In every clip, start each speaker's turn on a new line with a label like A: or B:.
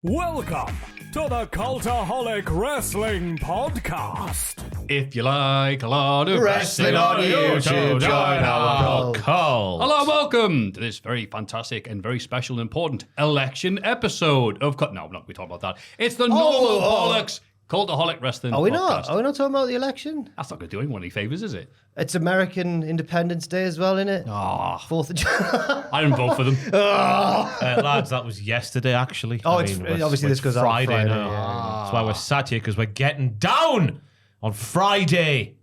A: Welcome to the Cultaholic Wrestling Podcast.
B: If you like a lot of
C: wrestling on YouTube, join our cult.
B: Hello, welcome to this very fantastic and very special and important election episode of... No, we talk about that. It's the normal bollocks Cultaholic Wrestling
C: Are we
B: Podcast.
C: not? Are we not talking about the election?
B: That's not going to do anyone any favours, is it?
C: It's American Independence Day as well, isn't it?
B: Ah,
C: 4th of July.
B: I didn't vote for them.
D: Lads, that was yesterday, actually.
C: Obviously this goes out
D: Friday
C: Friday
D: now.
C: yeah.
D: That's why we're sat here, because we're getting down on Friday.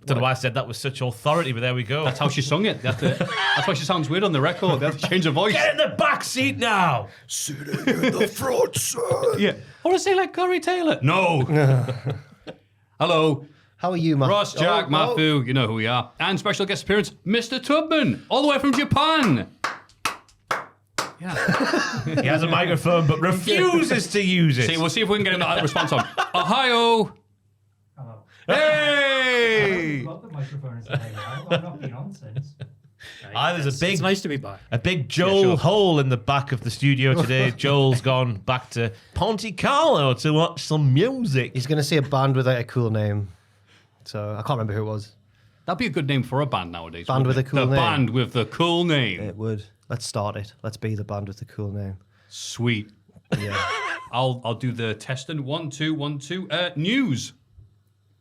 D: I don't know why I said that with such authority, but there we go.
B: That's how she sung it. That's why she sounds weird on the record. They have to change her voice.
D: Get in the back seat now.
A: Sitting in the front, sir.
B: Yeah. I want to say like Corey Taylor. No. Hello.
C: How are you, man?
B: Ross, Jack, Maffew, you know who we are. And special guest appearance, Mr. Tubman, all the way from Japan. Yeah.
D: He has a microphone, but refuses to use it.
B: See, we'll see if we can get a response on. Ohio.
E: Hello.
D: Hey!
E: I love the microphone and say, hey, I'm not being on since.
D: There's
F: It's nice to be back.
D: a big Joel hole in the back of the studio today. Joel's gone back to Ponte Carlo to watch some music.
C: He's going to see a band with a cool name. So I can't remember who it was.
B: That'd be a good name for a band nowadays.
C: Band with
B: wouldn't
C: a cool
B: it?
C: name.
B: The band with the cool name.
C: It would. Let's start it. Let's be the band with the cool name.
B: Sweet.
C: Yeah.
B: I'll do the testing. 1, 2, 1, 2. News.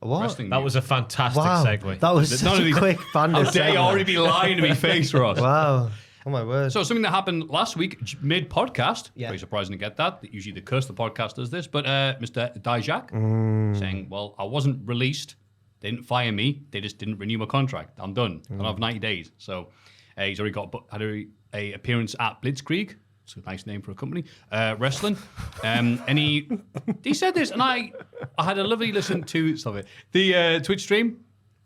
C: What?
B: Wrestling
D: That
B: news.
D: was a fantastic
C: Wow.
D: segue.
C: That was
B: None
C: such
B: of
C: a
B: these-
C: quick band.
B: How dare you already be lying to me face, Ross?
C: Wow. Oh, my word.
B: So something that happened last week, mid-podcast,
C: Yeah.
B: very surprising to get that. Usually the curse of the podcast does this, but Mr. Djack saying, well, I wasn't released. They didn't fire me. They just didn't renew my contract. I'm done. I don't have 90 days. So he's already had a appearance at Blitzkrieg. It's a nice name for a company. Wrestling. And he said this, and I had a lovely listen to the Twitch stream,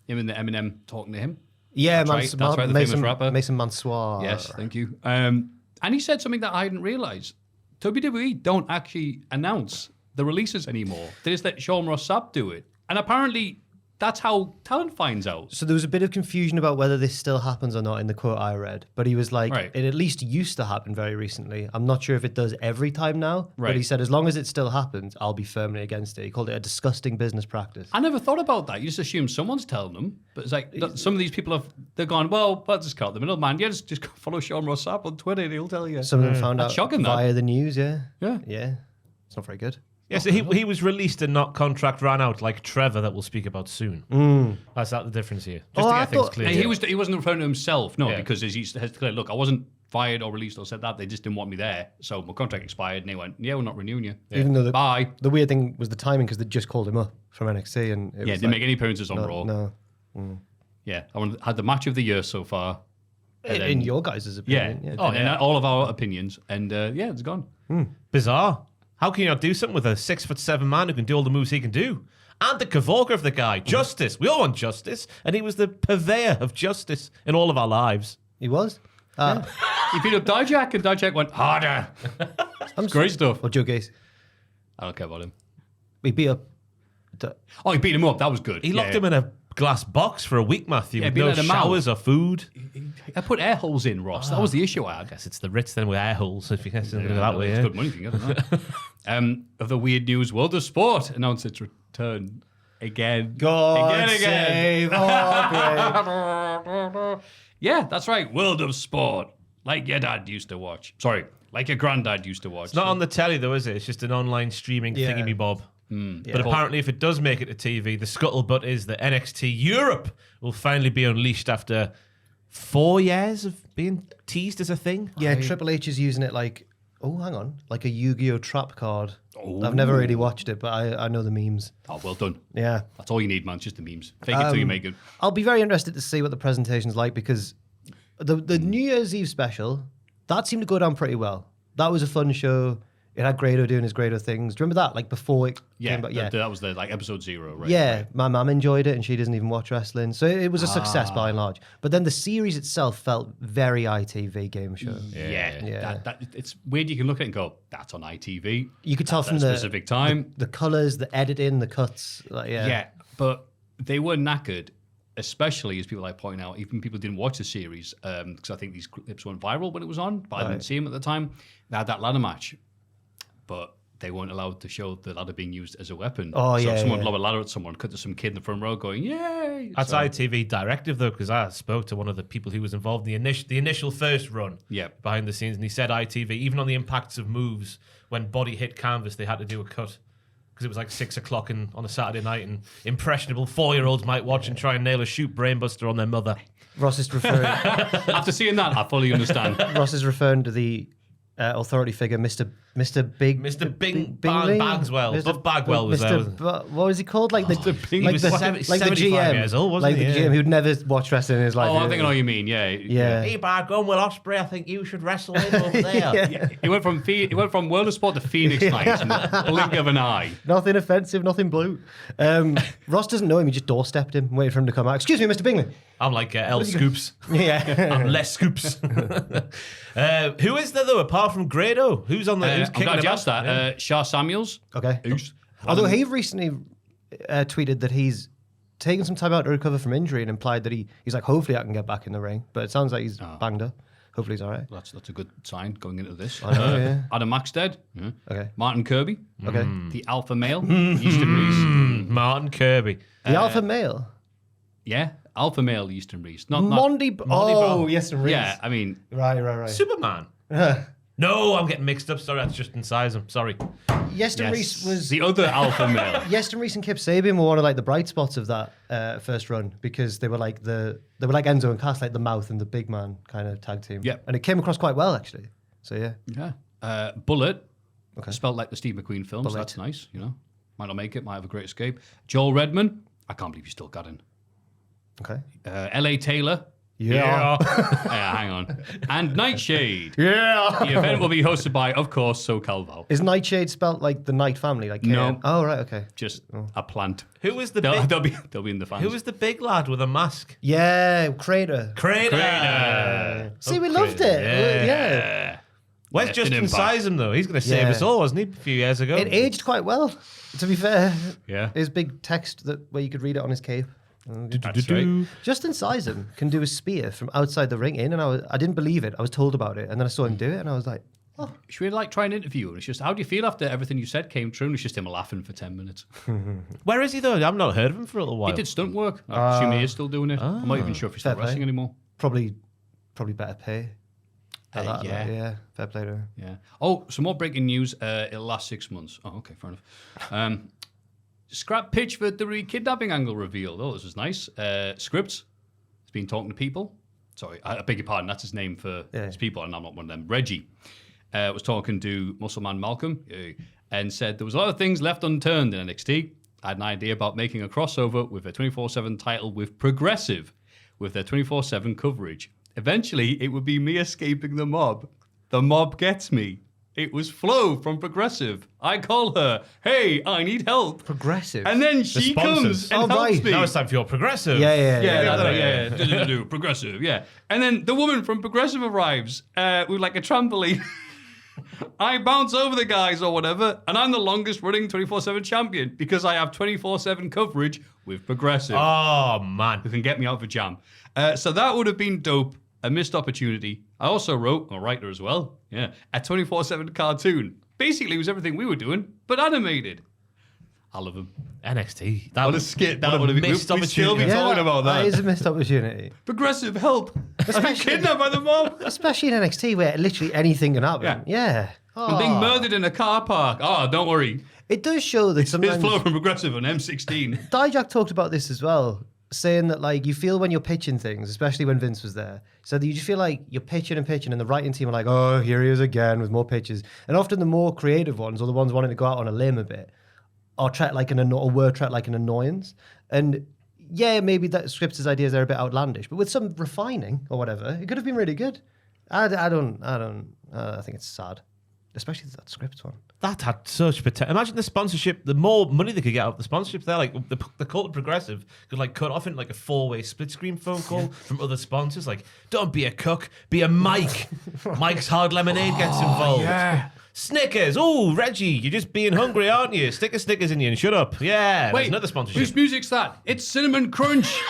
B: him and the Eminem talking to him.
C: Yeah,
B: That's right, the famous rapper.
C: Mason Mansoir.
B: Yes, thank you. And he said something that I hadn't realised. WWE don't actually announce the releases anymore. They just let Sean Ross Sapp do it. And apparently that's how talent finds out.
C: So there was a bit of confusion about whether this still happens or not in the quote I read. But he was like,
B: Right.
C: it at least used to happen very recently. I'm not sure if it does every time now.
B: Right.
C: But he said, as long as it still happens, I'll be firmly against it. He called it a disgusting business practice.
B: I never thought about that. You just assume someone's telling them. But it's like, some of these people they're gone, well, let's just cut the middleman. Yeah, just follow Sean Ross Sapp on Twitter and he'll tell you.
C: Some of them found
B: That's
C: out
B: shocking, that.
C: via the news, yeah.
B: Yeah.
C: Yeah. It's not very good.
D: Yeah, so he was released and not contract ran out like Trevor that we'll speak about soon. That's the difference here. Just
C: Oh,
D: to
C: I
D: get things
C: thought-
D: clear.
B: And he wasn't referring to himself, no,
D: Yeah.
B: because as he has declared, look, I wasn't fired or released or said that. They just didn't want me there. So my contract expired and they went, yeah, we're not renewing you.
C: Even though
B: Bye.
C: the weird thing was the timing because they just called him up from NXT. And it
B: Yeah,
C: was
B: didn't make any appearances on Raw.
C: No.
B: Yeah, had the match of the year so far. And then-
C: In your guys'
B: Yeah.
C: opinion.
B: Oh, and all of our opinions. And yeah, it's gone.
D: Bizarre. How can you not do something with a 6'7" man who can do all the moves he can do? And the Kavorka of the guy, justice. We all want justice, and he was the purveyor of justice in all of our lives.
C: He was?
B: He beat up Djack and Djack went harder. It's great stuff.
C: Or Joe Gacy.
B: I don't care about him.
C: He beat up...
B: Oh, he beat him up. That was good.
D: He locked him in a glass box for a week, Maffew, with
B: being
D: no
B: like a mouse.
D: showers or food.
B: I put air holes in, Ross. That was the issue I had.
D: I guess it's the Ritz then with air holes, if you guess it that way.
B: It's
D: Yeah.
B: good money thing, isn't it? Of the weird news, World of Sport announced its return again.
C: God
B: again.
C: save our
B: Yeah, that's right. World of Sport. Like your dad used to watch. Sorry, like your granddad used to watch.
D: It's not on the telly, though, is it? It's just an online streaming
C: Yeah.
D: thingy-me-bob.
B: Hmm.
D: But apparently, if it does make it to TV, the scuttlebutt is that NXT Europe will finally be unleashed after 4 years of being teased as a thing.
C: Yeah, Triple H is using it like... Oh, hang on. Like a Yu-Gi-Oh! Trap card. I've never really watched it, but I know the memes.
B: Oh, well done.
C: Yeah.
B: That's all you need, man. It's just the memes. Fake it till you make it.
C: I'll be very interested to see what the presentation's like because the New Year's Eve special, that seemed to go down pretty well. That was a fun show. It had Grado doing his Grado things. Do you remember that? Like before it
B: Yeah,
C: came back? Yeah.
B: that was the like episode 0, right?
C: Yeah,
B: Right.
C: my mum enjoyed it and she doesn't even watch wrestling. So it was a success by and large. But then the series itself felt very ITV game show.
B: Yeah.
C: Yeah.
B: It's weird. You can look at it and go, that's on ITV.
C: You could tell
B: That's
C: from
B: at a
C: the
B: specific time.
C: the colours, the editing, the cuts. Like,
B: Yeah, but they were knackered, especially as people like point out, even people who didn't watch the series, because I think these clips went viral when it was on, but I didn't see them at the time. They had that ladder match. But they weren't allowed to show the ladder being used as a weapon.
C: Oh,
B: so
C: yeah,
B: if someone
C: yeah.
B: lowered a ladder at someone, cut to some kid in the front row going, yay!
D: That's
B: So-
D: ITV directive, though, because I spoke to one of the people who was involved in the initial first run
B: Yep.
D: behind the scenes, and he said ITV, even on the impacts of moves, when body hit canvas, they had to do a cut. Because it was like 6 o'clock on a Saturday night, and impressionable 4-year-olds might watch and try and nail a shoot brainbuster on their mother.
C: Ross is referring.
B: After seeing that, I fully understand.
C: Ross is referring to the authority figure, Mr. Big
D: Bagswell. Buff Bagwell was there, wasn't he?
C: What was he called? Like the
B: Bing-
C: like
B: he was
C: the
D: 75
C: GM,
D: years old, wasn't
C: like
D: he?
C: the
D: Yeah.
C: GM who'd never watched wrestling in his life.
B: Oh, I think I know what you mean. Yeah.
C: Yeah.
D: Hey, Bad, going with Osprey, I think you should wrestle him over there.
C: Yeah.
B: He went from World of Sport to Phoenix Nights in the blink of an eye.
C: Nothing offensive, nothing blue. Ross doesn't know him. He just doorstepped him, waited for him to come out. Excuse me, Mr. Bingley.
D: I'm like L Scoops.
C: Yeah.
D: I'm less Scoops. Who is there, though, apart from Grado? Who's on the... who's
B: I'm
D: kicking
B: glad
D: him
B: you
D: out?
B: asked that. Shah Samuels.
C: Okay.
B: Who's-
C: Although he recently tweeted that he's taken some time out to recover from injury and implied that he's like, hopefully I can get back in the ring. But it sounds like he's banged up. Hopefully he's all right.
B: That's a good sign going into this.
C: I know, yeah.
B: Adam Maxted. Yeah.
C: Okay.
B: Martin Kirby.
C: Okay.
B: The alpha male. Easton Reese.
D: Martin Kirby.
C: The alpha male.
B: Yeah. Alpha male Easton Reese. Not
C: Mondi. Oh,
D: Brown.
C: yes, and Reese.
B: Yeah. I mean,
C: Right.
D: Superman. No, I'm getting mixed up. Sorry, that's Justin Sizem. Sorry.
C: Yeston
D: Yes.
C: Reese was.
B: the other alpha male.
C: Yeston Reese and Kip Sabian were one of like the bright spots of that first run because they were like Enzo and Cass, like the mouth and the big man kind of tag team.
B: Yep.
C: And it came across quite well actually. So yeah.
B: Yeah. Bullet.
C: Okay.
B: Spelled like the Steve McQueen film. So
C: Bullet.
B: that's nice. Might not make it. Might have a great escape. Joel Redman. I can't believe you still got in.
C: Okay.
B: L.A. Taylor.
C: Yeah.
B: Yeah, hang on. And Nightshade.
C: Yeah.
B: The event will be hosted by, of course, SoCal Val.
C: Is Nightshade spelt like the Night family? Like
B: No.
C: KN? Oh right. Okay.
B: Just a plant.
D: Who was the
B: They'll
D: big...
B: be in the fans.
D: Who was the big lad with a mask?
C: Yeah. Crater.
D: Crater.
C: See, we loved it. Yeah.
D: Where's
B: Yeah,
D: Justin
B: didn't impact.
D: Sizem, though? He's going to save
C: Yeah.
D: us all, wasn't he, a few years ago?
C: It aged quite well, to be fair.
B: Yeah.
C: His big text where you could read it on his cape.
B: That's right.
C: Justin Sizem can do a spear from outside the ring in, and I didn't believe it. I was told about it, and then I saw him do it, and I was like, oh.
B: Should we try and interview him? It's just, how do you feel after everything you said came true? And it's just him laughing for 10 minutes.
D: Where is he, though? I've not heard of him for a little while.
B: He did stunt work. I assume he is still doing it. I'm not even sure if he's still
C: Fair play.
B: wrestling anymore.
C: Probably better pay.
B: Yeah.
C: Fair play to her.
B: Yeah. Oh, some more breaking news. It'll last 6 months. Oh, okay, fair enough. Scrap pitch for the kidnapping angle revealed. Oh, this is nice. Scrypts has been talking to people. Sorry, I beg your pardon. That's his name for his people, and I'm not one of them. Reggie was talking to Muscle Man Malcolm and said there was a lot of things left unturned in NXT. I had an idea about making a crossover with a 24/7 title with Progressive, with their 24/7 coverage. Eventually, it would be me escaping the mob. The mob gets me. It was Flo from Progressive. I call her, hey, I need help.
C: Progressive.
B: And then she
D: sponsors.
B: comes and
C: Oh,
B: helps
C: right.
B: me.
D: Now it's time for your progressive.
B: Yeah. Progressive, yeah. And then the woman from Progressive arrives with like a trampoline. I bounce over the guys or whatever, and I'm the longest running 24/7 champion because I have 24/7 coverage with Progressive.
D: Oh, man.
B: Who can get me out of a jam. So that would have been dope. A missed opportunity. I also wrote, a writer as well, a 24/7 cartoon. Basically, it was everything we were doing, but animated. I love him.
D: NXT.
B: What a skit that
D: what a
B: would have been.
D: missed
B: We'd still be
D: opportunity.
B: talking about that.
C: That is a missed opportunity.
B: Progressive, help. I'm kidnapped by the mob.
C: Especially in NXT where literally anything can happen. Yeah.
B: I'm being murdered in a car park. Oh, don't worry.
C: It does show that
B: There's
C: sometimes...
B: Flo from Progressive on M16.
C: Djack talked about this as well, saying that like you feel when you're pitching things, especially when Vince was there, so that you just feel like you're pitching, and the writing team are like, oh, here he is again with more pitches. And often the more creative ones, or the ones wanting to go out on a limb a bit, are treated like word treated like an annoyance. And yeah, maybe that Scrypts' ideas are a bit outlandish, but with some refining or whatever, it could have been really good. I think it's sad, especially that Scrypts one.
D: That had such potential. Imagine the sponsorship, the more money they could get out of the sponsorships there. Like the Cult of Progressive could like cut off in like a 4-way split screen phone call from other sponsors. Like, don't be a cook, be a Mike. Mike's Hard Lemonade gets involved.
B: yeah.
D: Snickers. Oh, Reggie, you're just being hungry, aren't you? Stick a Snickers in you and shut up. Yeah,
B: Wait,
D: there's another sponsorship.
B: whose music's that? It's Cinnamon Crunch.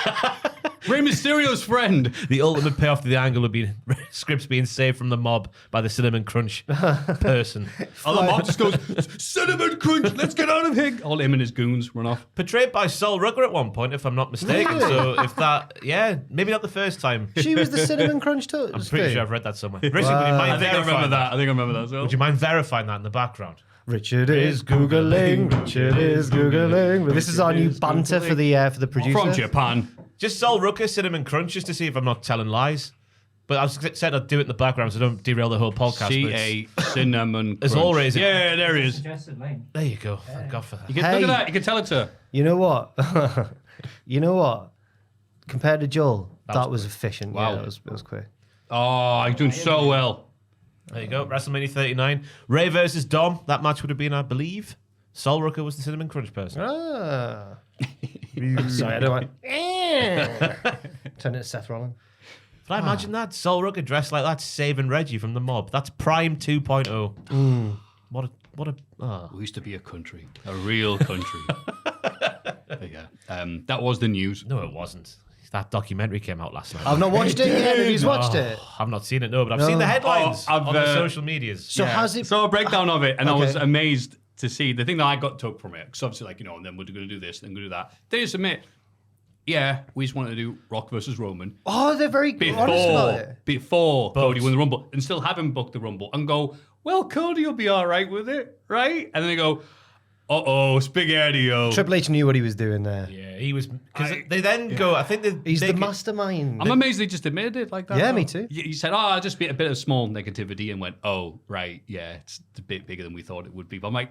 B: Rey Mysterio's friend.
D: The ultimate payoff to the angle would be Scrypts being saved from the mob by the Cinnamon Crunch person.
B: Oh, the mob just goes, Cinnamon Crunch, let's get out of here. All him and his goons run off.
D: Portrayed by Sol Rucker at one point, if I'm not mistaken.
C: Really?
D: So if that, yeah, maybe not the first time.
C: She was the Cinnamon Crunch Toast.
D: I'm pretty sure I've read that somewhere. Richard, would you mind
B: I think I remember that. as well.
D: Would you mind verifying that in the background?
C: Richard is Googling. Richard is Googling. But this is our new banter for the producer.
B: From Japan.
D: Just Sol Rucker, Cinnamon Crunch, just to see if I'm not telling lies. But I said I'd do it in the background so I don't derail the whole podcast.
B: C.A. Cinnamon Crunch.
D: As always.
B: Yeah, there he is.
E: Suggested lane.
D: There you go. Thank God for that.
B: You can,
C: Hey.
B: Look at that. You can tell it to her.
C: You know what? You know what? Compared to Joel, that was efficient.
B: Wow.
C: Yeah, it was quick.
B: Oh, he's doing so well.
D: There you go. WrestleMania 39. Ray versus Dom. That match would have been, I believe, Sol Rucker was the Cinnamon Crunch person.
C: Ah. Sorry, I don't want. Turn it to Seth Rollins.
D: Can I imagine that? Sol Rucker dressed like that, saving Reggie from the mob. That's Prime 2.0. What a. Oh.
B: We used to be a country, a real country. But yeah, that was the news.
D: No, it wasn't. That documentary came out last night.
C: I've not watched it yet. Have you watched it?
D: I've not seen it, no, but I've seen the headlines
B: Oh, I've,
D: on the social medias.
C: So has it?
B: So a breakdown of it, and I was
C: Okay.
B: amazed to see the thing that I took from it. Because obviously, like, and then we're going to do this, and going to do that. They just admit, yeah, we just wanted to do Rock versus Roman
C: Oh, they're very honest about it.
B: before Cody won the Rumble, and still have him book the Rumble, and go, well, Cody will be all right with it, right? And then they go, Spaghetti-O.
C: Triple H knew what he was doing there.
D: Yeah, he was. Because they then go, I think
C: He's
D: they
C: the mastermind.
B: I'm amazed they just admitted it like that.
C: Yeah,
B: though.
C: me too.
B: You said, I'll just be a bit of small negativity, and went, oh, right, yeah, it's a bit bigger than we thought it would be. But I'm like,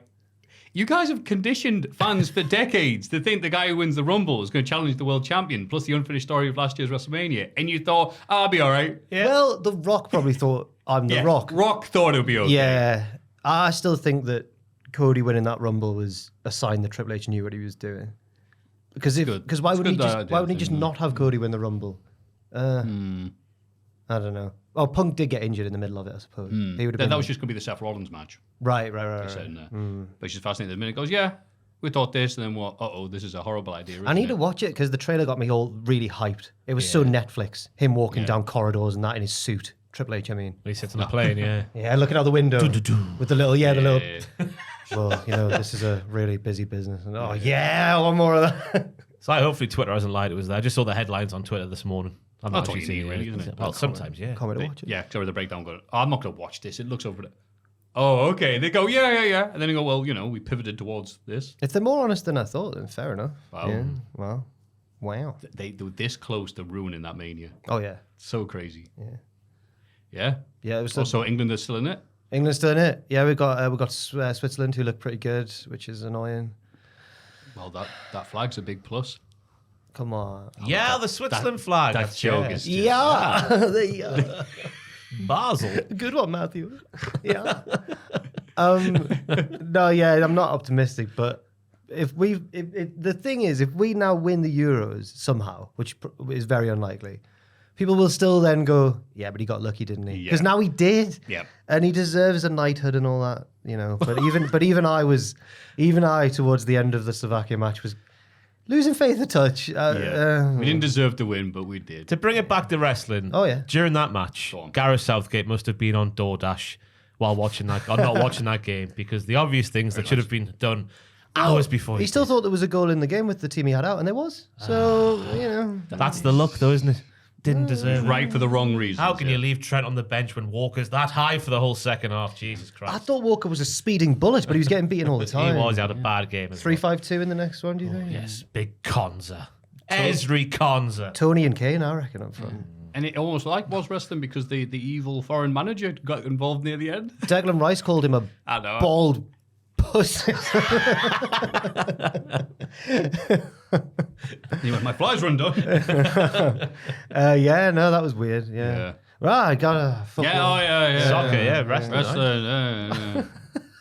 B: you guys have conditioned fans for decades to think the guy who wins the Rumble is going to challenge the world champion, plus the unfinished story of last year's WrestleMania. And you thought, I'll be all right.
C: Well, The Rock probably thought I'm The Rock.
B: Rock thought it would be okay.
C: Yeah, I still think that Cody winning that Rumble was a sign that Triple H knew what he was doing. Because why
B: It's
C: wouldn't he
B: good
C: just
B: idea,
C: why wouldn't he just
B: isn't it?
C: not have Cody win the Rumble? I don't know. Oh, Punk did get injured in the middle of it, I suppose. He would have been
B: That was just going to be the Seth Rollins match.
C: right.
B: They said in there. But she's fascinated. The minute goes, yeah, we thought this, and then what? This is a horrible idea.
C: I
B: isn't
C: need to
B: it?
C: watch it because the trailer got me all really hyped. It was so Netflix. Him walking down corridors and that in his suit. Triple H, I mean.
D: He sits on a plane, yeah.
C: Yeah, looking out the window with the little, the little.
B: Yeah.
C: Well, this is a really busy business. And, I want more of that.
D: So hopefully Twitter hasn't lied. It was there. I just saw the headlines on Twitter this morning. I've not
B: That's all
D: actually
B: you
D: seen
B: need,
D: it.
B: really, isn't it?
D: Well, sometimes, yeah.
C: Can't wait to watch it.
B: Yeah, sorry, the breakdown going, I'm not going to watch this. It looks over it. Oh, okay. They go, yeah. And then they go, well, we pivoted towards this.
C: If they're more honest than I thought, then fair enough.
B: Wow.
C: Yeah. Well, wow.
B: They were this close to ruining that Mania.
C: Oh, yeah.
B: So crazy.
C: Yeah,
B: Yeah?
C: it was
B: Also, England is still in it.
C: England's doing it. Yeah, we got Switzerland who look pretty good, which is annoying.
B: Well, that flag's a big plus.
C: Come on.
D: Yeah, the Switzerland flag.
B: That joke is just...
C: Yeah. There you go.
D: Basel.
C: Good one, Maffew. Yeah. No, yeah, I'm not optimistic, but if the thing is, if we now win the Euros somehow, which is very unlikely, people will still then go, yeah, but he got lucky, didn't he? Because now he did.
B: Yeah.
C: And he deserves a knighthood and all that, But even I towards the end of the Slovakia match was losing faith a touch.
B: We didn't deserve to win, but we did.
D: To bring it back to wrestling.
C: Oh, yeah.
D: During that match,
B: Go on.
D: Gareth Southgate must have been on DoorDash while watching that, or not watching that game, because the obvious things that should have been done hours before.
C: He still thought there was a goal in the game with the team he had out, and there was. So,
D: That's the luck, though, isn't it? Didn't deserve it.
B: Right for the wrong reasons.
D: How can you
B: yeah.
D: leave Trent on the bench when Walker's that high for the whole second half? Jesus Christ.
C: I thought Walker was a speeding bullet, but he was getting beaten all the time.
D: He was. He had a bad game as well.
C: 3-5-2 in the next one, do you think?
D: Yes, big Konza. Esri Konza.
C: Tony and Kane, I reckon, up front.
B: And it almost was wrestling because the evil foreign manager got involved near the end.
C: Declan Rice called him a
B: I know.
C: bald pussy.
B: He went, my flies run done.
C: Yeah, no, that was weird. Yeah. Right, I got a football.
B: Yeah.
D: Soccer, yeah, wrestling.
B: Wrestling. Yeah.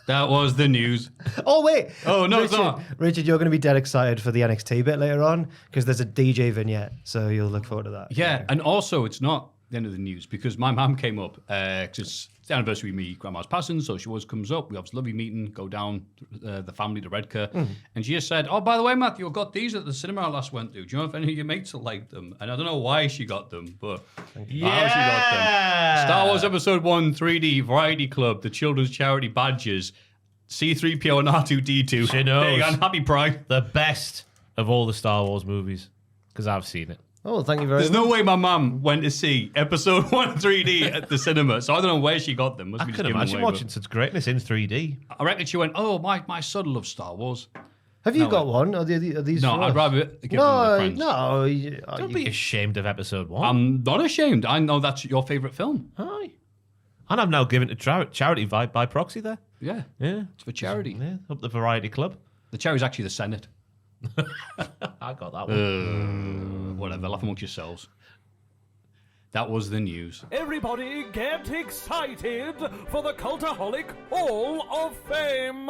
B: That was the news.
C: Oh, wait.
B: Oh, no,
C: Richard,
B: it's not.
C: Richard, you're going to be dead excited for the NXT bit later on because there's a DJ vignette, so you'll look forward to that.
B: Yeah, and also it's not. the end of the news because my mum came up because it's the anniversary of me grandma's passing, so she always comes up. We have this lovely meeting, go down the family to Redcar, and she just said, "Oh, by the way, Maffew, I got these at the cinema I last went to. Do you know if any of your mates will like them?" And I don't know why she got them, but how she got them. Star Wars Episode 1 3D Variety Club, the children's charity badges, C-3PO and R2-D2.
D: She knows.
B: There you go, and happy Pride.
D: The best of all the Star Wars movies, because I've seen it.
C: Oh, thank you very
B: There's
C: much.
B: no way my mum went to see Episode 1 3D at the cinema, so I don't know where she got them. Must
D: I
B: be just
D: can
B: giving
D: imagine
B: away, but
D: watching such greatness in 3D.
B: I reckon she went, "Oh, my son loves Star Wars."
C: Have you
B: No,
C: got one? Are these
B: No,
C: for
B: I'd
C: us?
B: rather give them to
C: No,
B: friends.
C: no.
D: Don't be ashamed of Episode 1.
B: I'm not ashamed. I know that's your favourite film.
D: Aye. And I'm now giving to charity by proxy there.
B: Yeah,
D: Yeah.
B: it's for charity.
D: Yeah, up the Variety Club.
B: The charity's actually the Senate.
D: I got that one.
B: Whatever, laugh amongst yourselves. That was the news.
A: Everybody get excited for the Cultaholic Hall of Fame.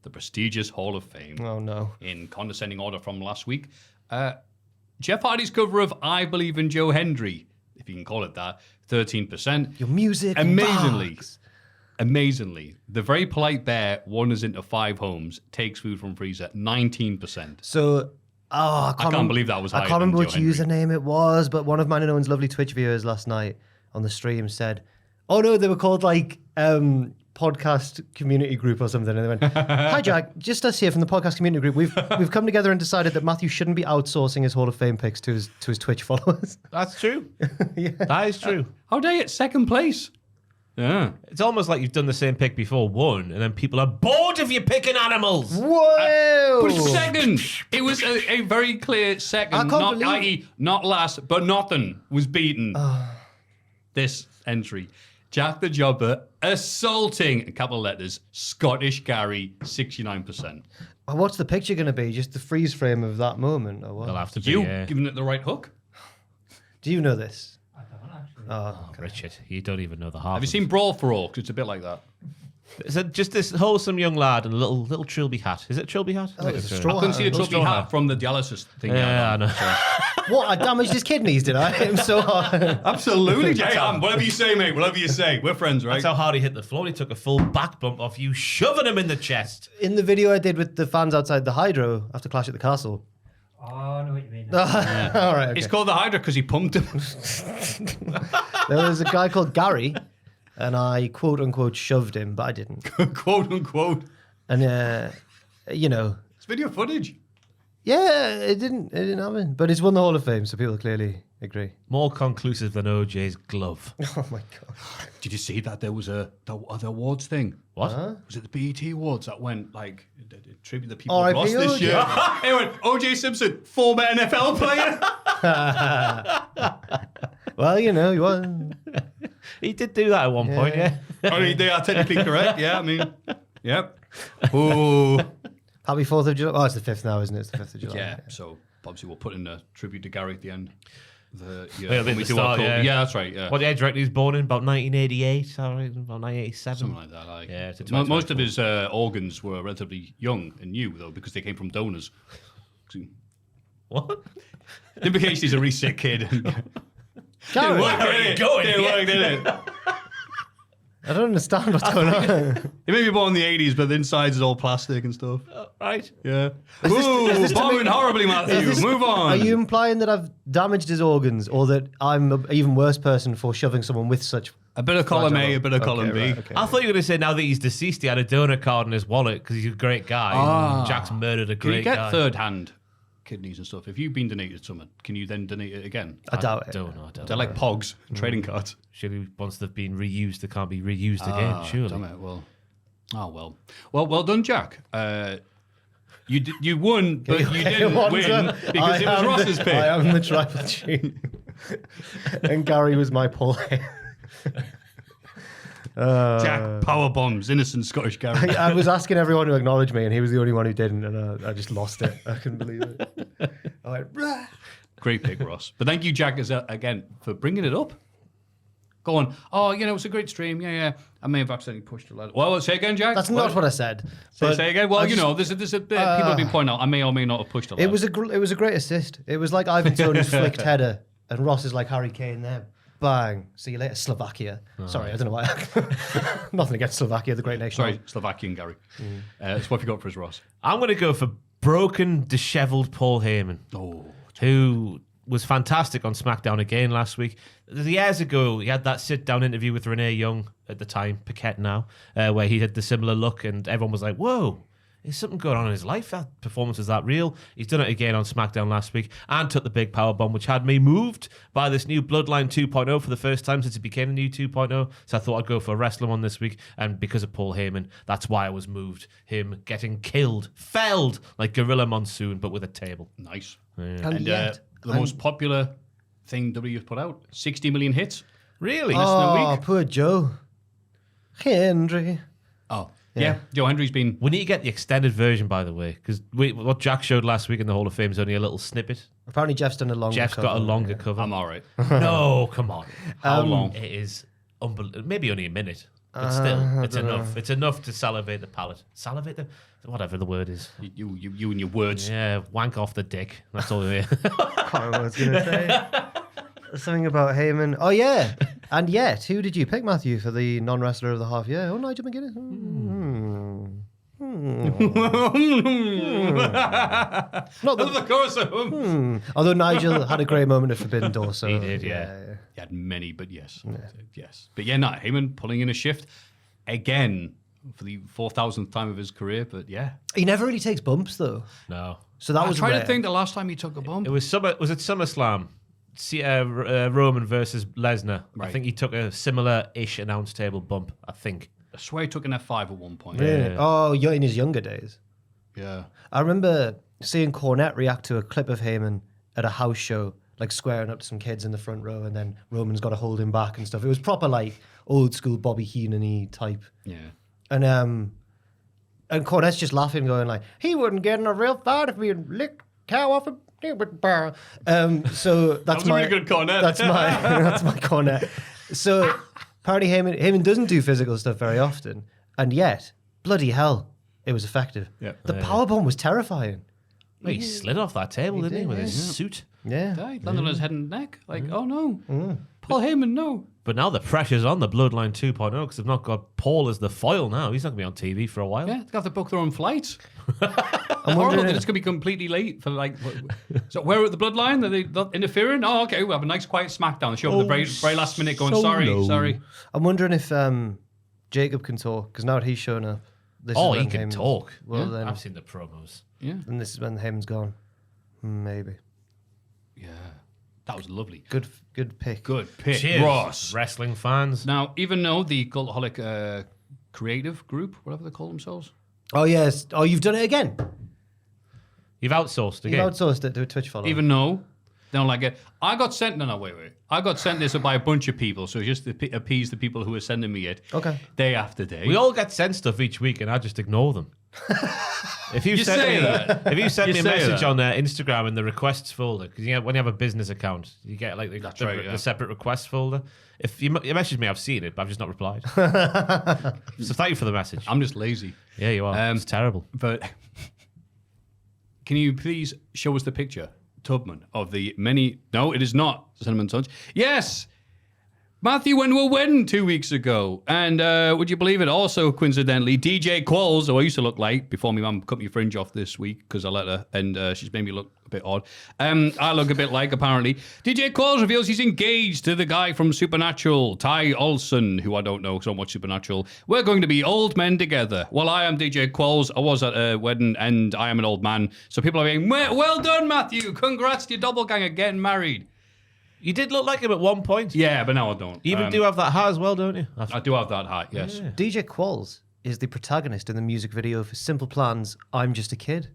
B: The prestigious Hall of Fame.
C: Oh, no.
B: In condescending order from last week, Jeff Hardy's cover of "I Believe in Joe Hendry," if you can call it that, 13%.
C: Your music.
B: Amazingly,
C: box.
B: amazingly, the very polite bear wanders into 5 homes, takes food from freezer, 19%.
C: So, I
B: can't believe that was
C: I
B: higher
C: can't remember
B: than
C: which
B: Joe Hendry.
C: username it was, but one of mine and Owen's lovely Twitch viewers last night on the stream said, "Oh no, they were called like podcast community group or something." And they went, "Hi Jack, just us here from the podcast community group. We've come together and decided that Maffew shouldn't be outsourcing his Hall of Fame picks to his Twitch followers."
D: That's true. That is true.
B: How dare it? Second place. Yeah.
D: It's almost like you've done the same pick before, won, and then people are bored of you picking animals.
C: Whoa!
B: But second, it was a very clear second,
C: I can't
B: not
C: believe-
B: i.e. not last, but nothing was beaten. This entry. Jack the Jobber assaulting, in capital letters, Scottish Gary, 69%.
C: What's the picture going to be? Just the freeze frame of that moment, or what?
D: They'll have to be.
B: You giving it the right hook?
C: Do you know this?
E: I don't actually.
D: Oh, Richard, you don't even know the half.
B: Have you
D: of
B: seen Brawl for All? 'Cause it's a bit like that.
D: it. Is it just this wholesome young lad and a little trilby hat? Is it a trilby hat?
C: Oh, it's a straw
B: I couldn't see a
C: hat.
B: trophy hat from the dialysis thing.
D: Yeah, I know.
C: What? I damaged his kidneys, did I? I'm so hard.
B: Absolutely, Jay. Whatever you say, mate. Whatever you say. We're friends, right?
D: That's how hard he hit the floor. He took a full back bump off you, shoving him in the chest.
C: In the video I did with the fans outside the Hydro after Clash at the Castle.
E: Oh, I know what you mean.
C: All right, okay.
B: It's called the Hydra because he pumped him.
C: There was a guy called Gary, and I quote unquote shoved him, but I didn't.
B: Quote unquote.
C: And you know,
B: It's video footage.
C: yeah, it didn't happen. But it's won the Hall of Fame, so people clearly agree.
D: More conclusive than OJ's glove.
C: Oh my god!
B: Did you see that there was the awards thing?
D: What?
B: Was it the BET Awards that went like tribute the people
C: R.I.P.
B: who lost this
C: OJ.
B: year? It went OJ Simpson, former NFL player.
C: Well, you know, you won.
D: He did do that at one point, yeah.
B: I mean, they are technically correct. Yeah, I mean, yep. Ooh.
C: Happy 4th of July. Oh, it's the 5th now, isn't it? It's the 5th of July.
B: Yeah. So obviously we'll put in a tribute to Gary at the end.
D: Yeah,
B: when
D: at
B: we
D: the
B: do our
D: start,
B: call.
D: yeah.
B: That's right. Yeah.
D: What age do you reckon he was born in? About 1988, sorry, about 1987.
B: Something like that. Like.
D: Yeah, it's a
B: Most of
D: 2024.
B: his organs were relatively young and new though because they came from donors.
D: What?
B: The implication he's a really sick kid.
C: Gary,
B: Didn't work, did it?
C: I don't understand what's going on.
B: He may be born in the 80s, but the insides is all plastic and stuff.
D: Right.
B: Yeah.
C: Is this to
B: Bombing
C: make-
B: horribly, Maffew. Move on.
C: Are you implying that I've damaged his organs, or that I'm an even worse person for shoving someone with such?
B: A bit of column A, a bit of
C: Okay,
B: column B.
C: right, okay.
D: I thought you were going to say now that he's deceased, he had a donor card in his wallet because he's a great guy. And Jack's murdered a
B: Can you
D: great
B: get
D: guy.
B: third-hand kidneys and stuff? If you've been donated something, can you then donate it again?
C: I doubt it.
D: Don't know. I don't
B: They're
D: know.
B: like pogs, trading cards.
D: Surely once they've been reused, they can't be reused again, surely.
B: Damn it. Well, well. Well done, Jack. You won, but you didn't win because it was Ross's pick.
C: I am the tribal chief. And Gary was my Paul.
B: Jack power bombs, innocent Scottish Gary.
C: I was asking everyone to acknowledge me, and he was the only one who didn't, and I just lost it. I couldn't believe it. I went, "Rah."
B: Great pick, Ross. But thank you, Jack, again, for bringing it up. Go on. Oh, it's a great stream. Yeah. I may have accidentally pushed a letter. Well, say again, Jack.
C: That's not what I said.
B: Say again. Well,
C: I just-
B: there's a bit people have been pointing out. I may or may not have pushed a letter.
C: It was a great assist. It was like Ivan Toney's flicked header, and Ross is like Harry Kane there. Bang. See you later, Slovakia. Sorry, I don't know why. Nothing against Slovakia, the great nation.
B: Sorry, Slovakian Gary. So what have you got for us, Ross?
D: I'm going to go for broken, dishevelled Paul Heyman.
B: Oh,
D: Who was fantastic on SmackDown again last week. Years ago, he had that sit-down interview with Renee Young at the time, Paquette now, where he had the similar look, and everyone was like, whoa, is something going on in his life? That performance is that real? He's done it again on SmackDown last week and took the big powerbomb, which had me moved by this new Bloodline 2.0 for the first time since it became a new 2.0. So I thought I'd go for a wrestling one this week, and because of Paul Heyman, that's why I was moved. Him getting killed, felled like Gorilla Monsoon, but with a table.
B: nice.
C: And yet,
B: The most popular thing WWE's put out, 60 million hits.
D: Really?
B: Less than a
C: oh,
B: week.
C: poor Joe. Henry.
B: Oh, yeah. Joe Hendry's been...
D: We need to get the extended version, by the way, because what Jack showed last week in the Hall of Fame is only a little snippet.
C: Apparently, Jeff's done a longer
D: Jeff's got a
C: cover,
D: longer
C: yeah.
D: cover.
B: I'm all right.
D: No, come on.
B: How long?
D: It is maybe only a minute, but still, it's enough. It's enough to salivate the palate. Salivate the whatever the word is.
B: You and your words.
D: Yeah, wank off the dick. That's all it is.
C: I can't remember what I was going to say. Something about Heyman. Oh, yeah. And yet, who did you pick, Maffew, for the non-wrestler of the half year? Oh, Nigel McGuinness. Not that,
B: Of course.
C: although Nigel had a great moment at Forbidden Door. So,
D: He did, yeah.
B: He had many, but yes. Yes. But yeah, Heyman pulling in a shift again for the 4,000th time of his career. But yeah.
C: He never really takes bumps, though.
D: No.
C: So that
B: I
C: was
B: trying
C: rare.
B: to think the last time he took a bump.
D: It was was it SummerSlam? Roman versus Lesnar. I
B: Right.
D: think he took a similar-ish announce table bump, I think.
B: I swear he took an F5 at one point.
C: Really?
D: Yeah.
C: Oh, in his younger days.
B: Yeah.
C: I remember seeing Cornette react to a clip of Heyman at a house show, like squaring up to some kids in the front row, and then Roman's got to hold him back and stuff. It was proper like old school Bobby Heenan-y type.
B: Yeah.
C: And Cornette's just laughing, going like, he wouldn't get in a real fight if he had licked cow off a so that's
B: was a
C: my
B: really good Cornette.
C: That's my Cornette. So apparently Heyman doesn't do physical stuff very often, and yet bloody hell, it was effective.
B: Yeah.
C: The powerbomb was terrifying.
D: Well, he slid off that table, didn't he,
C: did,
D: with
C: yeah.
D: his suit?
C: Yeah.
B: He landed on his head and neck. Like, oh no. Paul Heyman, no.
D: But now the pressure's on the Bloodline 2.0 because they've not got Paul as the foil now. He's not going to be on TV for a while.
B: Yeah, they have to book their own flights.
C: I'm
B: Horrible
C: wondering
B: that it's going to be completely late for like. So where at the Bloodline? Are they not interfering? Oh, okay. We'll have a nice quiet SmackDown. Show up at the very last minute, going sorry.
C: I'm wondering if Jacob can talk, because now that he's shown up. This
D: Oh,
C: is
D: he
C: when
D: can
C: Heyman's-
D: talk.
C: Well, then,
D: I've seen the promos.
B: Yeah,
C: and this is when Heyman's gone. Maybe.
B: yeah. That was lovely.
C: Good pick.
B: Good pick,
D: Cheers,
B: Ross.
D: wrestling fans.
B: Now, even though the Cultaholic creative group, whatever they call themselves,
C: Oh, yes. Oh, you've done it again.
D: You've outsourced
C: You've
D: again.
C: outsourced it to a Twitch follower.
B: even though they don't like it, I got sent. No, wait. I got sent this by a bunch of people, so just to appease the people who are sending me it.
C: Okay.
B: Day after day.
D: We all get sent stuff each week, and I just ignore them. If you
B: You
D: send
B: say
D: me,
B: that.
D: if you send
B: You
D: me a
B: say
D: message
B: that.
D: on Instagram in the requests folder, because when you have a business account, you get like the separate requests folder. If you message me, I've seen it, but I've just not replied. So thank you for the message.
B: I'm just lazy.
D: Yeah, you are. It's terrible.
B: But can you please show us the picture, Tubman, of the many... No, it is not Cinnamon Suns. Yes! Maffew went to a wedding 2 weeks ago. And would you believe it? Also, coincidentally, DJ Qualls, who I used to look like before my mum cut my fringe off this week because I let her, and she's made me look a bit odd. I look a bit like, apparently. DJ Qualls reveals he's engaged to the guy from Supernatural, Ty Olson, who I don't know because I don't watch Supernatural. We're going to be old men together. Well, I am DJ Qualls. I was at a wedding and I am an old man. So people are saying, well done, Maffew. Congrats to your doppelganger getting married.
D: You did look like him at one point.
B: Yeah, but now I don't.
D: You even do have that hat as well, don't you?
B: I do have that hat, yes.
D: Yeah.
C: DJ Qualls is the protagonist in the music video for Simple Plan's I'm Just a Kid.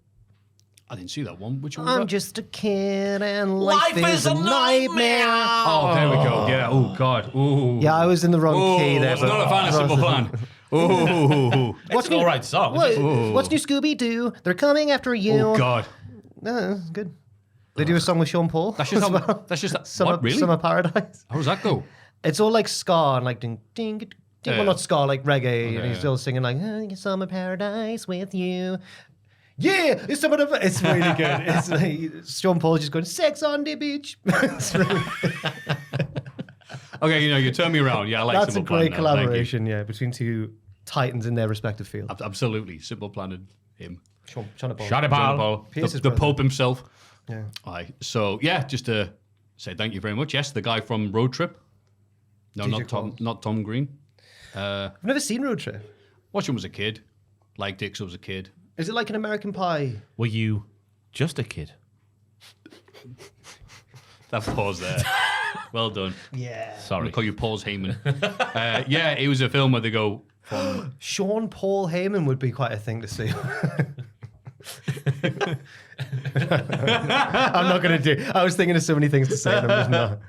B: I didn't see that one. Which one was
C: I'm
B: that?
C: just a kid and life is a nightmare.
B: Oh, there we go. Yeah. Oh, God. Ooh.
C: Yeah, I was in the wrong
B: Oh,
C: key
B: I
C: there.
B: was not a fan of Simple Plan. Ooh.
D: It's an all right song.
C: What's new, Scooby-Doo? They're coming after you.
B: Oh, God.
C: No, good. They do a song with Sean Paul.
B: That's just
C: as
B: how,
C: well.
B: that's just
C: Summer,
B: what, really?
C: Summer Paradise.
B: How does that go?
C: It's all like ska and like ding, ding, ding.
B: Yeah.
C: Well, not ska, like reggae.
B: Okay,
C: and he's
B: yeah.
C: still singing like Summer Paradise with you. Yeah, it's some of the. It's really good. It's like Sean Paul just going sex on the beach. It's really-
B: Okay, you turn me around. Yeah, I like
C: That's a
B: Simple
C: great
B: Plan now. Thank you.
C: collaboration, yeah, between two titans in their respective field.
B: Absolutely. Simple Planet, him.
C: Sean
B: John Paul,
C: Pierce's
B: the
C: brother.
B: Pope himself.
C: Yeah.
B: Aye. So, yeah, just to say thank you very much. Yes, the guy from Road Trip. No,
C: DJ
B: not Tom Green.
C: I've never seen Road Trip.
B: Watched him as a kid. Liked it 'cause I was a kid.
C: Is it like an American Pie?
D: Were you just a kid?
B: That pause there. Well done.
C: Yeah.
B: I'm
D: Sorry.
B: gonna call you Paul's Heyman. Yeah, it was a film where they go from...
C: Sean Paul Heyman would be quite a thing to see. I'm not going to do. I was thinking of so many things to say, and I'm just not.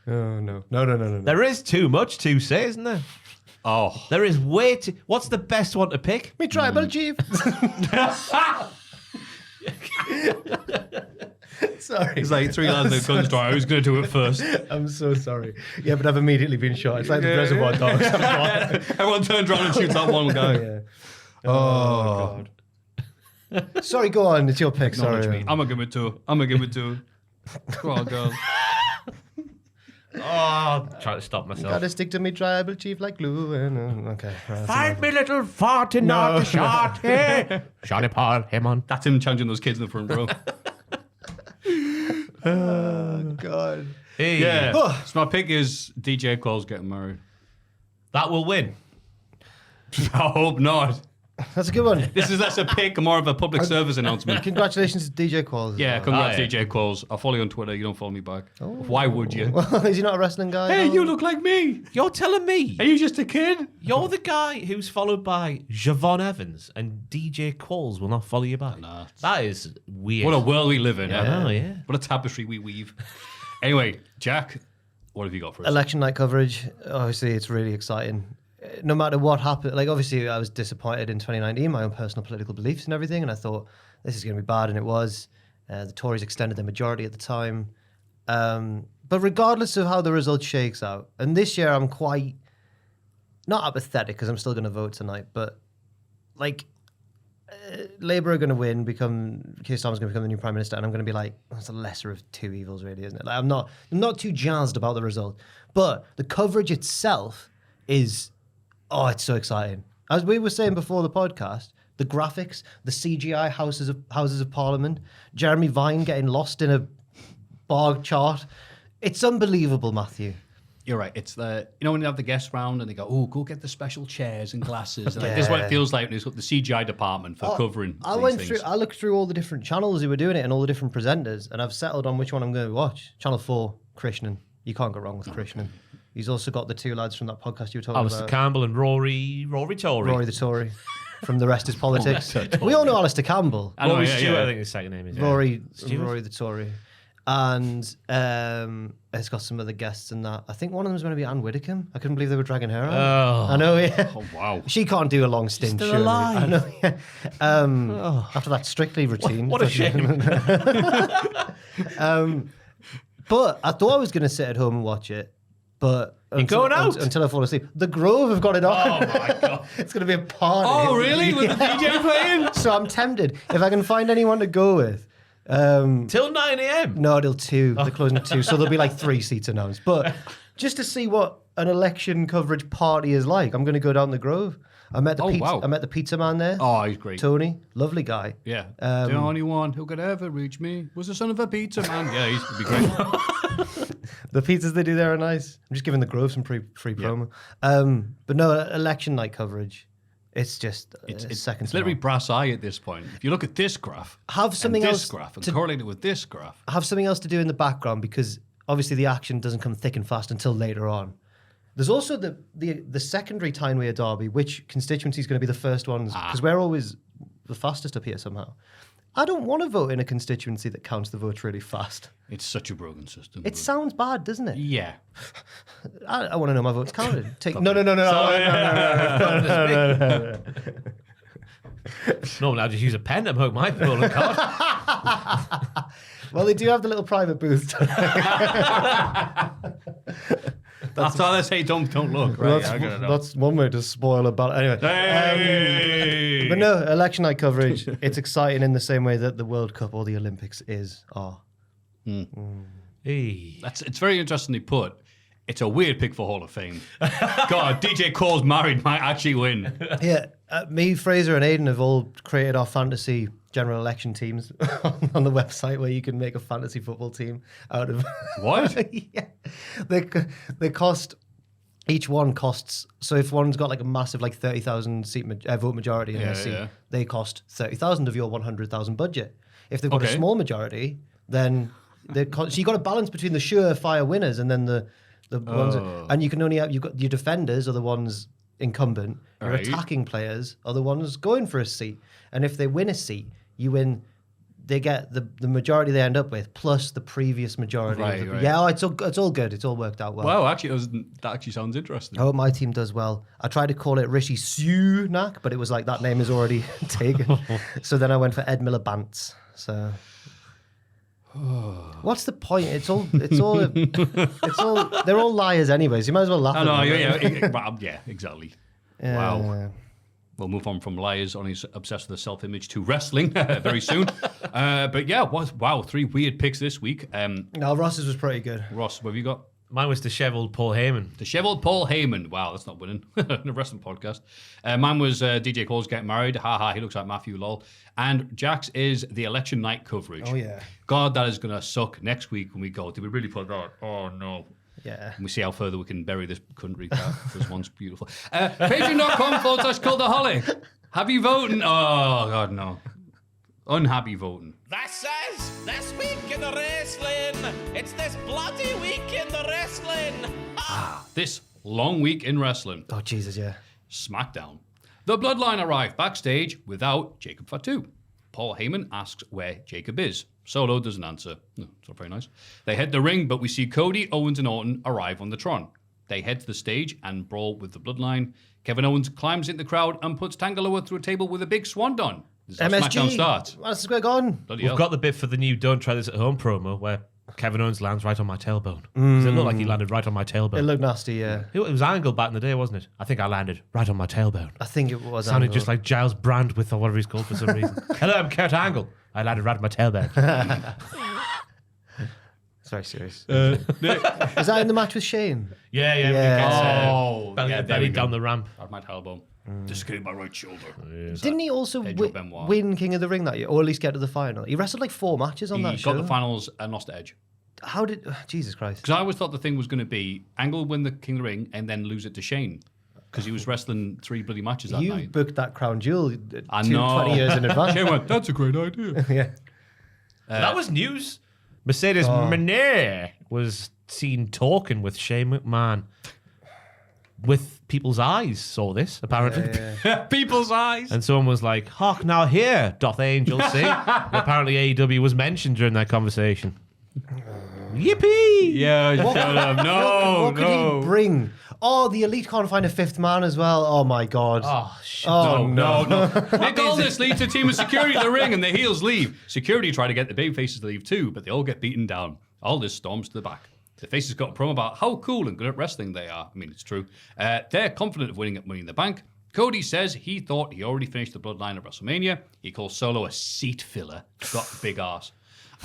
C: Oh, no.
D: There is too much to say, isn't there?
B: Oh,
D: There is way too... What's the best one to pick?
C: Me tribal chief. Sorry.
B: it's like 3 lads at a gun store. I was going to do it first.
C: I'm so sorry. Yeah, but I've immediately been shot. It's like the Reservoir Dogs. I'm gone.
B: Everyone turns around and shoots that one guy.
C: Yeah. Oh, God. Sorry, go on. It's your pick.
B: Acknowledge
C: Sorry.
B: me. I'm going to give it to Go on, girl.
D: Oh, trying to stop myself.
C: Gotta stick to me tribal chief like glue. Okay. Right,
D: Find me little fart and not the shot. Hey. Johnny Paul, Heyman.
B: That's him challenging those kids in the front row.
C: oh, God.
D: Hey.
B: Yeah. So my pick is DJ Cole's getting married.
D: That will win.
B: I hope not.
C: That's a good one.
B: This is less a pick, more of a public service announcement.
C: Congratulations to DJ Qualls.
B: Yeah, congrats,
D: yeah.
B: DJ Qualls. I'll follow you on Twitter. You don't follow me back. Why would you?
C: Is he not a wrestling guy?
B: Hey,
C: No?
B: you look like me.
D: You're telling me
B: Are you just a kid?
D: you're the guy who's followed by Javon Evans and DJ Qualls will not follow you back?
B: Nah.
D: That is weird.
B: What a world we live in.
D: I know, yeah.
B: What a tapestry we weave. Anyway, Jack, what have you got for us?
C: Election night coverage. Obviously, it's really exciting. No matter what happened, like obviously I was disappointed in 2019, my own personal political beliefs and everything, and I thought this is going to be bad, and it was. The Tories extended their majority at the time. But regardless of how the result shakes out, and this year I'm quite, not apathetic because I'm still going to vote tonight, but like Labour are going to win, Keir Starmer's going to become the new Prime Minister, and I'm going to be like, that's the lesser of two evils really, isn't it? Like, I'm not too jazzed about the result, but the coverage itself is... Oh, it's so exciting. As we were saying before the podcast, the graphics, the CGI Houses of Parliament, Jeremy Vine getting lost in a bar chart. It's unbelievable, Maffew.
B: You're right. It's the, when you have the guests round and they go, oh, go get the special chairs and glasses. Like, this is what it feels like when it's got the CGI department for covering these things.
C: I looked through all the different channels who were doing it and all the different presenters, and I've settled on which one I'm going to watch. Channel 4, Krishnan. You can't go wrong with Krishnan. He's also got the two lads from that podcast you were talking
D: Alistair
C: about.
D: Campbell and Rory Tory.
C: Rory the Tory. From The Rest is Politics. We all know Alistair Campbell.
B: I know,
D: Rory
B: yeah,
D: Stewart,
B: yeah.
D: I think his second name is.
C: Rory
D: Stewart?
C: the Tory. And it's got some other guests in that. I think one of them is going to be Anne Widdecombe. I couldn't believe they were dragging her out.
D: Oh.
C: I know, yeah.
B: Oh, wow.
C: She can't do a long stint.
D: still
C: surely.
D: alive.
C: I know, yeah. After that Strictly routine.
D: What a shame.
C: But I thought I was going to sit at home and watch it. But
D: going out?
C: until I fall asleep. The Grove have got it on.
D: Oh my God.
C: It's going to be a party.
B: Oh, really? With the DJ playing?
C: So I'm tempted. If I can find anyone to go with.
D: Till 9 a.m.
C: No, till 2. They're closing at 2. So there'll be like 3 seats announced. But just to see what an election coverage party is like, I'm going to go down the Grove. I met the pizza man there.
B: Oh, he's great.
C: Tony, lovely guy.
B: Yeah. The only one who could ever reach me was the son of a pizza man. Yeah, he'd be great.
C: The pizzas they do there are nice. I'm just giving the Grove some free promo. But no, election night coverage. It's just
B: It's
C: second.
B: It's literally brass eye at this point. If you look at this graph,
C: Have something
B: and
C: else
B: this graph, and
C: to-
B: correlate it with this graph.
C: Have something else to do in the background because obviously the action doesn't come thick and fast until later on. There's also the secondary Tyne-Wear derby, which constituency is going to be the first ones because we're always the fastest up here somehow. I don't want to vote in a constituency that counts the votes really fast.
B: It's such a broken system.
C: It sounds bad, doesn't it?
B: Yeah.
C: I want to know my votes counted. No.
D: Normally I just use a pen to poke my polling card.
C: Well, they do have the little private booth.
B: That's why they say don't look. Right? I gotta know.
C: That's one way to spoil a ballot. Anyway.
B: Hey!
C: But no, election night coverage, it's exciting in the same way that the World Cup or the Olympics are.
D: Hey.
B: It's very interestingly put. It's a weird pick for Hall of Fame. God, DJ Cole's married might actually win.
C: Yeah, me, Fraser, and Aiden have all created our fantasy general election teams on the website where you can make a fantasy football team out of.
B: What?
C: Yeah, they cost. Each one costs. So if one's got like a massive 30,000 seat vote majority in their seat, they cost 30,000 of your 100,000 budget. If they've got a small majority, then so you got to balance between the surefire winners and then the ones, and you can only have, you've got your defenders are the ones incumbent, your attacking players are the ones going for a seat, and if they win a seat, you win. They get the majority they end up with plus the previous majority. Yeah, it's all good. It's all worked out well.
B: Wow, actually, that actually sounds interesting.
C: I hope my team does well. I tried to call it Rishi Sunak, but it was like that name is already taken. So then I went for Ed Miliband. So. What's the point? It's all. They're all liars, anyways. You might as well laugh.
B: Yeah, exactly. Wow. We'll move on from liars on his obsessed with the self-image to wrestling very soon. But yeah, wow, 3 weird picks this week.
C: No, Ross's was pretty good.
B: Ross, what have you got?
D: Mine was dishevelled Paul Heyman.
B: Dishevelled Paul Heyman. Wow, that's not winning in a wrestling podcast. Mine was DJ Cole's getting married. He looks like Maffew, lol. And Jack's is the election night coverage.
C: Oh, yeah.
B: God, that is going to suck next week when we go. Did we really put that? Oh, no.
C: Yeah.
B: And we see how further we can bury this country. This one's beautiful. Patreon.com/Cultaholic. Happy voting. Oh, God, no. Unhappy voting.
F: This week in the wrestling. It's this bloody week in the wrestling.
B: This long week in wrestling.
C: Oh, Jesus, yeah.
B: SmackDown. The Bloodline arrive backstage without Jacob Fatu. Paul Heyman asks where Jacob is. Solo doesn't answer. No, it's not very nice. They head the ring, but we see Cody, Owens, and Orton arrive on the Tron. They head to the stage and brawl with the Bloodline. Kevin Owens climbs in the crowd and puts Tangaloa through a table with a big swan. This is how SmackDown starts.
C: Madison Square Garden.
D: We've got the bit for the new Don't Try This at Home promo where Kevin Owens lands right on my tailbone. Does it look like he landed right on my tailbone?
C: It looked nasty, yeah.
D: It was angled back in the day, wasn't it? I think I landed right on my tailbone.
C: I think it was
D: Sounded
C: angled.
D: just like Giles Brand with whatever he's called for some reason. Hello, I'm Kurt Angle. I landed right on my tailbone.
C: It's very serious. Is that in the match with Shane?
D: Yeah. Belly down the ramp.
B: Out of my tailbone. Dislocated my right shoulder.
C: Didn't he also win King of the Ring that year, or at least get to the final? He wrestled like 4 matches on that show.
B: He got the finals and lost to Edge.
C: How did... Jesus Christ.
B: Because I always thought the thing was going to be Angle win the King of the Ring and then lose it to Shane. Because he was wrestling 3 bloody matches that night.
C: You booked that crown jewel 20 years in advance.
B: Shane went, that's a great idea.
C: Yeah.
D: That was news. Mercedes Moné was seen talking with Shane McMahon. With people's eyes, saw this, apparently.
C: Yeah.
B: People's eyes.
D: And someone was like, hark now here, doth angel sing. And apparently AEW was mentioned during that conversation. Yippee!
B: Yeah, shut up. No,
C: what could he bring? Oh, the Elite can't find a 5th man as well. Oh, my God.
D: Oh, shit.
B: No. Nick Aldis leads a team of security to the ring and the heels leave. Security try to get the babyfaces to leave too, but they all get beaten down. Aldis storms to the back. The faces got a promo about how cool and good at wrestling they are. I mean, it's true. They're confident of winning at Money in the Bank. Cody says he thought he already finished the Bloodline at WrestleMania. He calls Solo a seat filler. He's got a big ass.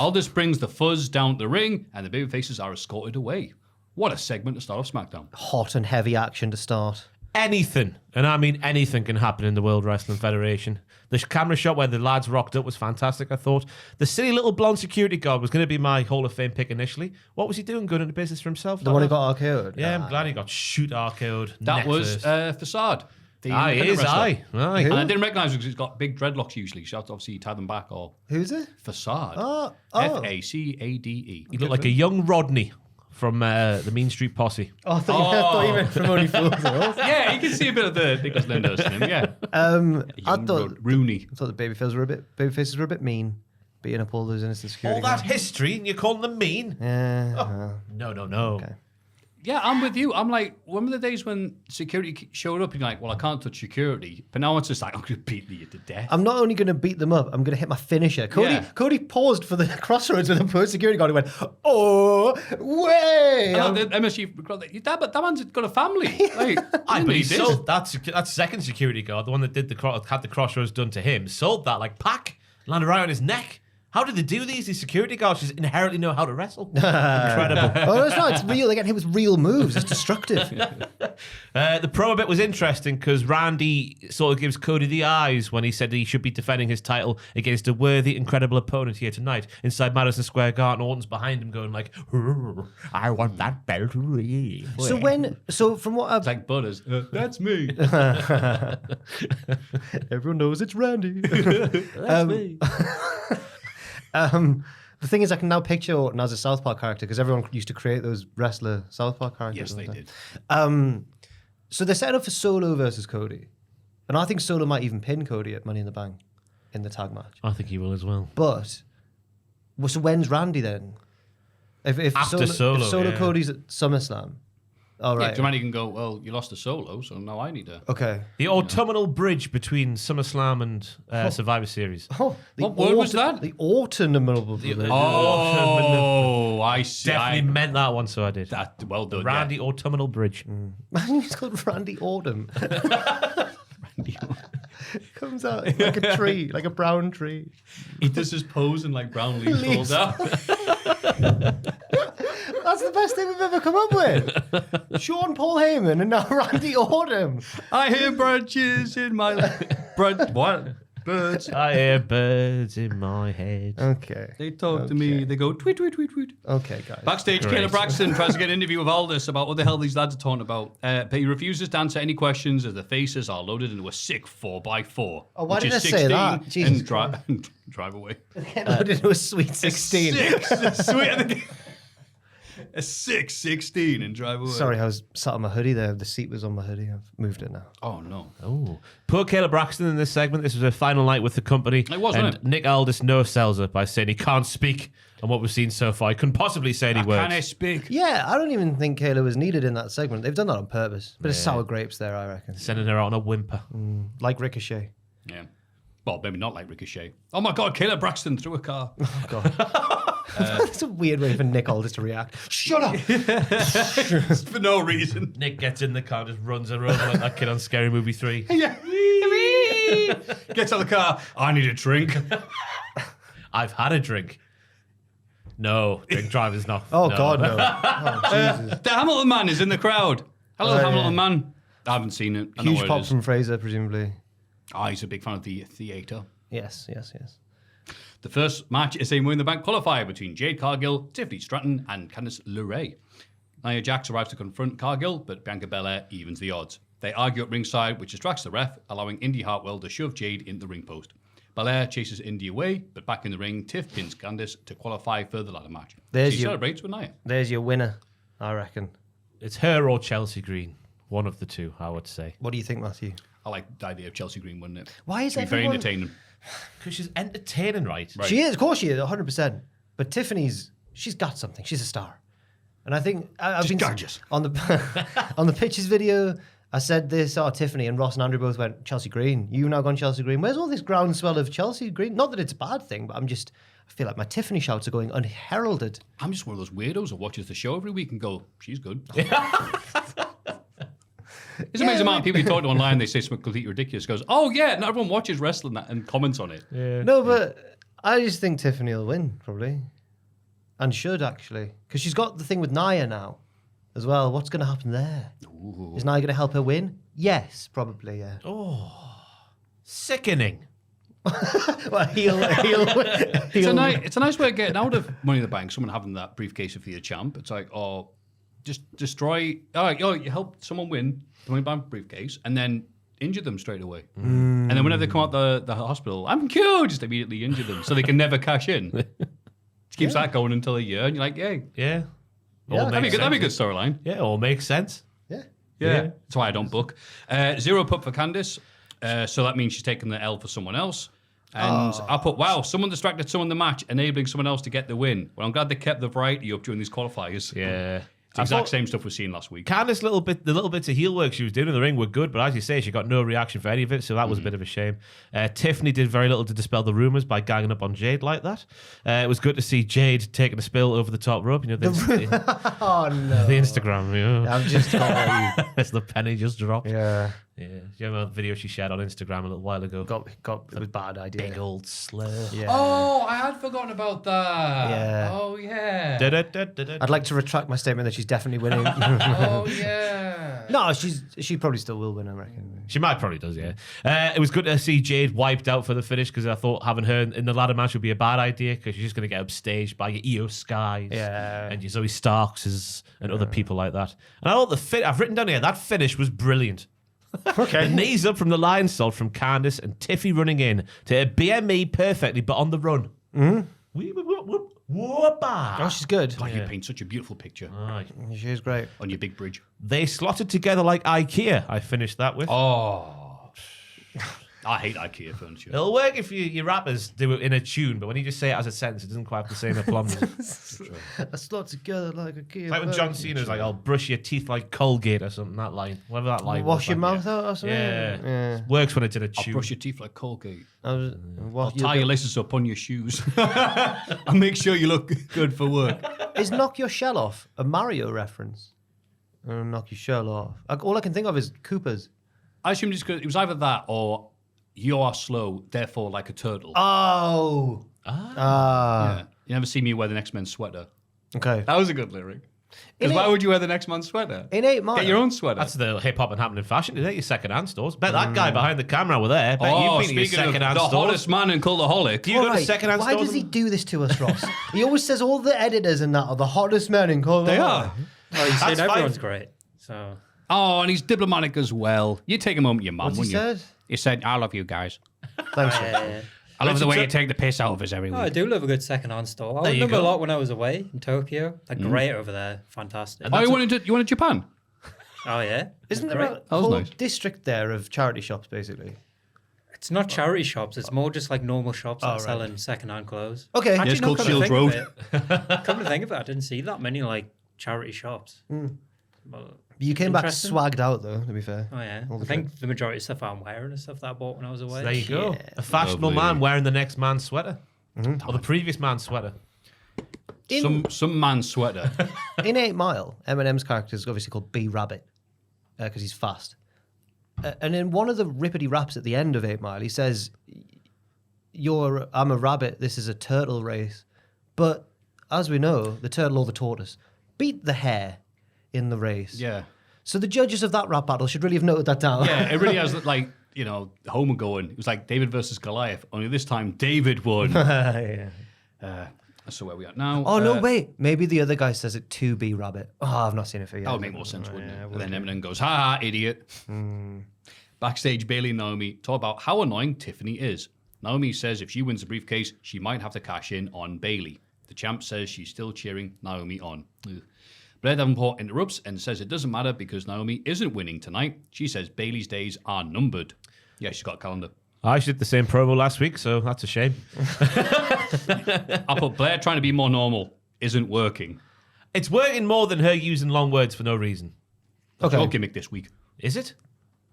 B: Aldis brings the fuzz down to the ring, and the babyfaces are escorted away. What a segment to start off SmackDown.
C: Hot and heavy action to start.
D: Anything, and I mean anything, can happen in the World Wrestling Federation. The camera shot where the lads rocked up was fantastic, I thought. The silly little blonde security guard was going to be my Hall of Fame pick initially. What was he doing good in the business for himself?
C: The one who got RKO'd?
D: Yeah, I'm glad he got shoot RKO'd.
B: That was Facade.
D: He is, aye.
B: And I didn't recognise him because he's got big dreadlocks usually. So obviously he tied them back or...
C: Who's it?
B: Facade.
C: Oh.
B: Facade.
D: He looked like a young Rodney from the Mean Street Posse.
C: Oh, I thought you meant from Only Fools and Horses.
B: Yeah, you can see a bit of the Nicholas Lindhurst in him, yeah.
C: I thought
B: Rooney.
C: the babyfaces were a bit mean, beating up all those innocent security
D: All that
C: guards.
D: history and you're calling them mean?
C: Yeah.
D: No.
C: Okay.
B: Yeah, I'm with you. I'm like, remember the days when security showed up and you're like, well, I can't touch security. But now it's just like, I'm going to beat you to death.
C: I'm not only going to beat them up, I'm going to hit my finisher. Cody paused for the crossroads with a post security guard and went, oh, way!
B: The MSG, that man's got a family. Like,
D: But he sold that second security guard, the one that had the crossroads done to him, sold that like pack, landed right on his neck. How did they do these? These security guards just inherently know how to wrestle. Incredible.
C: Oh, it's not. It's real. They get hit with real moves. It's destructive.
D: The promo bit was interesting because Randy sort of gives Cody the eyes when he said he should be defending his title against a worthy, incredible opponent here tonight. Inside Madison Square Garden, Orton's behind him going like, I want that belt.
C: So from what I've...
B: It's like Butters. That's me.
C: Everyone knows it's Randy.
D: That's me.
C: The thing is, I can now picture Orton as a South Park character because everyone used to create those wrestler South Park characters.
B: Yes, they did.
C: So they're set up for Solo versus Cody. And I think Solo might even pin Cody at Money in the Bank in the tag match.
D: I think he will as well.
C: But, so when's Randy then? If
D: After Solo,
C: if Solo
D: yeah.
C: Cody's at SummerSlam. All
B: Yeah,
C: right.
B: Randy can go, well, you lost a Solo, so now I need to...
C: Okay.
D: The autumnal bridge between SummerSlam and Survivor Series.
C: Oh,
B: What word was that?
C: The autumnal.
B: Oh, I see.
D: Definitely meant that one, so I did.
B: That, well done,
D: Randy autumnal bridge.
C: It's called Randy Autumn. Comes out like a tree, like a brown tree.
B: He does his pose and like brown leaves falls out.
C: That's the best thing we've ever come up with. Sean Paul Heyman and now Randy Autumn.
B: I hear branches in my... What? Birds.
D: I hear birds in my head.
C: Okay.
B: They talk to me. They go, tweet, tweet, tweet, tweet.
C: Okay, guys.
B: Backstage, Caleb Braxton tries to get an interview with Aldous about what the hell these lads are talking about. But he refuses to answer any questions as the faces are loaded into a sick 4x4.
C: Oh, why
B: which
C: did
B: is
C: I say that?
B: 16,
C: Jesus
B: and drive away.
C: Loaded into a sweet 16.
B: A 6-16 and drive away.
C: Sorry, I was sat on my hoodie there. The seat was on my hoodie. I've moved it now.
B: Oh, no.
D: Oh, poor Caleb Braxton in this segment. This was her final night with the company.
B: It was, wasn't it?
D: Nick Aldis no-sells her by saying he can't speak on what we've seen so far. He couldn't possibly say any words.
B: Can I speak?
C: Yeah, I don't even think Kayla was needed in that segment. They've done that on purpose. But it's sour grapes there, I reckon.
D: Sending her out on a whimper.
C: Like Ricochet.
B: Yeah. Well, maybe not like Ricochet. Oh, my God, Caleb Braxton threw a car.
C: Oh, God. That's a weird way for Nick Aldis to react. Shut up!
B: For no reason.
D: Nick gets in the car, just runs her over like that kid on Scary Movie 3.
B: Yeah. Gets out of the car. I need a drink.
D: I've had a drink. No, drink driver's not.
C: Oh,
D: no.
C: God, no. Oh, Jesus.
B: The Hamilton man is in the crowd. Hello, Hamilton man. I haven't seen it. I know
C: Huge
B: what it
C: pop
B: is.
C: from Fraser, presumably.
B: Oh, he's a big fan of the theatre.
C: Yes.
B: The first match is a Money in the Bank qualifier between Jade Cargill, Tiffany Stratton, and Candice LeRae. Nia Jax arrives to confront Cargill, but Bianca Belair evens the odds. They argue at ringside, which distracts the ref, allowing Indy Hartwell to shove Jade into the ring post. Belair chases Indy away, but back in the ring, Tiff pins Candice to qualify for the ladder match. She celebrates with Nia.
C: There's your winner, I reckon.
D: It's her or Chelsea Green. One of the two, I would say.
C: What do you think, Matthew?
B: I like the idea of Chelsea Green, wouldn't it?
C: Why is
B: It'd be very
C: everyone-
B: entertaining.
D: Because she's entertaining, right?
C: She is, of course she is, 100%. But she's got something. She's a star. And I think I've
B: She's
C: been
B: gorgeous.
C: on the on the pitches video. I said this, Tiffany and Ross and Andrew both went, Chelsea Green. You've now gone Chelsea Green. Where's all this groundswell of Chelsea Green? Not that it's a bad thing, but I feel like my Tiffany shouts are going unheralded.
B: I'm just one of those weirdos who watches the show every week and go, she's good. It's amazing amount of people you talk to online, they say something completely ridiculous. Goes, oh yeah, not everyone watches wrestling and comments on it.
D: Yeah.
C: No, but I just think Tiffany will win, probably. And should, actually. Because she's got the thing with Nia now as well. What's going to happen there?
B: Ooh.
C: Is Nia going to help her win? Yes, probably, yeah.
D: Sickening.
C: Well, he'll
B: It's a nice way of getting out of Money in the Bank. Someone having that briefcase of the champ. It's like, oh, just destroy. You help someone win the Money in the Bank briefcase and then injure them straight away. And then whenever they come out the hospital, I'm cured. Just immediately injure them so they can never cash in. Just keeps that going until a year, and you're like, yay.
D: Yeah.
C: Yeah,
B: That'd be a good storyline.
D: Yeah, all makes sense.
C: Yeah.
B: Yeah. That's why I don't book. 0 put for Candice. So that means she's taking the L for someone else. And I put, wow, someone distracted someone in the match, enabling someone else to get the win. Well, I'm glad they kept the variety up during these qualifiers.
D: Yeah.
B: It's the exact same stuff we've seen last week.
D: Candice, the little bits of heel work she was doing in the ring were good, but as you say, she got no reaction for any of it, so that was a bit of a shame. Tiffany did very little to dispel the rumours by ganging up on Jade like that. It was good to see Jade taking a spill over the top rope. You know,
C: Oh, no.
D: the Instagram. Yeah.
C: I've just got
D: As the penny just dropped.
C: Yeah.
D: Yeah. Do you remember the video she shared on Instagram a little while ago?
C: It was a bad idea.
D: Big old slur.
C: Yeah.
B: Oh, I had forgotten about that.
C: Yeah.
B: Oh, yeah.
C: I'd like to retract my statement that she's definitely winning.
B: Oh, yeah.
C: No, she probably still will win, I reckon.
D: She probably does, yeah. It was good to see Jade wiped out for the finish because I thought having her in the ladder match would be a bad idea because she's just going to get upstaged by your Io Skies and your Zoe Starks and other people like that. And I thought I've written down here, that finish was brilliant.
C: Okay.
D: The knees up from the lion salt from Candice and Tiffy running in to a BME perfectly, but on the run.
C: Oh, she's good.
B: God, you paint such a beautiful picture
D: Aye.
C: She is great.
B: on your big bridge.
D: They slotted together like IKEA. I finished that with.
B: Oh. I hate IKEA furniture.
D: It'll work if your rappers do it in a tune, but when you just say it as a sentence, it doesn't quite have the same aplomb.
C: A slot together like a key.
D: It's like when John Cena's like, "I'll brush your teeth like Colgate" or something. That line, whatever that line.
C: Wash
D: was
C: your
D: back
C: mouth out or something.
D: Yeah. Works when it's in a
B: I'll
D: tune.
B: brush your teeth like Colgate.
C: I'll
B: I'll tie your laces up on your shoes. I'll make sure you look good for work.
C: Is knock your shell off a Mario reference? Knock your shell off. All I can think of is Koopas.
B: I assumed it was either that or you are slow, therefore like a turtle.
C: Oh.
B: Yeah. You never see me wear the next man's sweater.
C: Okay.
B: That was a good lyric. Because why would you wear the next man's sweater?
C: In 8 Mile.
B: Get your own sweater.
D: That's the hip hop and happening fashion. Is that your second-hand stores? Bet that guy behind the camera were there. Bet you've been to your
B: speaking of
D: second-hand
B: the
D: stores.
B: hottest man in Cultaholic.
D: Do you go to
C: Alright,
D: second-hand
C: why
D: stores?
C: does he do this to us, Ross? He always says all the editors and that are the hottest men in Colorado.
B: They are.
E: Oh, you said
D: That's
E: everyone's
D: fine.
E: great. So
B: Oh, and he's diplomatic as well. You take him home to your mum,
C: What's he
B: wouldn't you?
C: said?
B: He said, I love you guys.
C: Thanks.
B: I love the way you take the piss out of us every
E: I
B: week.
E: do love a good second-hand store. I
D: There
E: went
D: you
E: them a
D: go.
E: lot when I was away in Tokyo. They're great over there. Fantastic.
B: Oh, you went to Japan?
E: Oh yeah,
C: Isn't there
E: Great.
C: a
B: That was
C: whole
B: nice.
C: district there of charity shops, basically?
E: It's not charity shops. It's more just like normal shops that
C: Oh,
E: are
C: right.
E: selling second-hand clothes.
C: Okay.
B: Yeah, it's
E: Actually, no,
B: called
E: come to
B: Shields
E: think
B: Road.
E: of it- Come to think of it, I didn't see that many like charity shops. Well,
C: You came back
E: Interesting.
C: swagged out, though, to be fair.
E: oh yeah,
C: All
E: I
C: the
E: think the majority of stuff I'm wearing is stuff that I bought when I was away.
D: There you go.
C: Yeah.
D: A fashionable
B: Lovely.
D: man wearing the next man's sweater. Or the previous man's sweater.
B: Some man's sweater.
C: In 8 Mile, Eminem's character is obviously called B Rabbit because he's fast. And in one of the rippity raps at the end of 8 Mile, he says, I'm a rabbit, this is a turtle race. But as we know, the turtle or the tortoise beat the hare in the race.
B: Yeah.
C: So the judges of that rap battle should really have noted that down.
B: Yeah, it really has, like, Homer going. It was like David versus Goliath, only this time David won.
C: Yeah.
B: So where we at now?
C: Oh, no, wait. Maybe the other guy says it to B Rabbit. Oh, I've not seen it for years.
B: That would make more sense, wouldn't
C: Yeah,
B: it?
C: would
B: And then Eminem goes, ha ha, idiot. Backstage, Bailey and Naomi talk about how annoying Tiffany is. Naomi says if she wins the briefcase, she might have to cash in on Bailey. The champ says she's still cheering Naomi on. Ugh. Blair Davenport interrupts and says it doesn't matter because Naomi isn't winning tonight. She says Bailey's days are numbered. Yeah, she's got a calendar.
D: I did the same promo last week, so that's a shame.
B: I put Blair trying to be more normal isn't working.
D: It's working more than her using long words for no reason.
B: That's your gimmick this week.
D: Is it?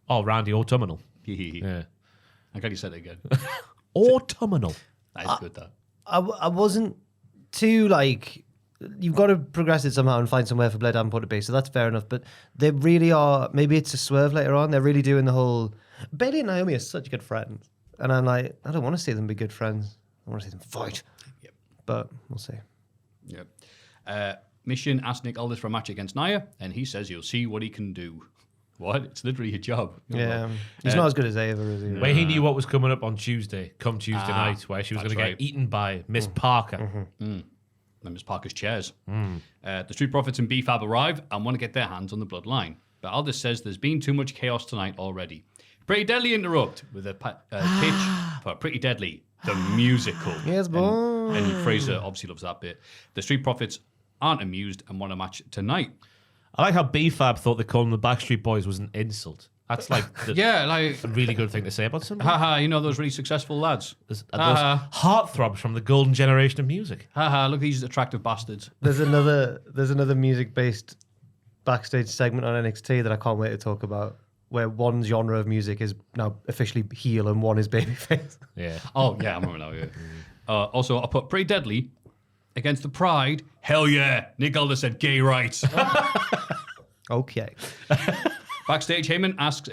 D: Oh, Randy Autumnal.
B: Yeah. I'm glad you said it again.
D: Autumnal.
B: That is good, that.
C: I wasn't too you've got to progress it somehow and find somewhere for Blair Davenport to be, so that's fair enough. But they really are, maybe it's a swerve later on, they're really doing the whole, Bailey and Naomi are such good friends. And I'm like, I don't want to see them be good friends. I want to see them fight.
B: Yep.
C: But we'll see.
B: Yep. Mission asked Nick Aldis for a match against Nia, and he says he'll see what he can do. What? It's literally a job.
C: Yeah. He's not as good as Ava, is he?
D: Where he knew what was coming up on Tuesday night, where she was going
B: that's
D: to
B: right.
D: get eaten by Miss Parker.
B: And Miss Parker's chairs. The Street Profits and B-Fab arrive and want to get their hands on the Bloodline. But Aldis says there's been too much chaos tonight already. Pretty Deadly interrupt with a pitch for Pretty Deadly, the musical.
C: Yes, boy.
B: And Fraser obviously loves that bit. The Street Profits aren't amused and want a match tonight.
D: I like how B-Fab thought that calling the Backstreet Boys was an insult. That's like
B: Yeah,
D: a really good thing to say about somebody.
B: haha, those really successful lads.
D: Those heartthrobs from the golden generation of music.
B: Haha, look at these attractive bastards.
C: There's another music-based backstage segment on NXT that I can't wait to talk about, where one genre of music is now officially heel and one is babyface.
D: Yeah.
B: Oh, yeah, I remember now, yeah. Also, I put Pretty Deadly against the Pride. Hell yeah. Nick Aldis said gay rights.
C: Okay.
B: Backstage, Heyman asks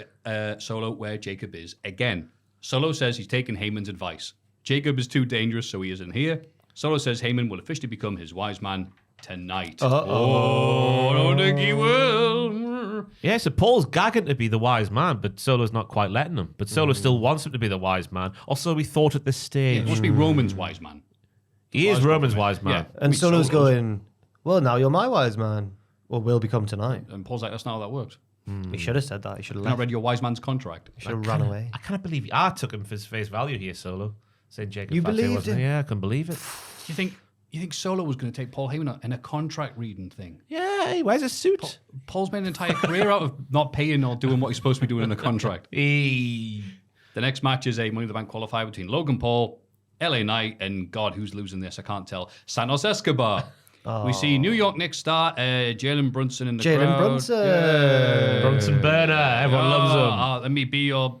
B: Solo where Jacob is again. Solo says he's taken Heyman's advice. Jacob is too dangerous, so he isn't here. Solo says Heyman will officially become his wise man tonight. Oh, I don't think he will.
D: Yeah, so Paul's gagging to be the wise man, but Solo's not quite letting him. But Solo still wants him to be the wise man. Also, we thought at this stage.
B: It must be Roman's wise man.
D: He is Roman's wise man.
B: Yeah.
C: And Solo's going, well, now you're my wise man. Or will become tonight.
B: And Paul's like, that's not how that works.
C: He should have said that. He should have
B: I read your wise man's contract.
C: He should have run away.
D: I can't believe I took him for his face value here, Solo. Saying Jacob
C: You
D: Fatu
C: believed
D: wasn't
C: him?
D: there. Yeah, I couldn't believe it.
B: You think Solo was going to take Paul Heyman in a contract reading thing?
D: Yeah, he wears a suit.
B: Paul's made an entire career out of not paying or doing what he's supposed to be doing in the contract. The next match is a Money in the Bank qualifier between Logan Paul, LA Knight, and God, who's losing this? I can't tell. Santos Escobar. We see New York Knicks star Jalen Brunson in the crowd.
C: Jalen Brunson.
B: Yeah.
D: Brunson Burner. Everyone loves him.
B: Let me be your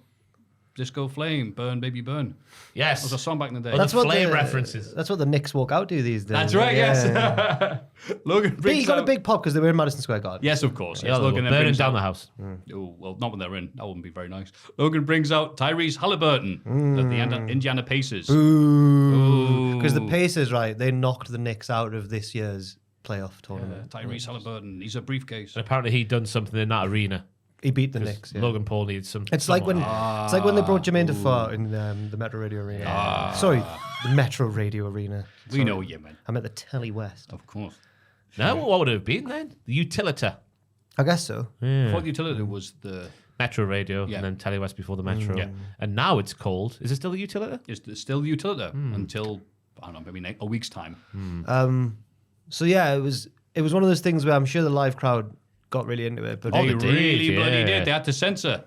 B: disco flame. Burn, baby, burn.
D: Yes.
B: That was a song back in the day.
C: That's what
D: flame
C: the
D: references.
C: That's what the Knicks walk out to these days.
B: That's right, yes. Logan
C: But
B: brings
C: he got a
B: out-
C: big pop because they were in Madison Square Garden.
B: Yes, of course.
D: Yeah,
B: Yes, Logan then
D: burning
B: brings
D: down
B: out-
D: the house.
B: Oh, well, not when they're in. That wouldn't be very nice. Logan brings out Tyrese Halliburton of the Indiana Pacers.
C: Because the Pacers, right, they knocked the Knicks out of this year's playoff tournament.
B: Tyrese Halliburton. He's a briefcase.
D: And apparently he'd done something in that arena.
C: He beat the Knicks. Yeah.
D: Logan Paul needs some.
C: It's like when
D: someone.
C: it's like when they brought Jermaine Defoe in the Metro Radio Arena. Sorry, the Metro Radio Arena.
B: We know you, man.
C: I'm at the Telly West.
B: Of course.
D: No, what would it have been then? The Utilita.
C: I guess so.
B: Before the utility was the...
D: Metro Radio,
B: Yeah.
D: and then Telly West before the Metro.
B: Yeah.
D: And now it's called, is it still the Utilita?
B: It's still the utility until, I don't know, maybe a week's time.
C: So yeah, it was one of those things where I'm sure the live crowd got really into it. But
B: They
D: they did,
B: really bloody
D: yeah.
B: did. They had to censor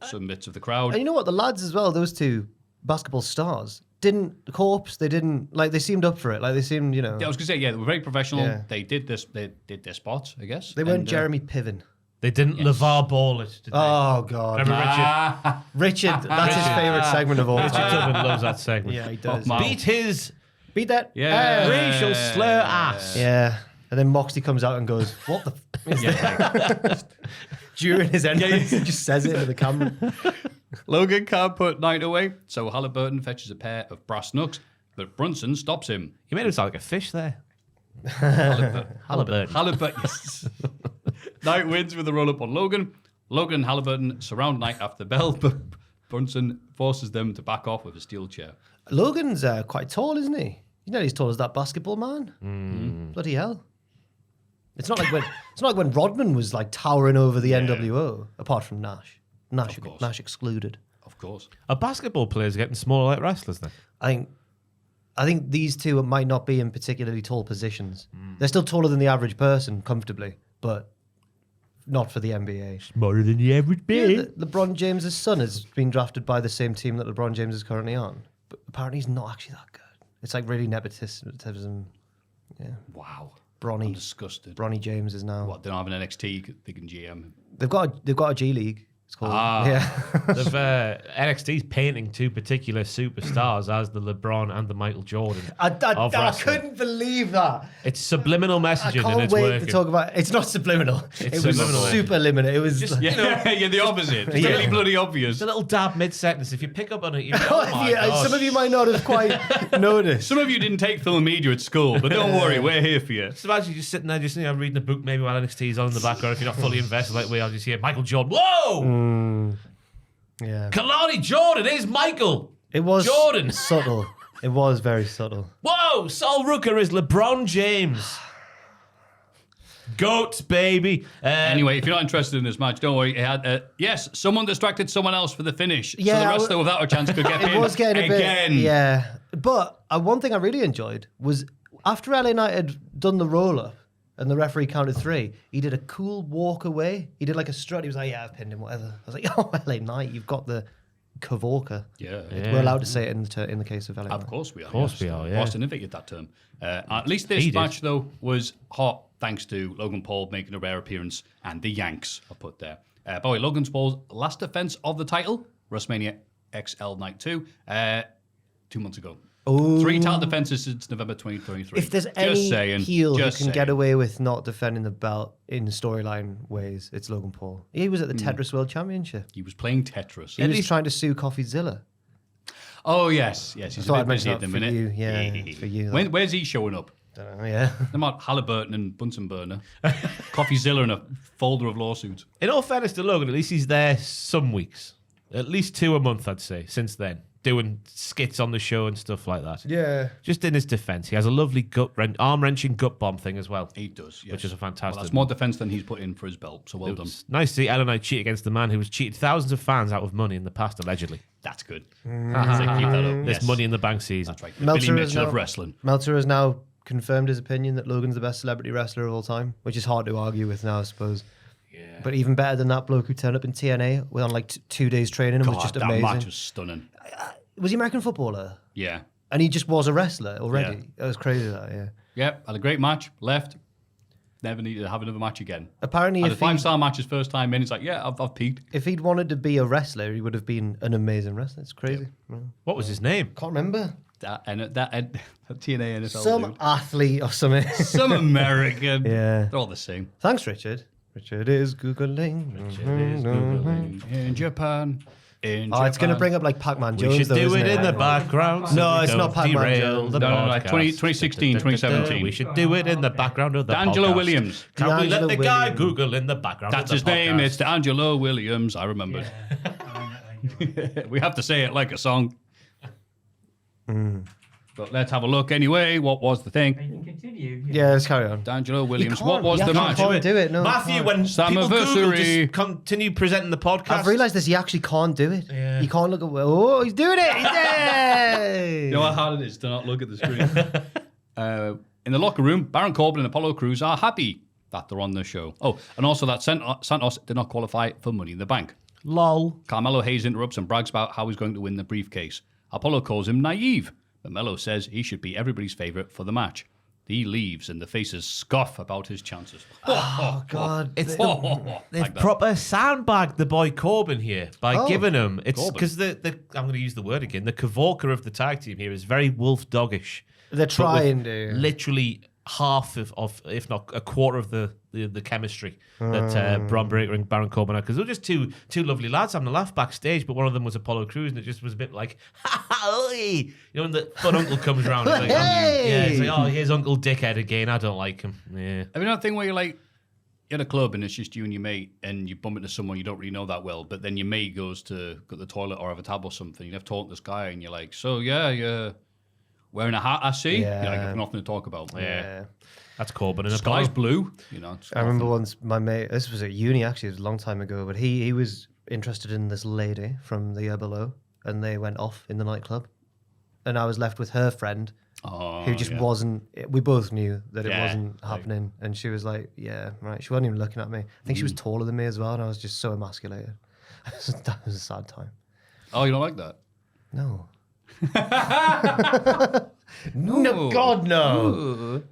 B: some bits of the crowd.
C: and you know what, the lads as well, those two basketball stars didn't corpse. They didn't like. They seemed up for it. Like they seemed, you know.
B: Yeah, I was going to say, they were very professional.
C: Yeah.
B: They did this. They did their spots, I guess.
C: They weren't
B: And,
C: Jeremy Piven.
D: They didn't LeVar Ball it, did they?
C: Oh God,
D: Remember
C: Richard. That's his favorite segment of all
D: Richard
C: time.
D: Tubman loves that segment.
C: Yeah, he does.
B: Wow.
D: Beat his
C: Beat that.
B: Yeah.
D: racial slur ass.
C: Yeah. And then Moxley comes out and goes, "What the f- is that?" During his entrance, he just says it into the camera.
B: Logan can't put Knight away, so Halliburton fetches a pair of brass knucks, but Brunson stops him.
D: You made him sound like a fish there.
B: Halliburton. Yes. Knight wins with a roll-up on Logan. Logan and Halliburton surround Knight after the bell, but Brunson forces them to back off with a steel chair.
C: Logan's quite tall, isn't he? You know, he's tall as that basketball man. Bloody hell! It's not like when Rodman was like towering over the NWO. Apart from Nash,
B: Of course.
C: Nash excluded.
B: Of course.
D: Are basketball players getting smaller like wrestlers then?
C: I think these two might not be in particularly tall positions. They're still taller than the average person, comfortably, but not for the NBA.
D: Smaller than the average
C: Yeah, LeBron James's son has been drafted by the same team that LeBron James is currently on, but apparently he's not actually that good. It's like really nepotism. Yeah,
B: Wow. I'm
C: Bronny
B: disgusted.
C: Bronny James is now.
B: What, they don't have an NXT, they can GM.
C: They've got a G League. It's called. Yeah.
D: They've, NXT's painting two particular superstars as the LeBron and the Michael Jordan.
C: I
D: of wrestling.
C: couldn't believe that.
D: It's subliminal
C: I
D: messaging and
C: can't
D: it's
C: wait
D: working.
C: to talk about. It's not subliminal. It was
D: subliminal.
C: super liminal. It was.
B: Yeah, you're the opposite. It's
C: Yeah.
B: really bloody obvious.
D: It's a little dab mid-sentence. If you pick up on it, you're like, oh my
C: Yeah,
D: gosh.
C: some of you might not have quite noticed.
B: Some of you didn't take film media at school, but don't worry, we're here for you.
D: Just imagine you just sitting there, just reading a book, maybe while NXT's on in the background. If you're not fully invested like we are, just hear Michael Jordan. Whoa!
C: Yeah.
D: Kalani Jordan is Michael.
C: It was
D: Jordan.
C: subtle. It was very subtle.
D: Whoa! Sol Rooker is LeBron James. Goats, baby.
B: Anyway, if you're not interested in this match, don't worry. It had, yes, someone distracted someone else for the finish. So
C: Yeah,
B: the wrestler without a chance could get
C: It
B: in
C: was getting a
B: again.
C: bit. Yeah. But one thing I really enjoyed was after LA Knight had done the roll up and the referee counted 3, he did a cool walk away. He did like a strut. He was like, "Yeah, I've pinned him, whatever." I was like, "Oh, LA Knight, you've got the Kavorka."
B: Yeah.
C: We're allowed to say it in the case of LA Knight.
B: Of course we are. Of
D: course we are, yeah.
B: Boston invented that term. At least this
D: He did.
B: match, though, was hot thanks to Logan Paul making a rare appearance and the Yanks are put there. By the way, Logan Paul's last defense of the title, WrestleMania XL Night 2, 2 months ago.
C: Oh.
B: 3 title defenses since November 2023.
C: If there's
B: just
C: any
B: saying,
C: heel who
B: just
C: can get
B: saying.
C: away with not defending the belt in storyline ways, it's Logan Paul. He was at the Tetris World Championship.
B: He was playing Tetris.
C: He was trying to sue CoffeeZilla.
B: Oh, yes. He's
C: thought
B: a
C: I'd
B: bit busy
C: mention
B: at the
C: that for
B: minute.
C: you. Yeah, for you, that.
B: Where's he showing up?
C: Don't know, yeah.
B: I'm at Halliburton and Bunsen Burner. CoffeeZilla and a folder of lawsuits.
D: In all fairness to Logan, at least he's there some weeks. At least 2 a month, I'd say, since then. Doing skits on the show and stuff like that.
C: Yeah.
D: Just in his defense, he has a lovely arm-wrenching gut bomb thing as well.
B: He does, yes.
D: Which is a fantastic
B: Well, that's more defense than he's put in for his belt, so well done.
D: It's nice to see Ellen Knight cheat against the man who has cheated thousands of fans out of money in the past, allegedly.
B: That's good. So keep that up.
D: This
B: Yes.
D: Money in the Bank season.
B: That's right.
C: Meltzer
B: Billy
C: is
B: Mitchell
C: now-
B: of wrestling.
C: Meltzer has now confirmed his opinion that Logan's the best celebrity wrestler of all time, which is hard to argue with now, I suppose. Yeah. But even better than that bloke who turned up in TNA with on like 2 days training and was just
B: that
C: amazing.
B: match was stunning.
C: Was he an American footballer?
B: Yeah.
C: And he just was a wrestler already.
B: Yeah.
C: That was crazy, that, yeah.
B: Yep, had a great match, left. Never needed to have another match again.
C: Apparently,
B: Had a
C: if, he,
B: 5-star match his first time in. It's like, yeah, I've peaked.
C: if he'd wanted to be a wrestler, he would have been an amazing wrestler. It's crazy.
D: What was his name?
C: Can't remember.
B: That TNA NFL
C: Some
B: dude.
C: athlete or something.
B: Some American.
C: Yeah.
B: They're all the same.
C: Thanks, Richard. Richard is Googling.
B: In Japan.
C: Oh, it's going to bring up like Pac-Man Jones.
D: We should
C: though,
D: do
C: isn't
D: it in the background.
C: No,
D: we
C: it's
D: don't
C: not Pac-Man
D: derail
C: Jones.
D: the
B: No, 2016,
D: podcast.
B: 2017.
D: We should do it in the background of the
B: D'Angelo
D: podcast.
B: Williams.
D: Can we let
C: D'Angelo
D: the guy
C: Williams.
D: Google in the background
B: That's
D: of
B: his
D: the
B: name.
D: podcast?
B: It's D'Angelo Williams. I remembered. We have to say it like a song. But let's have a look anyway. What was the thing?
E: Continue.
C: Yeah, let's carry on.
B: D'Angelo Williams.
C: can't.
B: What was
C: You
B: the
C: actually
B: match?
C: can't do it. No,
D: Maffew, when people Google,
B: Samiversary.
D: just continue presenting the podcast.
C: I've realised this. He actually can't do it.
D: Yeah.
C: He can't look at. Oh, he's doing it. He did.
B: You know how hard it is to not look at the screen. In the locker room, Baron Corbin and Apollo Crews are happy that they're on the show. Oh, and also that Santos did not qualify for Money in the Bank.
D: Lol.
B: Carmelo Hayes interrupts and brags about how he's going to win the briefcase. Apollo calls him naive, but Melo says he should be everybody's favourite for the match. He leaves and the faces scoff about his chances.
C: Oh God.
D: It's
B: Like
D: they've
B: that.
D: proper sandbagged the boy Corbin here by giving him. It's
B: Corbin.
D: because I'm going to use the word again. The Kavorka of the tag team here is very wolf doggish.
C: They're
D: but with
C: trying to.
D: literally half of if not a quarter of the chemistry that Bron Breakker and Baron Corbin had, because they were just two lovely lads having a laugh backstage, but one of them was Apollo Crews and it just was a bit like you know, when the fun uncle comes around, it's like, yeah, it's like, oh, here's Uncle Dickhead again, I don't like him. Yeah.
B: I mean, that thing where you're like, you're at a club and it's just you and your mate and you bump into someone you don't really know that well, but then your mate goes to go to the toilet or have a tab or something, you have to talk to this guy and you're like, so yeah, you're wearing a hat, I see.
C: Yeah.
B: You're like, I've nothing to talk about.
C: Yeah.
D: That's Corbin and
B: Sky's
D: Apollo.
B: blue, you know. it's
C: I remember
B: nothing.
C: once my mate. This was at uni actually. It was a long time ago, but he was interested in this lady from the year below, and they went off in the nightclub, and I was left with her friend. Who just wasn't. We both knew that it
B: Yeah,
C: wasn't happening, and she was like, "Yeah, right." She wasn't even looking at me. I think she was taller than me as well, and I was just so emasculated. That was a sad time.
B: Oh, you don't like that?
C: No. No, God, no.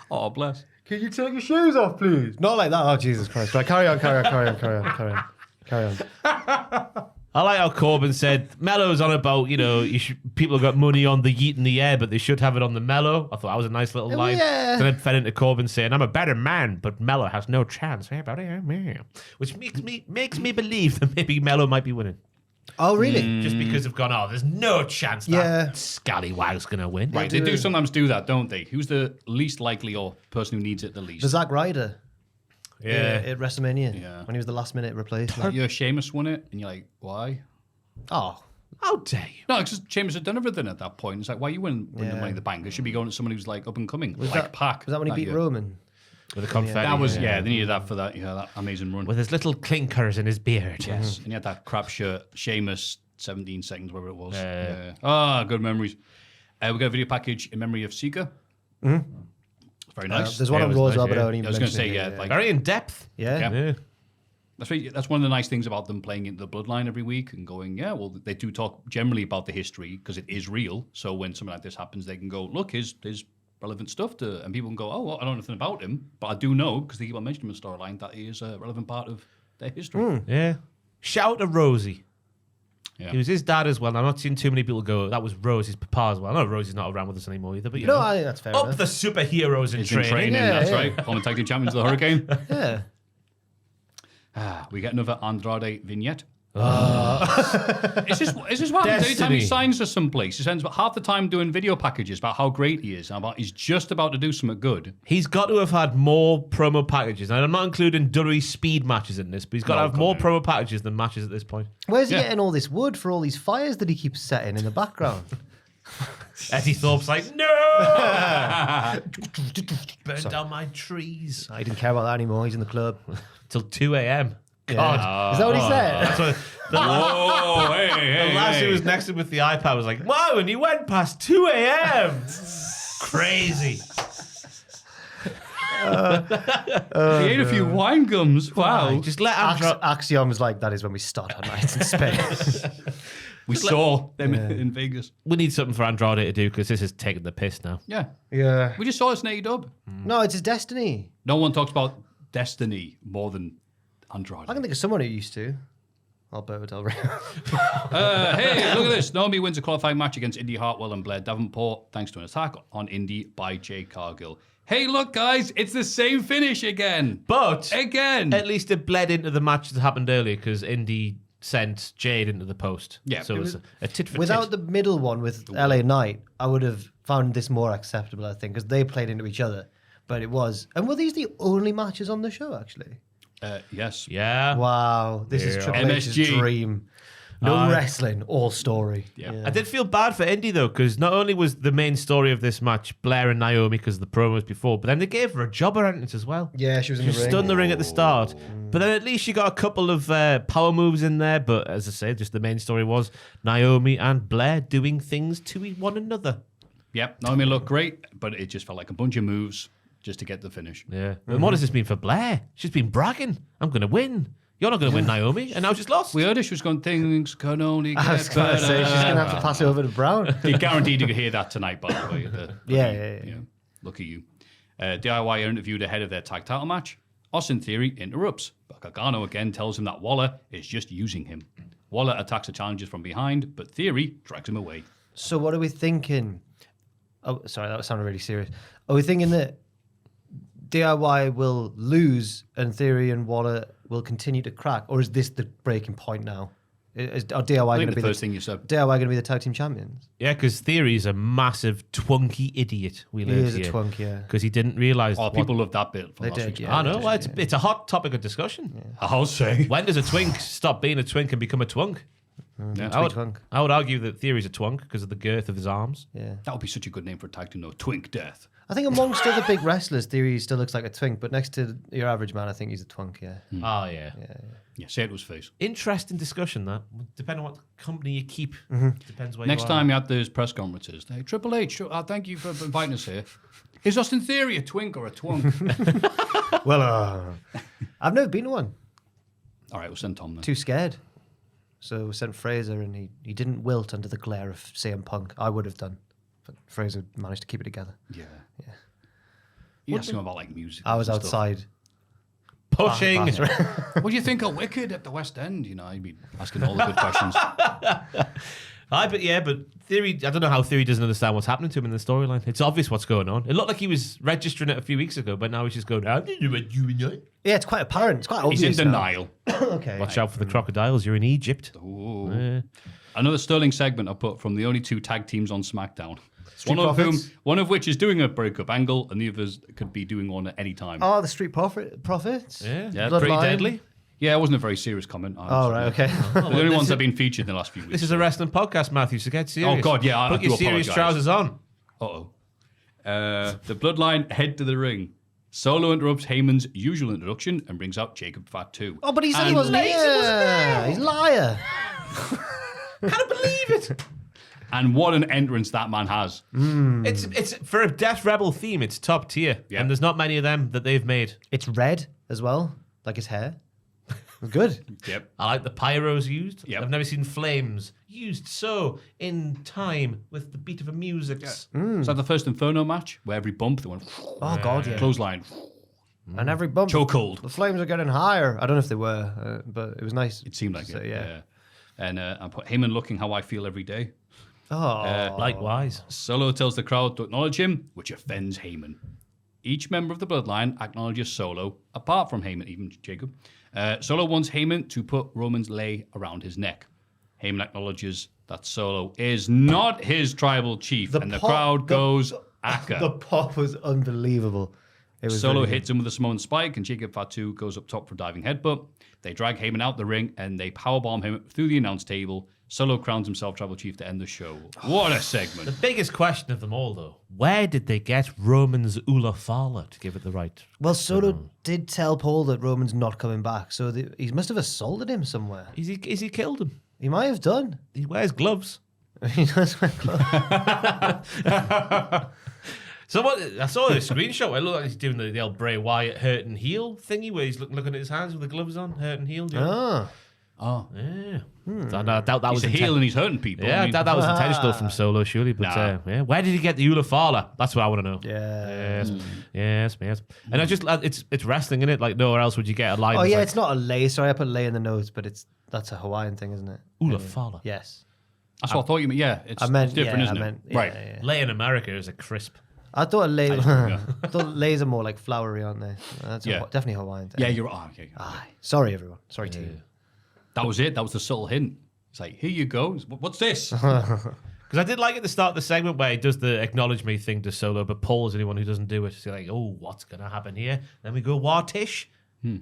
B: Oh, bless.
C: Can you take your shoes off, please? Not like that. Oh, Jesus Christ! Right, carry on.
D: I like how Corbin said Mello's on about, you know, people have got money on the yeet in the air, but they should have it on the Mello. I thought that was a nice little line.
C: yeah.
D: Then it fed into Corbin saying, "I'm a better man, but Mello has no chance." Which makes me believe that maybe Mello might be winning.
C: Oh, really?
D: Just because they've gone, oh, there's no chance that
C: Yeah.
D: scallywag's going to win.
B: Right, they do sometimes do that, don't they? Who's the least likely or person who needs it the least?
C: The Zack Ryder.
D: Yeah.
C: At WrestleMania.
B: Yeah.
C: When he was the last minute replacement.
B: You're Sheamus won it, and you're like, why?
C: Oh.
D: How dare you?
B: No, because Sheamus had done everything at that point. It's like, why you win the
C: Yeah.
B: Money in the Bank? It should be going to someone who's like up and coming,
C: Was
B: like
C: that,
B: Pac.
C: Was that when he beat
B: year.
C: Roman?
D: With a confetti.
B: That was, yeah, they needed that for that, that amazing run.
D: With his little clinkers in his beard.
B: Yes, and he had that crap shirt, Sheamus, 17 seconds, whatever it was.
D: Yeah.
B: Ah, good memories. We got a video package in memory of Seeker. Mm-hmm. It's very nice.
C: There's one
D: Yeah,
C: on
D: it
C: Raw
D: was
C: as well,
D: nice,
C: but I
D: yeah.
C: don't even
B: I was going to
C: mention
B: say,
C: it,
B: yeah, like,
D: Very in depth.
C: Yeah.
B: Yeah. That's one of the nice things about them playing into the Bloodline every week and going, yeah, well, they do talk generally about the history because it is real. So when something like this happens, they can go, look, here's relevant stuff to, and people can go, oh, well, I don't know anything about him, but I do know because they keep on mentioning him in the storyline that he is a relevant part of their history.
D: Yeah. Shout out to Rosie.
B: Yeah.
D: He was his dad as well. And I'm not seeing too many people go, that was Rosie's papa as well. I know Rosie's not around with us anymore either, but you know.
C: I think that's fair
D: Up
C: enough.
D: the superheroes in
B: He's in
D: training.
B: training,
C: Yeah,
B: that's
C: yeah.
B: right. Former tag team champions of the Hurricane.
C: Yeah.
B: We get another Andrade vignette. Is this what happens? Anytime he
D: Destiny.
B: signs us someplace, he spends about half the time doing video packages about how great he is, and about he's just about to do something good.
D: He's got to have had more promo packages. And I'm not including WWE speed matches in this, but he's got to have more promo packages than matches at this point.
C: Where's he
B: Yeah.
C: getting all this wood for all these fires that he keeps setting in the background?
D: Eddie Thorpe's like, no! Burn down my trees.
C: He didn't care about that anymore. He's in the club.
D: Till 2 a.m. God.
C: Is that what he said?
D: That's what the
B: Oh, hey,
D: the lass who was next to him with the iPad was like, wow, and he went past 2 a.m. Crazy.
B: He ate a few wine gums. Wow.
D: Just let Andro-
C: Axiom was like, that is when we start our nights in space.
B: We saw them in Vegas.
D: We need something for Andrade to do because this is taking the piss now.
B: Yeah.
C: Yeah.
B: We just saw this in AEW.
C: No, it's his destiny.
B: No one talks about Destiny more than Andrade.
C: I can think of someone who used to. Alberto Del Rio.
B: Hey, look at this. Naomi wins a qualifying match against Indy Hartwell and Blair Davenport thanks to an attack on Indy by Jay Cargill. Hey, look, guys, it's the same finish again.
D: But
B: Again.
D: at least it bled into the match that happened earlier because Indy sent Jade into the post.
B: Yeah.
D: So it was a tit for
C: Without
D: tit.
C: the middle one with LA Knight, I would have found this more acceptable, I think, because they played into each other. But it was. And were these the only matches on the show, actually?
B: Yes.
D: Yeah.
C: Wow. This is Triple H's
B: MSG.
C: dream. No wrestling, all story.
B: Yeah.
D: I did feel bad for Indy though, because not only was the main story of this match Blair and Naomi because of the promos before, but then they gave her a jobber entrance as well.
C: Yeah, she was in
D: She
C: the ring.
D: stood in the ring at the start, but then at least she got a couple of power moves in there. But as I say, just the main story was Naomi and Blair doing things to one another.
B: Yep. Naomi looked great, but it just felt like a bunch of moves just to get the finish.
D: Yeah. And what does this mean for Blair? She's been bragging. I'm going to win. You're not going to win, Naomi. And now she's lost.
B: We heard her. She was going, things can only get
C: I was going to
B: better.
C: say, she's going to have to pass it over to Brown.
B: You're guaranteed to hear that tonight, by the way.
C: Yeah.
B: You know, look at you. DIY are interviewed ahead of their tag title match. Austin Theory interrupts, but Gargano again tells him that Waller is just using him. Waller attacks the challengers from behind, but Theory drags him away.
C: So what are we thinking? Oh, sorry, that sounded really serious. Are we thinking that DIY will lose and Theory and Waller will continue to crack, or is this the breaking point now? Are DIY
B: I
C: going
B: think
C: to
B: the
C: be
B: first thing you said.
C: DIY going to be the tag team champions?
D: Yeah, because Theory's a massive twunky idiot. We
C: He
D: learned
C: is a
D: here.
C: twunk, yeah.
D: Because he didn't realise.
B: Oh, people loved that bit from
C: They
B: last
C: did,
B: week's
C: yeah.
D: I know. Well, it's a hot topic of discussion.
B: I'll say.
D: When does a twink stop being a twink and become a twunk?
B: Yeah.
D: I would argue that Theory's a twunk because of the girth of his arms.
C: Yeah.
B: That would be such a good name for a tag team, though. Twink Death.
C: I think amongst other big wrestlers, Theory still looks like a twink, but next to your average man, I think he's a twunk, yeah.
D: Oh, yeah.
B: Yeah, say it to his face.
D: Interesting discussion, that. Depending on what company you keep. Depends where
B: Next
D: you are.
B: time you had those press conferences, hey, Triple H, thank you for inviting us here. Is Austin Theory a twink or a twunk?
C: Well, I've never been to one.
B: All right, we'll send Tom then.
C: Too scared. So we sent Fraser, and he didn't wilt under the glare of CM Punk. I would have done. But Fraser managed to keep it together.
B: Yeah. You asked him about like music.
C: I was
B: and stuff.
C: outside.
D: Pushing.
B: What do you think of Wicked at the West End? You know, he'd be asking all the good questions.
D: But Theory, I don't know how Theory doesn't understand what's happening to him in the storyline. It's obvious what's going on. It looked like he was registering it a few weeks ago, but now he's just going, I didn't know what you were doing.
C: Yeah, it's quite apparent. It's quite
B: He's
C: obvious.
B: in
C: now.
B: denial.
C: Okay.
D: Watch out for the crocodiles. You're in Egypt.
B: Ooh. Another Sterling segment I put from the only two tag teams on SmackDown.
C: Profits.
B: One of which is doing a breakup angle, and the others could be doing one at any time.
C: Oh, the Street Profits?
D: Yeah,
B: Yeah,
D: pretty
C: Bloodline.
D: deadly.
B: Yeah, it wasn't a very serious comment.
C: Oh, right, okay.
B: They're the only ones that have been featured in the last few weeks.
D: This is a wrestling podcast, Matthew, so get serious.
B: Oh, God, yeah, I
D: Put
B: do
D: your serious
B: apologise.
D: trousers on.
B: Uh-oh. The Bloodline head to the ring. Solo interrupts Heyman's usual introduction and brings out Jacob Fat 2.
C: Oh, but he said he
B: And-
C: wasn't
D: Lazy wasn't
C: here. He's a liar.
D: Can't believe it.
B: And what an entrance that man has.
D: It's for a Death Rebel theme, it's top tier.
B: Yeah.
D: And there's not many of them that they've made.
C: It's red as well, like his hair. Good.
B: Yep.
D: I like the pyros used.
B: Yep.
D: I've never seen flames used so in time with the beat of a music.
B: Is that the first Inferno match where every bump they went
C: Oh, God, yeah.
B: clothesline,
C: And every bump.
B: chokehold?
C: The flames are getting higher. I don't know if they were, but it was nice.
B: It seemed like
C: So,
B: it.
C: yeah.
B: And I put Heyman looking how I feel every day.
C: Oh,
D: Likewise.
B: Solo tells the crowd to acknowledge him, which offends Heyman. Each member of the Bloodline acknowledges Solo, apart from Heyman, even Jacob. Solo wants Heyman to put Roman's lei around his neck. Heyman acknowledges that Solo is not his tribal chief, and the crowd goes akka.
C: The pop was unbelievable. It was
B: Solo
C: really
B: hits him with a Samoan spike, and Jacob Fatu goes up top for a diving headbutt. They drag Heyman out the ring, and they powerbomb him through the announce table. Solo crowns himself tribal chief to end the show. What a segment.
D: The biggest question of them all, though, where did they get Roman's Ula Fala to give it the right?
C: Well, Solo did tell Paul that Roman's not coming back, so he must have assaulted him somewhere.
D: Is he killed him?
C: He might have done.
D: He wears gloves.
C: He does wear gloves.
D: So what? I saw a screenshot where it looked like he's doing the old Bray Wyatt hurt and heel thingy, where he's looking at his hands with the gloves on, hurt and heel.
C: Ah.
B: Oh.
D: Yeah. I doubt that
B: He's
D: was
B: a heel and he's hurting people.
D: Yeah,
B: I mean,
D: I doubt that was intentional from Solo, surely. But yeah, where did he get the Ula Fala? That's what I want to know.
C: Yeah.
D: Yes. And I just it's wrestling, isn't it? Like nowhere else would you get a line.
C: Oh,
D: that's
C: yeah,
D: like,
C: it's not a lei. Sorry, I put lei in the notes, but that's a Hawaiian thing, isn't it?
D: Ula Fala.
C: Yes.
B: That's what I thought you meant. Yeah, it's different, isn't it? Right.
C: Yeah.
D: Lei in America is a crisp.
C: I thought a lei.
B: yeah.
C: I thought leis are more like flowery, aren't they? That's
B: Yeah.
C: definitely a Hawaiian thing.
B: Yeah, you're right. Okay.
C: Aye. Sorry, everyone. Sorry to you.
B: That was it. That was the subtle hint. It's like, here you go. What's this?
D: Because I did like at the start of the segment where he does the acknowledge me thing to Solo, but Paul is the only one who doesn't do it. So you're like, oh, what's going to happen here? Then we go, what-ish?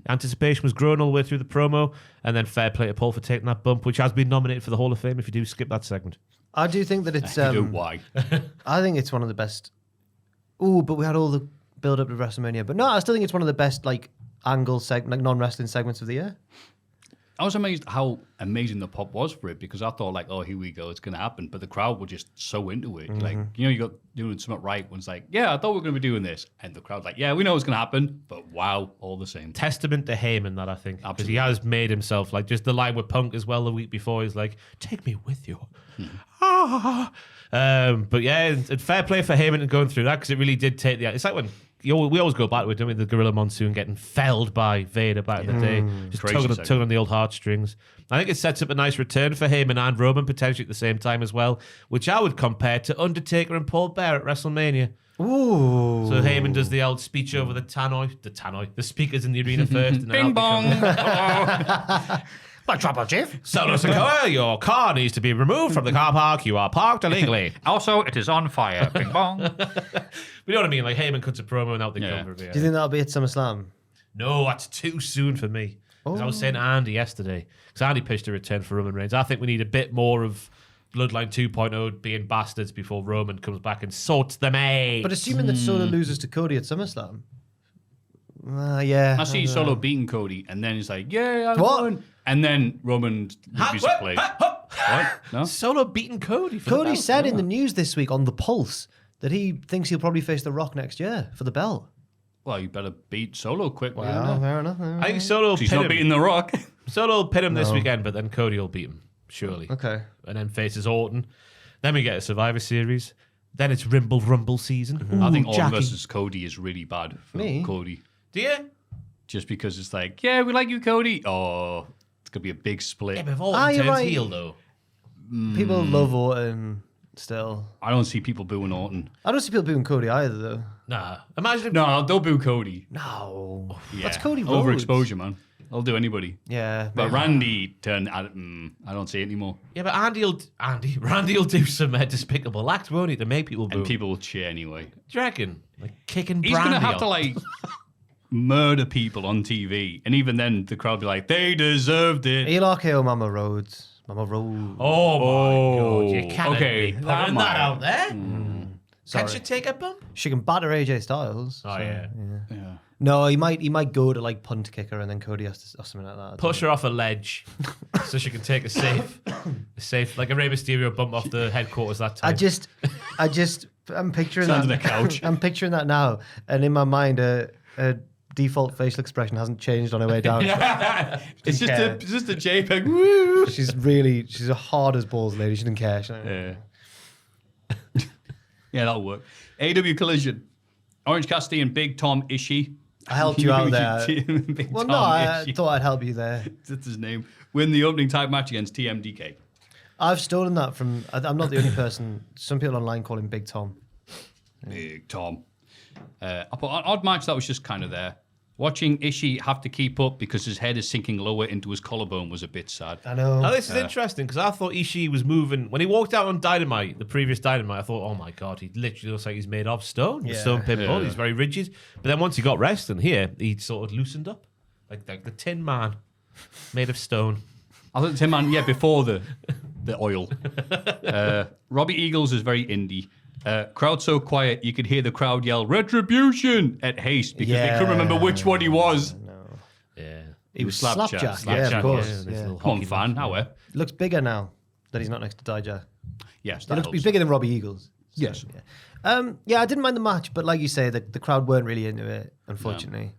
D: Anticipation was growing all the way through the promo, and then fair play to Paul for taking that bump, which has been nominated for the Hall of Fame if you do skip that segment.
C: I do think that it's.
B: Why?
C: I think it's one of the best. Ooh, but we had all the build up to WrestleMania. But no, I still think it's one of the best like non-wrestling segments of the year.
B: I was amazed how amazing the pop was for it, because I thought like, oh, here we go, it's going to happen. But the crowd were just so into it. Like, you got doing something right when it's like, yeah, I thought we were going to be doing this. And the crowd's like, yeah, we know it's going to happen, but wow, all the same.
D: Testament to Heyman, that I think. Because
B: Absolutely.
D: he has made himself, like, just the line with Punk as well the week before. He's like, take me with you. But yeah, and fair play for Heyman and going through that, because it really did take the... It's like when... we always go back to it, don't we? The Gorilla Monsoon getting felled by Vader back in the day. Just
B: Crazy
D: tugging on the old heartstrings. I think it sets up a nice return for Heyman and Roman, potentially at the same time as well, which I would compare to Undertaker and Paul Bear at WrestleMania.
C: Ooh.
D: So Heyman does the old speech over the speakers in the arena first. And then
B: Bing bong.
C: My trouble, Chief.
D: Solo Sikoa, your car needs to be removed from the car park. You are parked illegally.
B: Also, it is on fire. Bing bong.
D: You know what I mean? Like Heyman cuts a promo and out they come for
C: Do you think that'll be at SummerSlam?
D: No, that's too soon for me. As I was saying to Andy yesterday, because Andy pitched a return for Roman Reigns. I think we need a bit more of Bloodline 2.0 being bastards before Roman comes back and sorts them out.
C: But assuming that Solo loses to Cody at SummerSlam. Yeah.
B: I see Solo beating Cody, and then he's like, yeah, I
C: What?
B: won. And then Roman music plays. What? No?
D: Solo beating Cody. For the
C: Cody
D: belt.
C: said in the news this week on The Pulse that he thinks he'll probably face The Rock next year for the belt.
B: Well, you better beat Solo quick.
C: Well, fair enough.
D: I think Solo will
B: He's
D: pin
B: not
D: him.
B: beating The Rock.
D: Solo will pin him this weekend, but then Cody will beat him, surely.
C: Okay.
D: And then faces Orton. Then we get a Survivor Series. Then it's Rumble season.
B: I think Orton
C: Jackie.
B: versus Cody is really bad for
C: Me?
B: Cody.
D: Do you?
B: Just because it's like, yeah, we like you, Cody. Oh, it's going to be a big split.
D: Yeah, but if Orton
C: Ah, you're
D: turns
C: right.
D: heel, though.
C: People love Orton still.
B: I don't see people booing Orton.
C: I don't see people booing Cody either, though.
D: Nah. Imagine if...
B: No, they'll boo Cody.
C: No.
B: Yeah.
C: That's Cody Rhodes.
B: Overexposure, man. They'll do anybody.
C: Yeah.
B: But Randy turned... I don't see it anymore.
D: Yeah, but Randy will do some despicable acts, won't he, to make people boo.
B: And people will cheer anyway.
D: Do you reckon? Like kicking
B: He's going to
D: Brandy
B: have to,
D: off.
B: like, murder people on TV. And even then, the crowd will be like, they deserved it.
C: He'll RKO Mama Rhodes. Mama Rhodes.
D: Oh, my God. You can't
B: okay,
D: be
B: that
D: putting
B: might-
D: that out there.
C: Sorry.
D: Can't you take a bump?
C: She can batter AJ Styles.
D: Oh, yeah.
B: Yeah.
C: No, he might go to like punt kicker and then Cody has to or something like that.
D: Push her off a ledge so she can take a safe, like a Rey Mysterio bump off the headquarters that time.
C: I'm picturing
B: Stands
C: that.
B: on a couch.
C: I'm picturing that now, and in my mind, a default facial expression hasn't changed on her way down.
B: It's just
C: care.
B: a JPEG. Woo!
C: She's a hard as balls lady. She didn't care.
B: Yeah. Yeah, that'll work. AEW Collision. Orange Cassidy and Big Tom Ishii
C: I helped you out there.
B: Big
C: Well,
B: Tom
C: no, I
B: Ishii.
C: thought I'd help you there.
B: That's his name. Win the opening tag match against TMDK.
C: I've stolen that from. I'm not the only person. Some people online call him Big Tom.
B: Big Tom. I put an odd match that was just kind of there. Watching Ishii have to keep up because his head is sinking lower into his collarbone was a bit sad.
C: I know.
D: Now, this is interesting because I thought Ishii was moving. When he walked out on Dynamite, the previous Dynamite, I thought, oh my God, he literally looks like he's made of stone.
C: Yeah.
D: Stone pin ball.
B: Yeah.
D: He's very rigid. But then once he got wrestling here, he sort of loosened up. Like the Tin Man made of stone.
B: I thought Tin Man, before the oil. Robbie Eagles is very indie. Crowd so quiet you could hear the crowd yell "Retribution" at Haste because they couldn't remember which one he was.
D: Yeah.
C: He was
B: Slapjack.
C: Slapjack. Yeah, of course.
D: this
C: Yeah.
D: little
B: Come on,
D: hockey
B: fan,
D: match.
B: how are?
C: Looks bigger now that he's not next to Djack.
B: Yes, that
C: He's
B: helps.
C: bigger than Robbie Eagles. So,
B: Yes.
C: Yeah, I didn't mind the match, but like you say, the crowd weren't really into it, unfortunately.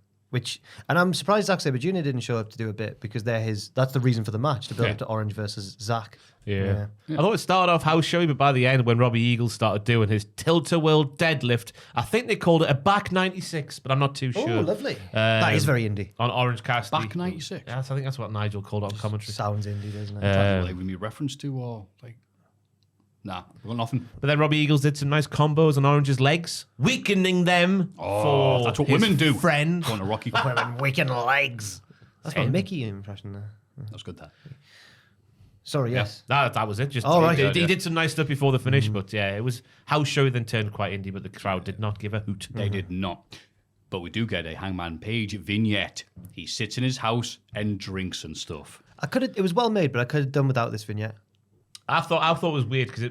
C: And I'm surprised Zack Sabre Jr. didn't show up to do a bit because that's the reason for the match, to build up to Orange versus Zack.
D: Yeah. I thought it started off house showy, but by the end, when Robbie Eagles started doing his tilt-a-whirl deadlift, I think they called it a back 96, but I'm not too sure.
C: Oh, lovely. That is very indie.
D: On Orange Cast.
B: Back 96?
D: Yeah, I think that's what Nigel called it on commentary.
C: Sounds indie, doesn't it?
B: Like when we reference to or like, nah, we got nothing.
D: But then Robbie Eagles did some nice combos on Orange's legs, weakening them for
B: that's what
D: his
B: women do.
D: friend.
B: Going to Rocky.
C: Women weaken legs. That's my Mickey impression there.
B: That's good. That.
C: Sorry, yes.
D: That was it. Just
C: Oh, right.
D: he did some nice stuff before the finish, but yeah, it was house showy then turned quite indie, but the crowd did not give a hoot.
B: They did not. But we do get a Hangman Page vignette. He sits in his house and drinks and stuff.
C: It was well made, but I could have done without this vignette.
D: I thought it was weird because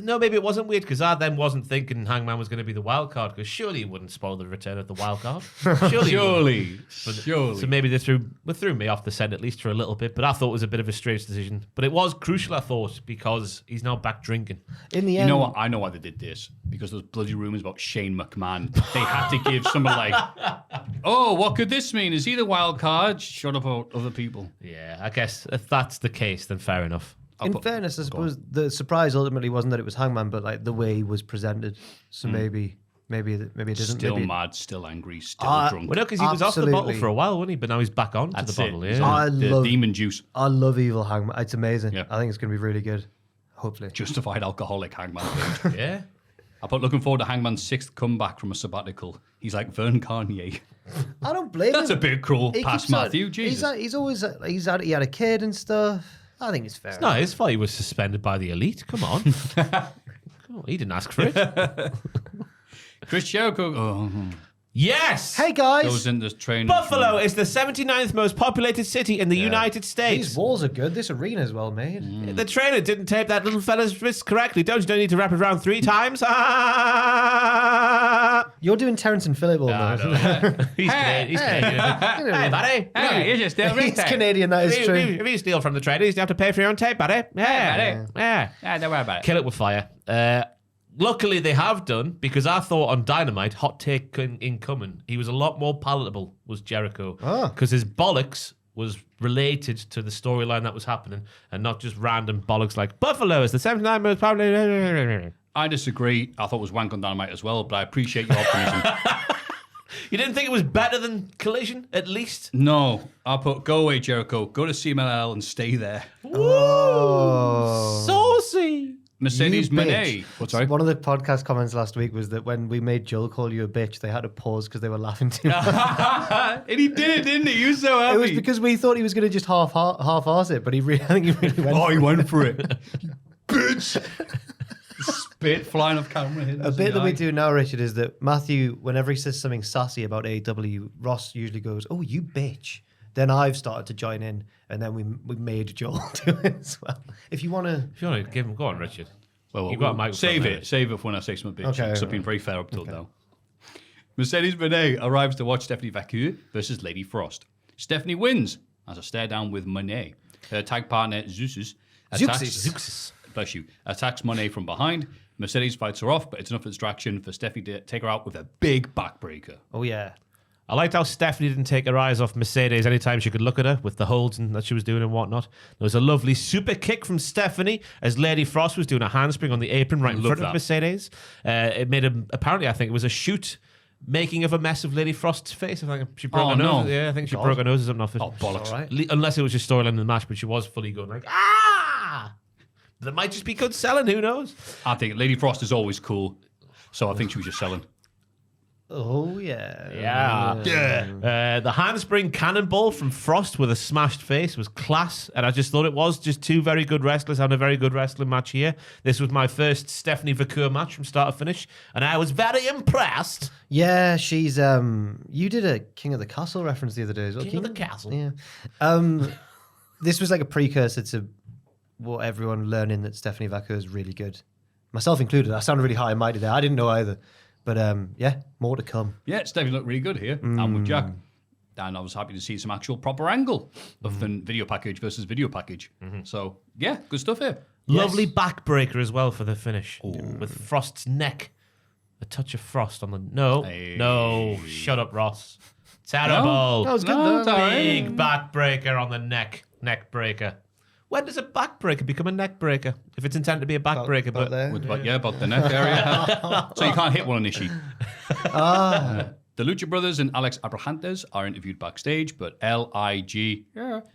D: no, maybe it wasn't weird because I then wasn't thinking Hangman was going to be the wild card because surely he wouldn't spoil the return of the wild card. Surely. So maybe they threw me off the scent at least for a little bit, but I thought it was a bit of a strange decision. But it was crucial, I thought, because he's now back drinking.
C: In the
B: You
C: end,
B: know what? I know why they did this. Because there's bloody rumours about Shane McMahon. They had to give someone like, oh, what could this mean? Is he the wild card? Shut up about other people.
D: Yeah, I guess if that's the case, then fair enough.
C: in fairness, I suppose the surprise ultimately wasn't that it was Hangman, but like the way he was presented. So maybe it isn't.
B: Still
C: maybe
B: mad, still angry, still drunk.
D: Well, no, because he was off the bottle
C: Absolutely.
D: for a while, wasn't he? But now he's back on to
B: That's
D: the bottle.
B: it.
D: Yeah.
B: The demon juice.
C: I love evil Hangman. It's amazing.
B: Yeah.
C: I think it's going to be really good. Hopefully.
B: Justified alcoholic Hangman Page.
D: Yeah.
B: I put looking forward to Hangman's 6th comeback from a sabbatical. He's like Vern Kanye.
C: I don't blame
B: That's
C: him.
B: a bit cruel
C: He
B: past
C: keeps on-
B: Maffew. Jesus.
C: He had a kid and stuff. I think it's fair.
D: No, his fault he was suspended by the elite. Come on. Come on, he didn't ask for it.
B: Chris Jericho
D: Yes!
C: Hey guys,
B: goes in this train.
D: Buffalo is the 79th most populated city in the United States.
C: these walls are good. This arena is well made.
D: The trainer didn't tape that little fella's wrist correctly. Don't need to wrap it around 3 times.
C: You're doing Terrence and Phillip almost.
D: He's Canadian. He's Canadian. Hey, buddy.
B: Hey, you still
C: He's Canadian, that is true.
D: If you steal from the trader, you have to pay for your own tape, buddy. Yeah. Yeah.
B: don't worry about it.
D: Kill it with fire. Luckily, they have done, because I thought on Dynamite, hot take incoming, he was a lot more palatable, was Jericho. Because his bollocks was related to the storyline that was happening, and not just random bollocks like, Buffalo is the 79th most popular.
B: I disagree. I thought it was wank on Dynamite as well, but I appreciate your optimism.
D: You didn't think it was better than Collision, at least?
B: No, I put go away, Jericho. Go to CMLL and stay there.
D: Saucy.
B: Mercedes
C: You
B: Moné.
C: bitch.
B: What's sorry?
C: One of the podcast comments last week was that when we made Joel call you a bitch, they had to pause because they were laughing too much.
B: And he did it, didn't he? He was so happy.
C: It was because we thought he was going to just half-arse it, but I think he really went.
B: Oh, he went for it. Bitch. Spit flying off camera.
C: A bit that we do now, Richard, is that Maffew, whenever he says something sassy about AEW, Ross usually goes, "Oh, you bitch." Then I've started to join in, and then we made Joel do it as well. If you want to,
D: If you want to give him, go on, Richard.
B: Well,
D: You've got a microphone
B: save
D: there,
B: it.
D: Rich.
B: Save it for when I say something bitch.
C: Okay,
B: Because I've been very fair up till now. Mercedes Moné arrives to watch Stephanie Vacu versus Lady Frost. Stephanie wins as a stare down with Moné. Her tag partner Zeus attacks Moné from behind. Mercedes fights her off, but it's enough distraction for Stephanie to take her out with a big backbreaker.
C: oh yeah,
D: I liked how Stephanie didn't take her eyes off Mercedes anytime she could look at her with the holds and that she was doing and whatnot. There was a lovely super kick from Stephanie as Lady Frost was doing a handspring on the apron right in front of
B: that.
D: Mercedes. It made apparently I think it was a shoot making of a mess of Lady Frost's face. I think she broke
B: Oh,
D: her nose.
B: no.
D: Yeah, I think she broke her nose or something off it.
B: Oh, bollocks.
C: All right.
D: Unless it was just storyline in the match, but she was fully going like, ah! That might just be good selling, who knows?
B: I think Lady Frost is always cool, so I think she was just selling.
C: Oh, yeah.
D: Yeah. The handspring cannonball from Frost with a smashed face was class, and I just thought it was just two very good wrestlers having a very good wrestling match here. This was my first Stephanie Vacour match from start to finish, and I was very impressed.
C: Yeah, she's you did a King of the Castle reference the other day as well.
D: King of the Castle.
C: Yeah. This was like a precursor to what everyone learning that Stephanie Vacour is really good. Myself included. I sounded really high and mighty there. I didn't know either. But yeah, more to come.
B: Yeah, it's definitely looked really good here. I'm with Jack. And I was happy to see some actual proper angle of the video package versus video package. So, yeah, good stuff here.
D: Lovely backbreaker as well for the finish. With Frost's neck. A touch of frost on the... No, shut up, Ross. Terrible.
C: That was good,
B: No,
C: though.
B: it's all right.
D: Big backbreaker on the neck. Neck breaker. When does a backbreaker become a neck breaker? If it's intended to be a backbreaker,
C: About
D: but...
C: there.
B: About the neck area. So you can't hit one on Ishii. The Lucha Brothers and Alex Abrahantes are interviewed backstage, but LIG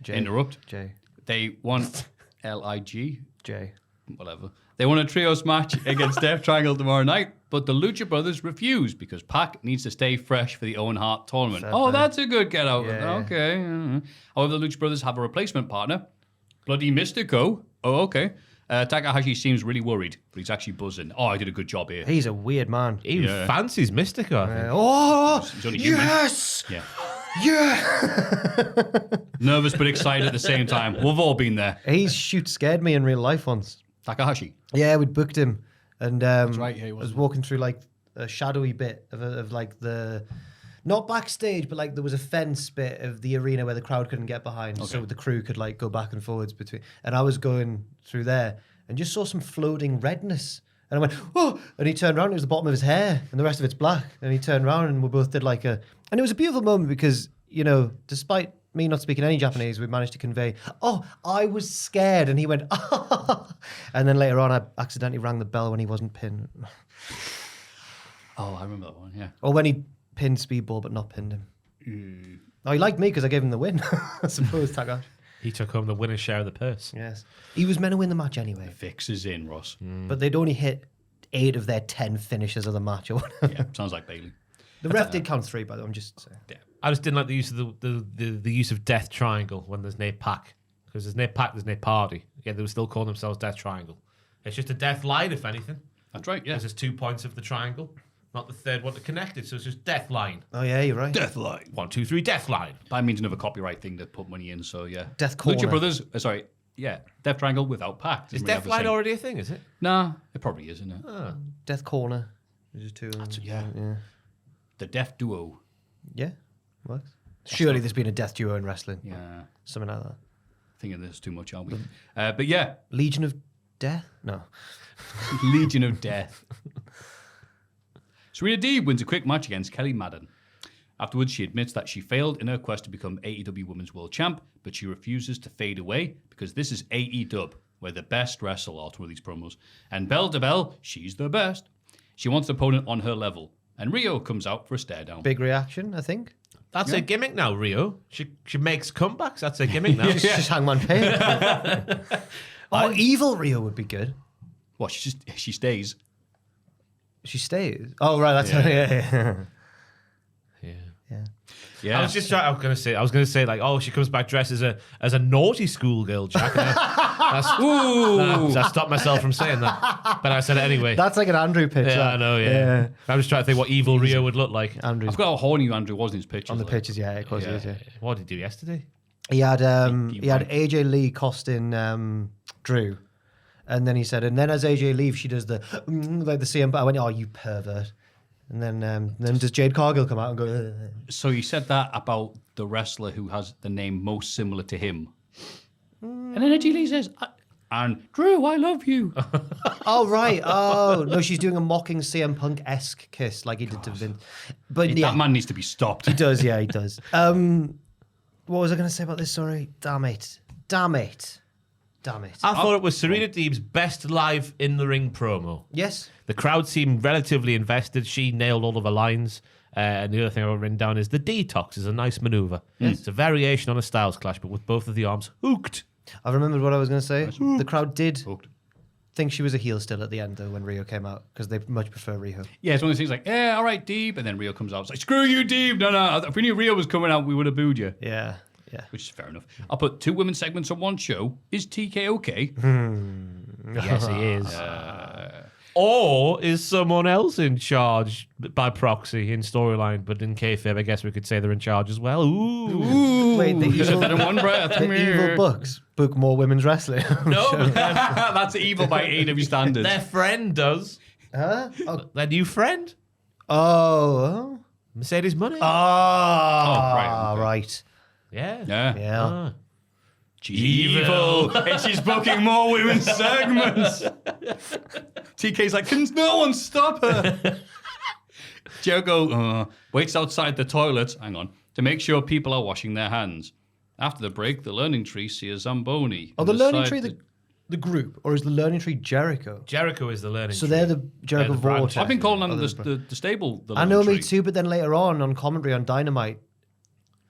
B: interrupt.
C: Jay.
B: They want LIG,
C: Jay.
B: whatever. They want a trios match against Death Triangle tomorrow night, but the Lucha Brothers refuse because Pac needs to stay fresh for the Owen Hart tournament.
C: Fair.
B: That's a good get out.
C: Yeah.
B: Okay. However, the Lucha Brothers have a replacement partner, Bloody Mystico. Oh, okay. Takahashi seems really worried, but he's actually buzzing. Oh, I did a good job here.
C: He's a weird man.
D: He fancies Mystico, I think.
C: Oh,
B: He's only human.
C: yes!
B: Yeah.
C: Yeah!
B: Nervous but excited at the same time. We've all been there.
C: He's scared me in real life once.
B: Takahashi.
C: Yeah, we'd booked him. And
B: right, yeah, he
C: I was
B: was.
C: walking through like a shadowy bit of like the... Not backstage, but like there was a fence bit of the arena where the crowd couldn't get behind, so the crew could like go back and forwards between. And I was going through there and just saw some floating redness. And I went, oh! And he turned around, it was the bottom of his hair, and the rest of it's black. And he turned around and we both did like a... And it was a beautiful moment because, you know, despite me not speaking any Japanese, we managed to convey, oh, I was scared. And he went, ah! And then later on, I accidentally rang the bell when he wasn't pinned.
B: Oh, I remember that one, yeah.
C: Or when he pinned Speedball but not pinned him. Oh, he liked me because I gave him the win, I suppose, Takahashi.
D: He took home the winner's share of the purse.
C: Yes. He was meant to win the match anyway.
B: Fix is in, Ross.
C: But they'd only hit 8 of their 10 finishes of the match or whatever.
B: Yeah, sounds like Bailey.
C: The ref did count 3, by the way, I'm just saying.
B: Yeah.
D: I just didn't like the use of the use of Death Triangle when there's no pack. Because there's no pack, there's no party. Yeah, they would still call themselves Death Triangle. It's just a death line, if anything.
B: That's right, yeah.
D: Because there's 2 points of the triangle, not the third one to connect it. So it's just death line.
C: Oh, yeah, you're right.
B: Death line.
D: 1, 2, 3, death line.
B: That means another copyright thing to put money in, so yeah.
C: Death Corner.
B: Lucha Brothers, Death Triangle without Pac.
D: Is death line already a thing, is it?
B: Nah, it probably is, isn't it?
C: Death Corner. There's just 2 of them.
B: Yeah. The Death Duo.
C: Yeah, works. Surely there's been a death duo in wrestling.
B: Yeah.
C: Something like that.
B: Thinking this too much, aren't we? But yeah,
C: Legion of Death? No.
B: Legion of Death. Serena Deeb wins a quick match against Kelly Madden. Afterwards, she admits that she failed in her quest to become AEW Women's World Champ, but she refuses to fade away because this is AEW, where the best wrestle out of these promos. And bell to bell, she's the best. She wants an opponent on her level. And Rio comes out for a stare down.
C: Big reaction, I think.
D: That's her gimmick now, Rio. She makes comebacks. That's her gimmick now.
C: Just Hangman Page. Evil Rio would be good.
B: Well, she stays.
C: She stays. Oh, right, that's her. Yeah.
B: Yeah.
D: I was gonna say like, oh, she comes back dressed as a naughty schoolgirl, Jack. I stopped myself from saying that, but I said it anyway.
C: That's like an Andrew pitch.
D: Yeah,
C: that.
D: I know. Yeah. I'm just trying to think what evil Rio would look like.
C: Andrew's
B: I forgot how horny Andrew was in his pictures.
C: on the
B: like.
C: pitches, yeah, of course he is, yeah.
D: What did he do yesterday?
C: He had
B: Deep
C: AJ Lee costing Drew. And then he said, and then as AJ leaves, she does the like the CM. I went, oh, you pervert. And then does Jade Cargill come out and go? Ugh.
B: So you said that about the wrestler who has the name most similar to him. And then AJ Lee says, and Drew, I love you.
C: Oh right. Oh no, she's doing a mocking CM Punk-esque kiss like he did to Vince. But yeah,
B: That man needs to be stopped.
C: he does. Yeah, he does. What was I going to say about this? Sorry. Damn it.
D: I thought it was Serena Deeb's best live in the ring promo.
C: Yes.
D: The crowd seemed relatively invested. She nailed all of her lines. And the other thing I've written down is the detox is a nice maneuver. It's a variation on a Styles Clash, but with both of the arms hooked.
C: I remembered what I was going to say. The crowd did
B: Hooked.
C: think she was a heel still at the end, though, when Rio came out, because they much prefer Rio.
B: Yeah, it's one of those things like, yeah, all right, Deeb. And then Rio comes out. It's like, screw you, Deeb. No. If we knew Rio was coming out, we would have booed you.
C: Yeah.
B: Which is fair enough. I'll put 2 women's segments on one show. Is TK okay?
D: Yes, he is. Or is someone else in charge by proxy in storyline? But in kayfabe, I guess we could say they're in charge as well. Ooh.
C: Wait, the
B: You said
C: evil,
B: that in one breath.
C: the evil Bucks book more women's wrestling.
D: No,
B: That's evil by AEW standards.
D: their friend does.
C: Huh?
D: Their new friend,
C: Oh.
D: Mercedes Money.
C: Ah,
B: okay.
C: right.
D: Yeah.
B: Yeah.
C: Yeah.
D: Ah.
B: Evil. And she's booking more women's segments. TK's like, can no one stop her? Jericho waits outside the toilet, to make sure people are washing their hands. After the break, the Learning Tree see a Zamboni.
C: Oh, the Learning Tree, the group, or is the Learning Tree Jericho?
D: Jericho is the learning.
C: So
D: tree.
C: they're the Jericho
D: They're the branch.
C: Vortex.
B: I've been calling them
C: Oh,
B: the stable. The
C: I know,
B: Learning
C: me
B: Tree.
C: too, but then later on commentary on Dynamite,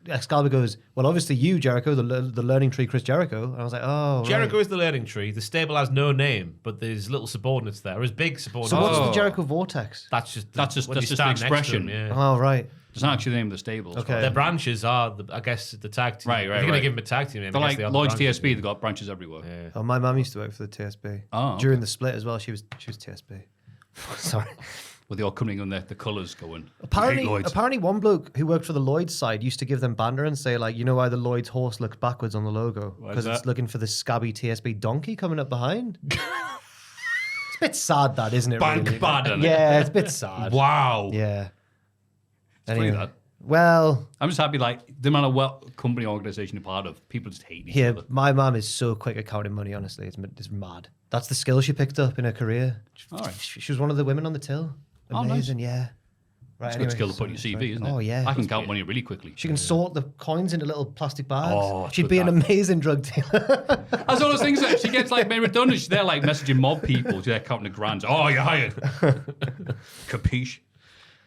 C: Excalibur goes, well, obviously you, Jericho, the Learning Tree, Chris Jericho. And I was like, oh,
D: Jericho
C: right.
D: is the learning tree. The stable has no name, but there's little subordinates there. There's big subordinates.
C: So what's the Jericho Vortex?
D: That's just when
B: that's
D: you
B: just an
D: stand next to
B: expression.
D: them, yeah.
C: Oh, right.
B: It's not actually the name of the stable.
C: Okay.
D: Their branches are, I guess, the tag team.
B: Right,
D: If you're going to
B: right.
D: give them a tag team name,
B: They're
D: I guess
B: like
D: they are the
B: Lloyd's
D: branches.
B: TSB. They've got branches everywhere.
C: Oh, my mum used to work for the TSB.
B: Oh, okay.
C: During the split as well, she was TSB. Sorry.
B: With the all coming on the colours going.
C: Apparently,
B: Lloyd's.
C: one bloke who worked for the Lloyd's side used to give them banter and say, like, you know why the Lloyd's horse looks backwards on the logo?
B: Why is
C: Because it's
B: that?
C: looking for the scabby TSB donkey coming up behind. It's a bit sad, that, isn't it?
B: Bank
C: really?
B: bad, isn't it?
C: Yeah, it's a bit sad.
B: Wow.
C: Yeah.
B: funny,
C: Anyway.
B: that.
C: Well,
B: I'm just happy, like, the amount of what company organisation you're part of, people just hate each
C: yeah,
B: other.
C: my mum is so quick at counting money, honestly. It's mad. That's the skill she picked up in her career.
B: All right.
C: She was one of the women on the till.
B: Oh, nice.
C: Amazing, yeah. Right,
B: It's a good skill to put in your CV, isn't it?
C: Oh, yeah.
B: I can count money really quickly.
C: She can sort the coins into little plastic bags.
B: Oh, it's
C: She'd
B: good
C: be an
B: that.
C: amazing drug dealer.
B: That's all those things that she gets like made redundant. She's there like messaging mob people. They're counting the grands. Oh, you're hired. Capiche?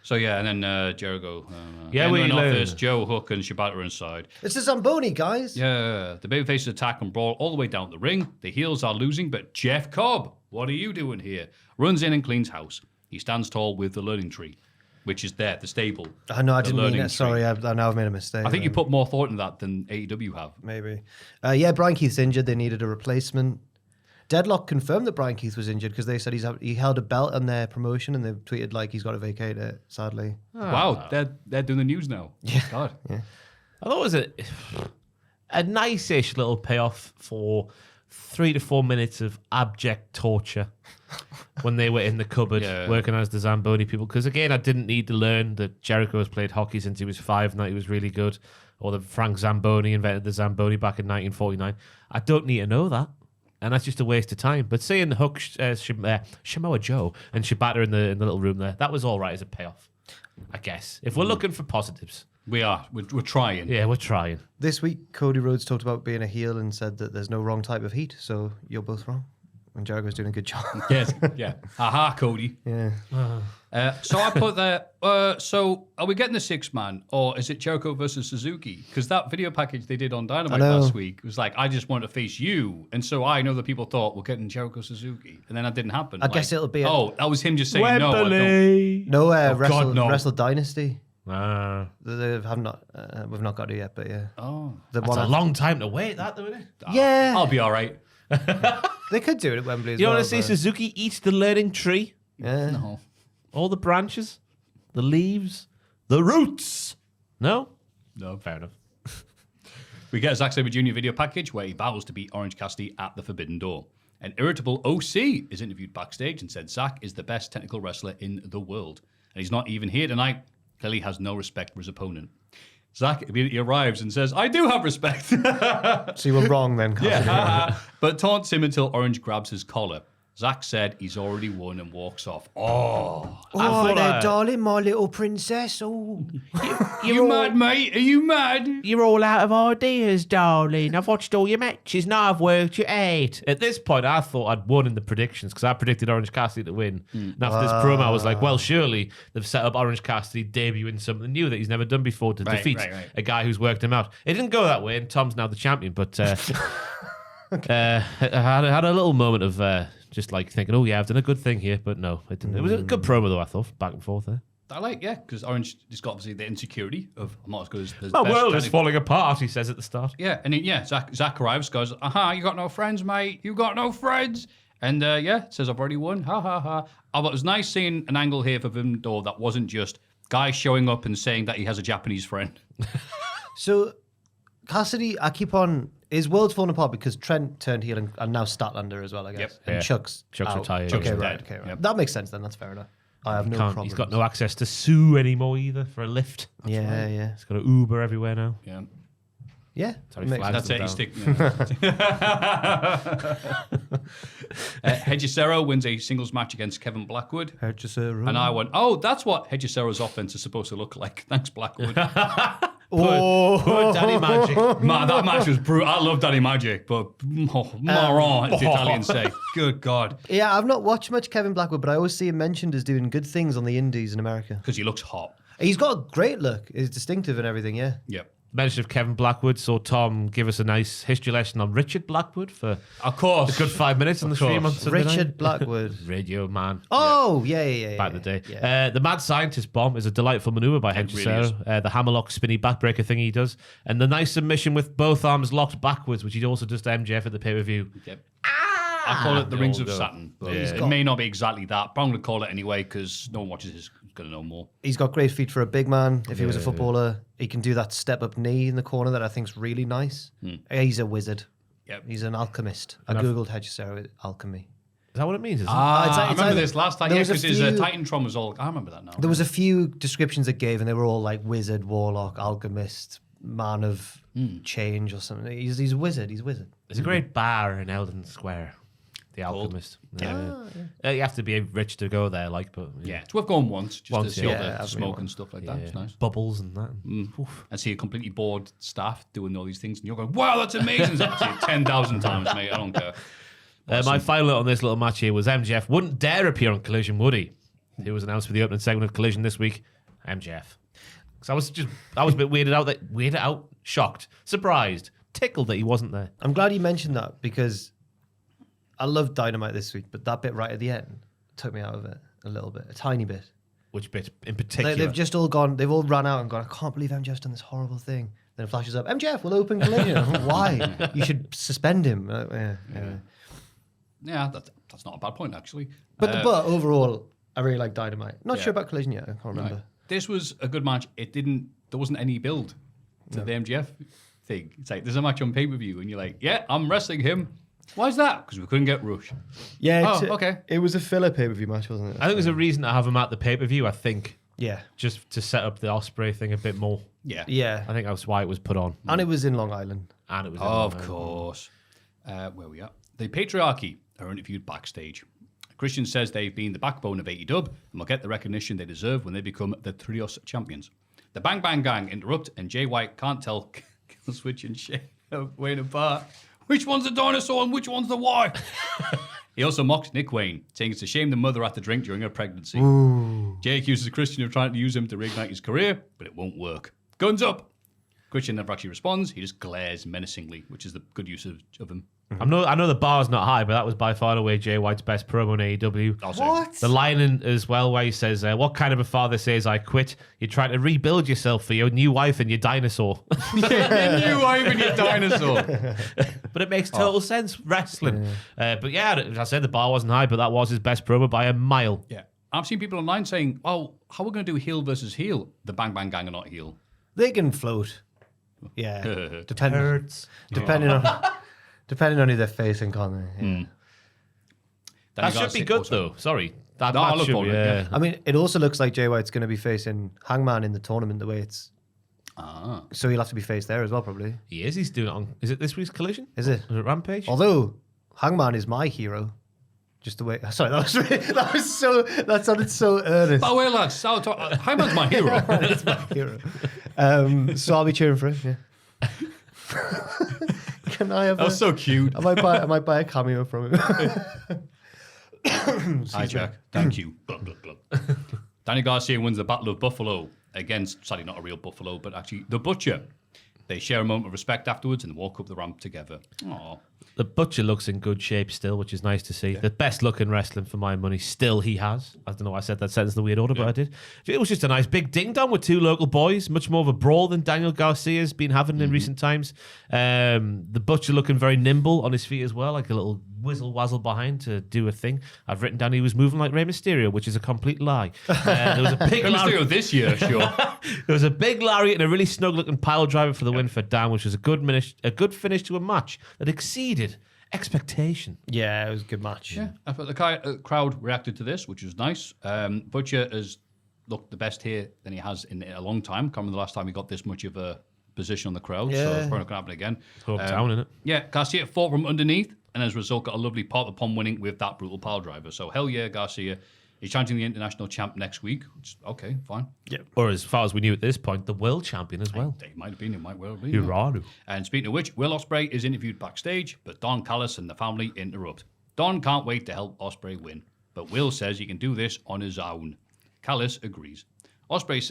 B: So yeah, and then Jericho.
D: Yeah, we
B: in
D: learn.
B: office, Joe, Hook, and Shibata are inside.
C: It's a Zamboni, guys.
B: Yeah, the babyfaces attack and brawl all the way down the ring. The heels are losing, but Jeff Cobb, what are you doing here? Runs in and cleans house. He stands tall with the Learning Tree, which is there, the stable.
C: I know, I
B: The
C: didn't mean
B: Learning
C: it.
B: Tree.
C: Sorry, I know I've made a mistake.
B: I think you put more thought in that than AEW have.
C: Maybe. Yeah, Brian Keith's injured. They needed a replacement. Deadlock confirmed that Brian Keith was injured because they said he held a belt on their promotion and they tweeted like he's got to vacate it, sadly.
B: Wow, they're doing the news now. Yeah. God.
C: Yeah.
D: I thought it was a nice-ish little payoff for 3 to 4 minutes of abject torture when they were in the cupboard working as the Zamboni people. Because again, I didn't need to learn that Jericho has played hockey since he was 5 and that he was really good, or that Frank Zamboni invented the Zamboni back in 1949. I don't need to know that. And that's just a waste of time. But seeing the Hook, Samoa Joe and Shibata in the little room there, that was all right as a payoff, I guess. If we're looking for positives.
B: We are. We're trying.
D: Yeah, we're trying.
C: This week, Cody Rhodes talked about being a heel and said that there's no wrong type of heat, so you're both wrong. And Jericho's doing a good job.
B: Yes. Yeah. Aha, Cody.
C: Yeah.
B: So I put there. So are we getting the 6-man, or is it Jericho versus Suzuki? Because that video package they did on Dynamite
C: I know.
B: last week was like, I just want to face you, and so I know that people thought we're getting Jericho Suzuki, and then that didn't happen.
C: I guess it'll be
B: Oh, that was him just saying no. I don't.
D: Wembley.
C: No,
B: God, no.
C: Wrestle Dynasty.
D: Ah,
C: We've not got it yet, but yeah.
B: Oh,
C: The
D: that's a
C: one
D: long time to wait, that, though, isn't it?
C: Yeah.
B: I'll be all right.
C: They could do it at Wembley as
D: You
C: well.
D: want to see
C: but-
D: Suzuki eat the learning tree?
C: Yeah.
B: No.
D: All the branches, the leaves, the roots. No?
B: No.
D: Fair enough.
B: We get a Zack Sabre Jr. video package where he vows to beat Orange Cassidy at the Forbidden Door. An irritable OC is interviewed backstage and said Zack is the best technical wrestler in the world. And he's not even here tonight. Clearly has no respect for his opponent. Zack immediately arrives and says, I do have respect.
C: So you were wrong then, Cassidy.
B: Yeah. But taunts him until Orange grabs his collar. Zach said he's already won and walks off. Oh,
C: Oh, there, darling, my little princess. Oh,
B: you mad, mate? Are you mad?
D: You're all out of ideas, darling. I've watched all your matches. Now I've worked you 8. At this point, I thought I'd won in the predictions because I predicted Orange Cassidy to win. And after this promo, I was like, well, surely they've set up Orange Cassidy debuting something new that he's never done before to defeat a guy who's worked him out. It didn't go that way, and Tom's now the champion. But I had a little moment of just like thinking, oh, yeah, I've done a good thing here. But no, it didn't. It was a good promo, though, I thought, back and forth there.
B: I like, because Orange has got obviously the insecurity of I'm not as good as
D: My
B: best
D: world is falling apart, he says at the start.
B: Yeah, and then, Zach arrives, goes, you got no friends, mate. You got no friends. And says, I've already won. Ha, ha, ha. But it was nice seeing an angle here for him, though, that wasn't just guys showing up and saying that he has a Japanese friend.
C: so Cassidy, his world's falling apart because Trent turned heel and now Statlander as well, I guess.
B: Yep.
C: And
D: Yeah.
C: Chuck's out.
D: retired.
C: Okay,
B: Chuck's
C: right.
B: dead.
C: Okay, right.
B: Yep.
C: That makes sense then. That's fair enough. I have no problem.
D: He's got no access to Sue anymore either for a lift.
C: Yeah.
D: He's got an Uber everywhere now.
B: Yeah.
C: Yeah.
D: Sorry,
C: makes
D: flags
B: That's
C: sense.
B: it. He's sticking. Hejicero wins a singles match against Kevin Blackwood.
C: Hejicero.
B: And I went, that's what Hejicero's offense is supposed to look like. Thanks, Blackwood.
D: Poor Danny Magic.
B: Man, that match was brutal. I love Danny Magic, but moron, as the Italians say. Good God.
C: Yeah, I've not watched much Kevin Blackwood, but I always see him mentioned as doing good things on the indies in America.
B: Because he looks hot.
C: He's got a great look. He's distinctive and everything, yeah.
B: Yep.
D: Mention of Kevin Blackwood, so Tom give us a nice history lesson on Richard Blackwood for
B: Of course.
D: a good 5 minutes on the stream on Sunday
C: Richard
D: night.
C: Blackwood.
D: Radio man.
C: Oh, yeah.
D: Back in the day.
C: Yeah.
D: The Mad Scientist bomb is a delightful maneuver by Hejicero.
B: really
D: The hammerlock spinny backbreaker thing he does. And the nice submission with both arms locked backwards, which he also does to MJF at the pay-per-view.
B: Yep. I call it the Rings of
D: go.
B: Saturn. But
D: Yeah.
B: it may not be exactly that, but I'm going to call it anyway because no one watches this. Going to know more.
C: He's got great feet for a big man. If he was a footballer, he can do that step-up knee in the corner that I think's really nice. He's a wizard.
B: Yep.
C: He's an alchemist. I googled Hejicero alchemy.
D: Is that what it means? Is it?
B: I remember
C: either-
B: this last time.
C: there
B: Yeah,
C: was a
B: because his
C: few-
B: Titantron was all... I remember that now.
C: There was a few descriptions it gave, and they were all like wizard, warlock, alchemist, man of change or something. He's a wizard. He's a wizard.
D: There's a great bar in Eldon Square. The Alchemist. Yeah. You have to be rich to go there, but
B: Yeah, it's worth going once, just
D: Once,
B: to see
D: yeah.
B: all the
C: Yeah,
B: smoke
C: everyone.
B: and stuff like that. It's nice.
D: Bubbles and that. Oof.
B: And see a completely bored staff doing all these things, and you're going, wow, that's amazing. I've seen it 10,000 times, mate. I don't care.
D: My final note on this little match here was MJF wouldn't dare appear on Collision, would he? He was announced for the opening segment of Collision this week. MJF. Because I was a bit weirded out, shocked, surprised, tickled that he wasn't there.
C: I'm glad you mentioned that because I loved Dynamite this week, but that bit right at the end took me out of it a little bit, a tiny bit.
D: Which bit in particular?
C: They've just all gone, they've all run out and gone, I can't believe MJF's done this horrible thing. Then it flashes up, MJF will open Collision. I'm like, why? You should suspend him.
B: Yeah, that's not a bad point, actually.
C: But overall, I really like Dynamite. Not sure about Collision yet. I can't remember.
B: Right. This was a good match. There wasn't any build to the MJF thing. It's like, there's a match on pay-per-view, and you're like, yeah, I'm wrestling him. Why is that? Because we couldn't get Rush.
C: Yeah.
B: okay.
C: It was a filler pay-per-view match, wasn't it?
D: I think there's a reason to have him at the pay-per-view, I think,
C: Yeah.
D: just to set up the Osprey thing a bit more.
B: Yeah.
C: Yeah.
D: I think that's why it was put on.
C: And it was in Long Island.
D: And it was
B: Of course. Where we at? The Patriarchy are interviewed backstage. Christian says they've been the backbone of AEW and will get the recognition they deserve when they become the Trios champions. The Bang Bang Gang interrupt, and Jay White can't tell Killswitch and Shay Wayne apart. Which one's the dinosaur and which one's the Y? He also mocks Nick Wayne, saying it's a shame the mother had to drink during her pregnancy. Jay accuses Christian of trying to use him to reignite his career, but it won't work. Guns up! Christian never actually responds. He just glares menacingly, which is the good use of him.
D: I know the bar's not high, but that was by far and away Jay White's best promo in AEW.
B: Also,
D: The line in as well where he says, what kind of a father says I quit? You're trying to rebuild yourself for your new wife and your dinosaur.
B: you wife and your dinosaur.
D: But it makes total sense, wrestling. But yeah, as I said, the bar wasn't high, but that was his best promo by a mile.
B: Yeah. I've seen people online saying, oh, how are we going to do heel versus heel? The Bang Bang Gang are not heel.
C: They can float. Yeah. Depending on who they're facing, can't they? Yeah.
D: That should be good, though. Sorry. That
B: No, I
D: match
B: look
D: should
B: forward
D: be,
B: to it, yeah.
C: I mean, it also looks like Jay White's going to be facing Hangman in the tournament the way it's... So he'll have to be faced there as well, probably.
D: He is. He's doing it on... Is it this week's Collision?
C: Is it?
D: Is it Rampage?
C: Although, Hangman is my hero. Just the way. Sorry, that sounded so earnest.
B: By the way, lads, Heyman's my hero.
C: That's my hero. So I'll be cheering for him. Yeah. Can I have?
B: That was so cute.
C: I might buy a cameo from him.
B: Hi, Jack. Thank you. Glug, glug, glug. Danny Garcia wins the Battle of Buffalo against, sadly not a real Buffalo, but actually the Butcher. They share a moment of respect afterwards and walk up the ramp together. Aww.
D: The Butcher looks in good shape still, which is nice to see. Yeah. The best looking wrestling for my money still he has. I don't know why I said that sentence in the weird order, but I did. It was just a nice big ding-dong with two local boys. Much more of a brawl than Daniel Garcia's been having in recent times. The Butcher looking very nimble on his feet as well, like a little whizzle-wazzle behind to do a thing. I've written down he was moving like Rey Mysterio, which is a complete lie. There was a big
B: Mysterio this year, sure.
D: There was a big lariat and a really snug-looking pile driver for the win for Dan, which was a good finish to a match that exceeded expectation.
C: Yeah, it was a good match.
B: Yeah, I thought the crowd reacted to this, which was nice. Butcher has looked the best here than he has in a long time. Can't remember the last time he got this much of a position on the crowd, so it's probably not going to happen again.
D: Down, innit?
B: Yeah, Garcia fought from underneath, and as a result got a lovely pop upon winning with that brutal pile driver. So hell yeah, Garcia. He's challenging the international champ next week. Which, okay, fine.
D: Yeah. Or as far as we knew at this point, the world champion as well.
B: He might have been. It might well be.
D: Hurrah.
B: And speaking of which, Will Osprey is interviewed backstage, but Don Callis and the family interrupt. Don can't wait to help Osprey win, but Will says he can do this on his own. Callis agrees. Osprey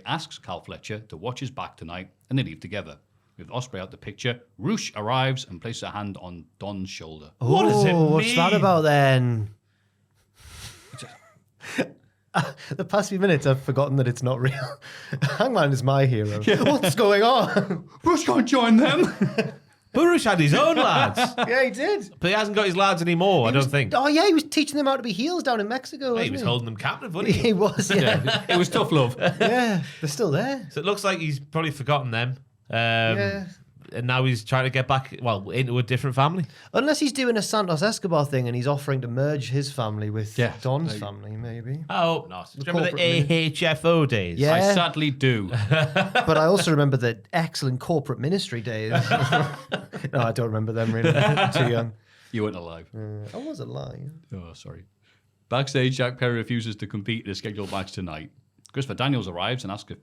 B: asks Cal Fletcher to watch his back tonight, and they leave together. With Osprey out the picture, Roosh arrives and places a hand on Don's shoulder.
D: What does it mean?
C: What's that about then? The past few minutes, I've forgotten that it's not real. Hangman is my hero. Yeah. What's going on?
B: Roosh can't join them.
D: But Roosh had his own lads.
C: Yeah, he did.
D: But he hasn't got his lads anymore, I don't think.
C: Oh, yeah, he was teaching them how to be heels down in Mexico.
D: He was holding them captive, wasn't he?
C: He was, yeah.
B: It was tough love.
C: Yeah, they're still there.
D: So it looks like he's probably forgotten them.
C: Yeah.
D: And now he's trying to get back, into a different family.
C: Unless he's doing a Santos Escobar thing and he's offering to merge his family with Don's family, maybe.
D: I hope not. Remember the AHFO days?
C: Yeah.
B: I sadly do.
C: But I also remember the excellent corporate ministry days. No, I don't remember them really. Too young.
B: You weren't alive.
C: I was alive.
B: Oh, sorry. Backstage, Jack Perry refuses to compete in a scheduled match tonight. Christopher Daniels arrives and asks if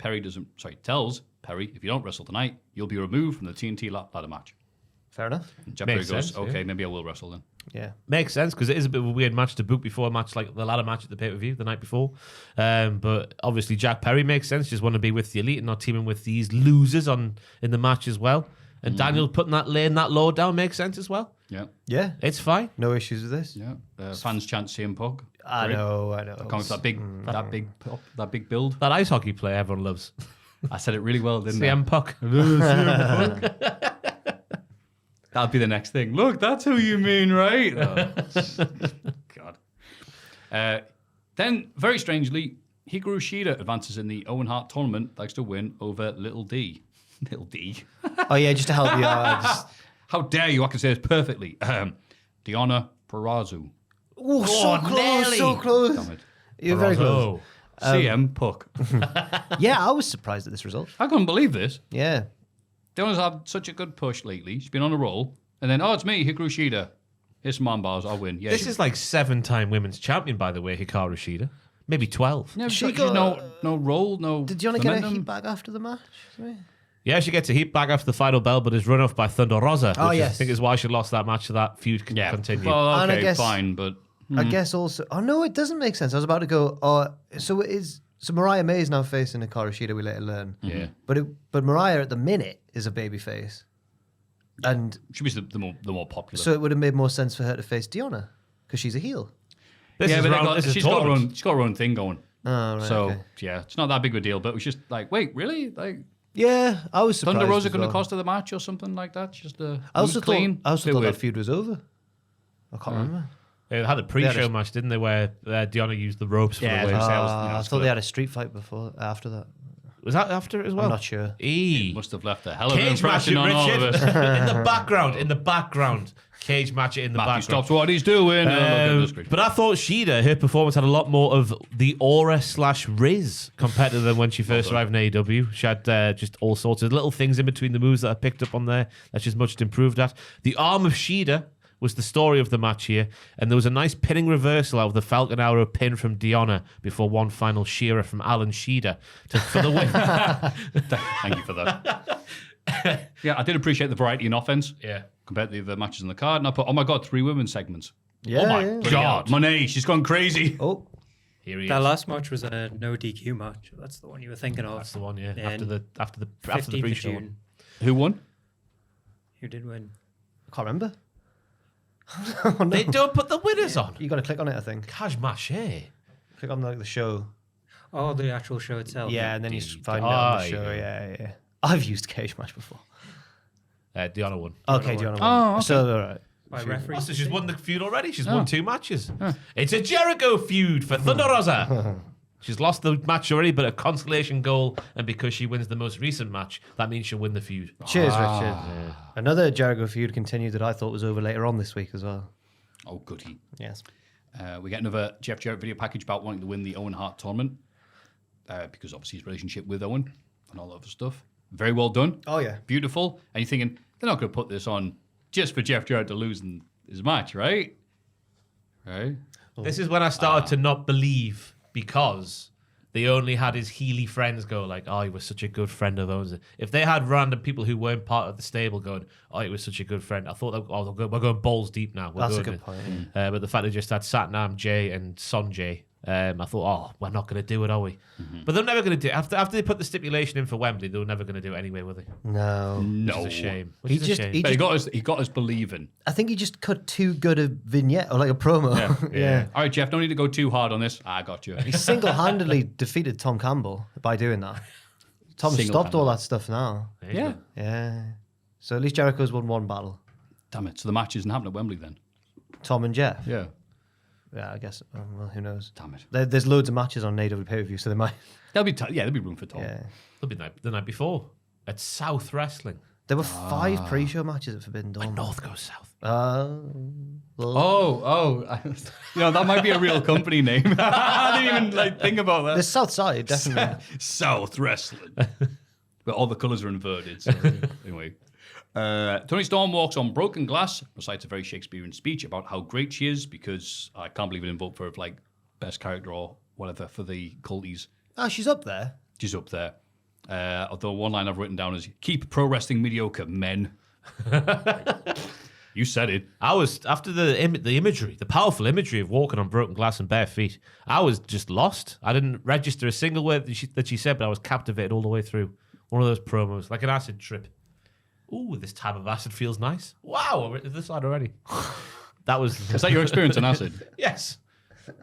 B: tells Perry, if you don't wrestle tonight, you'll be removed from the TNT ladder match.
C: Fair enough.
B: And Jack Perry
D: Makes
B: goes,
D: sense,
B: okay, maybe I will wrestle then.
C: Yeah.
D: Makes sense, because it is a bit of a weird match to book before a match like the ladder match at the pay-per-view the night before. But obviously Jack Perry makes sense. Just want to be with the elite and not teaming with these losers in the match as well. And Daniel laying that low down makes sense as well.
B: Yeah.
C: Yeah.
D: It's fine.
C: No issues with this.
B: Yeah. Fans chant CM Punk.
C: I know.
B: That big build.
D: That ice hockey player everyone loves.
B: I said it really well, didn't
D: CM Punk.
B: That'll be the next thing. Look, that's who you mean, right? Oh, God. Then, very strangely, Hikaru Shida advances in the Owen Hart tournament, likes to win over Little D. Little D.
C: Oh, yeah, just to help you out.
B: How dare you? I can say this perfectly. Diana Perazzo.
C: Oh, so close, so close.
B: Damn it.
C: You're very close.
B: CM Punk.
C: Yeah, I was surprised at this result.
B: I couldn't believe this.
C: Yeah.
B: Diana's had such a good push lately. She's been on a roll. And then, it's me, Hikaru Shida. Here's some arm bars. I'll win. Yeah,
D: this is like 7-time women's champion, by the way, Hikaru Shida. Maybe 12.
B: Yeah,
C: She
B: she's
C: got
B: no roll, no.
C: Did Diana get a
B: momentum.
C: heat back after the match?
D: Yeah, she gets a heat back after the final bell, but is run off by Thunder Rosa.
C: Oh,
D: which
C: yes.
D: I think is why she lost that match, so that feud can continue.
B: Well,
C: And I
B: okay,
C: guess-
B: fine, but
C: I guess also. Oh, no, it doesn't make sense. I was about to go. So Mariah May is now facing Hikaru Shida, we later learn.
B: yeah,
C: But Mariah at the minute is a baby face. And
B: she was the more popular.
C: so it would have made more sense for her to face Diana because she's a heel.
D: This is
B: but
D: this is
B: she's got
D: tournament.
B: her own thing going.
C: Oh, right,
B: So
C: okay.
B: yeah, it's not that big of a deal. But it was just like, wait, really? Like
C: Yeah, I was surprised.
B: Thunder Rosa
C: as
B: couldn't have
C: well.
B: cost her the match or something like that. Just
C: I also
B: clean.
C: thought
B: Bit
C: that
B: weird.
C: feud was over. I can't remember.
D: They had a pre-show
C: Yeah,
D: match, didn't they, where Diana used the ropes for
B: Yeah,
D: the win.
C: I thought they had a street fight after that.
D: Was that after it as well?
C: I'm not sure.
B: Must have left a hell of an
D: Cage match,
B: impression on all of
D: Richard.
B: us.
D: in the background. Cage match in the
B: Maffew
D: background.
B: stops what he's doing. Look at the screen.
D: But I thought Shida, her performance had a lot more of the aura/Riz compared to than when she first arrived in AEW. She had just all sorts of little things in between the moves that I picked up on there that she's much improved at. The arm of Shida was the story of the match here, and there was a nice pinning reversal out of the Falcon Arrow pin from Deonna before one final shearer from Alan Sheeder for the win.
B: Thank you for that. Yeah, I did appreciate the variety in offense.
D: Yeah.
B: Compared to the other matches in the card. And I put, oh my God, 3 women's segments.
C: Yeah,
B: Oh my
C: yeah.
B: God. Monet, she's gone crazy.
C: Oh,
D: Here he
E: That
D: is.
E: last match was a no DQ match. That's the one you were thinking of.
D: That's the one, yeah.
E: And
D: After the
E: 15th of
D: pre-show.
E: June.
B: Who won?
E: Who did win?
C: I can't remember.
D: They don't put the winners on.
C: You got to click on it, I think.
D: Cash mache.
C: Click on like the show.
E: Oh, the actual show itself.
C: Yeah, and then you find it
D: Oh,
C: on the show.
D: yeah.
C: Yeah. I've used cage match before.
D: Deonna won.
C: Okay, do you want to
B: Oh, okay.
C: So, all right.
E: By referee.
D: So she's won the feud already. She's won 2 matches. It's a Jericho feud for Thunder Rosa. She's lost the match already, but a consolation goal, and because she wins the most recent match, that means she'll win the feud.
C: Cheers, Richard. Another Jericho feud continued that I thought was over later on this week as well.
B: Oh, goody.
C: Yes.
B: We get another Jeff Jarrett video package about wanting to win the Owen Hart tournament because obviously his relationship with Owen and all that other stuff. Very well done.
C: Oh, yeah.
B: Beautiful. And you're thinking, they're not going to put this on just for Jeff Jarrett to lose in his match, right? Right?
D: This is when I started to not believe, because they only had his Healy friends go like, oh, he was such a good friend of Owens. If they had random people who weren't part of the stable going, oh, he was such a good friend, I thought, oh, we're going balls deep now.
C: That's a good point.
D: But the fact they just had Satnam, Jay, and Sonjay, I thought, oh, we're not going to do it, are we? But they're never going to do it. After they put the stipulation in for Wembley, they were never going to do it anyway, were they?
C: No.
B: No.
D: It's a shame.
C: He
D: Which is a
C: just-
D: shame.
C: he
B: But he got us believing.
C: I think he just cut too good a vignette or like a promo. Yeah.
B: All right, Jeff, no need to go too hard on this. I got you.
C: He single-handedly defeated Tom Campbell by doing that. Tom stopped all that stuff now.
D: There you
B: Yeah.
D: go.
C: Yeah. So at least Jericho's won one battle.
B: Damn it. So the match isn't happening at Wembley then?
C: Tom and Jeff.
B: Yeah.
C: Yeah, I guess. Well, who knows?
B: Damn it.
C: There's loads of matches on AEW pay-per-view, so they might.
B: There'll be room for Tom.
C: Yeah.
D: It'll be the night before at South Wrestling.
C: There were 5 pre-show matches at Forbidden Door.
D: North goes south.
B: Oh, that might be a real company name. I didn't even think about that.
C: The South Side, definitely.
B: South Wrestling. But all the colours are inverted. So anyway. Tony Storm walks on broken glass, recites a very Shakespearean speech about how great she is, because I can't believe it didn't vote for like best character or whatever for the culties.
C: She's up there.
B: She's up there. Although one line I've written down is, keep pro wrestling mediocre, men. You said it.
D: I was, after the imagery, the powerful imagery of walking on broken glass and bare feet, I was just lost. I didn't register a single word that she said, but I was captivated all the way through. One of those promos, like an acid trip. Ooh, this type of acid feels nice. Wow, we're at this side already. That was...
B: Is that your experience on acid?
D: Yes.
B: That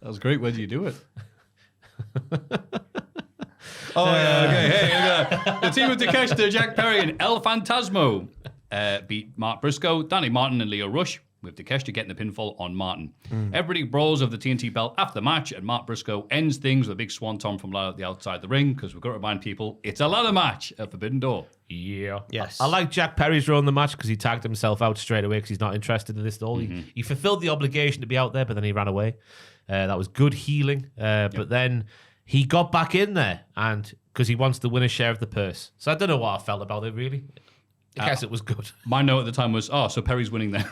B: was great. Where do you do it? Oh, yeah, okay. Hey, the team of Takeshita, Jack Perry, and El Fantasmo beat Mark Briscoe, Danny Martin, and Leo Rush, with Takeshita getting the pinfall on Martin. Everybody brawls over the TNT belt after the match, and Mark Briscoe ends things with a big swanton from the outside the ring, because we've got to remind people it's a ladder match at Forbidden Door.
D: Yeah.
C: Yes.
D: I like Jack Perry's role in the match because he tagged himself out straight away because he's not interested in this at all. He fulfilled the obligation to be out there, but then he ran away. That was good healing. But then he got back in there, and because he wants to win a share of the purse. So I don't know what I felt about it, really. I guess it was good.
B: My note at the time was, so Perry's winning there.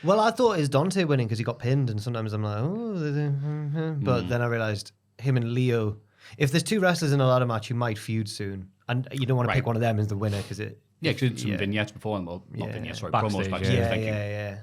C: Well, I thought it was Dante winning because he got pinned, and sometimes I'm like, oh, but then I realized him and Leo. If there's 2 wrestlers in a ladder match, you might feud soon, and you don't want to pick one of them as the winner because it.
B: Yeah, because it's some vignettes before, not vignettes, sorry, promos backstage.
C: Yeah.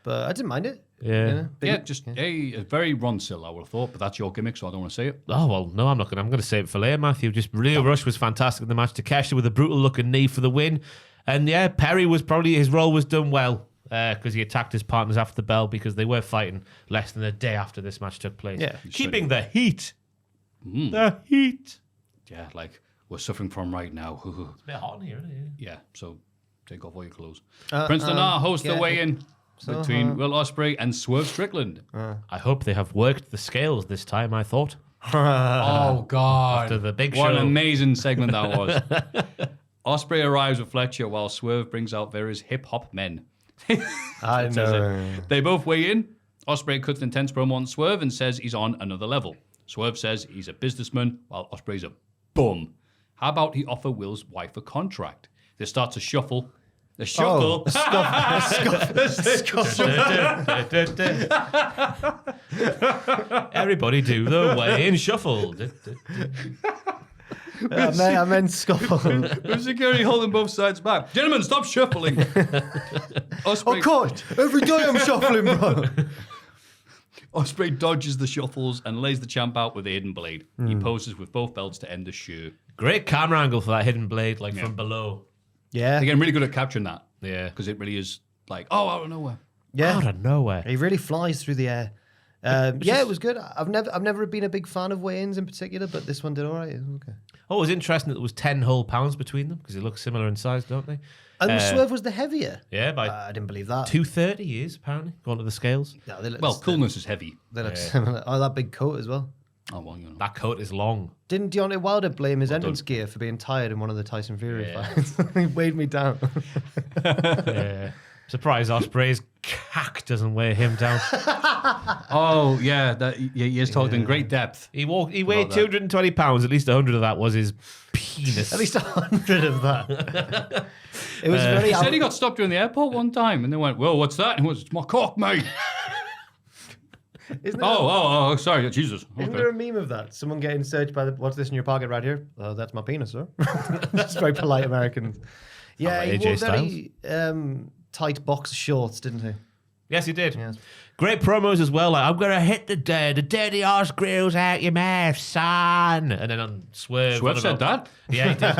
C: But I didn't mind it.
D: Yeah.
B: A very Ron Sill, I would have thought, but that's your gimmick, so I don't want to say it.
D: Oh, well, no, I'm not going to. I'm going to save it for later, Maffew. Just Leo Rush was fantastic in the match. Takeshita with a brutal-looking knee for the win. And, yeah, Perry was probably, his role was done well because he attacked his partners after the bell because they were fighting less than a day after this match took place.
C: Yeah.
D: Keeping the heat. The heat.
B: Yeah, like we're suffering from right now.
D: It's a bit hot in here, isn't it?
B: Yeah, so take off all your clothes. Prince Nana hosts the
C: yeah.
B: weigh-in between Will Osprey and Swerve Strickland.
D: I hope they have worked the scales this time, I thought.
B: Oh, God.
D: After the big
B: What
D: show.
B: an amazing segment that was. Osprey arrives with Fletcher while Swerve brings out various hip-hop men.
C: I know.
B: They both weigh in. Osprey cuts an intense promo on Swerve and says he's on another level. Swerve says he's a businessman while Osprey's a bum. How about he offer Will's wife a contract? They start to shuffle. The shuffle.
D: Everybody do the weighing shuffle.
C: I meant scuffle.
B: With security holding both sides back. Gentlemen, stop shuffling. Osprey,
C: God, every day I'm shuffling, bro.
B: Osprey dodges the shuffles and lays the champ out with a hidden blade. He poses with both belts to end the show.
D: Great camera angle for that hidden blade, like from below.
C: Yeah.
B: They're getting really good at capturing that.
D: Yeah.
B: Because it really is like, out of nowhere.
C: Yeah.
D: Out of nowhere.
C: He really flies through the air. It was good. I've never been a big fan of weigh-ins in particular, but this one did all right. Okay.
D: Oh, it was interesting that there was 10 whole pounds between them because they look similar in size, don't they?
C: And Swerve was the heavier.
D: Yeah, by
C: I didn't believe that.
D: 230 he is, apparently, going to the scales.
C: No, they look,
B: Well, coolness is heavy.
C: They look similar. Oh, that big coat as well.
B: Oh, well, you know.
D: That coat is long.
C: Didn't Deontay Wilder blame his entrance gear for being tired in one of the Tyson Fury fights? He weighed me down.
D: Yeah. Surprise, Osprey's cack doesn't weigh him down.
B: Oh, yeah. He is talked in great depth.
D: He weighed 220 pounds. At least 100 of that was his penis.
C: At least 100 of that. It was very.
B: He said he got stopped during the airport one time, and they went, "Well, what's that?" And he was, "It's my cock, mate." Oh, sorry, Jesus.
C: Isn't there a meme of that? Someone getting searched by what's this in your pocket right here? Oh, that's my penis, sir. Just very polite Americans. Yeah,
D: like
C: he
D: AJ
C: wore very tight boxer shorts, didn't he?
D: Yes, he did.
C: Yes.
D: Great promos as well. Like, I'm going to hit the dirty arse grills out your mouth, son. And then on Swerve.
B: Swerve said that?
D: Yeah, he did.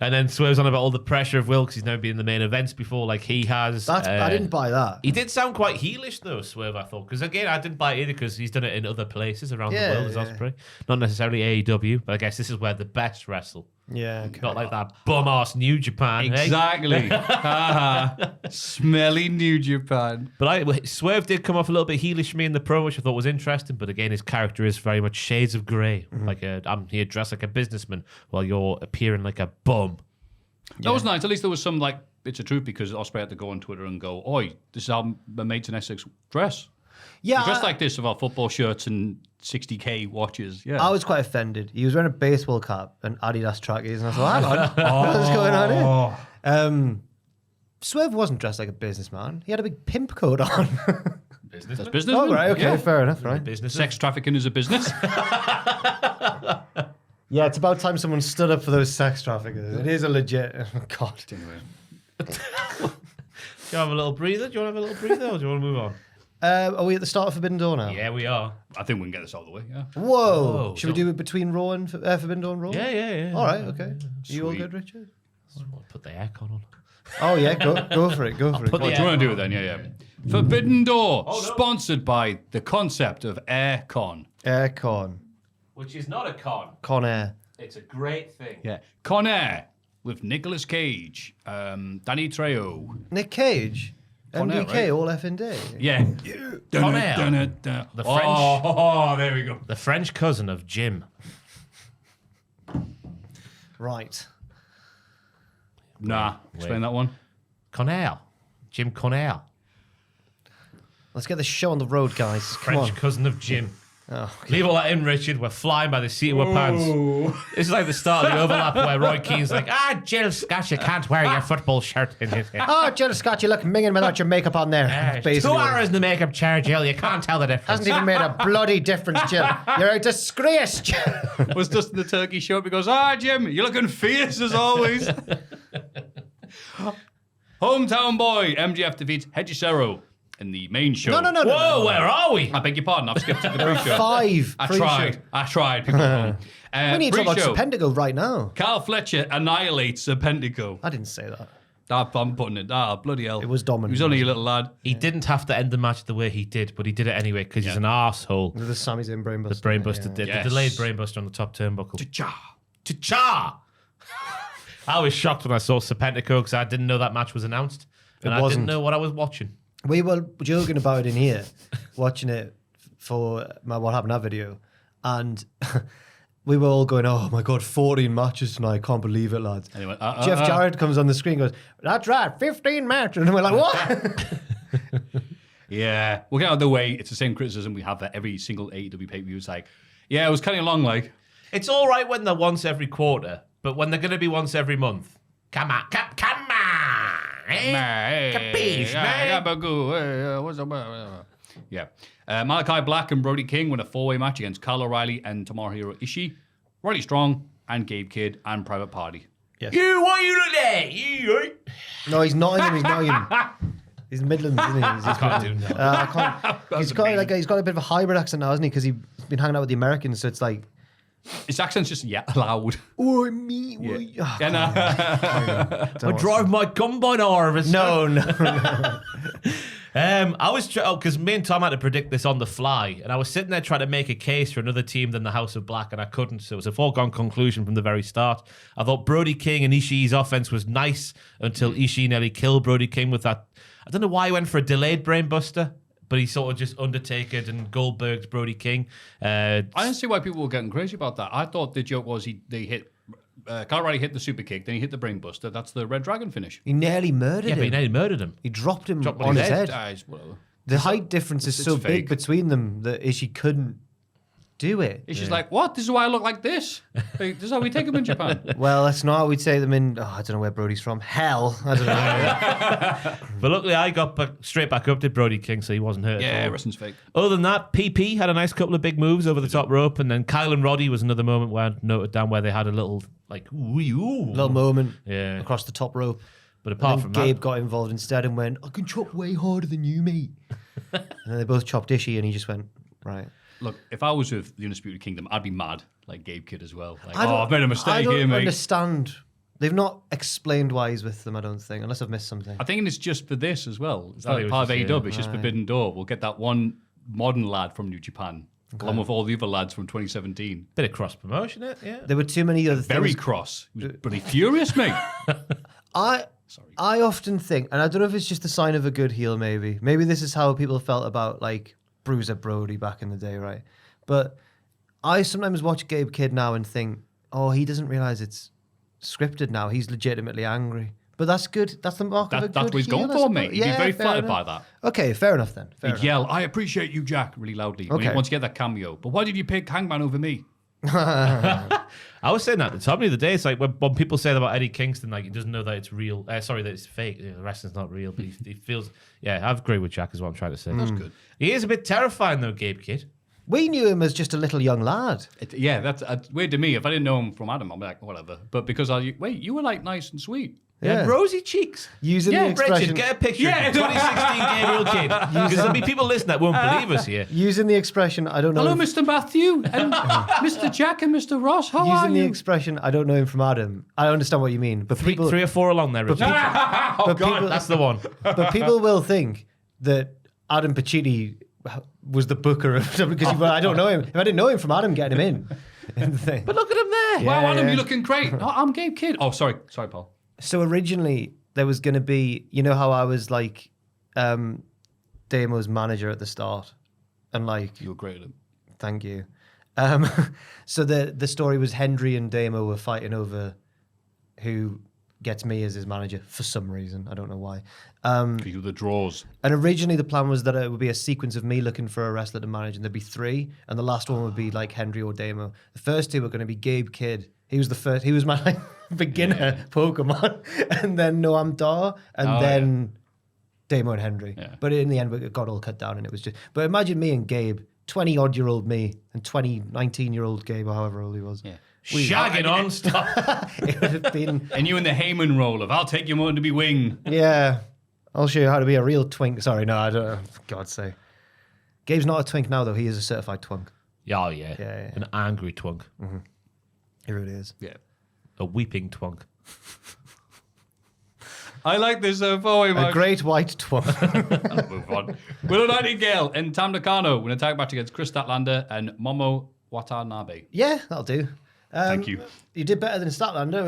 D: And then Swerve's on about all the pressure of Will because he's never been in the main events before like he has.
C: I didn't buy that.
D: He did sound quite heelish though, Swerve, I thought. Because again, I didn't buy it either because he's done it in other places around the world as Osprey. Not necessarily AEW, but I guess this is where the best wrestle.
C: Yeah, okay.
D: Not like that bum-ass New Japan.
B: Exactly. Smelly New Japan.
D: But Swerve did come off a little bit heelish for me in the promo, which I thought was interesting. But again, his character is very much shades of grey. Like I'm here dressed like a businessman while you're appearing like a bum.
B: That was nice. At least there was some like bits of truth because Osprey had to go on Twitter and go, "Oi, this is how my mates in Essex dress.
C: Yeah,
B: We dress like this with our football shirts and 60k watches." Yeah.
C: I was quite offended. He was wearing a baseball cap and Adidas trackies, and I thought, hang on, what's going on here? Swerve wasn't dressed like a businessman. He had a big pimp coat on.
B: That's business.
C: Oh, right, okay,
B: Yeah.
C: fair enough, right?
D: Business.
B: Sex trafficking is a business.
C: Yeah, it's about time someone stood up for those sex traffickers. It is a legit. Oh, God.
D: Do you have a little breather? Do you want to have a little breather or do you want to move on?
C: Are we at the start of Forbidden Door now?
D: Yeah, we are.
B: I think we can get this out of the way. Yeah.
C: Whoa. Should we do it between Raw and Forbidden Door and Raw?
D: Yeah.
C: All right, okay. You all
B: Sweet.
C: good, Richard?
D: Put the aircon on.
C: Oh, yeah, go for it. Go for it.
D: put
B: Oh, do you want to do it then? Yeah. Forbidden Door,
D: no.
B: sponsored by the concept of aircon.
C: Aircon.
D: Which is not a con.
C: Con Air.
D: It's a great thing.
B: Yeah. Con Air with Nicolas Cage, Danny Trejo.
C: Nick Cage.
B: Con Air,
C: MDK
B: right?
C: all effing day.
B: Yeah.
D: Con Air.
B: The
D: French.
B: Oh, there we go.
D: The French cousin of Jim.
C: Right.
B: Nah, explain that one.
D: Conair. Jim Conair.
C: Let's get the show on the road, guys. Come
D: French
C: on.
D: cousin of Jim.
C: Oh,
D: Leave all that in, Richard. We're flying by the seat of our pants. This is like the start of the overlap where Roy Keane's like, Jill Scott, you can't wear your football shirt in his head.
C: Oh, Jill Scott, you look minging without your makeup on there.
D: 2 hours in the makeup chair, Jill. You can't tell the difference.
C: Hasn't even made a bloody difference, Jill. You're a disgrace, Jill.
B: Was just in the turkey show. He goes, Jim, you're looking fierce as always. Hometown boy, MJF defeats Hechicero in the main show.
C: No.
D: Whoa, where are we?
B: I beg your pardon, I've skipped to the pre-show.
C: 5.
B: I tried. People at home.
C: We need to talk
B: Pre-show.
C: about Serpentico right now.
B: Carl Fletcher annihilates Serpentico.
C: I didn't say that.
B: I'm putting it. Bloody hell.
C: It was dominant.
B: He was only a little lad.
D: He didn't have to end the match the way he did, but he did it anyway because he's an arsehole.
C: The Sami Zayn brainbuster.
D: The brainbuster did.
B: Yes.
D: The delayed brainbuster on the top turnbuckle.
B: Cha.
D: Cha! I was shocked when I saw Serpentico because I didn't know that match was announced. And I
C: wasn't.
D: didn't know what I was watching.
C: We were joking about it in here, watching it for my What Happened That video, and we were all going, oh my God, 14 matches tonight, can't believe it, lads.
B: Anyway,
C: Jeff Jarrett comes on the screen and goes, that's right, 15 matches. And we're like, what?
B: Yeah. We'll get out of the way. It's the same criticism we have at every single AEW pay-per-view. It's like, yeah, it was kind of long, like.
D: It's all right when they're once every quarter, but when they're going to be once every month, come on. Capiche, man?
B: What's up? Yeah. Malachi Black and Brody King win a 4-way match against Kyle O'Reilly and Tomohiro Ishii, Roddy Strong, and Gabe Kidd and Private Party.
C: Yes.
D: You, what you look at? You,
C: No, he's not him. He's not him. He's Midlands, isn't he? I
D: can't do that.
C: I can't. He's got a bit of a hybrid accent now, hasn't he? Because he's been hanging out with the Americans, so it's like,
B: His accent's just loud.
C: oh me, oh,
B: And,
D: I drive my combine harvester.
C: no.
D: I was because me and Tom had to predict this on the fly, and I was sitting there trying to make a case for another team than the House of Black, and I couldn't. So it was a foregone conclusion from the very start. I thought Brody King and Ishii's offense was nice until Ishii nearly killed Brody King with that. I don't know why he went for a delayed brainbuster, but he sort of just Undertakered and Goldberg's Brody King.
B: I didn't see why people were getting crazy about that. I thought the joke was they hit. Kyle O'Reilly hit the super kick, then he hit the brainbuster. That's the Red Dragon finish.
C: He nearly murdered him.
D: But he nearly murdered him.
C: He dropped him
D: Dropped
C: on
D: his
C: his head.
B: Whatever.
C: The height difference is so
B: it's
C: big
B: fake.
C: between them that Ishii couldn't do it.
B: It's just like, what? This is why I look like this? Like, this is how we take them in Japan.
C: Well, that's not how we'd say them in. Oh, I don't know where Brody's from. Hell, I don't know.
D: But luckily, I got straight back up to Brody King, so he wasn't hurt.
B: Yeah,
D: at all.
B: wrestling's fake.
D: Other than that, PP had a nice couple of big moves over the top rope, and then Kyle and Roddy was another moment where I noted down where they had a little like
C: Little moment
D: Yeah.
C: across the top rope.
D: But apart
C: And
D: from
C: then Gabe
D: that,
C: got involved instead and went, I can chop way harder than you, mate. And then they both chopped Ishii, and he just went, right.
B: Look, if I was with the Undisputed Kingdom, I'd be mad, like Gabe Kidd as well. Like,
C: I don't-
B: I've made a
C: I
B: mistake
C: don't
B: here, mate.
C: understand. They've not explained why he's with them, I don't think, unless I've missed something.
B: I think it's just for this as well. It's
D: I think
B: like
D: it
B: part of
D: was just,
B: AEW. It's just
C: right.
B: Forbidden Door. We'll get that one modern lad from New Japan, along with all the other lads from 2017.
D: bit of cross promotion, yeah.
C: There were too many other
B: Very
C: things.
B: cross. He was bloody furious, mate.
C: I often think, and I don't know if it's just a sign of a good heel, maybe. Maybe this is how people felt about, like, Bruiser Brody back in the day, right? But I sometimes watch Gabe Kidd now and think, oh, he doesn't realize it's scripted now. He's legitimately angry. But that's good. That's the mark of a good
B: That's what he's
C: heel,
B: going
C: I
B: for,
C: suppose.
B: mate. He'd be very
C: fair
B: flattered
C: enough.
B: by that.
C: Okay, fair enough then. Fair
B: He'd
C: enough.
B: yell, I appreciate you, Jack, really loudly.
C: Okay.
B: Once you get that cameo. But why did you pick Hangman over me?
D: I was saying that to Tom the other day. It's like when people say that about Eddie Kingston, like he doesn't know that it's real. Sorry, that it's fake. The wrestling's not real, but he feels. Yeah, I agree with Jack. Is what I'm trying to say.
B: That's good.
D: He is a bit terrifying though, Gabe Kidd.
C: We knew him as just a little young lad.
B: Yeah, that's weird to me. If I didn't know him from Adam, I'd be like, whatever. But because you were like nice and sweet.
C: Yeah.
D: Rosy cheeks.
C: Using the expression.
D: Richard, get a picture
B: Yeah.
D: of the 2016 Gabriel Kid. Because there'll be people listening that won't believe us here.
C: Using the expression, I don't know.
B: Hello,
C: if-
B: Mr. Matthew and Mr. Jack and Mr. Ross. How are
C: Using the
B: you?
C: expression, I don't know him from Adam. I understand what you mean, but people,
D: Three or four along there, Richard.
C: but people,
D: That's the one.
C: but people will think that Adam Pacitti was the booker of because I don't know him. If I didn't know him from Adam getting him in the thing.
D: But look at him there.
C: Yeah.
B: Wow, Adam, you're looking great. Oh, I'm Gabe Kidd. Oh, sorry, Paul.
C: So originally there was going to be, you know how I was like Damo's manager at the start, and like
B: You were great at him.
C: thank you. So the story was Hendry and Damo were fighting over who gets me as his manager for some reason. I don't know why.
B: You were the draws.
C: And originally the plan was that it would be a sequence of me looking for a wrestler to manage, and there'd be three, and the last one would be like Hendry or Damo. The first two were going to be Gabe Kidd. He was the first. He was my like, beginner Pokemon, and then Noam Dar, and then Damo and Hendry.
B: Yeah.
C: But in the end, it got all cut down, and it was just. But imagine me and Gabe, 20-odd-year-old me, and 19-year-old Gabe, or however old he was.
B: Yeah.
D: Shagging on stuff.
C: It would have been.
B: And you in the Heyman role of, I'll take you more to be wing.
C: Yeah, I'll show you how to be a real twink. Sorry, no, I don't. For God's sake. Gabe's not a twink now, though. He is a certified twunk.
D: Oh, yeah.
C: Yeah.
D: An angry twunk.
C: He really is.
B: Yeah.
D: A weeping twunk.
B: I like this four-way
C: A
B: match.
C: great white twunk.
B: Move on. Willow Nightingale and Tam Nakano win a tag match against Chris Statlander and Momo Watanabe.
C: Yeah, that'll do.
B: Thank you.
C: You did better than Statlander.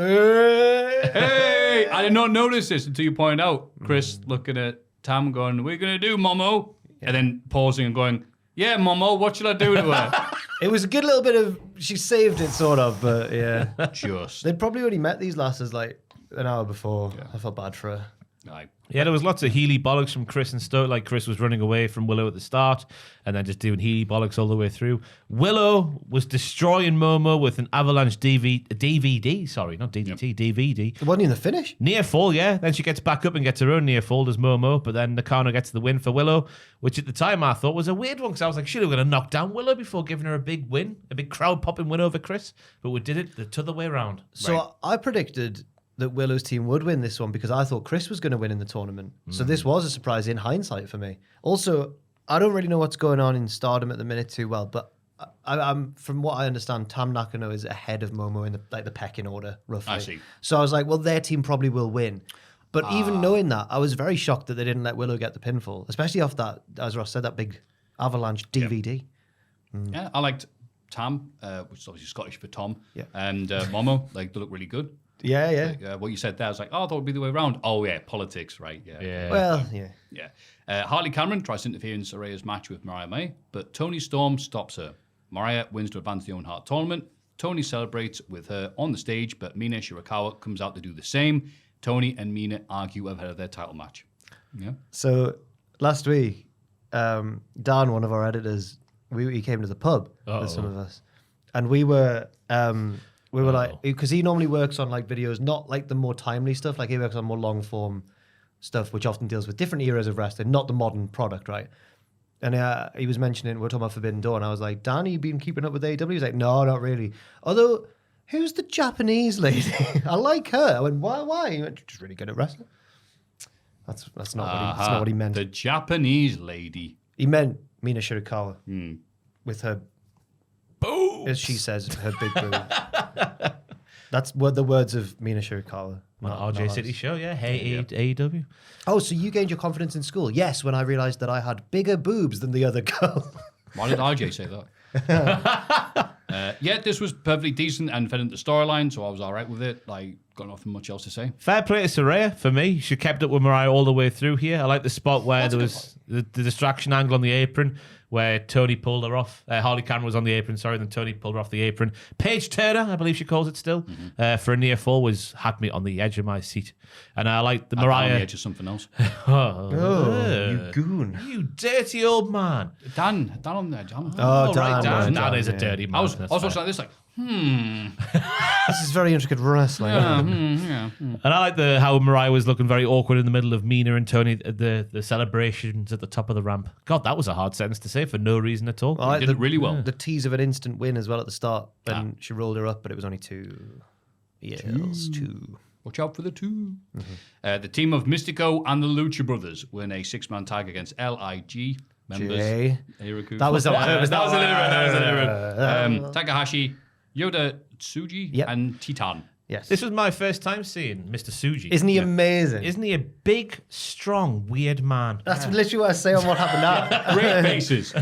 B: Hey, I did not notice this until you pointed out. Chris looking at Tam going, "What are you going to do, Momo?" And then pausing and going, "Yeah, Momo, what should I do to her?"
C: It was a good little bit of. She saved it, sort of, but yeah.
B: Just.
C: They'd probably already met these lasses like an hour before. I felt bad for her.
B: Right.
D: Yeah, there was lots of Healy bollocks from Chris and Stoke. Like Chris was running away from Willow at the start and then just doing Healy bollocks all the way through. Willow was destroying Momo with an Avalanche DVD. Sorry, not DDT, DVD.
C: It wasn't in the finish.
D: Near fall, yeah. Then she gets back up and gets her own near fall as Momo, but then Nakano gets the win for Willow, which at the time I thought was a weird one because I was like, should have going to knock down Willow before giving her a big win, a big crowd popping win over Chris, but we did it the other way around.
C: So I predicted that Willow's team would win this one because I thought Chris was going to win in the tournament. So this was a surprise in hindsight for me. Also, I don't really know what's going on in Stardom at the minute too well, but I'm from what I understand, Tam Nakano is ahead of Momo in the pecking order, roughly.
B: I see.
C: So I was like, well, their team probably will win. But even knowing that, I was very shocked that they didn't let Willow get the pinfall, especially off that, as Ross said, that big Avalanche DVD.
B: Yeah, I liked Tam, which is obviously Scottish for Tom,
C: Yeah.
B: and Momo. Like, they look really good.
C: Yeah, yeah.
B: Like, what you said there, I was like, oh, I thought it would be the way around. Oh, yeah, politics, right? Yeah.
C: Well, yeah.
B: Yeah. Harley Cameron tries to interfere in Saraya's match with Mariah May, but Toni Storm stops her. Mariah wins to advance the Owen Hart tournament. Toni celebrates with her on the stage, but Mina Shirakawa comes out to do the same. Toni and Mina argue ahead of their title match. Yeah.
C: So last week, Dan, one of our editors, he came to the pub with some of us, and we were like, because he normally works on like videos, not like the more timely stuff. Like he works on more long form stuff, which often deals with different eras of wrestling, not the modern product, right? And he was mentioning, we're talking about Forbidden Door, and I was like, Dan, you been keeping up with AEW? He's like, no, not really. Although, who's the Japanese lady? I like her. I went, why? He went, she's really good at wrestling. That's not what he meant.
B: The Japanese lady.
C: He meant Mina Shirakawa with her
D: Boom!
C: as she says, her big boob. That's what the words of Mina Shirakawa.
D: On RJ City show, yeah. Hey, AEW.
C: Oh, so you gained your confidence in school? Yes, when I realised that I had bigger boobs than the other girl.
B: Why did RJ say that? Yeah, this was perfectly decent and fed into the storyline, so I was all right with it. Like, got nothing much else to say.
D: Fair play to Saraya for me. She kept up with Mariah all the way through here. I like the spot where there was the distraction angle on the apron where Tony pulled her off. Harley Cameron was on the apron, then Tony pulled her off the apron. Paige Turner, I believe she calls it still, for a near fall had me on the edge of my seat. And I like the Mariah.
B: On the edge of something else.
C: You goon.
D: You dirty old man.
B: Dan on the edge.
C: Oh,
D: right,
C: Dan.
D: Dan is a dirty man.
B: I was watching like this, like,
C: This is very intricate wrestling.
D: And I like how Mariah was looking very awkward in the middle of Mina and Tony at the celebrations at the top of the ramp. God, that was a hard sentence to say for no reason at all.
C: I like
B: did it really well.
C: The tease of an instant win as well at the start. And she rolled her up, but it was only two.
B: Watch out for the two. The team of Mystico and the Lucha Brothers win a 6-man tag against LIG members. Hiraku.
C: That was a
B: Takahashi, Yoda Tsuji, and Titan.
C: Yes.
D: This was my first time seeing Mr. Tsuji.
C: Isn't he amazing?
D: Isn't he a big, strong, weird man?
C: That's literally what I say on What Happened Now.
B: Great faces.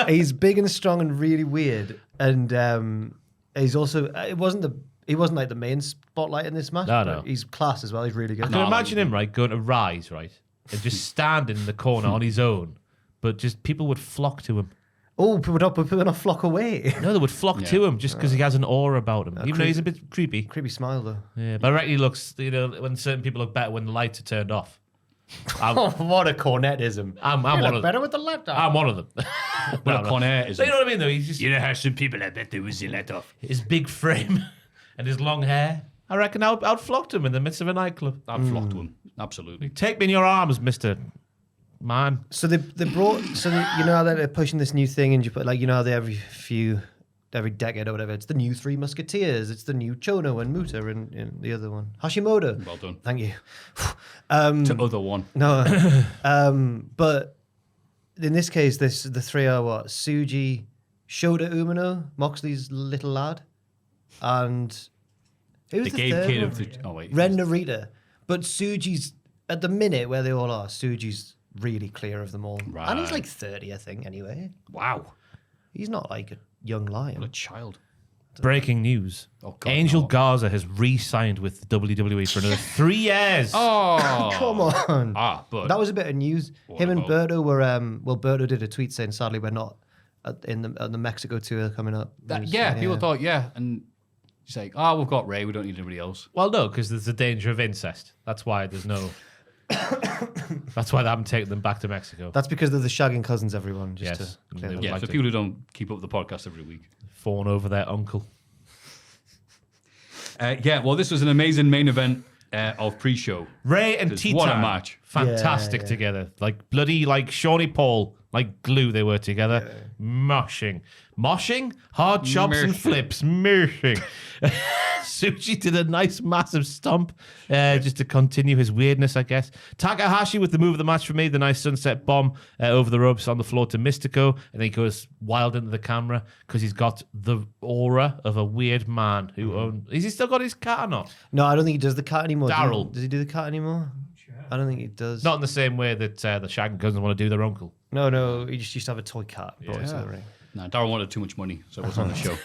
C: He's big and strong and really weird. And he's also, he wasn't like the main spotlight in this match.
D: No.
C: He's class as well. He's really good.
D: I can imagine him, right, going to Rise, right, and just standing in the corner on his own, but just people would flock to him.
C: Oh, people not flock away.
D: No, they would flock to him just because he has an aura about him. Even though he's a bit creepy.
C: Creepy smile, though.
D: Yeah, but I reckon he looks, when certain people look better when the lights are turned off.
C: What a cornetism.
D: I'm one of them.
C: Better with the light on.
B: I'm one of them. What a cornet is
D: So you know what I mean, though? He's just
B: You know how some people, I bet they was the let off.
D: his big frame and his long hair. I reckon I'd flock to him in the midst of a nightclub.
B: I'd flock to him. Absolutely.
D: Take me in your arms, Mr. Man.
C: So they brought, you know how they're pushing this new thing and you put, like, you know how they every decade or whatever, it's the new Three Musketeers, it's the new Chono and Muta and the other one. Hashimoto.
B: Well done.
C: Thank you.
B: To other one.
C: No. But in this case, the three are what? Tsuji, Shota Umino, Moxley's little lad, and who's the
B: Gabe
C: third
B: kid
C: one?
B: of the. Oh, wait.
C: Ren Narita. But Tsuji's, at the minute where they all are, Tsuji's really clear of them all.
B: Right.
C: And he's like 30, I think, anyway.
B: Wow.
C: He's not like a young lion.
B: What a child.
D: Breaking news.
B: Oh, God,
D: Angel
B: no.
D: Garza has re-signed with WWE for another 3 years.
B: Oh.
C: Come on.
B: But.
C: That was a bit of news. Him and
B: about-
C: Berto were, Berto did a tweet saying, sadly, we're not in the Mexico tour coming up.
B: People thought, and you say, we've got Ray, we don't need anybody else.
D: Well, no, because there's a danger of incest. That's why there's no... That's why they haven't taken them back to Mexico.
C: That's because they're the shagging cousins, everyone. Just
D: Yes.
C: to clear
D: They
C: that
D: would
B: Yeah,
D: like
B: for
D: to-
B: people who don't keep up with the podcast every week.
D: Fawn over their uncle.
B: Well, this was an amazing main event of pre-show.
D: Ray and
B: 'Cause
D: Titan.
B: what a match.
D: Fantastic
C: Yeah.
D: together. Like bloody, like Shawnee Paul. Like glue they were together. Moshing. Moshing? Hard chops and
B: Mershing.
D: flips. Mershing. Sushi did a nice massive stomp just to continue his weirdness, I guess. Takahashi with the move of the match for me, the nice sunset bomb over the ropes on the floor to Mystico. And then he goes wild into the camera because he's got the aura of a weird man who owns... Has he still got his cat or not?
C: No, I don't think he does the cat anymore.
D: Daryl.
C: Does he do the cat anymore? I don't think he does.
D: Not in the same way that the Shag cousins want to do their uncle.
C: No, he just used to have a toy cat brought into the ring.
B: No, Darren wanted too much money, so it was on the show.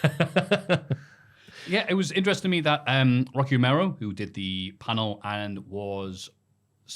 B: Yeah, it was interesting to me that Rocky Romero, who did the panel and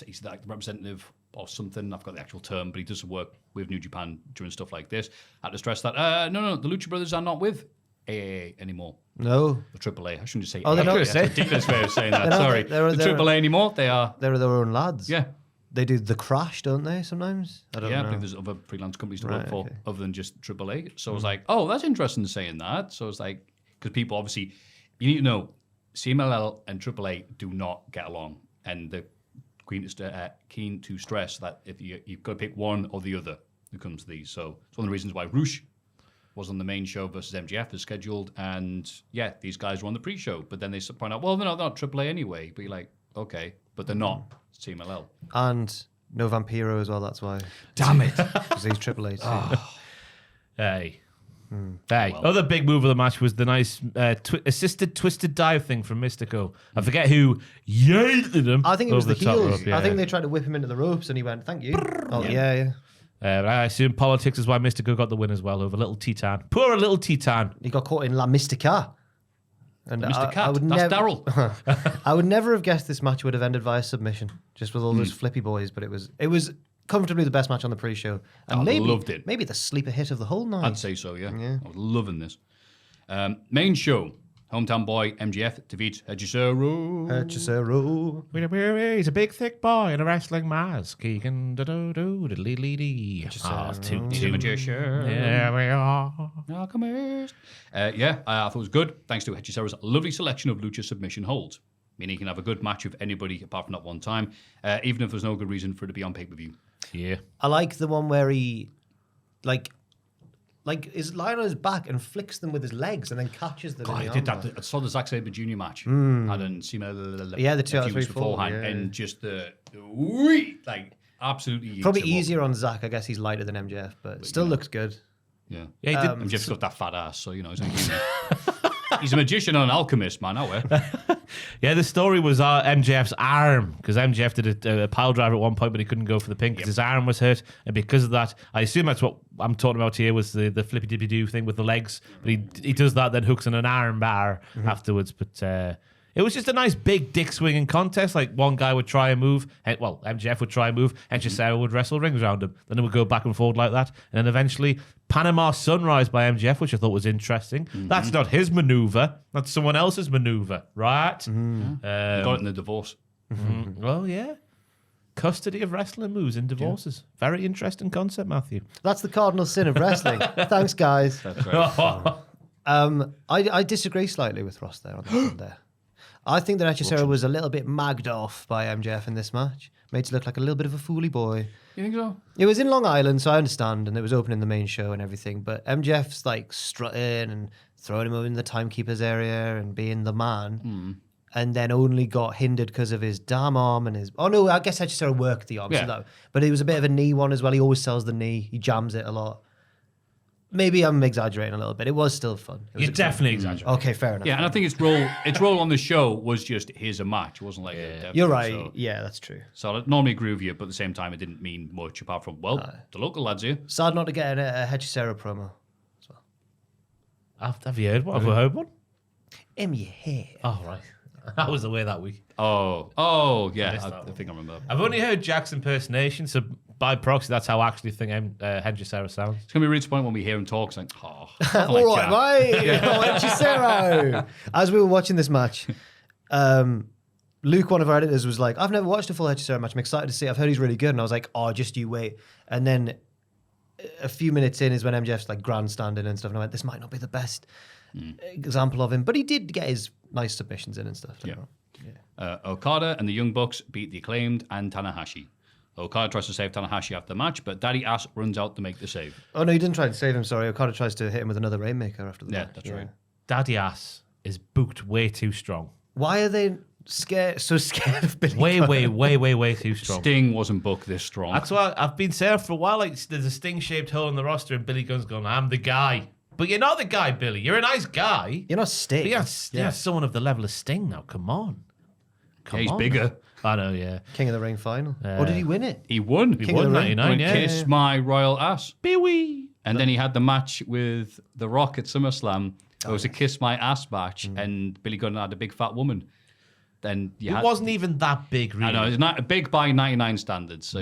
B: he's like the representative or something, I've got the actual term, but he does work with New Japan during stuff like this, had to stress that, no, the Lucha Brothers are not with AAA anymore.
C: No.
B: The AAA. I shouldn't just say
C: Oh, they're
B: AAA.
C: not-
B: That's a ridiculous way of saying that.
C: They're not-
B: Sorry.
C: they're-
B: The
C: they're-
B: AAA anymore, they are.
C: They're their own lads.
B: Yeah.
C: They do the Crash, don't they, sometimes? I don't
B: Yeah, I
C: know.
B: believe there's other freelance companies to work
C: Right,
B: for
C: okay.
B: other than just AAA. So I was like, oh, that's interesting saying that. So it's like, because people obviously, you need to know, CMLL and AAA do not get along. And they're keen to stress that if you've got to pick one or the other when it comes to these. So it's one of the reasons why Roosh was on the main show versus MJF as scheduled. And yeah, these guys were on the pre-show. But then they point out, well, they're not AAA anyway. But you're like, okay, but they're not CMLL.
C: And no Vampiro as well, that's why.
B: Damn it.
C: Because he's Triple H. too.
D: Hey. Hey. Other big move of the match was the nice assisted twisted dive thing from Mystico. I forget who yeeted him.
C: I think it was
D: over
C: the
D: top
C: heels.
D: rope, yeah.
C: I think they tried to whip him into the ropes and he went, thank you. Oh, yeah.
D: But I assume politics is why Mystico got the win as well over Little Titan. Poor Little Titan.
C: He got caught in La Mystica. And
B: Mr. Cat,
C: would
B: that's
C: nev-
B: Daryl.
C: I would never have guessed this match would have ended via submission, just with all those flippy boys. But it was comfortably the best match on the pre-show, and
B: I loved it.
C: Maybe the sleeper hit of the whole night.
B: I'd say so, yeah. I was loving this. Main show, hometown boy MJF defeats Hechicero.
C: Hechicero.
D: He's a big, thick boy in a wrestling mask. He can do-do-do, diddly-dee. Oh, toot,
B: He's a
D: toot.
B: magician.
D: There we are.
B: Alchemist. I thought it was good, thanks to Hechicero's lovely selection of lucha submission holds. Meaning he can have a good match with anybody apart from that one time, even if there's no good reason for it to be on pay-per-view.
D: Yeah.
C: I like the one where he, like is lying on his back and flicks them with his legs and then catches them.
B: God,
C: in
B: I
C: the
B: did
C: armbar.
B: that. I saw the Zack Sabre Jr. match. I didn't see
C: the 2 out of 3 fall,
B: beforehand,
C: yeah.
B: and just the whee, like absolutely eats
C: Probably
B: him up.
C: easier on Zach. I guess he's lighter than MJF, but still looks good.
B: Yeah,
D: Yeah, he did.
B: MJF's got that fat ass, so you know he's a magician and an alchemist, man.
D: Yeah, the story was MJF's arm, because MJF did a pile driver at one point, but he couldn't go for the pin because his arm was hurt. And because of that, I assume that's what I'm talking about here was the flippy-dippy-doo thing with the legs. But he does that, then hooks in an arm bar afterwards. But it was just a nice big dick swinging contest. Like one guy would try a move, MJF would try a move, and Cesaro would wrestle rings around him. Then it would go back and forth like that. And then eventually, Panama Sunrise by MJF, which I thought was interesting. That's not his maneuver. That's someone else's maneuver, right?
B: Got it in the divorce.
D: Well, yeah. Custody of wrestling moves in divorces. Very interesting concept, Maffew.
C: That's the cardinal sin of wrestling. Thanks, guys.
B: That's right.
C: I disagree slightly with Ross there on that one there. I think that Hechicero was a little bit magged off by MJF in this match. Made to look like a little bit of a fooly boy.
B: You think so?
C: It was in Long Island, so I understand, and it was opening the main show and everything. But MJF's like strutting and throwing him over in the timekeeper's area and being the man, and then only got hindered because of his damn arm and his. Oh no, I guess Hechicero worked the arm,
B: Yeah.
C: but it was a bit of a knee one as well. He always sells the knee. He jams it a lot. Maybe I'm exaggerating a little bit. It was still fun. It was
D: You're definitely exaggerating.
C: okay. Fair enough.
B: Yeah, and I think its role on the show was just here's a match. It wasn't like a depth
C: You're
B: thing,
C: right.
B: So,
C: Yeah, that's true.
B: so I normally agree with you, but at the same time, it didn't mean much apart from the local lads here.
C: Sad not to get a Hechicero promo.
D: Have you heard one? Have we heard one?
C: In your head.
D: Oh, right. That was the way that week.
B: Oh, yeah.
D: missed
B: I
D: that one.
B: think I remember.
D: I've only heard Jack's impersonation, so by proxy, that's how I actually think Hechicero sounds.
B: It's gonna be really disappointing when we hear him talk. It's like, oh,
C: All right, mate. Hechicero. As we were watching this match, Luke, one of our editors, was like, I've never watched a full HSR match. I'm excited to see it. I've heard he's really good. And I was like, oh, just you wait. And then a few minutes in is when MJF's like grandstanding and stuff. And I went, this might not be the best example of him. But he did get his nice submissions in and stuff.
B: Okada and the Young Bucks beat the Acclaimed and Tanahashi. Okada tries to save Tanahashi after the match, but Daddy Ass runs out to make the save.
C: Oh, no, he didn't try to save him. Sorry. Okada tries to hit him with another Rainmaker after the match.
B: That's right.
D: Daddy Ass is booked way too strong.
C: Why are they so scared of Billy
D: Way,
C: Gunn?
D: way too strong.
B: Sting wasn't booked this strong.
D: That's why I've been saying for a while, like, there's a Sting-shaped hole in the roster and Billy Gunn's going, I'm the guy. But you're not the guy, Billy. You're a nice guy.
C: You're not Sting.
D: But you're someone of the level of Sting now. Come on.
B: He's bigger.
D: Now. I know, yeah.
C: King of the Ring final. Or did he win it?
B: He won.
D: He won
C: of the Ring.
D: 99, yeah.
B: Kiss my royal ass.
D: Pee-wee.
B: And then he had the match with The Rock at SummerSlam. It was a kiss my ass match, and Billy Gunn had a big fat woman. Then
D: It wasn't even that big, really.
B: I know, it's not big by 99 standards. So,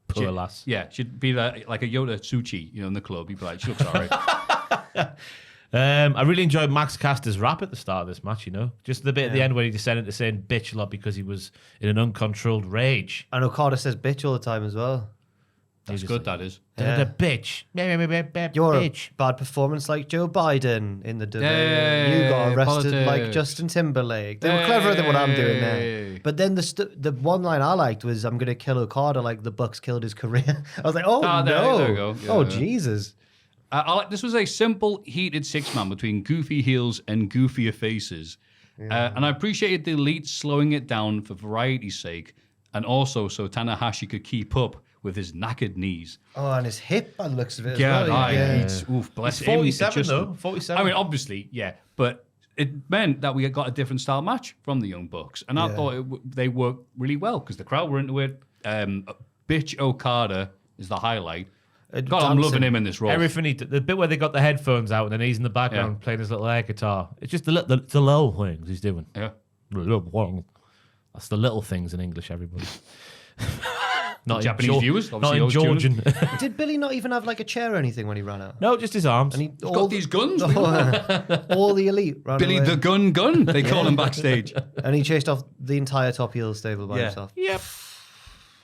D: Poor lass.
B: Yeah, she'd be like a Yoda Tsuchi, in the club. You'd be like, she looks all right.
D: I really enjoyed Max Caster's rap at the start of this match, Just the bit at the end where he descended to saying bitch a lot because he was in an uncontrolled rage.
C: And Okada says bitch all the time as well.
B: That's good, that is.
D: The bitch.
C: You're
D: bitch.
C: a bad performance like Joe Biden in the WWE.
B: Yay,
C: You got arrested
B: politics.
C: like Justin Timberlake. They were cleverer than what I'm doing there. But then the one line I liked was, I'm going to kill Okada like the Bucks killed his career. I was like, oh, no.
B: there you go. Yeah.
C: Oh, Jesus.
B: This was a simple, heated six-man between goofy heels and goofier faces. And I appreciated the Elite slowing it down for variety's sake, and also so Tanahashi could keep up with his knackered knees.
C: Oh, and his hip by the looks of it
B: Yeah,
C: as well.
B: oof, bless
D: He's
B: him.
D: 47 though. 47.
B: I mean, obviously, yeah, but it meant that we got a different style match from the Young Bucks, and I thought they worked really well because the crowd were into it. Bitch Okada is the highlight. God, I'm loving him in this role.
D: Everything the bit where they got the headphones out and then he's in the background playing his little air guitar. It's just the little things he's doing.
B: Yeah.
D: That's the little things in English, everybody. Not
B: Japanese viewers,
D: not
B: obviously
D: in
B: those
D: Georgian.
C: Did Billy not even have like a chair or anything when he ran out?
D: No, just his arms.
C: And he
B: He's got these guns.
C: all the Elite ran
B: Billy
C: away.
B: the Gun, they call him backstage.
C: And he chased off the entire top heel stable by himself.
D: Yep.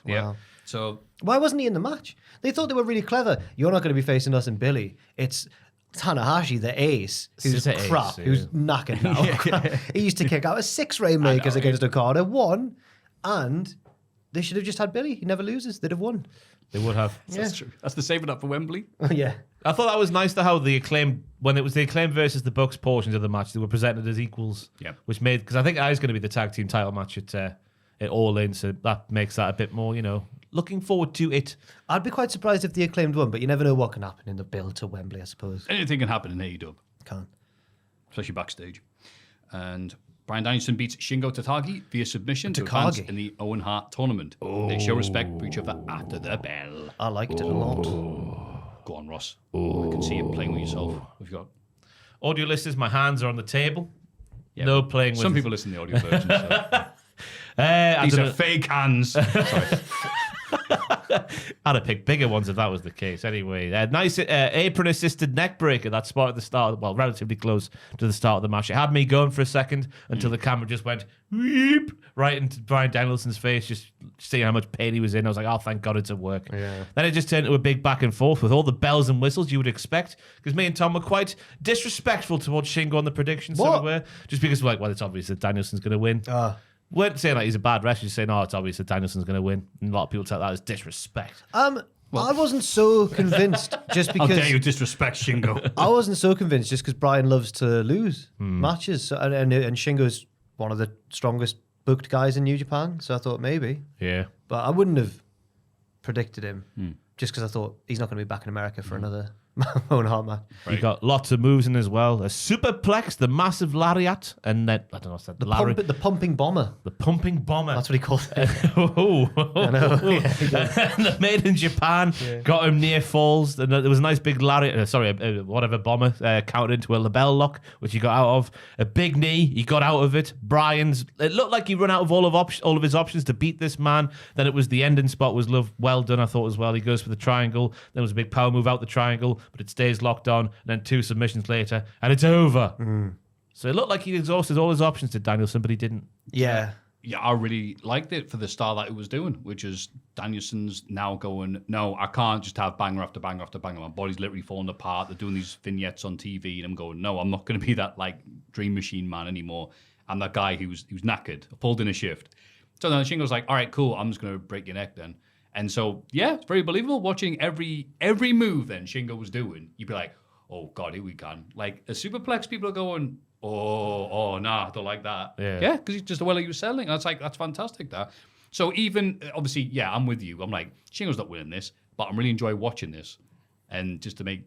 B: Yeah. So
C: Why wasn't he in the match? They thought they were really clever. You're not going to be facing us and Billy. It's Tanahashi, the ace, who's
D: the ace,
C: crap,
D: yeah.
C: who's knackered now. He used to kick out 6 Rainmakers against Okada, 1, and they should have just had Billy. He never loses. They'd have won.
D: They would have.
B: that's true. That's the saving up for Wembley.
C: Yeah.
D: I thought that was nice to how the Acclaim, when it was the Acclaim versus the Bucks portions of the match, they were presented as equals.
B: Yeah.
D: Which made, because I think that is going to be the tag team title match at All In, so that makes that a bit more, looking forward to it.
C: I'd be quite surprised if the Acclaimed won, but you never know what can happen in the build to Wembley, I suppose.
B: Anything can happen in AEW,
C: Can't.
B: especially backstage. And Bryan Danielson beats Shingo Takagi via submission to advance
C: Takagi.
B: in the Owen Hart tournament. They show respect for each other after the bell.
C: I liked it a lot.
B: Go on, Ross. I can see you playing with yourself. We've got
D: Audio listeners, my hands are on the table.
B: yeah,
D: No
B: but
D: playing with
B: Some
D: it.
B: people listen to the audio version. So.
D: I
B: These
D: don't
B: are
D: know.
B: fake hands. Sorry.
D: I'd have picked bigger ones if that was the case. Anyway, nice apron-assisted neck breaker that spot at the start, well, relatively close to the start of the match. It had me going for a second until the camera just went whoop, right into Bryan Danielson's face, just seeing how much pain he was in. I was like, oh, thank God it's at work.
C: Yeah.
D: Then it just turned into a big back and forth with all the bells and whistles you would expect, because me and Tom were quite disrespectful towards Shingo on the predictions. So
C: What?
D: we were, just because we're like, well, it's obvious that Danielson's going to win. We weren't saying like he's a bad wrestler, just saying, oh, it's obvious that Danielson's going to win. And a lot of people take that as disrespect.
C: I wasn't so convinced just
B: How dare you
C: because
B: disrespect Shingo?
C: I wasn't so convinced just because Brian loves to lose matches, so, and Shingo's one of the strongest booked guys in New Japan, so I thought maybe,
D: Yeah.
C: but I wouldn't have predicted him just because I thought he's not going to be back in America for another Owen Hart match.
D: You got lots of moves in as well. A superplex, the massive lariat, and then, I don't know what's that.
C: The pumping bomber.
D: The pumping bomber.
C: That's what he called it.
D: Oh,
C: I know. Yeah, he does.
D: and the made in Japan got him near falls. And there was a nice big lariat, whatever bomber, countered into a label lock, which he got out of. A big knee, he got out of it. It looked like he ran out of all of his options to beat this man. Then it was the ending spot was well done, I thought, as well. He goes for the triangle. Then there was a big power move out the triangle, but it stays locked on. And then 2 submissions later, and it's over. So it looked like he exhausted all his options to Danielson, but he didn't.
C: Yeah.
B: Yeah, I really liked it for the style that it was doing, which is Danielson's now going, no, I can't just have banger after banger after banger. My body's literally falling apart. They're doing these vignettes on TV, and I'm going, no, I'm not going to be that like Dream Machine man anymore. I'm that guy who's knackered, pulled in a shift. So then Shingo's like, all right, cool, I'm just going to break your neck then. And so, yeah, it's very believable. Watching every move then Shingo was doing, you'd be like, oh, God, here we go. Like, a superplex, people are going, oh, nah, I don't like that. Yeah, because he's just the way he was selling. That's fantastic, that. So even, obviously, yeah, I'm with you. I'm like, Shingo's not winning this, but I'm really enjoying watching this. And just to make,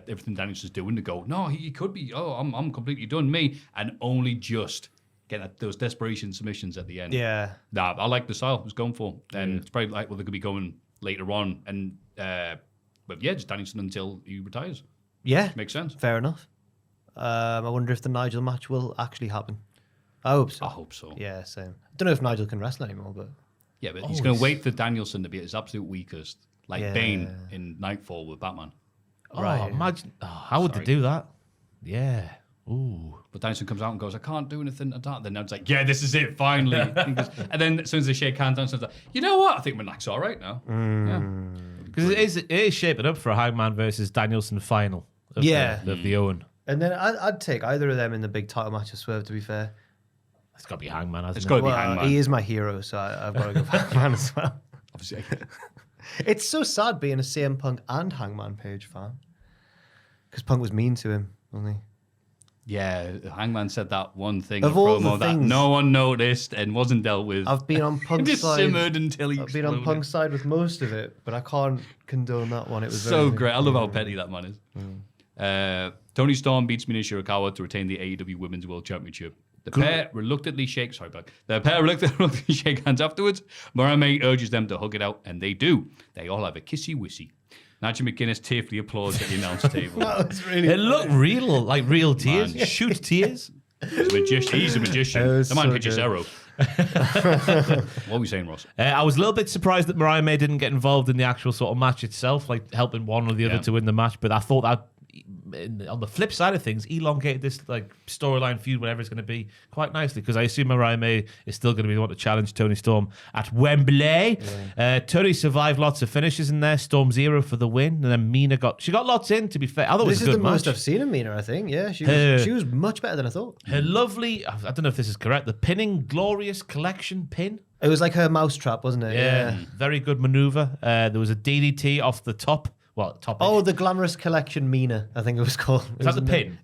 B: everything Danielson's doing to go, no, he could be, I'm completely done, me. And only just get those desperation submissions at the end.
C: Yeah.
B: Nah, I like the style it was going for. And it's probably like, well, they could be going later on. And, but yeah, just Danielson until he retires.
C: Yeah.
B: Makes sense.
C: Fair enough. I wonder if the Nigel match will actually happen. I hope so.
B: I hope so.
C: Yeah, same. I don't know if Nigel can wrestle anymore, but...
B: Yeah, but he's going to wait for Danielson to be at his absolute weakest. Like Bane in Nightfall with Batman.
C: Right.
D: Imagine. how would they do that? Yeah. Ooh.
B: But Danielson comes out and goes, I can't do anything to that. Then Ned's like, yeah, this is it, finally. And then as soon as they shake hands, Danielson's like, you know what? I think my neck's all right now.
D: Because it is shaping up for a Hangman versus Danielson final of the Owen.
C: And then I'd take either of them in the big title match of Swerve, to be fair.
D: It's got to be Hangman, hasn't it?
B: It's got to be Hangman.
C: He is my hero, so I've got to go for Hangman as well.
B: Obviously.
C: It's so sad being a CM Punk and Hangman Page fan. Because Punk was mean to him, wasn't he?
B: Yeah, Hangman said that one thing
C: Of
B: in
C: all
B: promo
C: the
B: that
C: things-
B: no one noticed and wasn't dealt with.
C: I've been on Punk's
B: just
C: side.
B: simmered until he
C: I've been on
B: exploded.
C: Punk's side with most of it, but I can't condone that one. It was
B: So
C: very
B: great. I love how petty that man is. Tony Storm beats Mina Shirakawa to retain the AEW Women's World Championship. The pair reluctantly shake shake hands afterwards. Morame urges them to hug it out, and they do. They all have a kissy-wissy. Nigel McGuinness tearfully applauds at the announce table.
C: That was really
D: It looked real, like real tears.
B: Man.
D: Shoot tears.
B: He's a magician.
C: That was
B: The man
C: so
B: pitches
C: good.
B: arrow. What are we saying, Ross?
D: I was a little bit surprised that Mariah May didn't get involved in the actual sort of match itself, like helping one or the other to win the match. But I thought that on the flip side of things, elongated this like storyline feud, whatever it's going to be, quite nicely. Because I assume Mariah May is still going to be the one to challenge Tony Storm at Wembley. Tony survived lots of finishes in there. Storm 0 for the win, and then Mina got lots in. To be fair, I thought it was
C: This
D: a
C: is
D: good
C: the most
D: match.
C: I've seen of Mina, I think. Yeah, she was much better than I thought.
D: Her lovely, I don't know if this is correct, the pinning glorious collection pin.
C: It was like her mousetrap, wasn't it?
D: Yeah, very good maneuver. There was a DDT off the top. Well, top.
C: Oh, the Glamorous Collection Mina, I think it was called.
D: Is that the pin?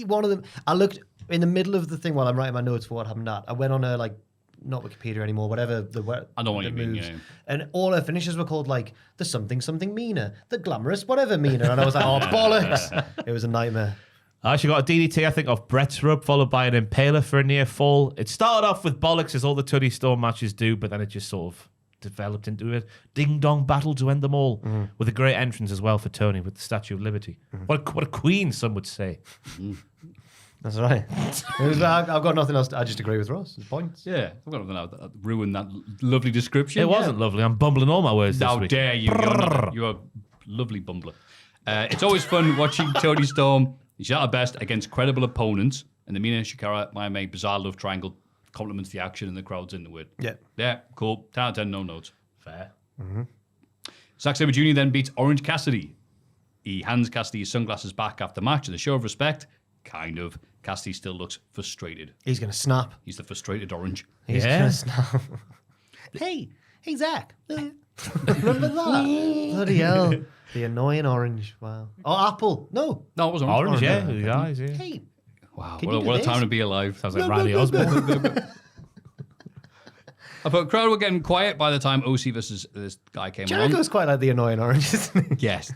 C: One of them. I looked in the middle of the thing while I'm writing my notes for what happened. I went on her not Wikipedia anymore, whatever
B: I know what
C: the
B: you mean,
C: moves.
B: yeah.
C: And all her finishes were called like the something Mina, the Glamorous whatever Mina, and I was like, oh bollocks! It was a nightmare.
D: I actually got a DDT, I think, off Brett's rub, followed by an impaler for a near fall. It started off with bollocks, as all the Tony Storm matches do, but then it just sort of developed into a ding-dong battle to end them all, with a great entrance as well for Tony, with the Statue of Liberty. What a queen, some would say.
C: That's right. I've got nothing else. I just agree with Ross. His points.
B: Yeah, I've got nothing else that ruined that lovely description.
D: It wasn't lovely. I'm bumbling all my words this
B: How
D: week.
B: dare you? You're a lovely bumbler. It's always fun watching Tony Storm. He's at her best against credible opponents, and the Mina Shikara Miami bizarre love triangle complements the action and the crowd's into it. Yeah, cool. 10 out of 10, no notes.
D: Fair.
B: Zack Sabre Jr. then beats Orange Cassidy. He hands Cassidy his sunglasses back after the match in a show of respect. Kind of. Cassidy still looks frustrated.
C: He's gonna snap.
B: He's the frustrated Orange.
C: He's gonna snap. hey, Zach. Remember that? Bloody hell. The annoying Orange. Wow. Oh, Apple. No,
B: it wasn't
D: Orange, yeah.
C: okay.
D: The guys, yeah.
C: Hey.
B: Wow,
C: Can you do
B: what a
C: this?
B: time to be alive.
D: Sounds like Riley Osborne.
B: I thought the crowd were getting quiet by the time OC versus this guy came along.
C: Jericho's quite like the annoying Orange, isn't he?
B: Yes.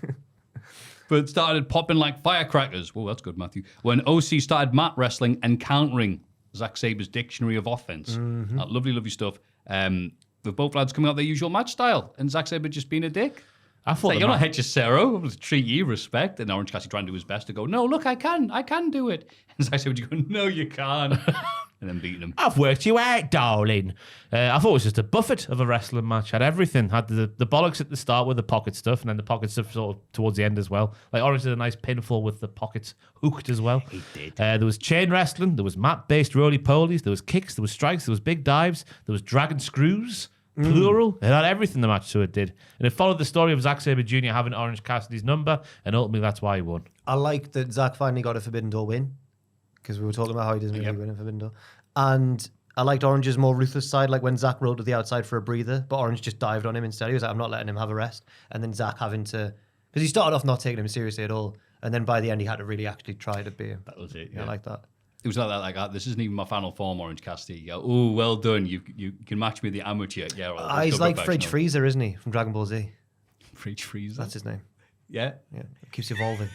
B: But started popping like firecrackers. Oh, that's good, Maffew. When OC started mat wrestling and countering Zack Saber's dictionary of offense. Lovely, lovely stuff. With both lads coming out their usual match style and Zack Saber just being a dick.
D: I thought
B: Like, you're not Hechicero. I'll treat you respect. And Orange Cassidy trying to do his best to go, no, look, I can do it. And Zack Saber just going, no, you can't. and then beating him.
D: I've worked you out, darling. I thought it was just a buffet of a wrestling match. Had everything. Had the bollocks at the start with the pocket stuff, and then the pocket stuff sort of towards the end as well. Like Orange did a nice pinfall with the pockets hooked as well.
B: He did.
D: There was chain wrestling. There was mat-based roly-polies. There was kicks. There was strikes. There was big dives. There was dragon screws. Plural. It had everything the match, so it did. And it followed the story of Zack Sabre Jr. having Orange Cassidy's number, and ultimately that's why he won.
C: I like that Zack finally got a Forbidden Door win, because we were talking about how he doesn't really win a Forbidden Door. And I liked Orange's more ruthless side, like when Zack rolled to the outside for a breather, but Orange just dived on him instead. He was like, I'm not letting him have a rest. And then Zack having to, because he started off not taking him seriously at all, and then by the end he had to really actually try to be him.
B: That was it.
C: I like that.
B: It was like that, this isn't even my final form, Orange Cassidy. You go, oh, well done. You can match me the amateur. Yeah, well,
C: He's like Fridge Freezer, isn't he, from Dragon Ball Z?
B: Fridge Freezer?
C: That's his name.
B: Yeah.
C: Yeah, it keeps evolving.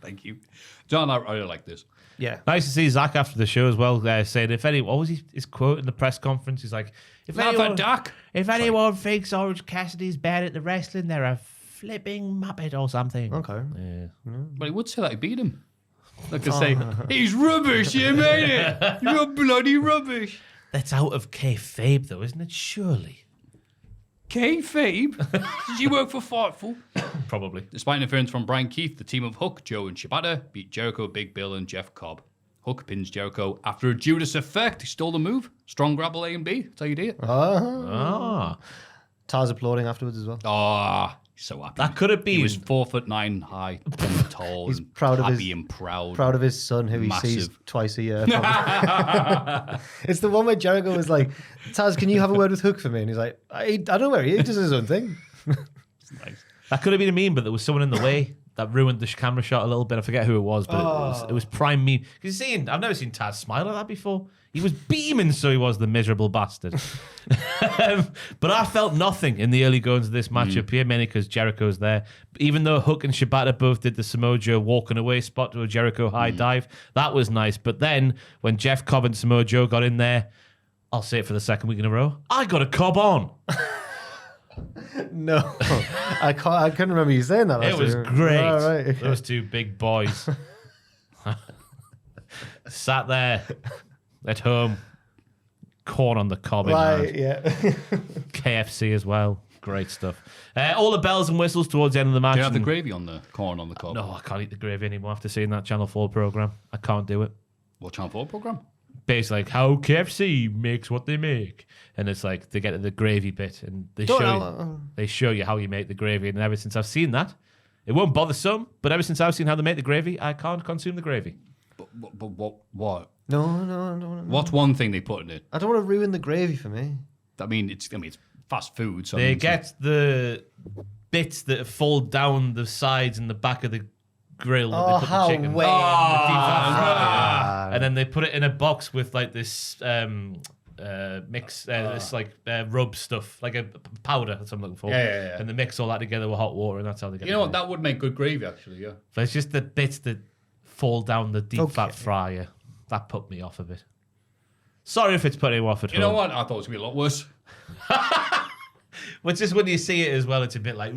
B: Thank you. John, I really like this.
C: Yeah.
D: Nice to see Zack after the show as well, saying, if anyone, what was his quote in the press conference? He's like, if anyone thinks Orange Cassidy's bad at the wrestling, they're a flipping muppet or something.
C: Okay.
D: Yeah.
B: But he would say that he beat him. Like I say, he's rubbish, you made it. You're bloody rubbish.
D: That's out of kayfabe, though, isn't it? Surely.
B: Kayfabe? Did you work for Fightful?
D: Probably.
B: Despite interference from Brian Keith, the team of Hook, Joe, and Shibata beat Jericho, Big Bill, and Jeff Cobb. Hook pins Jericho after a Judas effect. He stole the move. Strong grapple A and B. That's how you do it.
C: Taz applauding afterwards as well.
B: Ah, he's so happy.
D: That could have been.
B: He was 4'9" high, and tall,
C: He's
B: and
C: proud of
B: happy
C: his-
B: and proud.
C: Proud of his son, who he sees
B: Massive.
C: twice a year. It's the one where Jericho was like, Taz, can you have a word with Hook for me? And he's like, I don't know where he does his own thing.
B: Nice.
D: That could have been a meme, but there was someone in the way that ruined the camera shot a little bit. I forget who it was, but it was prime meme. Because I've never seen Taz smile like that before. He was beaming, so he was the miserable bastard. But I felt nothing in the early goings of this matchup here, mainly because Jericho's there. Even though Hook and Shibata both did the Samoa Joe walking away spot to a Jericho high dive, that was nice. But then when Jeff Cobb and Samoa Joe got in there, I'll say it for the second week in a row, I got a Cobb on.
C: No, I couldn't remember you saying that.
D: It was
C: year.
D: great.
C: All right, okay.
D: Those two big boys sat there at home, corn on the cob in
C: Right,
D: hand.
C: yeah.
D: KFC as well. Great stuff. All the bells and whistles towards the end of the match.
B: Do you have the
D: and-
B: gravy on the corn on the cob?
D: No, I can't eat the gravy anymore after seeing that Channel 4 program. I can't do it.
B: What Channel 4 program?
D: Basically, like how KFC makes what they make, and it's like they get to the gravy bit, and they show you how you make the gravy. And ever since I've seen that, it won't bother some. But ever since I've seen how they make the gravy, I can't consume the gravy.
B: But what?
C: No.
B: What's one thing they put in it?
C: I don't want to ruin the gravy for me.
B: It's fast food. So
D: They get the bits that fall down the sides and the back of the grill.
C: Oh,
D: that they put
C: how
D: the chicken.
C: wet.
D: And then they put it in a box with like this mix, this like rub stuff, like a powder. That's what I'm looking for.
B: Yeah.
D: And they mix all that together with hot water, and that's how they get.
B: You know what? That would make good gravy, actually. Yeah.
D: But it's just the bits that fall down the deep fat fryer that put me off a bit. Sorry if it's putting you off at
B: You know
D: home.
B: what? I thought it was gonna be a lot worse.
D: Well, it's just when you see it as well, it's a bit like.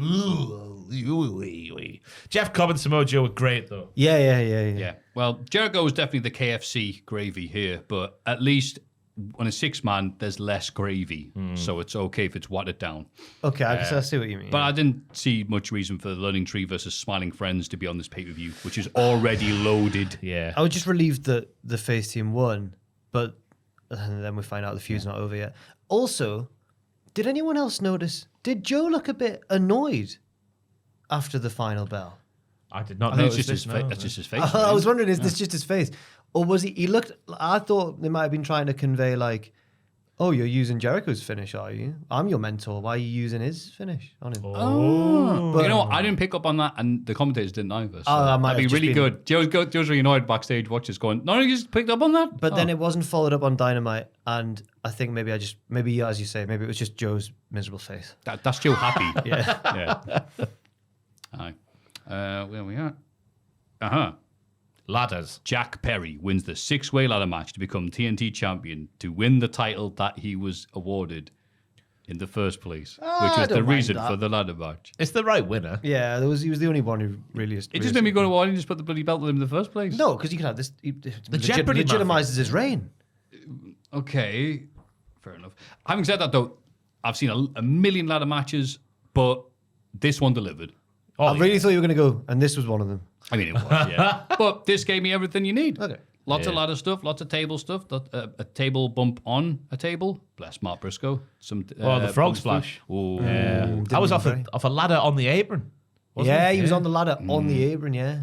D: Jeff Cobb and Samoa Joe were great though.
C: Yeah.
B: Yeah. Well, Jericho is definitely the KFC gravy here, but at least on a 6-man, there's less gravy, so it's okay if it's watered down.
C: Okay, I see what you mean.
B: But I didn't see much reason for the Learning Tree versus Smiling Friends to be on this pay-per-view, which is already loaded.
D: Yeah.
C: I was just relieved that the face team won, but and then we find out the feud's not over yet. Also, did anyone else notice? Did Joe look a bit annoyed after the final bell?
D: I did not
B: I think
D: notice
B: it's just
D: this.
B: that's just his face.
C: I was wondering, is this just his face? Or was he looked, I thought they might have been trying to convey like, oh, you're using Jericho's finish, are you? I'm your mentor. Why are you using his finish on him?
B: But you know what? I didn't pick up on that, and the commentators didn't either. So
C: that might
B: that'd
C: have
B: be
C: just
B: really
C: been-
B: good. Joe's really annoyed backstage, watches going, no, you just picked up on that?
C: But then it wasn't followed up on Dynamite, and I think maybe as you say, maybe it was just Joe's miserable face.
B: That's still happy.
C: Yeah.
B: Aye. Where we are? Uh-huh.
D: Ladders.
B: Jack Perry wins the 6-way ladder match to become TNT champion to win the title that he was awarded in the first place, which
C: I
B: was the
C: don't mind
B: reason
C: that.
B: for the ladder match.
D: It's the right winner.
C: Yeah, he was the only one who really.
B: It just made me go, why didn't you just put the bloody belt on him in the first place?
C: No, because you can have this.
D: Jeopardy
C: legitimizes his reign.
B: Okay, fair enough. Having said that, though, I've seen a million ladder matches, but this one delivered.
C: I really thought you were going to go, and this was one of them.
B: I mean, it was, yeah. But this gave me everything you need.
C: Okay.
B: Lots of ladder stuff, lots of table stuff, a table bump on a table. Bless Mark Briscoe. Some
D: the frog splash.
B: Oh,
D: Yeah. I was off a ladder on the apron.
C: Yeah, he was on the ladder on the apron, yeah.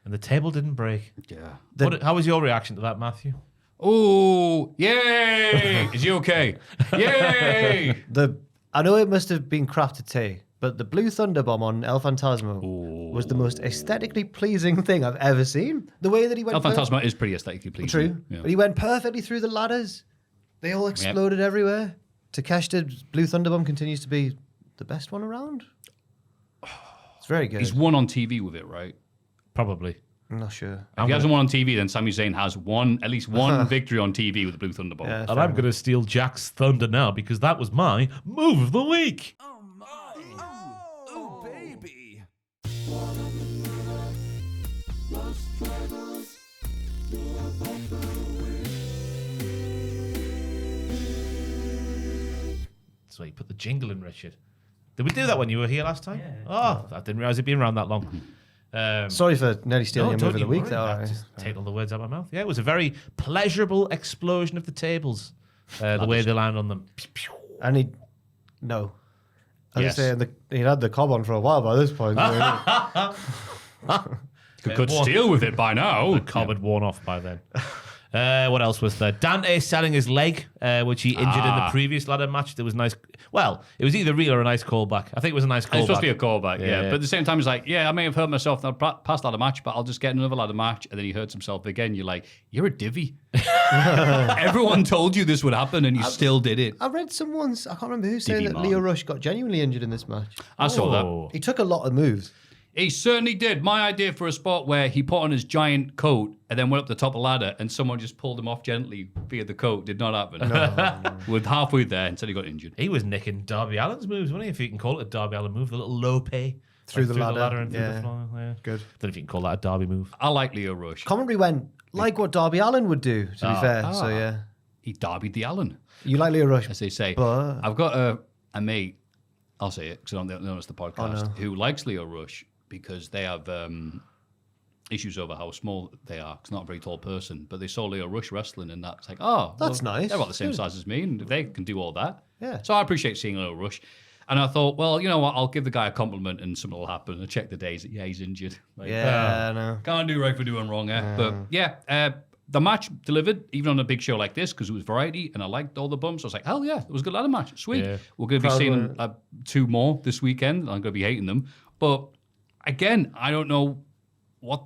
D: And the table didn't break.
B: Yeah.
D: How was your reaction to that, Maffew?
B: Oh, yay! Is he okay? Yay!
C: I know it must have been crap to take, but the Blue Thunder Bomb on El Fantasma was the most aesthetically pleasing thing I've ever seen. The way that he went...
B: El Fantasma is pretty aesthetically pleasing.
C: True.
B: Yeah.
C: But he went perfectly through the ladders. They all exploded everywhere. Takeshita's Blue Thunder Bomb continues to be the best one around. It's very good.
B: He's won on TV with it, right?
D: Probably.
C: I'm not sure.
B: If he hasn't won on TV, then Sami Zayn has at least one victory on TV with the Blue Thunder Bomb.
C: Yeah,
D: And I'm going to steal Jack's thunder now because that was my move of the week.
A: Oh, baby.
D: So you put the jingle in, Richard. Did we do that when you were here last time? Oh, I didn't realize it'd been around that long.
C: Sorry for nearly stealing your
D: don't
C: move of the
D: you
C: week
D: worry.
C: there.
D: I've just taken all the words out of my mouth. Yeah, it was a very pleasurable explosion of the tables. The way they land on them.
C: And he... No. I was
D: Yes.
C: saying he'd had the cob on for a while by this point.
B: Could steal with it by now.
D: The cob had worn off by then. What else was there? Dante selling his leg, which he injured in the previous ladder match. There was nice. Well, it was either real or a nice callback. I think it was a nice callback.
B: It's supposed to be a callback, yeah.
D: Yeah.
B: But at the same time, it's like, I may have hurt myself in a past ladder match, but I'll just get another ladder match. And then he hurts himself again. You're like, you're a divvy. Everyone told you this would happen, and you still did it.
C: I read someone's... I can't remember who saying
B: Divvy
C: that
B: man.
C: Leo Rush got genuinely injured in this match.
B: I saw that.
D: Oh.
C: He took a lot of moves.
B: He certainly did. My idea for a spot where he put on his giant coat and then went up the top of the ladder and someone just pulled him off gently via the coat did not happen. No. We're halfway there until he got injured.
D: He was nicking Darby Allin's moves, wasn't he? If you can call it a Darby Allin move, the little lope
C: Through the ladder.
D: and through
C: Yeah.
D: the floor. Yeah.
C: Good.
D: Don't know if you can call that a Darby move.
B: I like Leo Rush.
C: Commentary went like what Darby Allin would do, to be fair. So, yeah.
B: He derbied the Allen,
C: You like Leo Rush?
B: as they say.
C: But-
B: I've got a mate, I'll say it because I don't know it's the podcast, who likes Leo Rush because they have issues over how small they are. It's not a very tall person, but they saw Leo Rush wrestling and that's like,
C: That's nice.
B: They're about the same
C: Good.
B: size as me and they can do all that.
C: Yeah.
B: So I appreciate seeing Leo Rush. And I thought, well, you know what? I'll give the guy a compliment and something will happen. I check the days. Yeah, he's injured. Like,
C: Yeah, no.
B: can't do right for doing wrong, But yeah, the match delivered, even on a big show like this, because it was variety and I liked all the bumps. I was like, hell yeah, it was a good ladder match. Sweet.
D: Yeah.
B: We're going to be
C: Proud
B: seeing
C: of it.
B: 2 more this weekend. I'm going to be hating them. But again, I don't know what...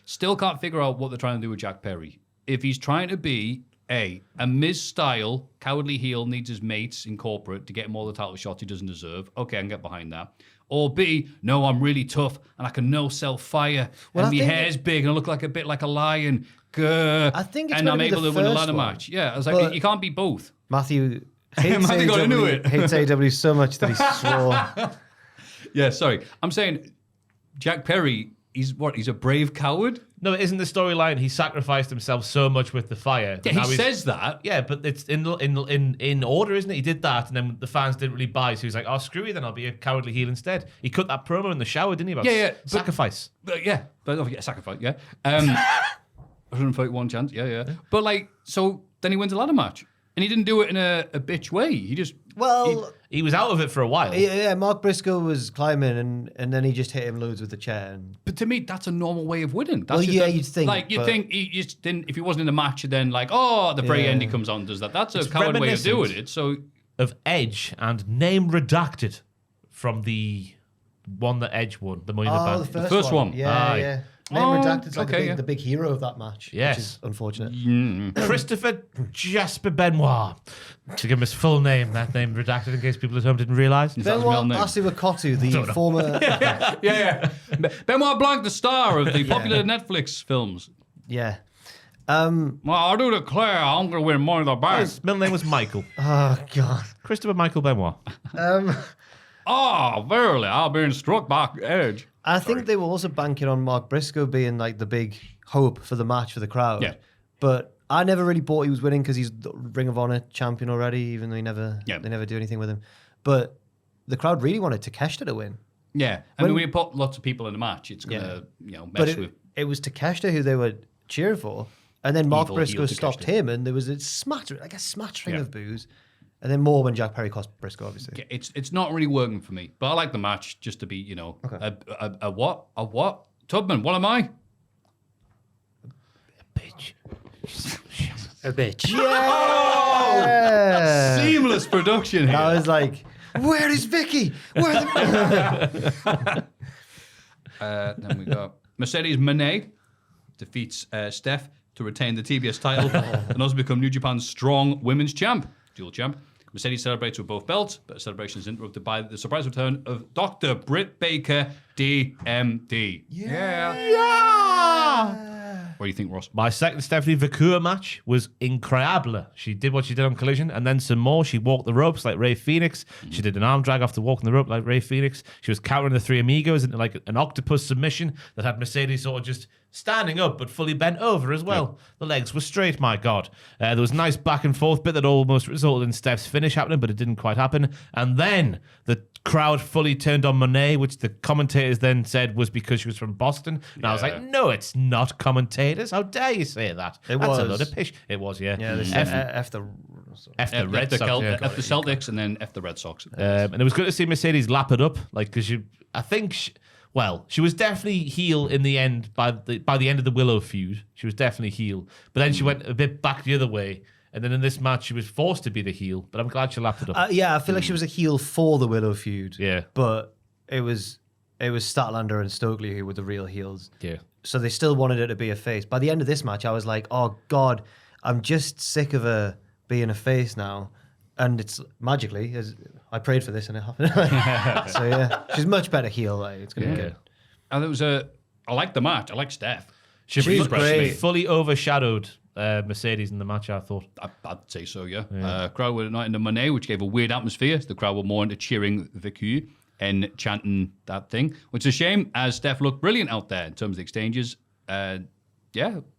B: Still can't figure out what they're trying to do with Jack Perry. If he's trying to be a Miz-style cowardly heel needs his mates in corporate to get him all the title shots he doesn't deserve, okay, I can get behind that. Or B, no, I'm really tough and I can no-sell fire
C: Well,
B: and
C: I
B: my
C: think
B: hair's big and I look like a bit like a lion. Grr,
C: I think it's
B: and
C: gonna
B: I'm
C: be
B: able
C: the
B: to win a
C: first
B: lather
C: one.
B: match. Yeah, I was like,
C: But-
B: you can't be both.
C: Matthew hates
B: Matthew got into
C: AEW,
B: it.
C: hates AEW so much that he swore.
B: Yeah, sorry. I'm saying Jack Perry, he's a brave coward?
D: No, it isn't the storyline. He sacrificed himself so much with the fire.
B: Yeah,
D: Now
B: he
D: he's-
B: says that.
D: Yeah, but it's in order, isn't it? He did that, and then the fans didn't really buy. So he was like, "Oh, screw you, then I'll be a cowardly heel instead." He cut that promo in the shower, didn't he? About
B: Yeah, but-
D: sacrifice.
B: But don't forget sacrifice, yeah. 131 chance, yeah. But like, so then he wins a ladder match. And he didn't do it in a bitch way. He just...
C: Well,
D: He was out of it for a while.
C: yeah, Mark Briscoe was climbing and then he just hit him loads with the chair. And
B: But to me, that's a normal way of winning. That's
C: Well,
B: just
C: yeah, you'd think,
B: Like, you'd
C: but-
B: think he just didn't... If he wasn't in the match, then like, at the very
C: Yeah.
B: end he comes on and does that. That's a
D: It's
B: coward way of doing
D: reminiscent.
B: it. So...
D: Of Edge and name redacted from the one that Edge won, the Money in the
C: oh,
D: Bank.
C: the
B: first one.
C: Yeah,
D: Aye.
C: yeah. Name
B: Oh,
C: Redacted's like
B: okay,
C: the big hero of that match.
D: Yes.
C: Which is unfortunate.
D: Christopher Jasper Benoit. To give him his full name, that name redacted in case people at home didn't realise.
B: Is that his real
C: Benoit
B: name?
C: Asuakotu, the former...
B: Yeah. Benoit Blanc, the star of the popular Netflix films.
C: yeah.
B: Well, I do declare I'm going to win Money in the Bank.
D: His middle name was Michael.
C: Oh, God.
D: Christopher Michael Benoit.
B: Verily, I've been struck by Edge.
C: I think they were also banking on Mark Briscoe being like the big hope for the match for the crowd.
B: Yeah.
C: But I never really bought he was winning because he's the Ring of Honor champion already, even though they never do anything with him. But the crowd really wanted Takeshita to win.
B: Yeah, I mean, when you put lots of people in a match, it's gonna mess with.
C: It was Takeshita who they were cheering for, and then Mark Briscoe stopped him, and there was a smattering of boos, and then more when Jack Perry cost Briscoe, obviously.
B: It's not really working for me, but I like the match just to be a what Tubman? What am I?
D: A bitch.
E: A bitch.
C: Yeah.
B: Seamless production here.
C: I was like, where is Vicky? Where
B: Then we got Mercedes Moné defeats Steph to retain the TBS title and also become New Japan's strong women's champ, dual champ. Mercedes celebrates with both belts, but the celebration is interrupted by the surprise return of Dr. Britt Baker, DMD. Yeah. What do you think, Ross?
D: My second Stephanie Vacour match was incredible. She did what she did on Collision, and then some more. She walked the ropes like Rey Fenix. She did an arm drag after walking the rope like Rey Fenix. She was countering the Three Amigos into like an octopus submission that had Mercedes sort of just standing up but fully bent over as well. Yep. The legs were straight, my God. There was a nice back and forth bit that almost resulted in Steph's finish happening, but it didn't quite happen. And then the crowd fully turned on Monet, which the commentators then said was because she was from Boston. And I was like, no, it's not commentators. How dare you say that? That's a load of pish. It was, yeah.
C: Yeah, F the
B: Red Sox. F the Celtics and then F the Red Sox.
D: And it was good to see Mercedes lap it up, like, because I think she was definitely heel in the end. By the end of the Willow feud, she was definitely heel. But then she went a bit back the other way. And then in this match, she was forced to be the heel. But I'm glad she lapped it up.
C: Yeah, I feel like she was a heel for the Willow feud.
D: Yeah.
C: But it was Statlander and Stokely who were the real heels.
D: Yeah.
C: So they still wanted her to be a face. By the end of this match, I was like, oh, God, I'm just sick of her being a face now. And it's magically, I prayed for this and it happened. So yeah, she's much better heel. Like, it's going to be good.
B: And I like the match. I like Steph.
C: She's great.
D: Fully overshadowed Mercedes in the match, I thought.
B: I'd say so, yeah. Crowd were not into Monet, which gave a weird atmosphere. The crowd were more into cheering Vicky and chanting that thing, which is a shame, as Steph looked brilliant out there in terms of the exchanges. I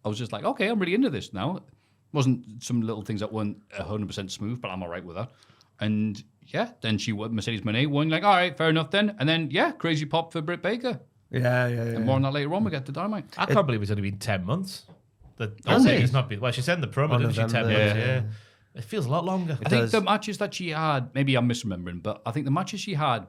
B: was just like, okay, I'm really into this now. Wasn't some little things that weren't 100% smooth, but I'm all right with that. And yeah, then Mercedes Moné won, like, all right, fair enough then. And then, crazy pop for Britt Baker.
C: Yeah.
B: And more on that later on, we get to Dynamite.
D: I can't believe it's only been 10 months. Mercedes not been. Well, she said in the promo, didn't she? 10 months, yeah. It feels a lot longer.
B: I think the matches that she had, maybe I'm misremembering, but I think the matches she had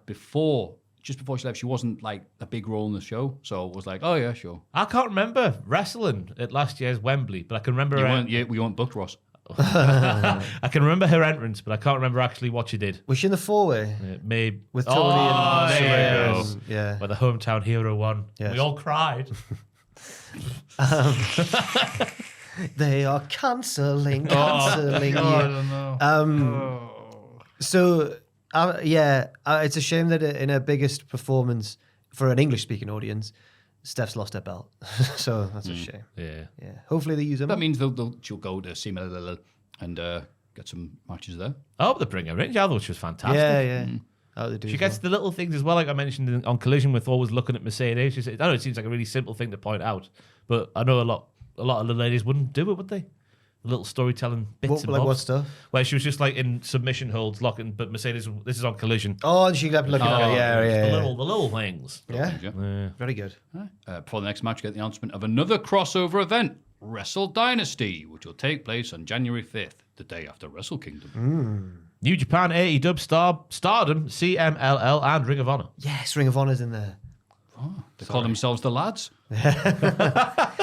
B: just before she left, she wasn't like a big role in the show. So it was like, oh yeah, sure.
D: I can't remember wrestling at last year's Wembley, but I can remember
B: we weren't booked, Ross.
D: I can remember her entrance, but I can't remember actually what she did.
C: Was she in the four-way?
D: Maybe.
C: With Tony and
D: yeah. Where the hometown hero won. Yes. We all cried.
C: They are cancelling you.
B: I don't know.
C: So, it's a shame that in her biggest performance for an English-speaking audience, Steph's lost her belt. So that's a shame.
D: Yeah.
C: Hopefully they use them.
B: That means she'll go to CMLL and get some matches there.
D: I hope they bring her in. I thought she was fantastic.
C: Yeah.
D: She gets the little things as well, like I mentioned on Collision with always looking at Mercedes. I know it seems like a really simple thing to point out, but I know a lot of the ladies wouldn't do it, would they? The little storytelling bits and bobs.
C: Like what stuff?
D: Where she was just like in submission holds, locking, but Mercedes, this is on Collision.
C: Oh, and she kept looking at her.
D: The little things.
C: Yeah. Very good.
B: Before the next match, we get the announcement of another crossover event, Wrestle Dynasty, which will take place on January 5th, the day after Wrestle Kingdom.
D: New Japan, AEW, Stardom, CMLL, and Ring of Honor.
C: Yes, Ring of Honor's in there.
B: They call themselves the lads.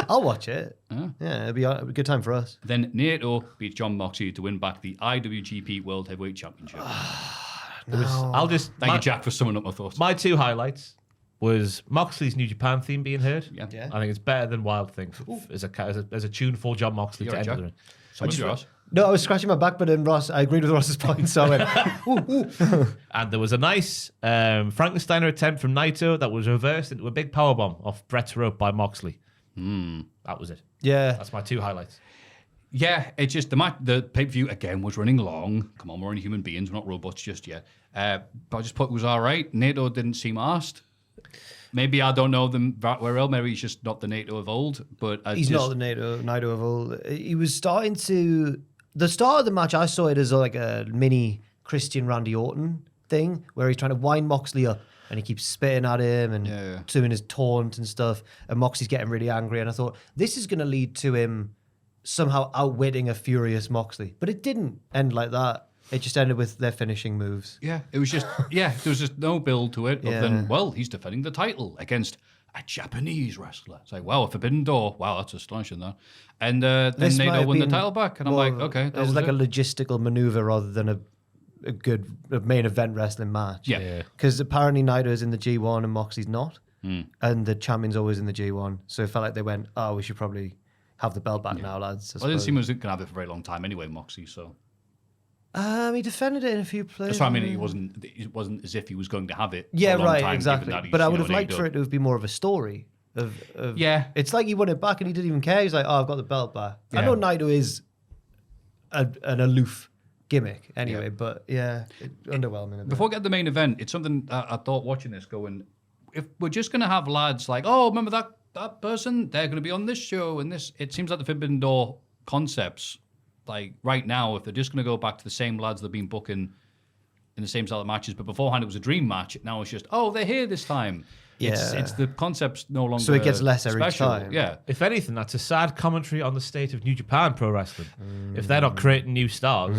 C: I'll watch it. Yeah, it'll be a good time for us.
B: Then Naito beats John Moxley to win back the IWGP World Heavyweight Championship.
D: Thank
B: you, Jack, for summing up my thoughts.
D: My two highlights was Moxley's New Japan theme being heard.
B: Yeah.
D: I think it's better than Wild Thing as a tune for John Moxley to enter the ring.
C: No, I was scratching my back, but then Ross, I agreed with Ross's point, so I went, ooh.
D: And there was a nice Frankensteiner attempt from Naito that was reversed into a big powerbomb off Brett's rope by Moxley. That was it.
C: Yeah.
D: That's my two highlights.
B: Yeah, it's just the pay-per-view, again, was running long. Come on, we're only human beings, we're not robots just yet. But I just thought it was all right. Naito didn't seem arsed. Maybe I don't know them that well. Maybe he's just not the Naito of old. But
C: He's not the Naito of old. He was starting to... The start of the match, I saw it as like a mini Christian Randy Orton thing, where he's trying to wind Moxley up, and he keeps spitting at him and doing his taunt and stuff, and Moxley's getting really angry, and I thought, this is going to lead to him somehow outwitting a furious Moxley. But it didn't end like that. It just ended with their finishing moves.
B: Yeah, it was just, there was just no build to it, other than, well, he's defending the title against a Japanese wrestler. It's like, wow, a forbidden door. Wow, that's astonishing, that. And then Naito won the title back, and I'm like, okay.
C: It was like a logistical maneuver rather than a good main event wrestling match.
B: Yeah.
C: Because apparently Naito's in the G1 and Moxley's not. And the champion's always in the G1. So it felt like they went, oh, we should probably have the belt back now, lads.
B: I didn't seem he was going to have it for a very long time anyway, Moxley, so...
C: He defended it in a few places.
B: That's what I mean. It wasn't as if he was going to have it.
C: Yeah,
B: for a long
C: right,
B: time,
C: exactly. But I would have liked for it to be more of a story. It's like he won it back and he didn't even care. He's like, oh, I've got the belt back.
B: Yeah.
C: I know Naito is an aloof gimmick anyway, but underwhelming.
B: Before we get to the main event, it's something I thought watching this going, if we're just going to have lads like, oh, remember that person? They're going to be on this show and this. It seems like the Forbidden Door concepts, like right now, if they're just going to go back to the same lads they've been booking in the same style of matches, but beforehand it was a dream match. Now it's just, oh, they're here this time.
C: Yeah.
B: It's the concept's no longer
C: So it gets lesser
B: special.
C: each time.
B: Yeah.
D: If anything, that's a sad commentary on the state of New Japan Pro Wrestling. If they're not creating new stars,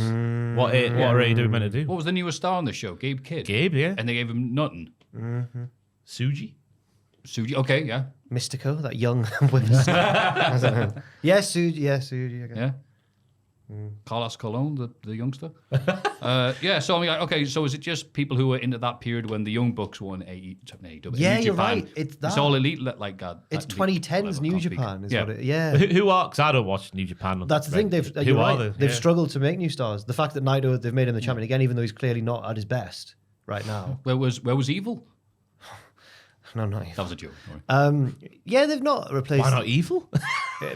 D: what are AEW meant to do?
B: What was the newest star on the show? Gabe Kidd.
D: Gabe, yeah.
B: And they gave him nothing.
D: Suji.
B: Okay, yeah.
C: Mystico, that young whippersnapper. I don't know. Yeah, Suji. Okay.
B: Yeah. Carlos Colon, the youngster. So I'm like, okay, so is it just people who were into that period when the Young Bucks won AEW?
C: Yeah,
B: New
C: you're
B: Japan?
C: right. It's that.
B: It's all elite like that.
C: It's
B: that
C: 2010s New
B: can't speak.
C: Japan. Is
B: Yeah.
C: what it, yeah.
D: Who are? Because I don't watch New Japan.
C: That's the thing.
D: Who
C: You're
D: are
C: right.
D: they?
C: They've struggled to make new stars. The fact that Naito, they've made him the champion again, even though he's clearly not at his best right now.
B: Where was Evil?
C: No, not
B: That was a joke.
C: Yeah, they've not replaced.
D: Why not evil?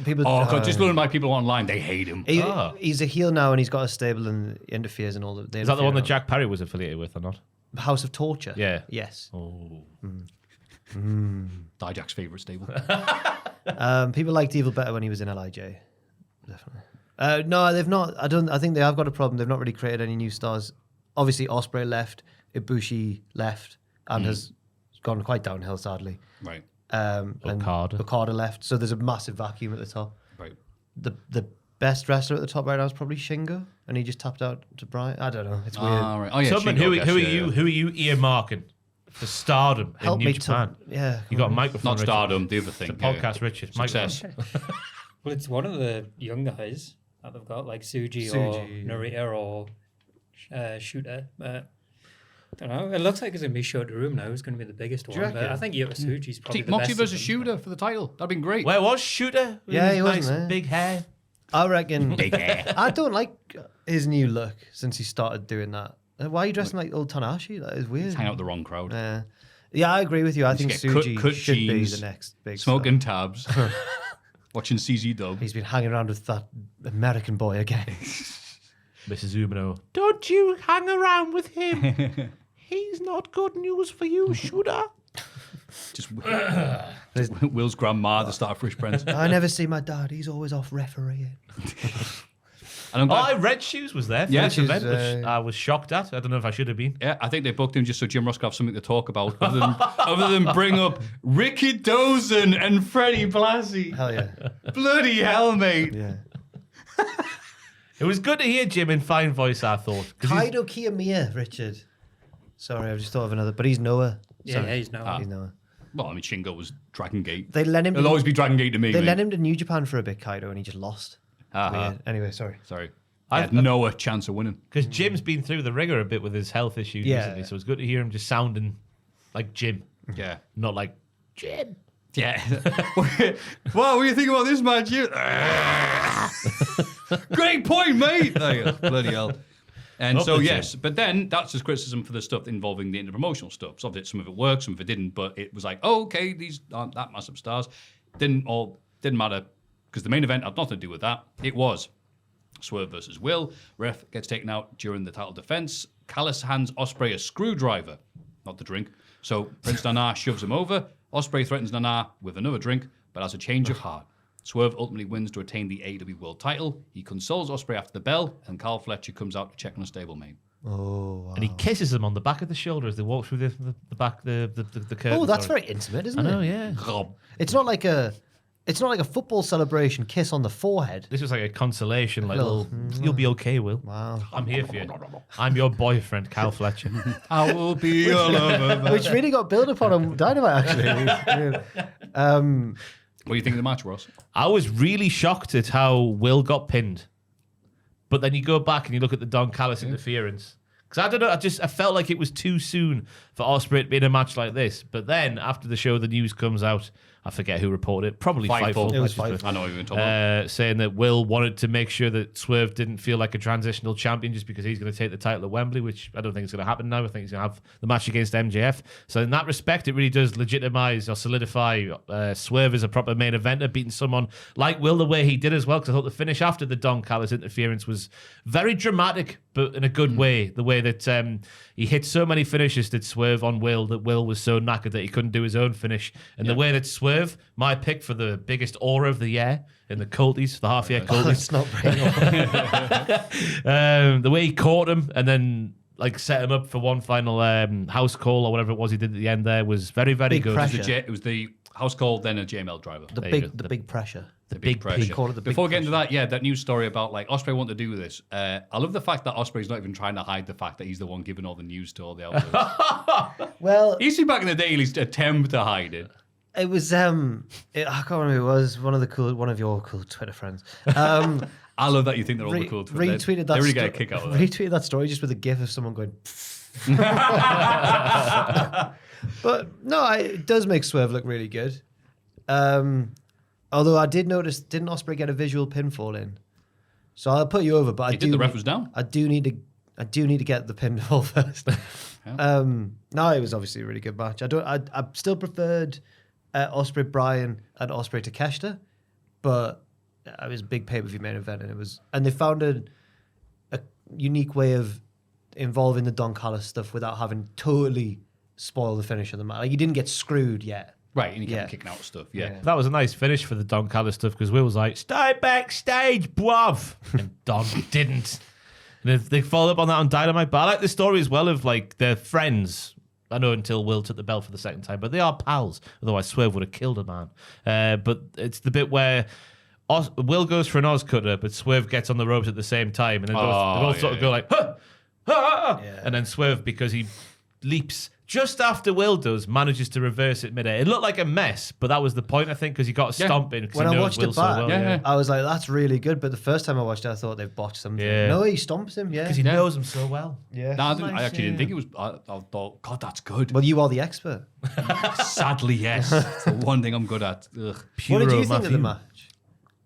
C: People?
B: Oh, God, just learn by people online. They hate him.
C: He's a heel now, and he's got a stable and interferes and all that.
D: Is that the one that Jack Perry was affiliated with or not?
C: House of Torture?
D: Yeah.
C: Yes.
D: Oh.
B: Dijack's favourite stable.
C: People liked Evil better when he was in LIJ. Definitely. No, they've not. I think they have got a problem. They've not really created any new stars. Obviously, Osprey left, Ibushi left, and has gone quite downhill, sadly.
B: Right.
C: And Okada left. So there's a massive vacuum at the top.
B: Right.
C: The best wrestler at the top right now is probably Shingo, and he just tapped out to Brian. I don't know. It's weird.
B: Right. Oh, yeah,
D: Someone,
B: Shingo,
D: who are you earmarking for stardom
C: Help
D: in
C: me
D: New Japan?
C: You
D: got a microphone.
B: Not
D: Richard.
B: stardom, the other thing.
D: It's a podcast, Richard.
B: Success.
E: Well, it's one of the young guys that they've got, like Suji or Narita or Shooter. I don't know. It looks like it's going to be Shota Room now. It's going to be the biggest one. But I think Yota Tsuji's probably the
B: Moxley
E: best.
B: versus Shooter for the title. That'd been great.
D: Where was Shooter?
C: Yeah, he wasn't
D: nice
C: there.
D: big hair.
C: I reckon.
B: Big hair.
C: I don't like his new look since he started doing that. Why are you dressing like old Tanahashi? That is weird.
B: Hang out with the wrong crowd.
C: Yeah, I agree with you. I think
B: get
C: Suji
B: cut
C: should
B: jeans,
C: be the next big
B: Smoking tabs. Watching CZ Dub.
C: He's been hanging around with that American boy again.
D: Mrs. Umino. Don't you hang around with him. He's not good news for you, Shooter.
B: Just Will's grandma at the start of Fresh Prince.
C: I never see my dad. He's always off refereeing.
B: And I'm glad,
D: Red Shoes was there for
B: Yeah,
D: this
B: she's,
D: event, which I was shocked at. I don't know if I should have been.
B: yeah, I think they booked him just so Jim Ross could have something to talk about, other than bring up Ricky Dozen and Freddie Blassie.
C: Hell yeah.
B: Bloody hell, mate.
C: Yeah.
D: It was good to hear Jim in fine voice, I thought.
C: Kaido Kiyomiya, Richard. Sorry, I just thought of another, but he's Noah.
E: Yeah, he's Noah.
C: He's Noah.
B: Well, I mean, Shingo was Dragon Gate.
C: They lent him.
B: It'll always be Dragon Gate to me.
C: They
B: mate.
C: lent him to New Japan for a bit, Kaido, and he just lost.
B: Uh-huh.
C: Anyway, sorry.
B: Sorry. I had no chance of winning.
D: Because Jim's been through the ringer a bit with his health issues recently, so it's good to hear him just sounding like Jim.
B: Yeah.
D: Not like Jim.
B: Yeah. What do you think about this match? Great point, mate. Bloody hell. And
D: Love
B: so,
D: the
B: yes,
D: Jim.
B: but then that's his criticism for the stuff involving the interpromotional stuff. So some of it worked, some of it didn't, but it was like, oh, okay, these aren't that massive stars. Didn't matter, because the main event had nothing to do with that. It was Swerve versus Will. Ref gets taken out during the title defense. Callis hands Osprey a screwdriver. not the drink. So Prince Nana shoves him over. Osprey threatens Nana with another drink, but has a change of heart. Swerve ultimately wins to retain the AEW World title. He consoles Osprey after the bell, and Carl Fletcher comes out to check on a stablemate.
C: Oh, wow.
D: And he kisses him on the back of the shoulder as they walk through the back the curtain.
C: Oh, that's very intimate, isn't
D: I
C: it?
D: know, yeah.
C: It's not like a football celebration kiss on the forehead.
D: This was like a consolation, like, you'll be okay, Will.
C: Wow.
D: I'm here for you. I'm your boyfriend, Kyle Fletcher.
B: I will be your lover.
C: Which really got built upon on Dynamite, actually.
B: What do you think of the match, Ross?
D: I was really shocked at how Will got pinned. But then you go back and you look at the Don Callis interference. Because I don't know, I felt like it was too soon for Osprey to be in a match like this. But then after the show, the news comes out. I forget who reported it. Probably Fightful.
C: It was Fightful.
B: I know what you've been talking about.
D: Saying that Will wanted to make sure that Swerve didn't feel like a transitional champion just because he's going to take the title at Wembley, which I don't think is going to happen now. I think he's going to have the match against MJF. So in that respect, it really does legitimize or solidify Swerve as a proper main eventer, beating someone like Will the way he did as well. Because I thought the finish after the Don Callis interference was very dramatic, but in a good way. The way that he hit so many finishes did Swerve on Will that Will was so knackered that he couldn't do his own finish. And the way that Swerve, my pick for the biggest aura of the year in the Culties, the half-year Culties.
C: It's not very
D: The way he caught him and then like set him up for one final house call or whatever it was he did at the end there was very, very
C: Big
D: good.
C: pressure.
B: It was the house call, then a JML driver.
C: The big pressure.
D: The big
B: pressure.
C: Call it the big
B: Before getting to that, that news story about like Osprey wanting to do this. I love the fact that Osprey's not even trying to hide the fact that he's the one giving all the news to all the outlets.
C: Well,
B: You see, back in the day, at least attempt to hide it.
C: it was I can't remember who it was, one of your cool Twitter friends.
B: I love that you think they're all the cool.
C: Retweeted that.
B: They really get a kick out of that.
C: Retweeted that story just with a gif of someone going. But no, it does make Swerve look really good. Although I did notice, didn't Osprey get a visual pinfall in? So I'll put you over, but
B: The ref was down.
C: I do need to get the pinfall first. No, it was obviously a really good match. I still preferred Osprey Bryan and Osprey Takeshita, but it was a big pay-per-view main event, and they found a unique way of involving the Don Callis stuff without having totally spoil the finish of the match. Like, you didn't get screwed yet.
B: Right, and he kept kicking out stuff. Yeah.
D: That was a nice finish for the Don Callis stuff because Will was like, stay backstage, bruv. And Don didn't. And they followed up on that on Dynamite. But I like the story as well of like their friends. I know until Will took the belt for the second time, but they are pals. Otherwise, Swerve would have killed a man. But it's the bit where Will goes for an Oz cutter, but Swerve gets on the ropes at the same time. And then they both sort of go like, huh, huh. Yeah. And then Swerve, because he leaps just after Will does, manages to reverse it midair. It looked like a mess, but that was the point, I think, because he got a stomp in.
C: When I watched
D: Will
C: it back,
D: so well,
C: I was like, that's really good. But the first time I watched it, I thought they've botched something.
D: Yeah.
C: No, he stomps him,
D: because he knows him so well.
C: Yeah.
B: No, I actually didn't think it was. I thought, God, that's good.
C: Well, you are the expert.
B: Sadly, yes. It's the one thing I'm good at. Ugh.
C: What did you
D: Maffew.
C: think of the match?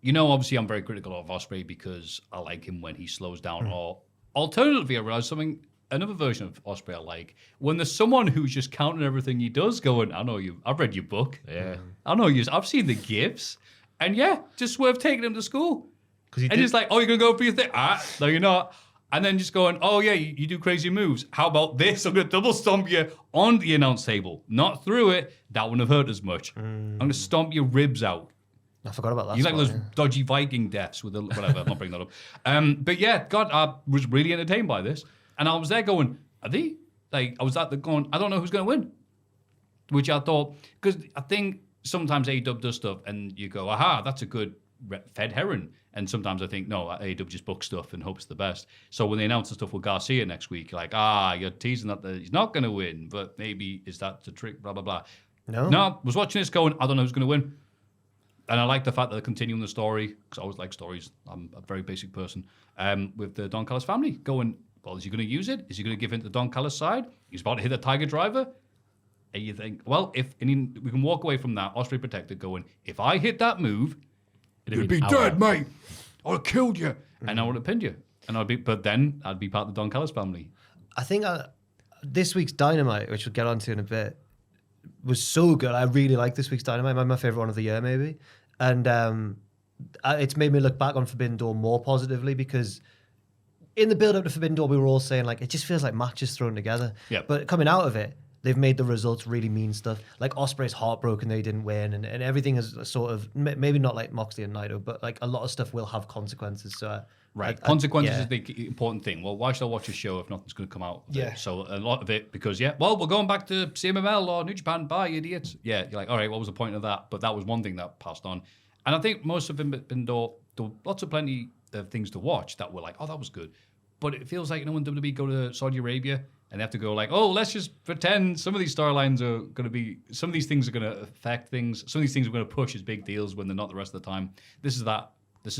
B: You know, obviously, I'm very critical of Osprey because I like him when he slows down. Or alternatively, I realized another version of Osprey I like when there's someone who's just counting everything he does, going, "I know you. I've read your book.
D: Yeah,
B: I know you. I've seen the gifs, and just Swerve taking him to school
D: because
B: and just like, oh, you're gonna go for your thing? No, you're not." And then just going, oh yeah, you do crazy moves. How about this? I'm gonna double stomp you on the announce table, not through it. That wouldn't have hurt as much. I'm gonna stomp your ribs out.
C: I forgot about that.
B: You like those dodgy Viking deaths with whatever. I'm not bringing that up. But yeah, God, I was really entertained by this, and I was there going, "Are they?" Like I was at the going, I don't know who's going to win, which I thought because I think sometimes AEW does stuff, and you go, "Aha, that's a good fed herring," and sometimes I think, no, AEW just books stuff and hopes the best. So when they announce the stuff with Garcia next week, like, you're teasing that he's not going to win, but maybe is that the trick? Blah blah blah. No, I was watching this going, I don't know who's going to win. And I like the fact that they're continuing the story, because I always like stories. I'm a very basic person. With the Don Callis family going, well, is he going to use it? Is he going to give in to the Don Callis side? He's about to hit a Tiger Driver. And you think, well, we can walk away from that, Osprey protected, going, if I hit that move, you'd be dead, mate. I'd have killed you. And I would have pinned you. But then I'd be part of the Don Callis family.
C: I think this week's Dynamite, which we'll get onto in a bit, was so good. I really like this week's Dynamite. My favorite one of the year, maybe. And it's made me look back on Forbidden Door more positively because in the build-up to Forbidden Door, we were all saying, like, it just feels like matches thrown together.
B: Yep.
C: But coming out of it, they've made the results really mean stuff. Like Osprey's heartbroken they didn't win, and everything is sort of maybe not like Moxley and Naito, but like a lot of stuff will have consequences. So
B: consequences is the important thing. Well, why should I watch a show if nothing's going to come out of it? So a lot of it, because we're going back to CMML or New Japan, bye idiots. Yeah, you're like, all right, what was the point of that? But that was one thing that passed on. And I think most of them have been plenty of things to watch that were like, oh, that was good. But it feels like, when WWE go to Saudi Arabia and they have to go like, oh, let's just pretend some of these storylines are going to be, some of these things are going to affect things. Some of these things are going to push as big deals when they're not the rest of the time. This is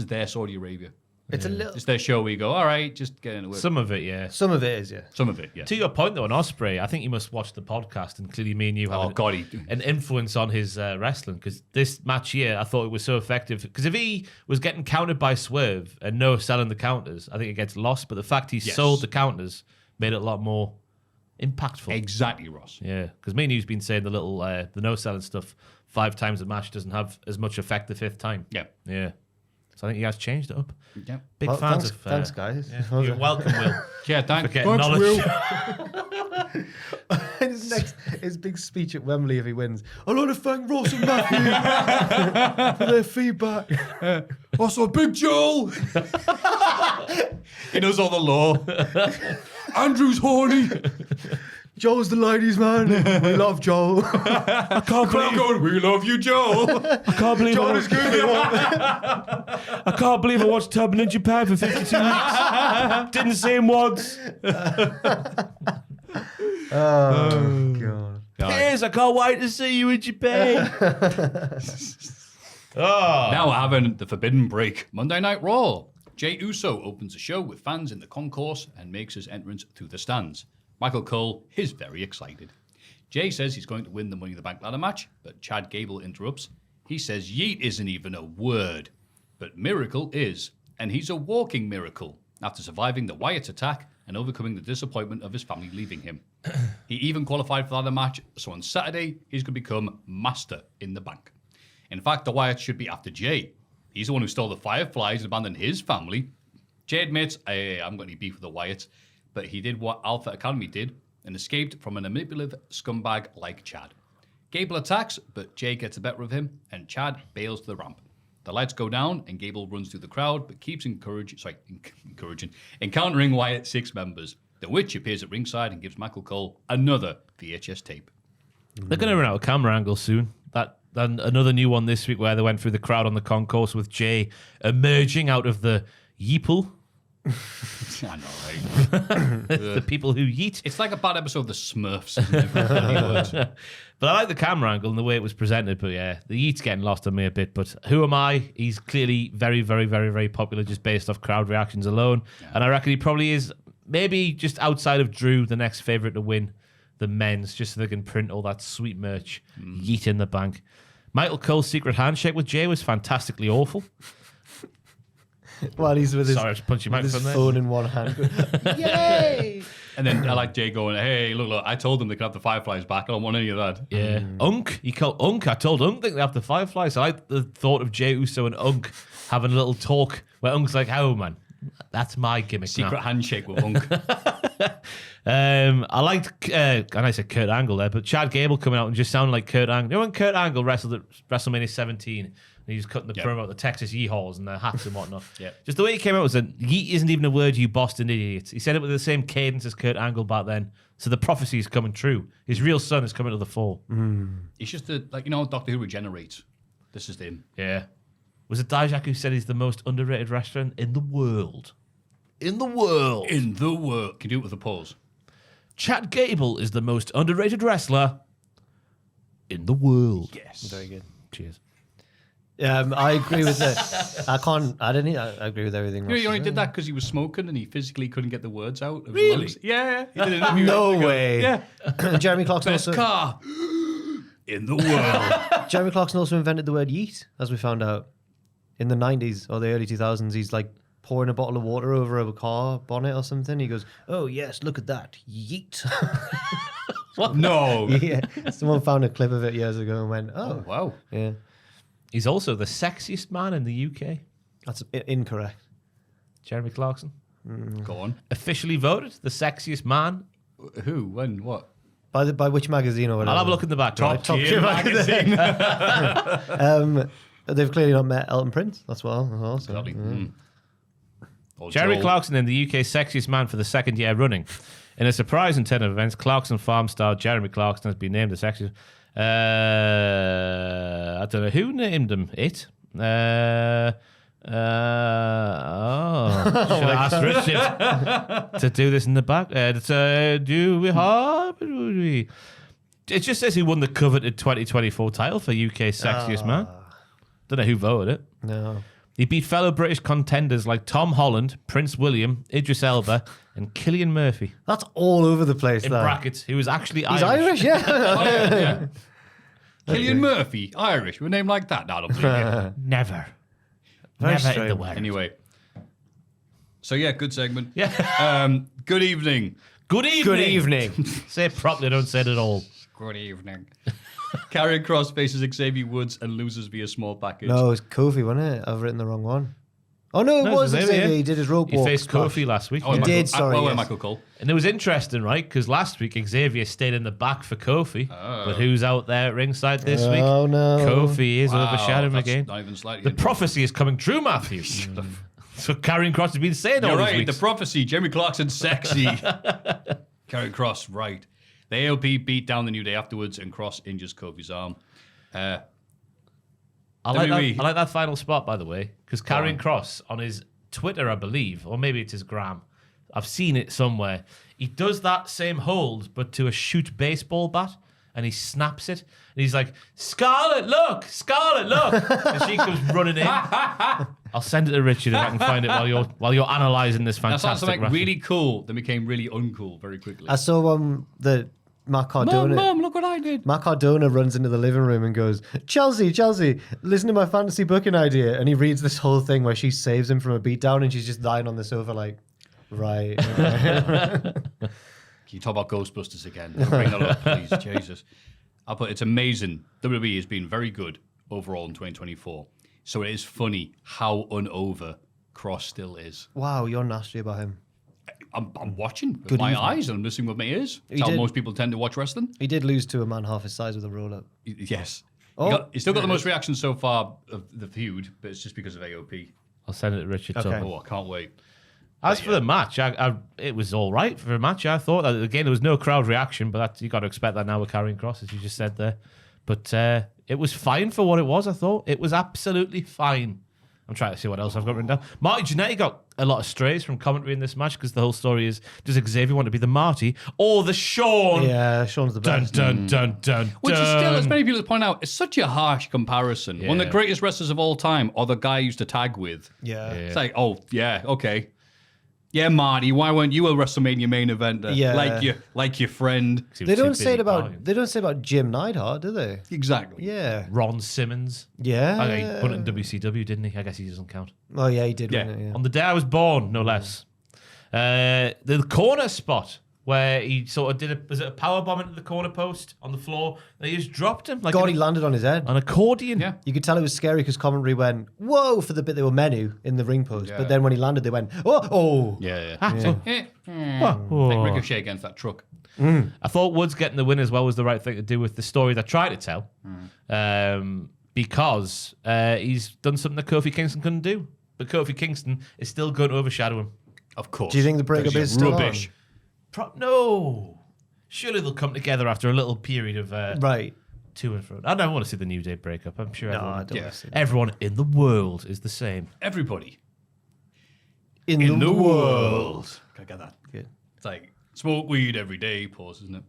B: their Saudi Arabia. It's their show where you go, all right, just get into it.
D: Some of it, yeah.
C: Some of it is, yeah.
B: Some of it, yeah.
D: To your point, though, on Osprey, I think you must watch the podcast, and clearly me and you have an influence on his wrestling, because this match here, I thought it was so effective. Because if he was getting countered by Swerve and no selling the counters, I think it gets lost. But the fact he sold the counters made it a lot more impactful.
B: Exactly, Ross.
D: Yeah, because me and you've been saying the no selling stuff 5 times a match doesn't have as much effect the 5th time.
B: Yeah.
D: Yeah. So I think you guys changed it up.
B: Yeah.
D: Big fans of...
C: Thanks, guys.
D: Yeah. You're welcome, Will.
B: Yeah, thanks,
D: Will.
C: his big speech at Wembley if he wins. I'd like to thank Ross and Maffew for their feedback.
B: Also, Big Joel. He knows all the law. Andrew's horny.
C: Joel's the ladies' man. We love Joel.
D: I can't believe
B: we love you, Joel.
D: I can't believe
C: Joel is good.
D: I can't believe I watched Tubman in Japan for 52 weeks. Didn't see him once.
C: Oh God.
D: Piers, I can't wait to see you in Japan.
B: Now we're having the Forbidden Break. Monday Night Raw. Jey Uso opens the show with fans in the concourse and makes his entrance through the stands. Michael Cole is very excited. Jay says he's going to win the Money in the Bank ladder match, but Chad Gable interrupts. He says yeet isn't even a word, but miracle is, and he's a walking miracle after surviving the Wyatt attack and overcoming the disappointment of his family leaving him. He even qualified for the ladder match, so on Saturday, he's going to become Master in the Bank. In fact, the Wyatts should be after Jay. He's the one who stole the Fireflies and abandoned his family. Jay admits, I haven't got any beef with the Wyatts, but he did what Alpha Academy did and escaped from a manipulative scumbag like Chad. Gable attacks, but Jay gets the better of him, and Chad bails to the ramp. The lights go down, and Gable runs through the crowd, but keeps encountering Wyatt's 6 members. The Witch appears at ringside and gives Michael Cole another VHS tape.
D: They're going to run out of camera angles soon. Then another new one this week where they went through the crowd on the concourse with Jay emerging out of the yeeple.
B: I know, right?
D: The people who yeet.
B: It's like a bad episode of The Smurfs.
D: But I like the camera angle and the way it was presented. But yeah, the yeet's getting lost on me a bit. But who am I? He's clearly very, very, very, very popular just based off crowd reactions alone. Yeah. And I reckon he probably is maybe just outside of Drew, the next favourite to win the men's, just so they can print all that sweet merch. Yeet in the bank. Michael Cole's secret handshake with Jay was fantastically awful.
C: While he's with
D: his
C: phone in one hand. Yay!
B: And then I like Jay going, hey, look, I told them they could have the Fireflies back. I don't want any of that.
D: Yeah. Unk. He called Unk. I told Unk they could have the Fireflies. I like the thought of Jey Uso and Unk having a little talk where Unk's like, oh, man, that's my gimmick
B: secret handshake with Unk.
D: I liked, and I said Kurt Angle there, but Chad Gable coming out and just sounding like Kurt Angle. You know when Kurt Angle wrestled at WrestleMania 17 and he was cutting the promo about the Texas Yeehaws and their hats and whatnot. Just the way he came out was that yeet isn't even a word, you Boston idiots. He said it with the same cadence as Kurt Angle back then. So the prophecy is coming true. His real son is coming to the fore.
B: He's just Doctor Who regenerates. This is him.
D: Yeah. Was it Djack who said he's the most underrated wrestler in the world? In the world.
B: In the world. Can you do it with a pause?
D: Chad Gable is the most underrated wrestler in the world.
B: Yes.
C: Very good.
D: Cheers.
C: I agree with that. I agree with everything.
B: He only did that because he was smoking and he physically couldn't get the words out.
D: Really?
B: Yeah. He did an interview.
C: No way.
B: Yeah.
C: Jeremy Clarkson
B: Best
C: also.
B: car in the world.
C: Jeremy Clarkson also invented the word yeet, as we found out in the 90s or the early 2000s. He's like pouring a bottle of water over a car bonnet or something. He goes, "Oh yes, look at that, yeet."
B: What? No.
C: Yeah, someone found a clip of it years ago and went, "Oh,
B: wow."
C: Yeah.
D: He's also the sexiest man in the UK.
C: That's incorrect.
D: Jeremy Clarkson.
B: Go on.
D: Officially voted the sexiest man.
B: Who? When? What?
C: By which magazine or whatever?
D: I'll have a look in the back.
B: Top Gear magazine.
C: They've clearly not met Elton Prince. That's well. So.
B: Exactly. Or
D: Jerry
B: Joel.
D: Clarkson named the UK's sexiest man for the second year running. In a surprising turn of events, Clarkson Farm star Jeremy Clarkson has been named the sexiest. I don't know who named him. It. Should have asked Richard to do this in the back. Do we have? It just says he won the coveted 2024 title for UK's sexiest man. Don't know who voted it.
C: No.
D: He beat fellow British contenders like Tom Holland, Prince William, Idris Elba, and Cillian Murphy.
C: That's all over the place.
D: In brackets, he was actually
C: He's Irish, yeah.
B: Yeah. Cillian Murphy, Irish, with a name like that. No, I don't believe it.
D: Never.
C: Very
D: Never in
C: strange.
D: the world.
B: Anyway. So, yeah, good segment.
D: Yeah.
B: Good evening.
D: Good evening.
C: Good evening.
D: Say it properly, don't say it at all.
B: Good evening. Karrion Kross faces Xavier Woods and loses via small package.
C: No, it was Kofi, wasn't it? I've written the wrong one. Oh, no, it was
D: Xavier,
C: Xavier.
D: yeah.
C: He did his rope
D: He
C: walk.
D: faced
C: squash.
D: Kofi last week.
B: Oh,
C: He
B: Michael,
C: did, sorry, yes.
B: Michael Cole.
D: And it was interesting, right? Because last week Xavier stayed in the back for Kofi. But who's out there at ringside this week?
C: Oh, no.
D: Kofi is overshadowing him
B: that's
D: again.
B: Not even slightly.
D: The prophecy is coming true, Maffew. So Karrion Kross has been saying all
B: You're
D: these
B: right.
D: weeks.
B: The prophecy. Jeremy Clarkson sexy. Karrion Kross, right. The AOP beat down the New Day afterwards, and Kross injures Kofi's arm.
D: I like
B: WWE.
D: that final spot, by the way, because Karrion Kross on his Twitter, I believe, or maybe it's his gram. I've seen it somewhere. He does that same hold, but to a shoot baseball bat, and he snaps it. And he's like, Scarlett, look! Scarlett, look! And she comes running in. I'll send it to Richard if I can find it while you're analysing this
B: That
D: fantastic
B: sounds like
D: wrestling.
B: really cool, then became really uncool very quickly.
C: I saw the Matt Cardona.
B: Mom, look what I did.
C: Matt Cardona runs into the living room and goes, Chelsea, listen to my fantasy booking idea. And he reads this whole thing where she saves him from a beatdown and she's just lying on the sofa like, right. Okay.
B: Can you talk about Ghostbusters again? Don't bring that up, please. Jesus. It's amazing. WWE has been very good overall in 2024. So it is funny how unover Kross still is.
C: Wow, you're nasty about him.
B: I'm watching with
C: Good
B: my
C: evening.
B: eyes and I'm listening with my ears. That's how
C: did.
B: most people tend to watch wrestling.
C: He did lose to a man half his size with a roll-up.
B: Yes.
C: Oh,
B: He's still got the most reactions so far of the feud, but it's just because of AOP.
D: I'll send it to Richard.
C: Okay.
B: Oh, I can't wait.
D: As for the match, it was all right for a match. I thought that again there was no crowd reaction, but you got to expect that now with Karrion Kross, as you just said there. But it was fine for what it was. I thought it was absolutely fine. I'm trying to see what else I've got written down. Marty Jannetty got a lot of strays from commentary in this match because the whole story is: does Xavier want to be the Marty or the Sean?
C: Yeah, Sean's the
D: Dun
C: best.
D: dun dun dun.
B: Which is still,
D: dun.
B: as many people point out, it's such a harsh comparison. One of
D: Yeah.
B: the greatest wrestlers of all time, or the guy I used to tag with.
C: Yeah.
B: It's like, oh, yeah, okay. Yeah, Marty, why weren't you a WrestleMania main eventer?
C: Yeah.
B: Like your friend.
D: He was
C: They
D: too
C: don't
D: busy
C: say it
D: partying.
C: about Jim Neidhart, do they?
B: Exactly.
C: Yeah.
D: Ron Simmons.
C: Yeah.
D: Okay, he put it in WCW, didn't he? I guess he doesn't count.
C: Oh yeah, he did
B: Yeah.
C: win it, yeah.
D: On the day I was born, no less. The corner spot where he sort of did was it a power bomb into the corner post on the floor? And he just dropped him like
C: God, he landed on his head.
D: an accordion.
B: Yeah.
C: You could tell it was scary because commentary went, whoa, for the bit they were menu in the ring post.
B: Yeah.
C: But then when he landed, they went, oh.
B: Yeah.
D: Oh.
B: Like Ricochet against that truck.
D: I thought Woods getting the win as well was the right thing to do with the story they tried to tell, because he's done something that Kofi Kingston couldn't do. But Kofi Kingston is still going to overshadow him.
B: Of course.
C: Do you think the breakup
B: Because
C: is still
B: rubbish.
D: No. Surely they'll come together after a little period of
C: Right.
D: to and fro. I don't want to see the New Day breakup. I'm sure
C: No,
D: everyone,
C: I don't
B: Yeah.
C: want to see that.
D: everyone in the world is the same.
B: Everybody
C: In
B: the world. Can I get that?
C: Good.
B: It's like, smoke weed every day, pause, isn't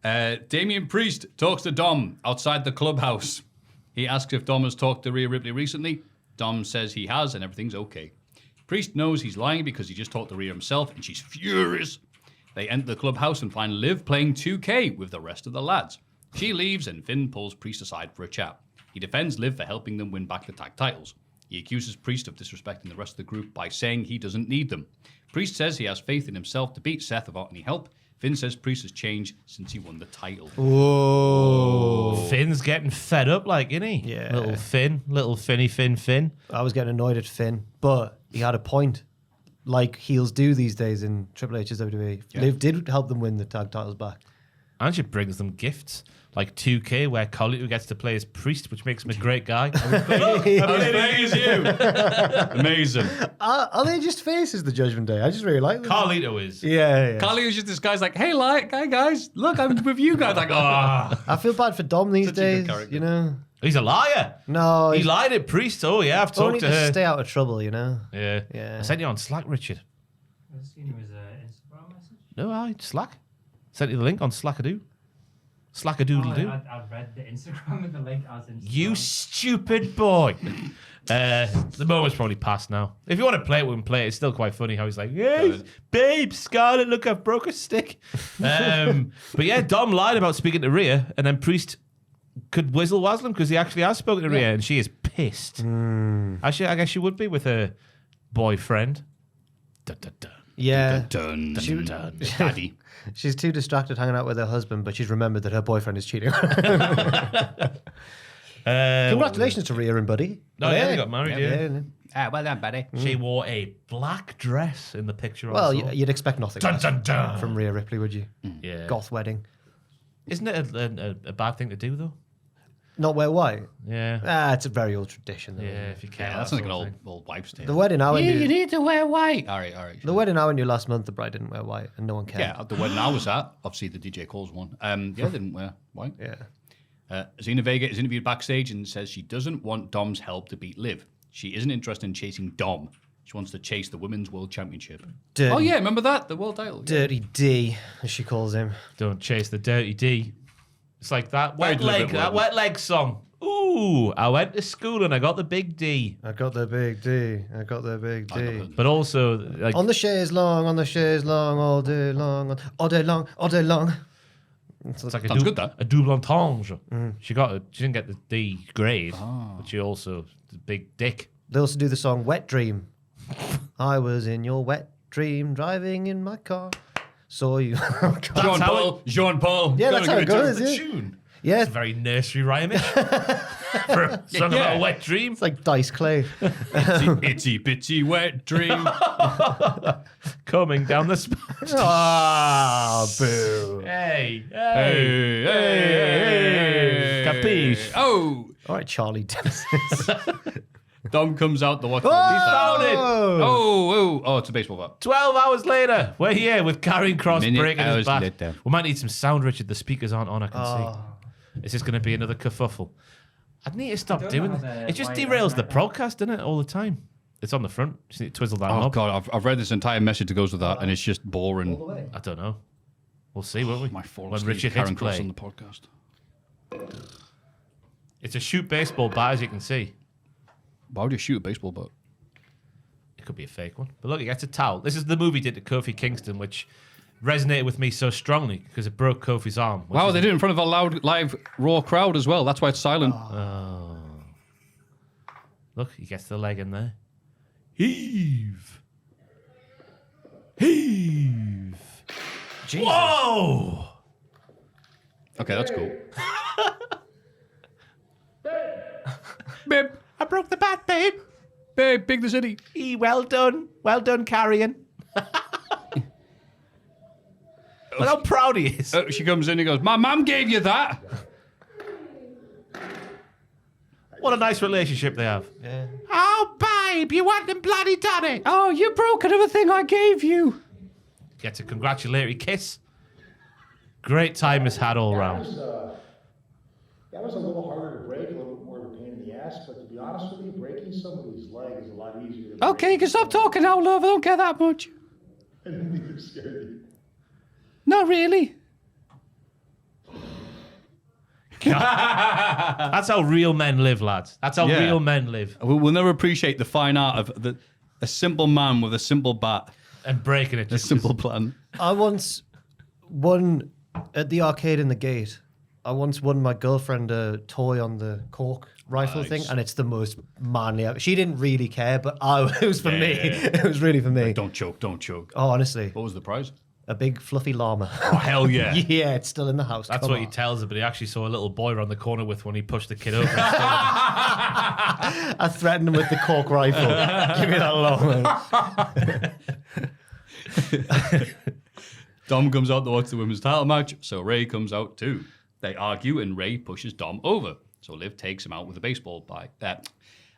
B: it? Damian Priest talks to Dom outside the clubhouse. He asks if Dom has talked to Rhea Ripley recently. Dom says he has and everything's okay. Priest knows he's lying because he just talked to Rhea himself and she's furious. They enter the clubhouse and find Liv playing 2K with the rest of the lads. She leaves and Finn pulls Priest aside for a chat. He defends Liv for helping them win back the tag titles. He accuses Priest of disrespecting the rest of the group by saying he doesn't need them. Priest says he has faith in himself to beat Seth without any help. Finn says Priest has changed since he won the title.
C: Whoa.
D: Finn's getting fed up, like, isn't he?
C: Yeah.
D: Little Finny Finn.
C: I was getting annoyed at Finn, but he had a point. Like heels do these days in Triple H's WWE.
B: Yeah.
C: Liv did help them win the tag titles back.
D: And she brings them gifts. Like 2K, where Carlito gets to play as Priest, which makes him a great guy.
B: Amazing.
C: Are they just faces, the Judgment Day? I just really like them.
D: Carlito is.
C: Yeah.
B: Carlito's just this guy's like, hey guys, look, I'm with you guys. Like,
C: I feel bad for Dom these
B: Such a good
C: days,
B: character.
C: you know?
D: He's a liar.
C: No.
D: He
C: he's
D: lied at Priest. Oh, yeah, I've
C: only
D: talked to
C: to
D: her.
C: stay out of trouble, you know?
D: Yeah.
C: Yeah.
D: I sent you on Slack, Richard.
E: I've seen him as an Instagram message.
D: No, Slack. Sent you the link on Slackadoo. Slackadoodle-doo.
E: I've read the Instagram with the link as Instagram.
D: You stupid boy. The moment's probably past now. If you want to play it, we can play it. It's still quite funny how he's like, hey, babe, Scarlett, look, I've broke a stick. But yeah, Dom lied about speaking to Rhea, and then Priest could whizzle-wazzle him because he actually has spoken to Rhea, and she is pissed. I guess she would be with her boyfriend. Dun, dun, dun.
C: Yeah.
B: Dun,
C: She-
B: dun, dun. Daddy.
C: She's too distracted hanging out with her husband, but she's remembered that her boyfriend is cheating. Congratulations to Rhea and Buddy.
D: No, yeah, they got married, yeah.
B: Well done, buddy.
D: She wore a black dress in the picture.
C: Well,
D: I saw.
C: you'd expect nothing
D: Dun,
C: less
D: dun, dun.
C: from Rhea Ripley, would you?
D: Yeah.
C: Goth wedding.
D: Isn't it a bad thing to do, though?
C: Not wear white.
D: Yeah.
C: It's a very old tradition. Though.
D: Yeah, if you care.
B: Yeah, that's
D: that
B: like an
D: sort of
B: old wife's tale.
C: The wedding I went to.
B: need to wear white. All right.
C: The wedding I went to last month, the bride didn't wear white, and no one cared.
B: Yeah, the wedding I was at, obviously the DJ Cole's one. Yeah, they didn't wear white.
C: Yeah.
B: Xena Vega is interviewed backstage and says she doesn't want Dom's help to beat Liv. She isn't interested in chasing Dom. She wants to chase the Women's World Championship.
C: Dirty,
B: Oh yeah, remember that? The world title. Yeah.
C: Dirty D, as she calls him.
D: Don't chase the dirty D. It's like that
B: Very
D: wet leg,
B: deliberate
D: that
B: word.
D: wet leg song. Ooh, I went to school and I got the big D.
C: I got the big D. I got the big D.
D: But also, like,
C: On the chaise long, all day long, all day long, all day long.
D: it's like
B: Sounds good, that.
D: a double entendre. She didn't get the D grade, but she also the big dick.
C: They also do the song Wet Dream. I was in your wet dream, driving in my car. Saw you.
B: Jean Paul.
C: Yeah, that's how it goes,
D: The
C: yeah.
D: tune.
C: Yeah,
D: It's very nursery rhymish for a song about a wet dream.
C: it's like Dice Clay.
B: Itsy bitsy wet dream.
D: Coming down the spine.
C: Ah, boo.
D: Hey.
B: Hey.
D: Capiche?
B: Oh,
C: All right, Charlie Dennis.
B: Dom comes out the watch.
D: Found it.
B: Oh, it's a baseball bat.
D: 12 hours later, we're here with Karrion Kross
B: Minute
D: breaking his
B: hours
D: back.
B: later.
D: We might need some sound, Richard. The speakers aren't on, I can see. Is this going to be another kerfuffle? I'd need to stop
E: don't
D: doing
E: know
D: it.
E: how the
D: It just
E: white
D: derails
E: and
D: the
E: red
D: podcast, doesn't it, all the time? It's on the front. Just need to twizzle that
B: Oh
D: knob.
B: God, I've read this entire message that goes with that, and it's just boring.
D: I don't know. We'll see, won't we?
B: My fault.
D: When Richard hits
B: Karrion Kross
D: play.
B: on the podcast.
D: It's a shoot baseball bat, as you can see.
B: Why would you shoot a baseball bat?
D: It could be a fake one. But look, he gets a towel. This is the movie did to Kofi Kingston, which resonated with me so strongly because it broke Kofi's arm. which
B: Wow,
D: is-
B: they did it in front of a loud, live, raw crowd as well. That's why it's silent.
D: Look, he gets the leg in there. Heave. Heave.
C: Jesus.
D: Whoa!
B: Okay, that's cool.
D: Babe, I broke the bat, babe.
B: Babe, big the city.
D: Well done. Well done, Karrion. Look how proud he is.
B: She comes in and goes, my mum gave you that.
D: What a nice relationship they have.
C: Yeah.
D: Oh, babe, you went and bloody done it. Oh, you broke another thing I gave you. Gets a congratulatory kiss. Great time is had all round.
G: That was a little harder to break, a little bit more of a pain in the ass, but to be honest with you, breaking somebody's leg is a lot easier than
H: Okay, you can stop talking now, love. I don't care that much.
G: I didn't think it scared you.
H: Not really.
D: That's how real men live, lads. That's how
B: Yeah.
D: real men live.
B: We'll never appreciate the fine art of a simple man with a simple bat,
D: And breaking it.
B: a simple plan.
C: I once won at the arcade in the gate. I once won my girlfriend a toy on the cork rifle
B: Nice.
C: thing, and it's the most manly. She didn't really care, but it was for me. It was really for me.
B: Don't choke, don't choke.
C: Oh, honestly,
B: What was the prize?
C: a big fluffy llama.
B: Oh, hell yeah.
C: Yeah, it's still in the house.
D: That's
C: Come
D: what
C: on.
D: he tells her, but he actually saw a little boy around the corner with when he pushed the kid over. and
C: I threatened him with the cork rifle. Give me that llama.
B: Dom comes out to watch the women's title match, so Ray comes out too. They argue, and Ray pushes Dom over. So Liv takes him out with a baseball bat. I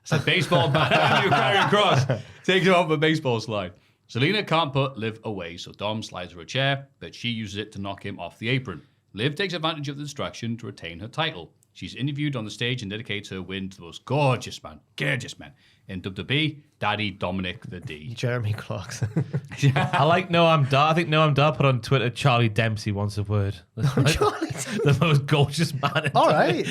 B: said baseball bat. Andrew Carrying Cross takes him out with a baseball slide. Zelina can't put Liv away, so Dom slides her a chair, but she uses it to knock him off the apron. Liv takes advantage of the distraction to retain her title. She's interviewed on the stage and dedicates her win to the most gorgeous man in WWE, Daddy Dominic the D.
C: Jeremy Clarkson.
D: I like Noam Dar. I think Noam Dar put on Twitter, Charlie Dempsey wants a word. The most gorgeous man in
C: All right.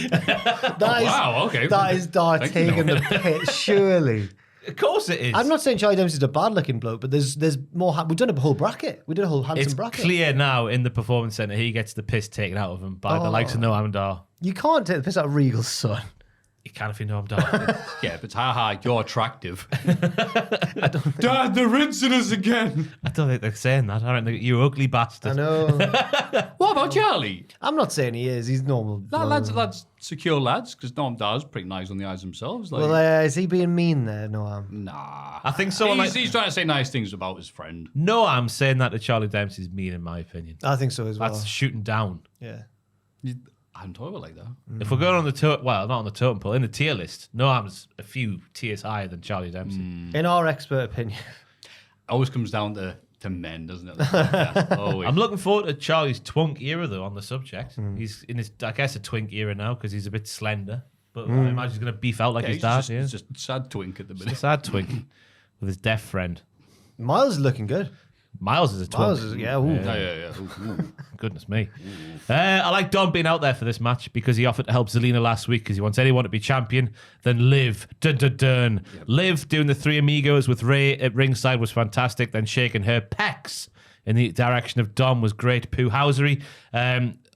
B: Wow, okay.
C: That is Dar
B: Thank you,
C: taking the piss, surely.
D: Of course it is.
C: I'm not saying Charlie Dempsey's a bad-looking bloke, but there's more. We've done a whole bracket. We did a whole handsome
D: It's
C: bracket.
D: clear now in the performance centre he gets the piss taken out of him by the likes of Noam Dar.
C: You can't take the piss out of Regal's son.
D: You can if you know Noam Dar.
B: Yeah, but haha, you're attractive. Dad, they're rinsing us again.
D: I don't think they're saying that. I don't think you ugly bastard.
C: I know.
B: What about Charlie?
C: I'm not saying he is. He's normal.
B: Lads, secure lads, because Noam Dar's pretty nice on the eyes themselves. Like,
C: Well, is he being mean there, Noam?
B: nah.
D: I think someone
B: He's trying to say nice things about his friend.
D: Noam saying that to Charlie Dempsey is mean in my opinion.
C: I think so as well.
D: That's shooting down.
C: Yeah.
B: I hadn't thought of it like that.
D: If we're going on the not on the totem pole, in the tier list, Noam's a few tiers higher than Charlie Dempsey.
C: In our expert opinion.
B: Always comes down to men, doesn't it? Yeah, always.
D: I'm looking forward to Charlie's twink era, though, on the subject. He's in his, I guess, a twink era now because he's a bit slender. But I imagine he's going to beef out like his dad.
B: He's just sad twink at the minute.
D: A sad twink with his deaf friend.
C: Miles is looking good.
D: Miles is a twink.
C: Miles is, yeah. Ooh.
B: Yeah. Ooh.
D: Goodness me. I like Dom being out there for this match because he offered to help Zelina last week because he wants anyone to be champion. Then Liv. Dun, dun, dun. Yep. Liv doing the Three Amigos with Ray at ringside was fantastic. Then shaking her pecs in the direction of Dom was great poo-housery.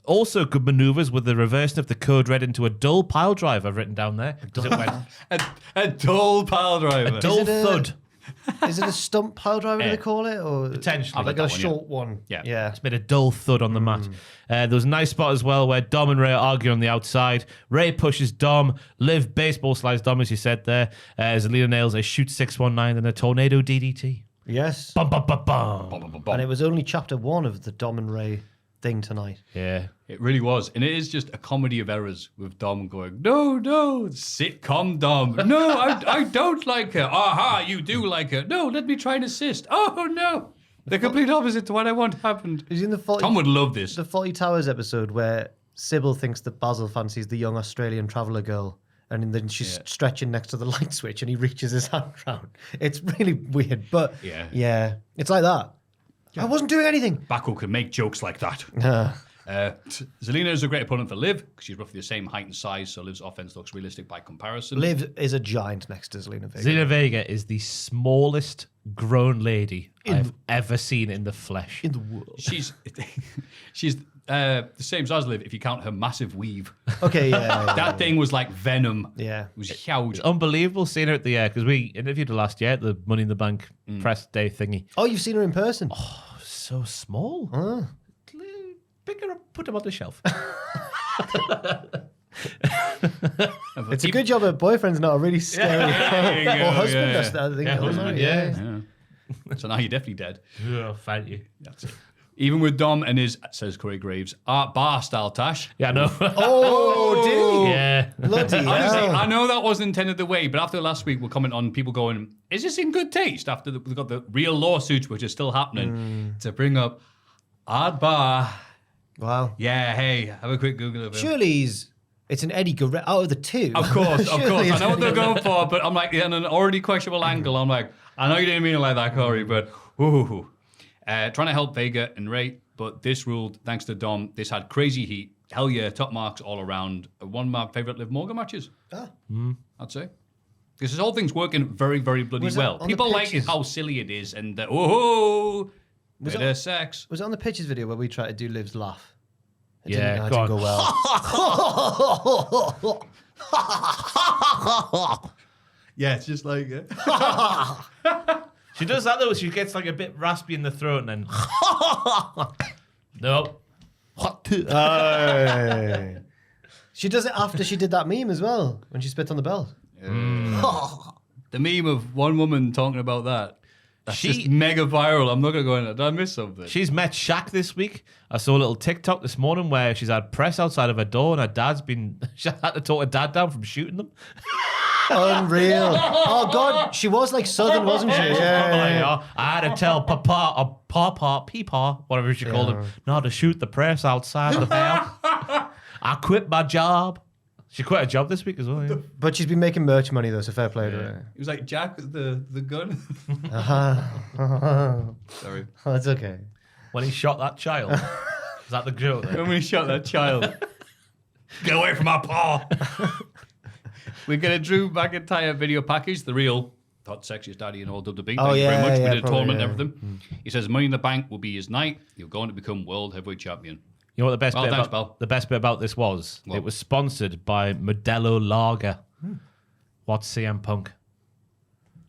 D: Also good maneuvers with the reversing of the code red into a dull pile driver written down there. Because it went
B: a dull pile driver.
D: a dull thud.
C: Is it a stump pile driver, do they call it? Or
D: Potentially.
C: like a short one?
B: Yeah.
D: It's made a dull thud on the mat. There was a nice spot as well where Dom and Ray are arguing on the outside. Ray pushes Dom. Liv baseball slides Dom, as you said there. Zelina nails a shoot 619 and a tornado DDT.
C: Yes.
D: Bum, bum, bum, bum.
C: And it was only chapter 1 of the Dom and Ray thing tonight.
D: Yeah.
B: It really was. And it is just a comedy of errors with Dom going, no, sitcom Dom. No, I don't like her. Aha, you do like her. No, let me try and assist. Oh, no. The complete opposite to what I want happened.
C: Is in the
B: Tom would love this.
C: The 40 Towers episode where Sybil thinks that Basil fancies the young Australian traveller girl. And then she's stretching next to the light switch and he reaches his hand round. It's really weird. But yeah, it's like that. I wasn't doing anything.
B: Bacco can make jokes like that. Zelina is a great opponent for Liv because she's roughly the same height and size, so Liv's offense looks realistic by comparison.
C: Liv is a giant ne's to Zelina Vega.
D: Zelina Vega is the smallest grown lady I've ever seen in the flesh.
C: In the world.
B: She's the same as Liv if you count her massive weave.
C: Okay,
B: That thing was like venom.
C: Yeah.
B: It was huge.
D: It's unbelievable seeing her at the because we interviewed her last year at the Money in the Bank press day thingy.
C: Oh, you've seen her in person?
D: Oh, so small. Pick her up, put her on the shelf.
C: It's a good job her boyfriend's not a really scary or husband.
B: Yeah.
C: I think
D: Husband,
B: Yeah. So now you're definitely dead.
D: Oh, thank you.
B: That's it. Even with Dom and his, says Corey Graves, art bar style tash.
D: Yeah, I know.
C: Oh, did he?
D: Yeah.
C: Bloody
B: Honestly,
C: hell.
B: I know that wasn't intended the way, but after last week, we'll comment on people going, is this in good taste? After we've got the real lawsuits, which are still happening, to bring up art bar.
C: Wow.
B: Yeah, hey, have a quick Google of him.
C: Surely it's an Eddie Guerrero out of the two.
B: Of course.
C: Surely
B: I
C: it's
B: know what they're
C: Eddie
B: going for, but I'm like, in an already questionable angle, I'm like, I know you didn't mean it like that, Corey, but ooh. Trying to help Vega and Ray, but this ruled, thanks to Dom, this had crazy heat. Hell yeah, top marks all around. One of my favourite Liv Morgan matches. I'd say. Because this whole thing's working very, very bloody
C: Was it
B: well.
C: on the
B: People like
C: pictures?
B: how silly it is and bit of sex.
C: Was it on the Pitches video where we tried to do Liv's laugh? It
D: Yeah,
C: didn't go well.
B: Yeah, it's just like...
D: She does that though. She gets like a bit raspy in the throat and then. Nope.
C: She does it after she did that meme as well, when she spit on the belt.
B: The meme of one woman talking about that. That's just mega viral. I'm not going to go in there. Did I miss something?
D: She's met Shaq this week. I saw a little TikTok this morning where she's had press outside of her door and her dad's been... She had to talk her dad down from shooting them.
C: Unreal. Oh, God. She was like Southern, wasn't she? Yeah.
D: I had to tell Papa, or Papa, Peepaw, whatever she called him, not to shoot the press outside the house. I quit my job. She quit her job this week as well, yeah.
C: But she's been making merch money, though, so fair play to her.
B: It was like Jack with the gun. Sorry.
C: Oh, it's okay.
D: When he shot that child. Is that the joke there?
B: When we shot that child. Get away from my paw. We get a Drew McIntyre video package, the real hot sexiest daddy in all WWE. Thank you very much. We did a tournament and everything. He says Money in the Bank will be his night. You're going to become world heavyweight champion.
D: You know what the best bit about this was? What? It was sponsored by Modelo Lager. What's CM Punk?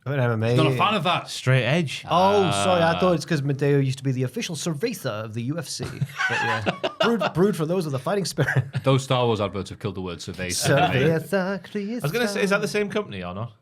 C: MMA.
B: He's not a fan of that.
D: Straight edge.
C: Oh, sorry. I thought it's because Madeo used to be the official cerveza of the UFC. But yeah, brewed for those with a fighting spirit.
B: Those Star Wars adverts have killed the word cerveza.
D: I was going to say, is that the same company or not?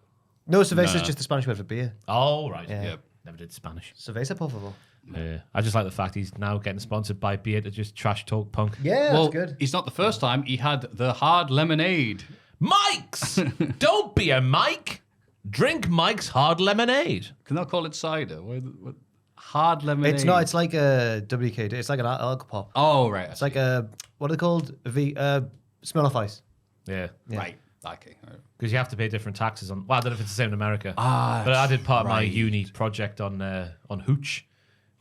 C: No, cerveza is just the Spanish word for beer.
D: Oh, right.
C: Yeah.
D: Never did Spanish.
C: Cerveza, por favor.
D: Yeah. I just like the fact he's now getting sponsored by beer to just trash talk Punk.
C: Yeah,
B: well,
C: that's good.
B: It's not the first time he had the hard lemonade.
D: Mike's! Don't be a Mike. Drink Mike's hard lemonade.
B: Can I call it cider? What? Hard lemonade.
C: It's not. It's like a WKD. It's like an alcohol pop.
B: Oh, right.
C: It's like a, what are they called? Smell of ice.
D: Yeah.
B: Right. Okay.
D: Because you have to pay different taxes on. Well, I don't know if it's the same in America. But I did part of my uni project on Hooch,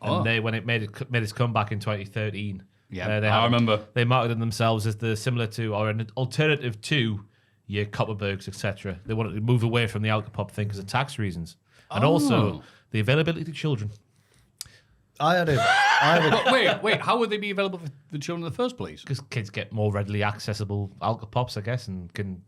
D: and when it made its comeback in 2013.
B: Yeah, I remember.
D: They marketed themselves as the similar to or an alternative to your Copperbergs, etc. They wanted to move away from the alcopop thing because of tax reasons, and also the availability to children.
C: I had a
B: Wait. How would they be available for the children in the first place?
D: Because kids get more readily accessible alcopops, I guess, and can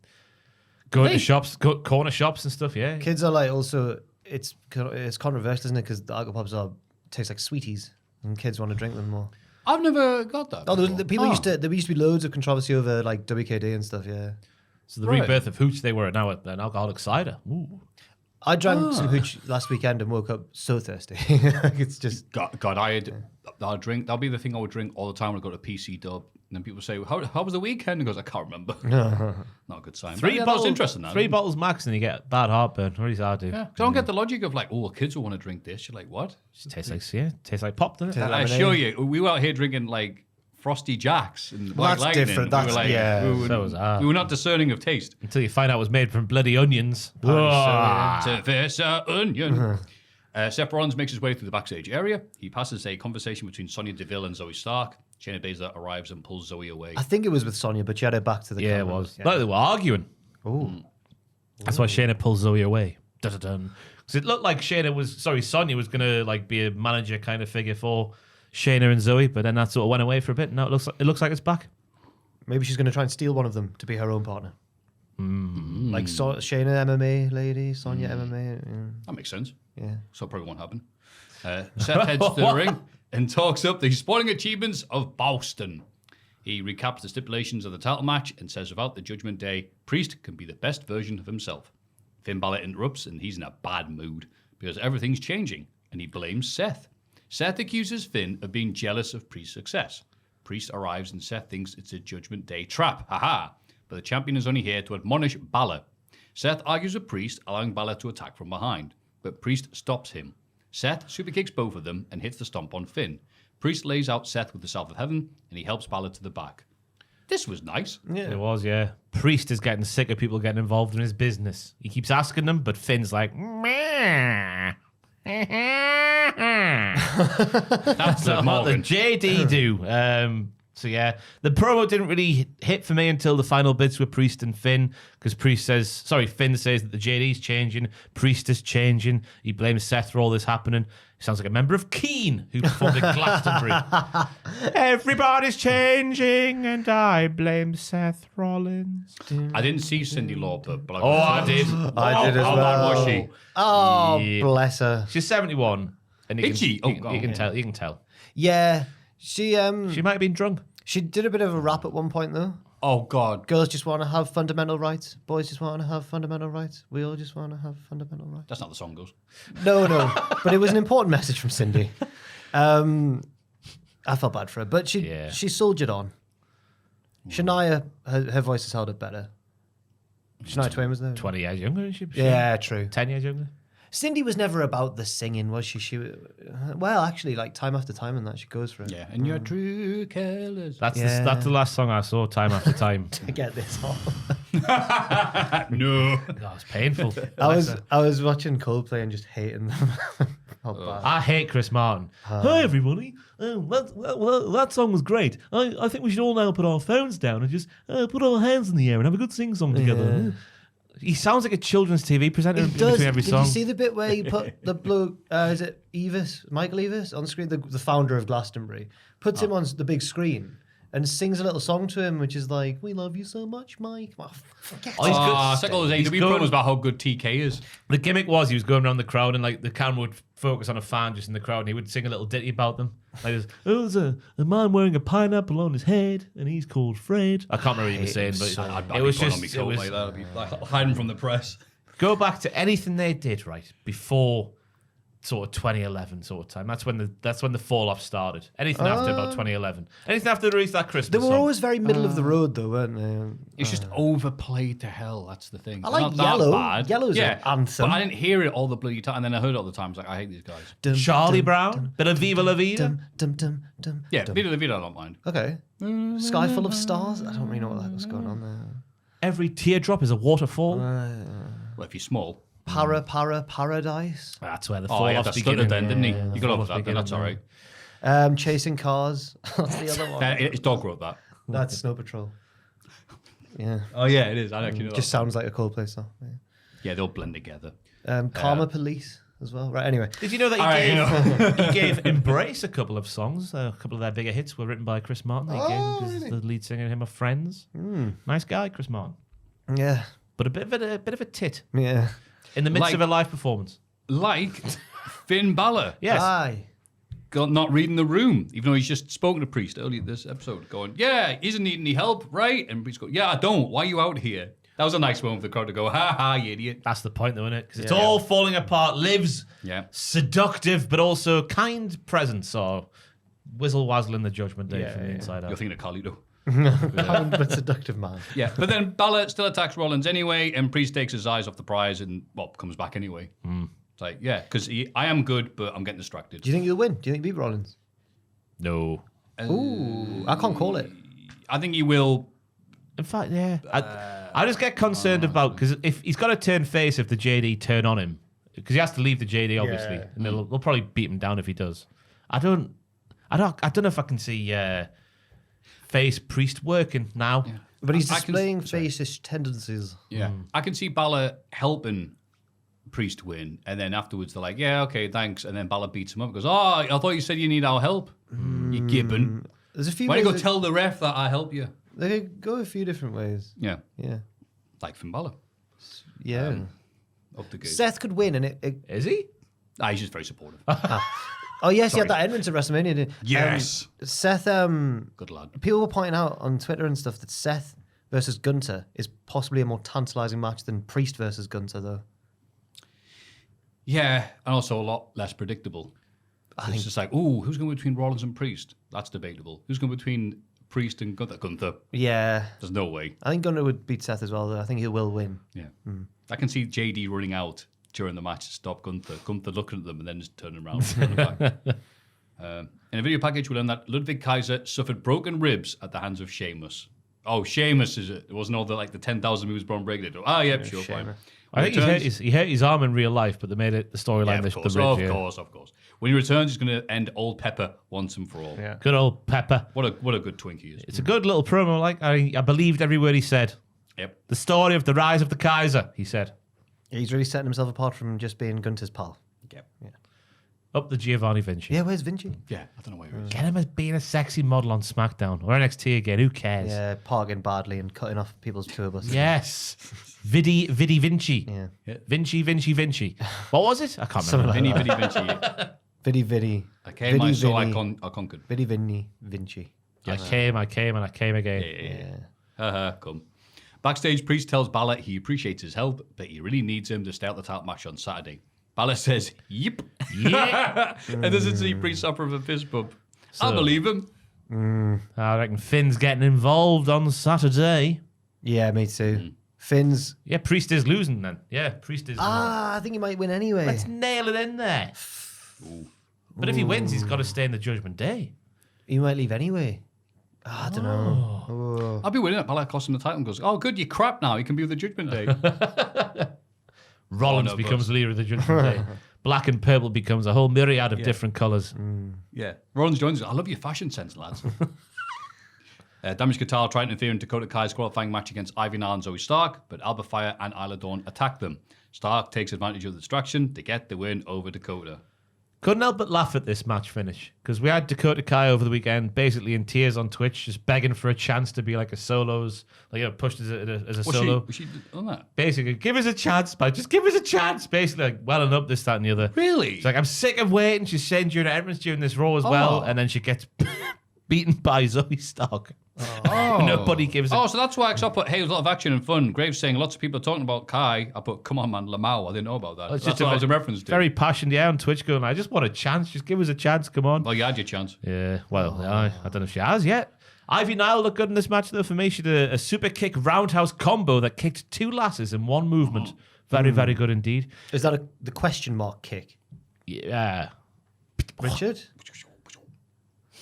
D: go into shops, corner shops and stuff. Yeah,
C: kids are like also it's controversial, isn't it? Because the alcopops taste like sweeties, and kids want to drink them more.
B: I've never got that.
C: Oh, there used to be loads of controversy over like WKD and stuff. Yeah.
D: So the rebirth of Hooch, they were now an alcoholic cider. Ooh.
C: I drank some Hooch last weekend and woke up so thirsty. It's just
B: God. I'll drink. That'll be the thing I would drink all the time when I go to PC Dub. And then people say, "How was the weekend?" And goes, "I can't remember." Not a good sign.
D: Three
B: bottles
D: bottles max, and you get bad heartburn. What is that do?
B: Yeah, I don't get the logic of like, kids will want to drink this. You're like, what?
D: It tastes like pop, doesn't it?
B: I assure you, we were out here drinking like Frosty Jacks and Black Lightning.
C: Different. That's
B: we were not discerning of taste
D: until you find out it was made from bloody onions.
B: Professor Onion. Seth Rollins makes his way through the backstage area. He passes a conversation between Sonya Deville and Zoe Stark. Shayna Baszler arrives and pulls Zoe away.
C: I think it was with Sonya, but she had her back to the camera.
D: It was. Yeah. Like they were arguing.
C: Ooh.
D: That's why Shayna pulls Zoe away. Because it looked like Sonya was going to like be a manager kind of figure for Shayna and Zoe, but then that sort of went away for a bit. Now it looks like it's back.
C: Maybe she's going to try and steal one of them to be her own partner. Like Shayna MMA lady, Sonya MMA. Yeah.
B: That makes sense.
C: Yeah.
B: So probably won't happen. Seth heads to the ring and talks up the sporting achievements of Boston. He recaps the stipulations of the title match and says without the Judgment Day, Priest can be the best version of himself. Finn Balor interrupts and he's in a bad mood because everything's changing and he blames Seth. Seth accuses Finn of being jealous of Priest's success. Priest arrives and Seth thinks it's a Judgment Day trap. Haha. But the champion is only here to admonish Balor. Seth argues with Priest, allowing Balor to attack from behind. But Priest stops him. Seth superkicks both of them and hits the stomp on Finn. Priest lays out Seth with the South of Heaven and he helps Balor to the back. This was nice.
C: Yeah.
D: It was, yeah. Priest is getting sick of people getting involved in his business. He keeps asking them, but Finn's like, meh. That's what the JD do. So yeah, the promo didn't really hit for me until the final bits with Priest and Finn, because Finn says that the JD's changing, Priest is changing. He blames Seth for all this happening. He sounds like a member of Keane who performed at Glastonbury. Everybody's changing, and I blame Seth Rollins.
B: I didn't see Cyndi Lauper, but
D: I did.
C: I did as well.
B: How was she?
C: Oh, bless her.
D: She's 71. And
B: Is she?
D: You can tell. You can tell.
C: Yeah. She
D: might have been drunk.
C: She did a bit of a rap at one point though.
B: Oh, God.
C: Girls just want to have fundamental rights. Boys just want to have fundamental rights. We all just want to have fundamental rights.
B: That's not the song goes.
C: No. But it was an important message from Cindy. I felt bad for her, but she soldiered on. Shania, her voice has held up better. Shania Twain was there.
D: 20 years younger, isn't she?
C: Yeah, true.
D: 10 years younger.
C: Cindy was never about the singing, was she? Well, actually, like Time After Time and that, she goes for it.
B: Yeah, and your true colours.
D: That's the last song I saw, Time After Time.
C: To get this on.
B: No.
D: Oh, it's painful.
C: I was watching Coldplay and just hating them.
D: I hate Chris Martin. Hi, everybody. That song was great. I think we should all now put our phones down and just put our hands in the air and have a good sing-song together. He sounds like a children's TV presenter in between every song.
C: Did you see the bit where he put the bloke, is it Michael Eavis, on screen, the founder of Glastonbury, puts him on the big screen and sings a little song to him, which is like, "We love you so much, Mike." Oh, forget it.
B: It's like all those AEW promos about how good TK is.
D: The gimmick was he was going around the crowd and like the camera would focus on a fan just in the crowd and he would sing a little ditty about them. Like, there's a man wearing a pineapple on his head and he's called Fred. I can't remember what he was saying, but it was just
B: like that. I'd be like hiding from the press.
D: Go back to anything they did right before sort of 2011 sort of time. That's when the fall off started. Anything after about 2011. Anything after they released that Christmas
C: They were
D: song.
C: always very middle of the road, though, weren't they?
B: It's just overplayed to hell. That's the thing.
C: I like
B: Not that
C: Yellow.
B: bad.
C: Yellow's an anthem.
B: But I didn't hear it all the bloody time, and then I heard it all the time. I was like, I hate these guys.
D: Charlie Brown, bit of Viva La Vida.
B: Yeah, Vida La Vida, I don't mind.
C: Okay. Sky Full of Stars. I don't really know what's going on there.
D: Every teardrop is a waterfall.
B: Well, if you're small.
C: Paradise.
D: That's where the
B: Oh,
D: fall
B: yeah,
D: off's
B: that
D: beginning.
B: stuttered then, didn't he?
D: Yeah,
B: You got over that, then that's all right.
C: Chasing Cars. That's the other one.
B: His dog wrote that.
C: That's Snow Patrol. Yeah.
B: Oh, yeah, it is. I actually know
C: Just sounds like a Coldplay song.
B: Yeah, they'll blend together.
C: Karma Police as well. Right, anyway.
D: Did you know that he gave Embrace a couple of songs? A couple of their bigger hits were written by Chris Martin. He gave the lead singer of him of Friends. Nice guy, Chris Martin.
C: Yeah.
D: But a bit of a tit.
C: Yeah.
D: In the midst of a live performance.
B: Like Finn Balor.
D: Yes.
C: Aye.
B: Not reading the room, even though he's just spoken to Priest earlier this episode, going, yeah, he doesn't need any help, right? And Priest goes, yeah, I don't. Why are you out here? That was a nice moment for the crowd to go, ha ha, you idiot.
D: That's the point, though, isn't it? Because it's all falling apart. Liv's seductive, but also kind presence, or whizzle-wazzling the Judgment Day from the inside out.
B: You're thinking of Carlito.
C: Kind but seductive man.
B: Yeah, but then Balor still attacks Rollins anyway, and Priest takes his eyes off the prize and, comes back anyway. It's like, yeah, because I am good, but I'm getting distracted.
C: Do you think he'll win? Do you think he'll beat Rollins?
D: No.
C: Ooh, I can't call it.
B: I think he will.
D: In fact, yeah. I just get concerned about, because if he's got to turn face if the JD turn on him, because he has to leave the JD, obviously, and they'll probably beat him down if he does. I don't know if I can see face Priest working now.
B: Yeah.
C: But he's displaying facish tendencies.
B: Yeah. I can see Balor helping Priest win, and then afterwards they're like, yeah, okay, thanks. And then Balor beats him up and goes, I thought you said you need our help. You gibbon.
C: There's a few
B: Why don't you go
C: ways
B: tell the ref that I help you?
C: They could go a few different ways.
B: Yeah.
C: Yeah.
B: Like Finn Balor.
C: Yeah.
B: Up the good.
C: Seth could win, and it
D: Is he?
B: He's just very supportive.
C: Oh yes, he had that entrance at WrestleMania. Didn't he?
B: Yes.
C: Seth.
B: Good lad.
C: People were pointing out on Twitter and stuff that Seth versus Gunther is possibly a more tantalizing match than Priest versus Gunther, though.
B: Yeah, and also a lot less predictable. It's just like, who's going between Rollins and Priest? That's debatable. Who's going between Priest and Gunther? Gunther.
C: Yeah.
B: There's no way.
C: I think Gunther would beat Seth as well, though. I think he will win.
B: Yeah. I can see JD running out during the match to stop Gunther. Gunther looking at them and then just turning around and running back. In a video package, we learned that Ludwig Kaiser suffered broken ribs at the hands of Sheamus. Oh, Sheamus is it? It wasn't all the 10,000 moves Braun Breaker did. Oh, yeah, sure, fine.
D: I think he hurt his arm in real life, but they made it the storyline.
B: Of course. When he returns, he's going to end Old Pepper once and for all.
D: Yeah. Good old Pepper.
B: What a good twink he is.
D: It's a good little promo. Like I believed every word he said.
B: Yep.
D: The story of the rise of the Kaiser, he said.
C: He's really setting himself apart from just being Gunther's pal.
B: Yep.
C: Yeah.
D: Up the Giovanni Vinci.
C: Yeah, where's Vinci?
B: Yeah, I don't know where he is.
D: Get him as being a sexy model on SmackDown or NXT again. Who cares?
C: Yeah, parking badly and cutting off people's tour buses.
D: Yes. Vidi Vinci.
C: Yeah.
D: Vinci. What was it? I can't remember.
B: Vinny Vinci.
C: Vidi.
B: I came, I saw, I conquered.
C: Vidi Vinci.
D: I came, and I came again.
B: Yeah. Come. Backstage, Priest tells Balor he appreciates his help, but he really needs him to stay out the title match on Saturday. Balor says, yep.
D: Yeah.
B: And doesn't see Priest offer him a fist bump. I believe him.
D: I reckon Finn's getting involved on Saturday.
C: Yeah, me too. Finn's.
D: Yeah, Priest is losing then. Yeah, Priest is.
C: I think he might win anyway.
D: Let's nail it in there. But if he wins, he's got to stay in the Judgment Day.
C: He might leave anyway. I don't know.
B: I'll be winning it. Balor costs him the title and goes, oh, good, you're crap now. You can be with the Judgment Day.
D: Rollins becomes leader of the Judgment Day. Black and purple becomes a whole myriad of different colours.
B: Yeah. Rollins joins. I love your fashion sense, lads. Damage Guitar tried to interfere in Dakota Kai's qualifying match against Ivy Nile and Zoe Stark, but Alba Fire and Isla Dawn attack them. Stark takes advantage of the distraction to get the win over Dakota.
D: Couldn't help but laugh at this match finish because we had Dakota Kai over the weekend, basically in tears on Twitch, just begging for a chance to be like a solos, pushed as a solo.
B: Was she on that?
D: Basically, give us a chance, but just give us a chance. Basically, like welling up this, that, and the other.
B: Really?
D: It's like I'm sick of waiting. She's saying during her entrance during this Raw as well, and then she gets beaten by Zoe Stark. Nobody gives.
B: So that's why I put, hey, there's a lot of action and fun. Graves saying lots of people are talking about Kai. I put, come on, man, Lamau. I didn't know about that.
D: It's
B: That's
D: just
B: what I was in reference to.
D: Very passionate on Twitch going, I just want a chance. Just give us a chance. Come on.
B: Well, you had your chance.
D: Yeah, well, I don't know if she has yet. Ivy Nile looked good in this match, though, for me. She did a super kick roundhouse combo that kicked 2 lasses in one movement. Very, very good indeed.
C: Is that the question mark kick?
D: Yeah.
C: Richard?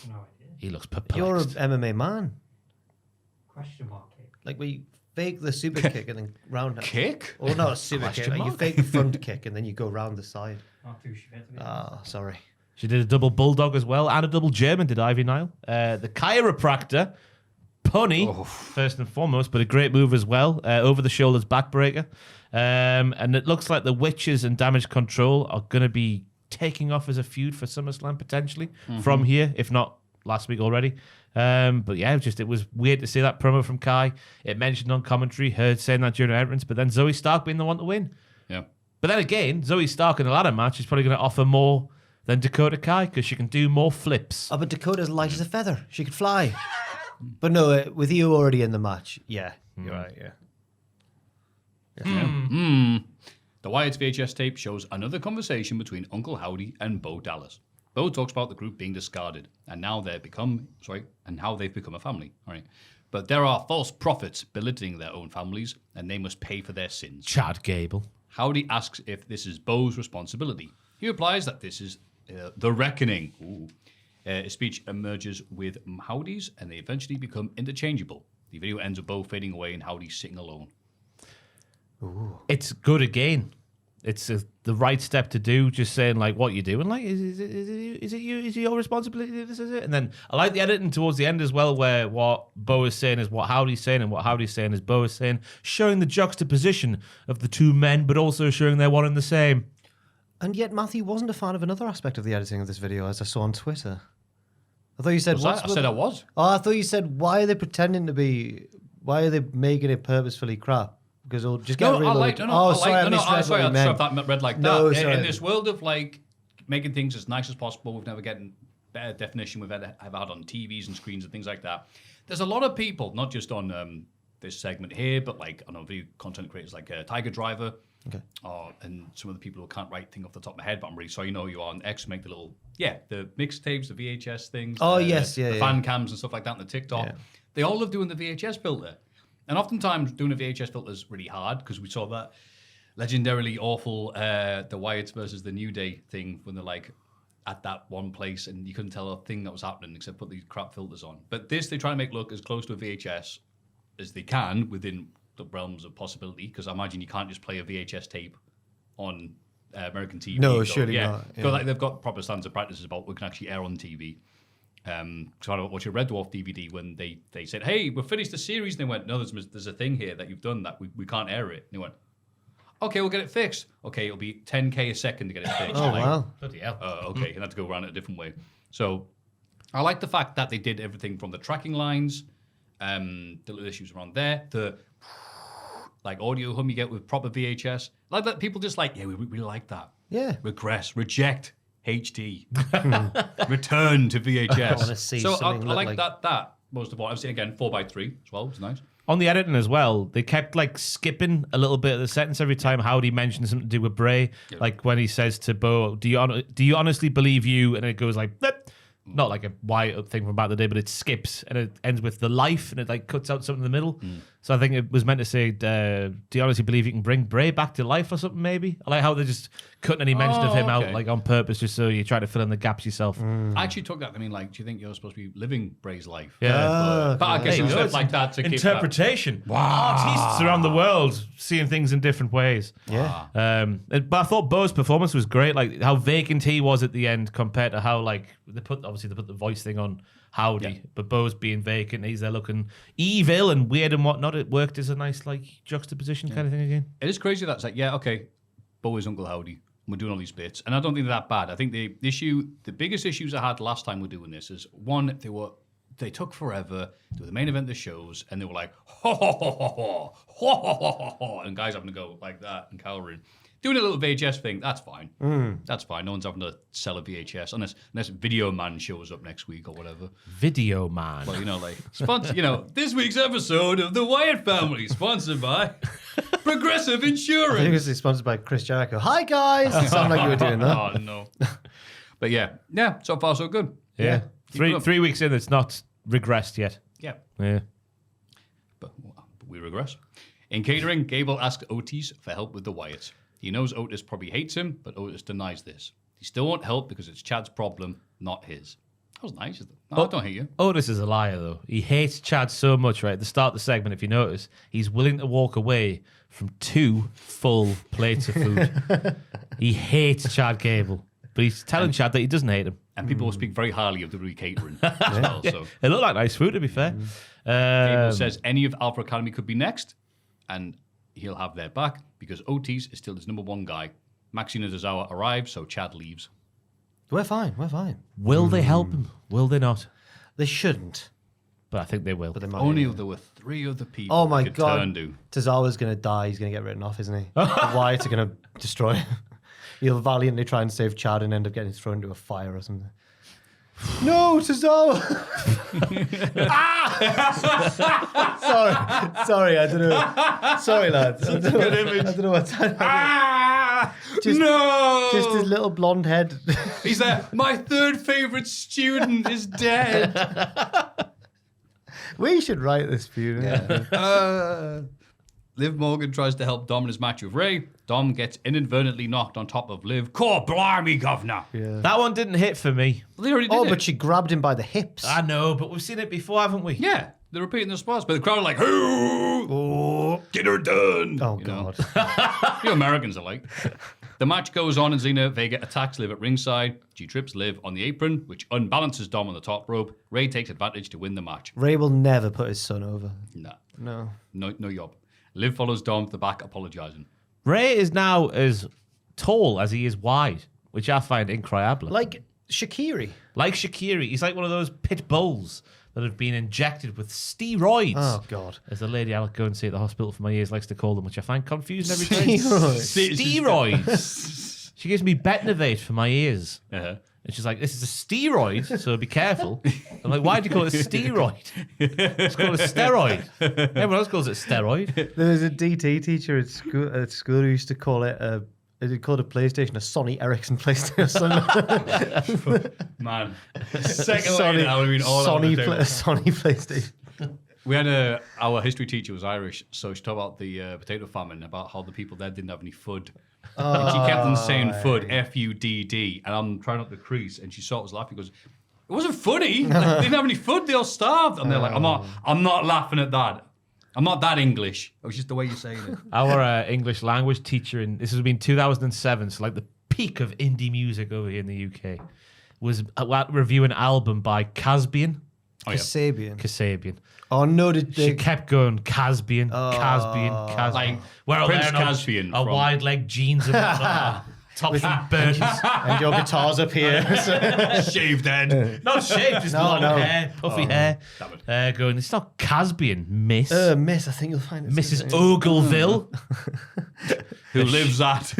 E: No idea.
D: He looks perplexed.
C: You're an MMA man.
E: Question mark kick.
C: Like we fake the super kick and then round it.
B: Kick?
C: Or not a super kick.
D: Question
C: Like you
D: mark?
C: fake the front kick and then you go round the side.
E: Not too sure. to be
C: Ah, sorry.
D: She did a double bulldog as well, and a double German did Ivy Nile. The chiropractor, punny, first and foremost, but a great move as well. Over the shoulders backbreaker. And it looks like the Witches and Damage Control are going to be taking off as a feud for SummerSlam potentially from here, if not last week already. But yeah, it was weird to see that promo from Kai. It mentioned on commentary, heard saying that during her entrance, but then Zoe Stark being the one to win.
B: Yeah.
D: But then again, Zoe Stark in the ladder match is probably going to offer more than Dakota Kai because she can do more flips.
C: Oh, but Dakota's light as a feather. She could fly. But no, with you already in the match, yeah. You're right, yeah.
B: The Wyatt's VHS tape shows another conversation between Uncle Howdy and Bo Dallas. Bo talks about the group being discarded and how they've become a family. All right. But there are false prophets belittling their own families and they must pay for their sins.
D: Chad Gable.
B: Howdy asks if this is Bo's responsibility. He replies that this is the reckoning. His speech emerges with Howdy's and they eventually become interchangeable. The video ends with Bo fading away and Howdy sitting alone.
D: It's good again. It's the right step to do. Just saying, like, what you doing? Like, is it you? Is it your responsibility? This is it. And then I like the editing towards the end as well, where what Bo is saying is what Howdy's saying, and what Howdy's saying is Bo is saying, showing the juxtaposition of the two men, but also showing they're one and the same.
C: And yet Maffew wasn't a fan of another aspect of the editing of this video, as I saw on Twitter. I thought you said...
B: I said I was.
C: Oh, I thought you said, why are they pretending to be... Why are they making it purposefully crap? Because it'll just get reloaded. Sorry, I
B: read like
C: No,
B: that.
C: sorry.
B: In this world of like making things as nice as possible, we've never gotten better definition we've ever had on TVs and screens and things like that. There's a lot of people, not just on this segment here, but like I know video content creators like Tiger Driver, and some of the people who can't write thing off the top of my head, but I'm really sorry, you know you are on X make the little the mixtapes, the VHS things. The fan cams and stuff like that on the TikTok. Yeah. They all love doing the VHS filter. And oftentimes doing a VHS filter is really hard because we saw that legendarily awful the Wyatts versus the New Day thing when they're like at that one place and you couldn't tell a thing that was happening except put these crap filters on. But this they try to make look as close to a VHS as they can within the realms of possibility because I imagine you can't just play a VHS tape on American TV.
C: No, surely not. Yeah.
B: So like they've got proper standards of practices about what can actually air on TV. So I watched a Red Dwarf DVD when they said, hey, we've finished the series. And they went, no, there's a thing here that you've done that we can't air it. And they went, okay, we'll get it fixed. Okay, it'll be 10K a second to get it fixed.
C: Oh, wow.
D: Bloody hell.
B: Okay, and had to go around it a different way. So I like the fact that they did everything from the tracking lines, the little issues around there, the like audio hum you get with proper VHS. Like that people just like, yeah, we really like that.
C: Yeah.
B: Regress, reject. HD. Return to VHS.
C: I want to see
B: so I
C: something
B: like that most of all. I've seen again 4x3 as well. It's nice.
D: on the editing as well, they kept like skipping a little bit of the sentence every time Howdy mentioned something to do with Bray. Yeah. Like when he says to Bo, do you honestly believe you? And it goes like, blip. Not like a Wyatt thing from back in the day, but it skips and it ends with the life and it like cuts out something in the middle. So I think it was meant to say, do you honestly believe you can bring Bray back to life or something maybe? I like how they just cutting any mention of him out like on purpose just so you try to fill in the gaps yourself.
B: I actually took that. I mean, like, do you think you're supposed to be living Bray's life?
D: Yeah.
B: But I guess it's stuff like that to keep
D: interpretation. Artists around the world seeing things in different ways.
C: Yeah.
D: But I thought Bo's performance was great. Like how vacant he was at the end compared to how like they put the voice thing on Howdy, but Bo's being vacant. He's there looking evil and weird and whatnot. It worked as a nice like juxtaposition kind of thing again.
B: It is crazy that's like, yeah, okay, Bo is Uncle Howdy. We're doing all these bits, and I don't think they're that bad. I think the biggest issues I had last time we're doing this is one, they took forever to the main event of the shows, and they were like, ho ho ho ho ho ho ho ho ho, and guys having to go like that and cowering. Doing a little VHS thing, that's fine. That's fine. No one's having to sell a VHS unless Video Man shows up next week or whatever.
D: Video Man.
B: Well, this week's episode of The Wyatt Family, sponsored by Progressive Insurance.
C: I think it was sponsored by Chris Jericho. Hi, guys. It sounded like you were doing that.
B: Oh, no. But yeah, so far so good.
D: Yeah. 3 weeks in, it's not regressed yet.
B: Yeah.
D: But
B: we regress. In catering, Gable asks Otis for help with the Wyatts. He knows Otis probably hates him, but Otis denies this. He still won't help because it's Chad's problem, not his. That was nice, isn't it? No, I don't hate you.
D: Otis is a liar, though. He hates Chad so much, right? At the start of the segment, if you notice, he's willing to walk away from 2 full plates of food. He hates Chad Gable, but he's telling Chad that he doesn't hate him.
B: And people will speak very highly of the catering as well. So.
D: It looked like nice food, to be fair.
B: Gable says any of Alpha Academy could be next, and he'll have their back because Otis is still his number 1 guy. Maxine Tozawa arrives, so Chad leaves.
C: We're fine.
D: Will they help him? Will they not?
C: They shouldn't.
D: But I think they will.
B: But they might. Only if there were 3 other people.
C: Oh my
B: could
C: God.
B: Turn to.
C: Tozawa's going to die. He's going to get written off, isn't he? The Wyatts are going to destroy him. He'll valiantly try and save Chad and end up getting thrown into a fire or something. No, Tozawa! Sorry, I don't know. Sorry, lads. I don't know what's happening. Just his little blonde head.
B: He's there. My 3rd favorite student is dead.
C: We should write this feud.
B: Liv Morgan tries to help Dom in his match with Ray. Dom gets inadvertently knocked on top of Liv. Core blimey, governor.
D: Yeah. That one didn't hit for me.
B: Well, they already did it.
C: But she grabbed him by the hips.
D: I know, but we've seen it before, haven't we?
B: Yeah. They're repeating the spots, but the crowd are like, oh, get her done.
C: Oh, God.
B: You Americans are like. The match goes on and Zelina Vega attacks Liv at ringside. She trips Liv on the apron, which unbalances Dom on the top rope. Ray takes advantage to win the match.
C: Ray will never put his son over.
B: No yob. Liv follows Dom to the back, apologising.
D: Ray is now as tall as he is wide, which I find incredible.
C: Like Shaqiri.
D: He's like one of those pit bulls that have been injected with steroids.
C: Oh, God.
D: As the lady I'll go and see at the hospital for my ears likes to call them, which I find confusing every time. Steroids. She gives me Betnovate for my ears.
B: Uh-huh.
D: And she's like, this is a steroid, so be careful. I'm like, why do you call it a steroid? It's called a steroid. Everyone else calls it steroid.
C: There was a DT teacher at school who used to call it a PlayStation a Sony Ericsson PlayStation.
B: Man. Second line, that would have been all
C: Sony PlayStation.
B: We had our history teacher was Irish, so she talked about the potato famine, about how the people there didn't have any food. And she kept on saying food, F-U-D-D, and I'm trying not to crease, and she sort of was laughing, goes, it wasn't funny. Like, they didn't have any food, they all starved. And they're like, I'm not laughing at that. I'm not that English. It was just the way you're saying it.
D: Our English language teacher, this has been 2007, so like the peak of indie music over here in the UK, was reviewing an album by Kasabian.
C: Kasabian. Oh no!
D: She kept going Kasabian. Like
B: Prince Caspian.
D: A wide leg jeans and whatnot. Top from burns.
C: And your guitar's up here.
B: Shaved head.
D: Not shaved, just long hair, puffy hair. Going, it's not Kasabian, miss.
C: Miss, I think you'll find it.
D: Mrs. Ogleville.
B: Who lives at.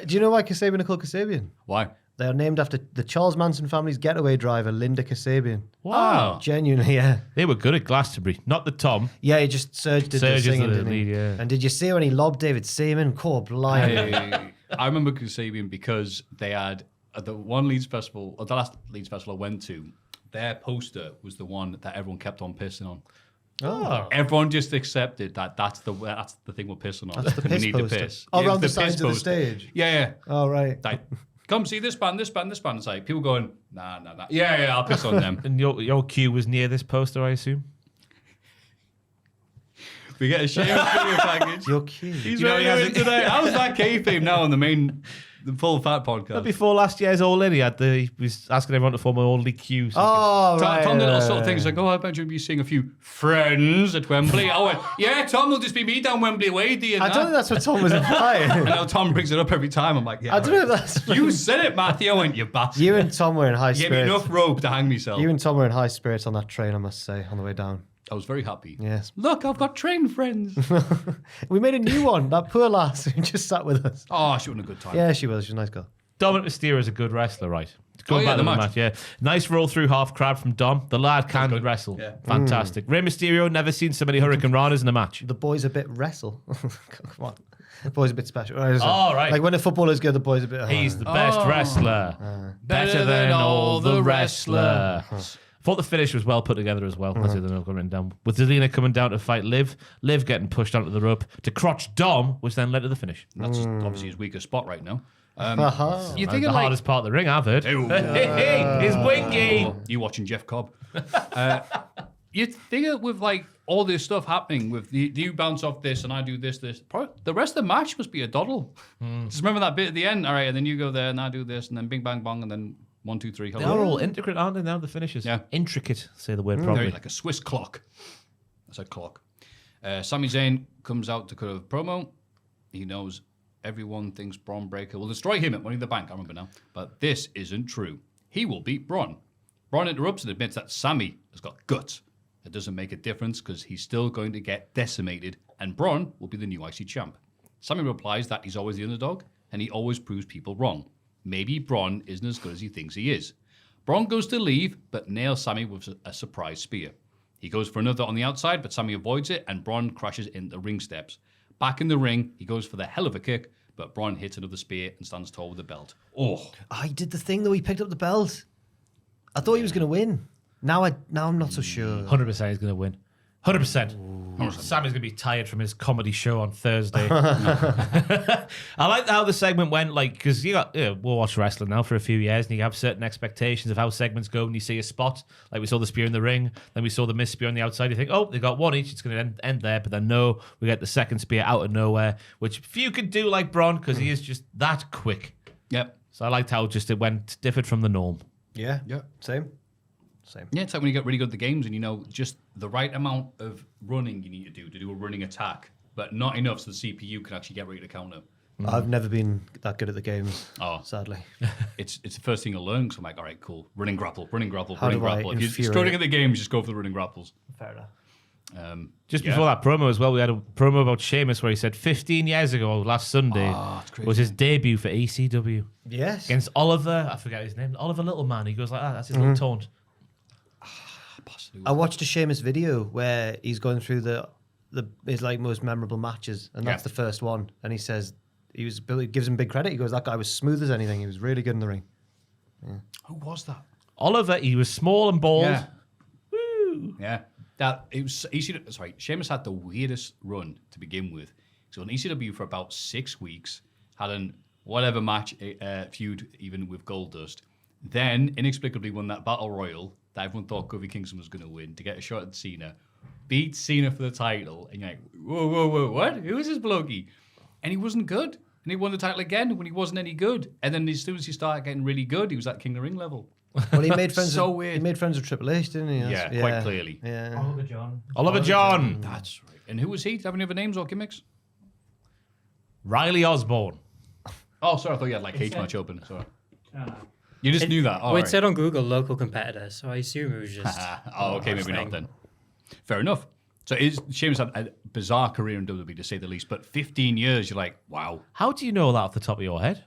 C: Do you know why Kasabian are called Kasabian?
B: Why?
C: They are named after the Charles Manson family's getaway driver, Linda Kasabian.
D: Wow.
C: Genuinely, yeah.
D: They were good at Glastonbury. Not the Tom.
C: Yeah, he just did the
D: Serge is
C: singing,
D: the
C: didn't he?
D: lead, yeah.
C: And did you see when he lobbed David Seaman? Core blind.
B: I remember Kasabian because they had the one Leeds festival, or the last Leeds festival I went to, their poster was the one that everyone kept on pissing on.
C: Oh.
B: Everyone just accepted that that's the thing we're pissing on.
C: That's the
B: we
C: piss
B: need
C: poster.
B: to piss.
C: Oh,
B: Yeah,
C: around the
B: piss
C: sides of the
B: poster.
C: stage.
B: Yeah.
C: Oh, right.
B: Like, come see this band. It's like people going, nah. Yeah, I'll piss on them.
D: And your queue was near this poster, I assume?
B: We get a Sheamus video package.
C: You're cute.
B: He's
D: You know,
B: ready
D: he has
B: to win
D: it-
B: today. How's that kayfabe now on the full fat podcast?
D: Before last year's All In, he was asking everyone to form an orderly queue. So
C: Oh, right.
B: Tom did all sort of things like, I bet you'll be seeing a few friends at Wembley. I went, yeah, Tom will just be me down Wembley way, do you?
C: I don't think that's what Tom was implying.
B: And now Tom brings it up every time. I'm like, yeah.
C: I don't know
B: right.
C: if that's...
B: You said it, Matthew. I went, you bastard.
C: You and Tom were in high
B: Give me
C: spirits.
B: enough rope to hang myself.
C: You and Tom were in high spirits on that train, I must say, on the way down.
B: I was very happy.
C: Yes.
B: Look, I've got train friends.
C: We made a new one. That poor lass who just sat with us.
B: Oh, she was having a good time.
C: Yeah, she was. She was a nice girl.
D: Dominic Mysterio is a good wrestler, right? Going
B: yeah,
D: back
B: the
D: to
B: match.
D: yeah. Nice roll through half crowd from Dom. The lad can
B: good.
D: wrestle.
B: Yeah.
D: Fantastic. Rey Mysterio, never seen so many Hurricane Ranas in a match.
C: The boys a bit wrestle. Come on. The boy's a bit special. Right,
D: Oh, right.
C: Like when the footballers go, the boy's a bit...
D: He's the best wrestler. Better than all the wrestlers. Thought the finish was well put together as well. That's the other note I've got written down. With Zelina coming down to fight Liv getting pushed onto the rope to crotch Dom, which then led to the finish.
B: That's obviously his weakest spot right now.
C: Uh-huh.
B: You
D: The
B: think like
D: hardest part of the ring, I've heard.
B: Ew.
D: His wingy.
B: You watching Jeff Cobb? You think with like all this stuff happening, with you bounce off this and I do this, probably the rest of the match must be a doddle. Just remember that bit at the end. All right, and then you go there and I do this, and then bing bang bong, and then 1, 2, 3.
D: They are all intricate, aren't they? Now the finishes.
B: Yeah.
D: Intricate. Say the word
B: Very
D: properly.
B: like a Swiss clock. I said clock. Sami Zayn comes out to cut a promo. He knows everyone thinks Braun Breaker will destroy him at Money in the Bank. I remember now. But this isn't true. He will beat Braun. Braun interrupts and admits that Sami has got guts. It doesn't make a difference because he's still going to get decimated and Braun will be the new IC champ. Sami replies that he's always the underdog and he always proves people wrong. Maybe Braun isn't as good as he thinks he is. Braun goes to leave, but nails Sami with a surprise spear. He goes for another on the outside, but Sami avoids it, and Braun crashes in the ring steps. Back in the ring, he goes for the hell of a kick, but Braun hits another spear and stands tall with the belt. Oh,
C: He did the thing though. He picked up the belt. I thought he was going to win. Now I'm not so sure.
D: 100% he's going to win. 100%. Sammy's going to be tired from his comedy show on Thursday. I like how the segment went, like, because we'll watch wrestling now for a few years, and you have certain expectations of how segments go, and you see a spot, like we saw the spear in the ring, then we saw the missed spear on the outside, you think, oh, they got one each, it's going to end there, but then no, we get the second spear out of nowhere, which few could do like Braun, because he is just that quick.
B: yep.
D: So I liked how just it differed from the norm.
C: Yeah.
B: Yeah.
C: Same.
B: Yeah, it's like when you get really good at the games and you know just the right amount of running you need to do a running attack, but not enough so the CPU can actually get ready to counter.
C: I've never been that good at the games, sadly.
B: It's the first thing you learn, so I'm like, all right, cool. Running grapple, running grapple,
C: How
B: running
C: do I
B: grapple. If you're
C: infuriate-
B: struggling at the games, just go for the running grapples.
C: Fair enough.
D: Just before that promo as well, we had a promo about Sheamus where he said 15 years ago, last Sunday, was his debut for ECW.
C: Yes.
D: Against Oliver, I forget his name, Oliver Littleman. He goes like that, that's his little taunt.
C: I watched a Sheamus video where he's going through his like most memorable matches, and that's the first one. And he says he gives him big credit. He goes, "That guy was smooth as anything. He was really good in the ring."
B: Who was that?
D: Oliver, he was small and bald.
B: Yeah. Woo! Yeah. That it was ECW. Sorry, Sheamus had the weirdest run to begin with. So in ECW for about 6 weeks, had an whatever match feud even with Goldust. Then inexplicably won that battle royal that everyone thought Kofi Kingston was going to win to get a shot at Cena. Beat Cena for the title, and you're like, whoa, what? Who is this blokey? And he wasn't good. And he won the title again when he wasn't any good. And then as soon as he started getting really good, he was at King of the Ring level.
C: Well, he made friends.
B: So
C: with,
B: weird.
C: He made friends with Triple H, didn't he?
B: Yeah, quite clearly.
C: Yeah.
D: Oliver John.
B: That's right. And who was he? Do you have any other names or gimmicks?
D: Riley Osborne.
B: Oh, sorry, I thought you had like Cage Match open. Sorry. You just knew that. Oh,
E: Well, it
B: right.
E: said on Google local competitor, so I assume it was just.
B: Oh, okay, maybe not then. Fair enough. So Sheamus had a bizarre career in WWE to say the least, but 15 years, you're like, wow.
D: How do you know that off the top of your head?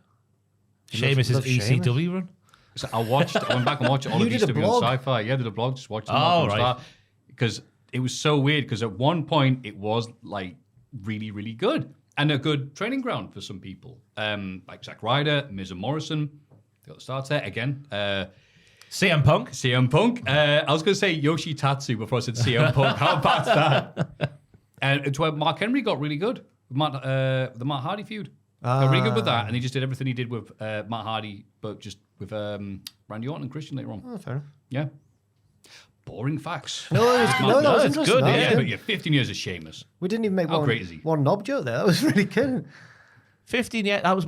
D: Sheamus'
C: love Sheamus.
D: ECW run.
B: So I went back and watched all
C: You
B: of
C: did a
B: ECW on
C: blog?
B: Sci-Fi. Yeah, I did a blog, just watching
D: Oh,
B: them
D: right.
B: start. Because it was so weird, because at one point it was like really, really good. And a good training ground for some people. Like Zack Ryder, Miz and Morrison. They got the starts there again.
D: CM Punk.
B: CM Punk. I was going to say Yoshitatsu before I said CM Punk. How bad's that? And it's where Mark Henry got really good. The Matt Hardy feud. Got really good with that. And he just did everything he did with Matt Hardy, but just with Randy Orton and Christian later on.
C: Oh, fair enough.
B: Yeah. Boring facts.
C: No, that was
D: it's
C: interesting.
D: good,
C: That was
B: Yeah,
C: good.
B: but you're 15 years of Sheamus.
C: We didn't even make
B: How great is he?
C: one knob joke there. That was really good.
D: 15 years. That was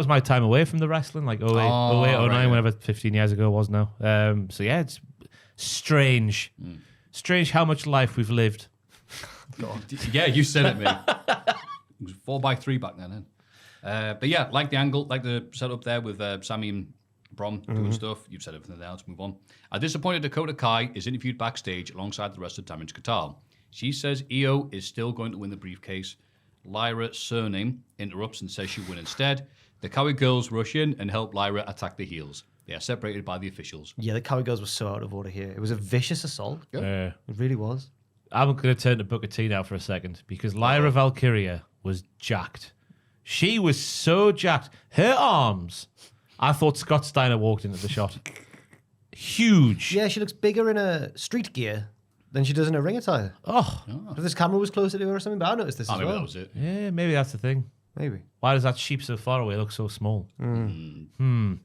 D: my time away from the wrestling, like 08, 09,
B: right, yeah.
D: whenever 15 years ago was now. So yeah, it's strange. Strange how much life we've lived.
B: Yeah, you said it, mate. It was 4x3 back then. But yeah, like the angle, like the setup there with Sammy and Brom doing stuff. You've said everything there. Let's move on. A disappointed Dakota Kai is interviewed backstage alongside the rest of Damage Qatar. She says Io is still going to win the briefcase. Lyra, surname, interrupts and says she'll win instead. The Cowie girls rush in and help Lyra attack the heels. They are separated by the officials.
C: Yeah, the Cowie girls were so out of order here. It was a vicious assault.
B: Yeah.
C: It really was.
D: I'm going to turn to Booker T now for a second because Lyra Valkyria was jacked. She was so jacked. Her arms. I thought Scott Steiner walked into the shot. Huge.
C: Yeah, she looks bigger in a street gear than she does in a ring attire.
D: Oh,
C: If this camera was closer to her or something, but I noticed this as
B: Maybe
C: well.
B: that was it.
D: yeah, maybe that's the thing.
C: Maybe.
D: Why does that sheep so far away look so small? But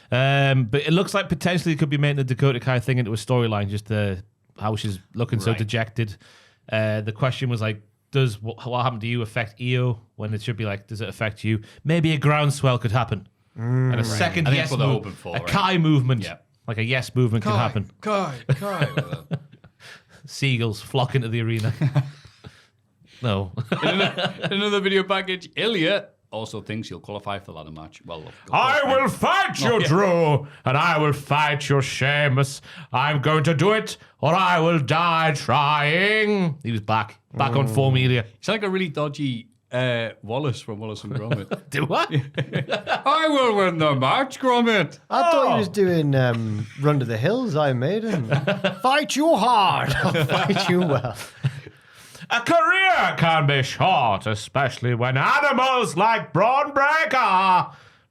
D: it looks like potentially it could be making the Dakota Kai thing into a storyline, just how she's looking so
B: Right.
D: dejected. The question was like, does what happened to you affect Io? When it should be like, does it affect you? Maybe a groundswell could happen. And a second
B: I think
D: yes
B: that's what they're
D: move,
B: hoping for,
D: a
B: right?
D: Kai movement,
B: Yeah.
D: like a yes movement could happen.
B: Kai.
D: Seagulls flock into the arena. No.
B: In another video package, Ilya also thinks he'll qualify for the ladder match. Well,
D: I will fight you, Drew, and I will fight you, Sheamus. I'm going to do it, or I will die trying. He was back on form, Ilya.
B: It's like a really dodgy Wallace from Wallace and Gromit.
D: Do what?
B: I will win the match, Gromit.
C: I thought he was doing Run to the Hills, Iron Maiden. Fight you hard. I'll fight you well.
D: A career can be short, especially when animals like Braun Breaker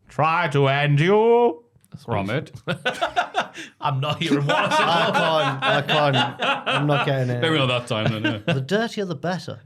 D: try to end you.
B: Gromit.
D: I'm not hearing Wallace.
C: I can't. I'm not getting it.
B: Maybe not that time then. Yeah.
C: The dirtier, the better.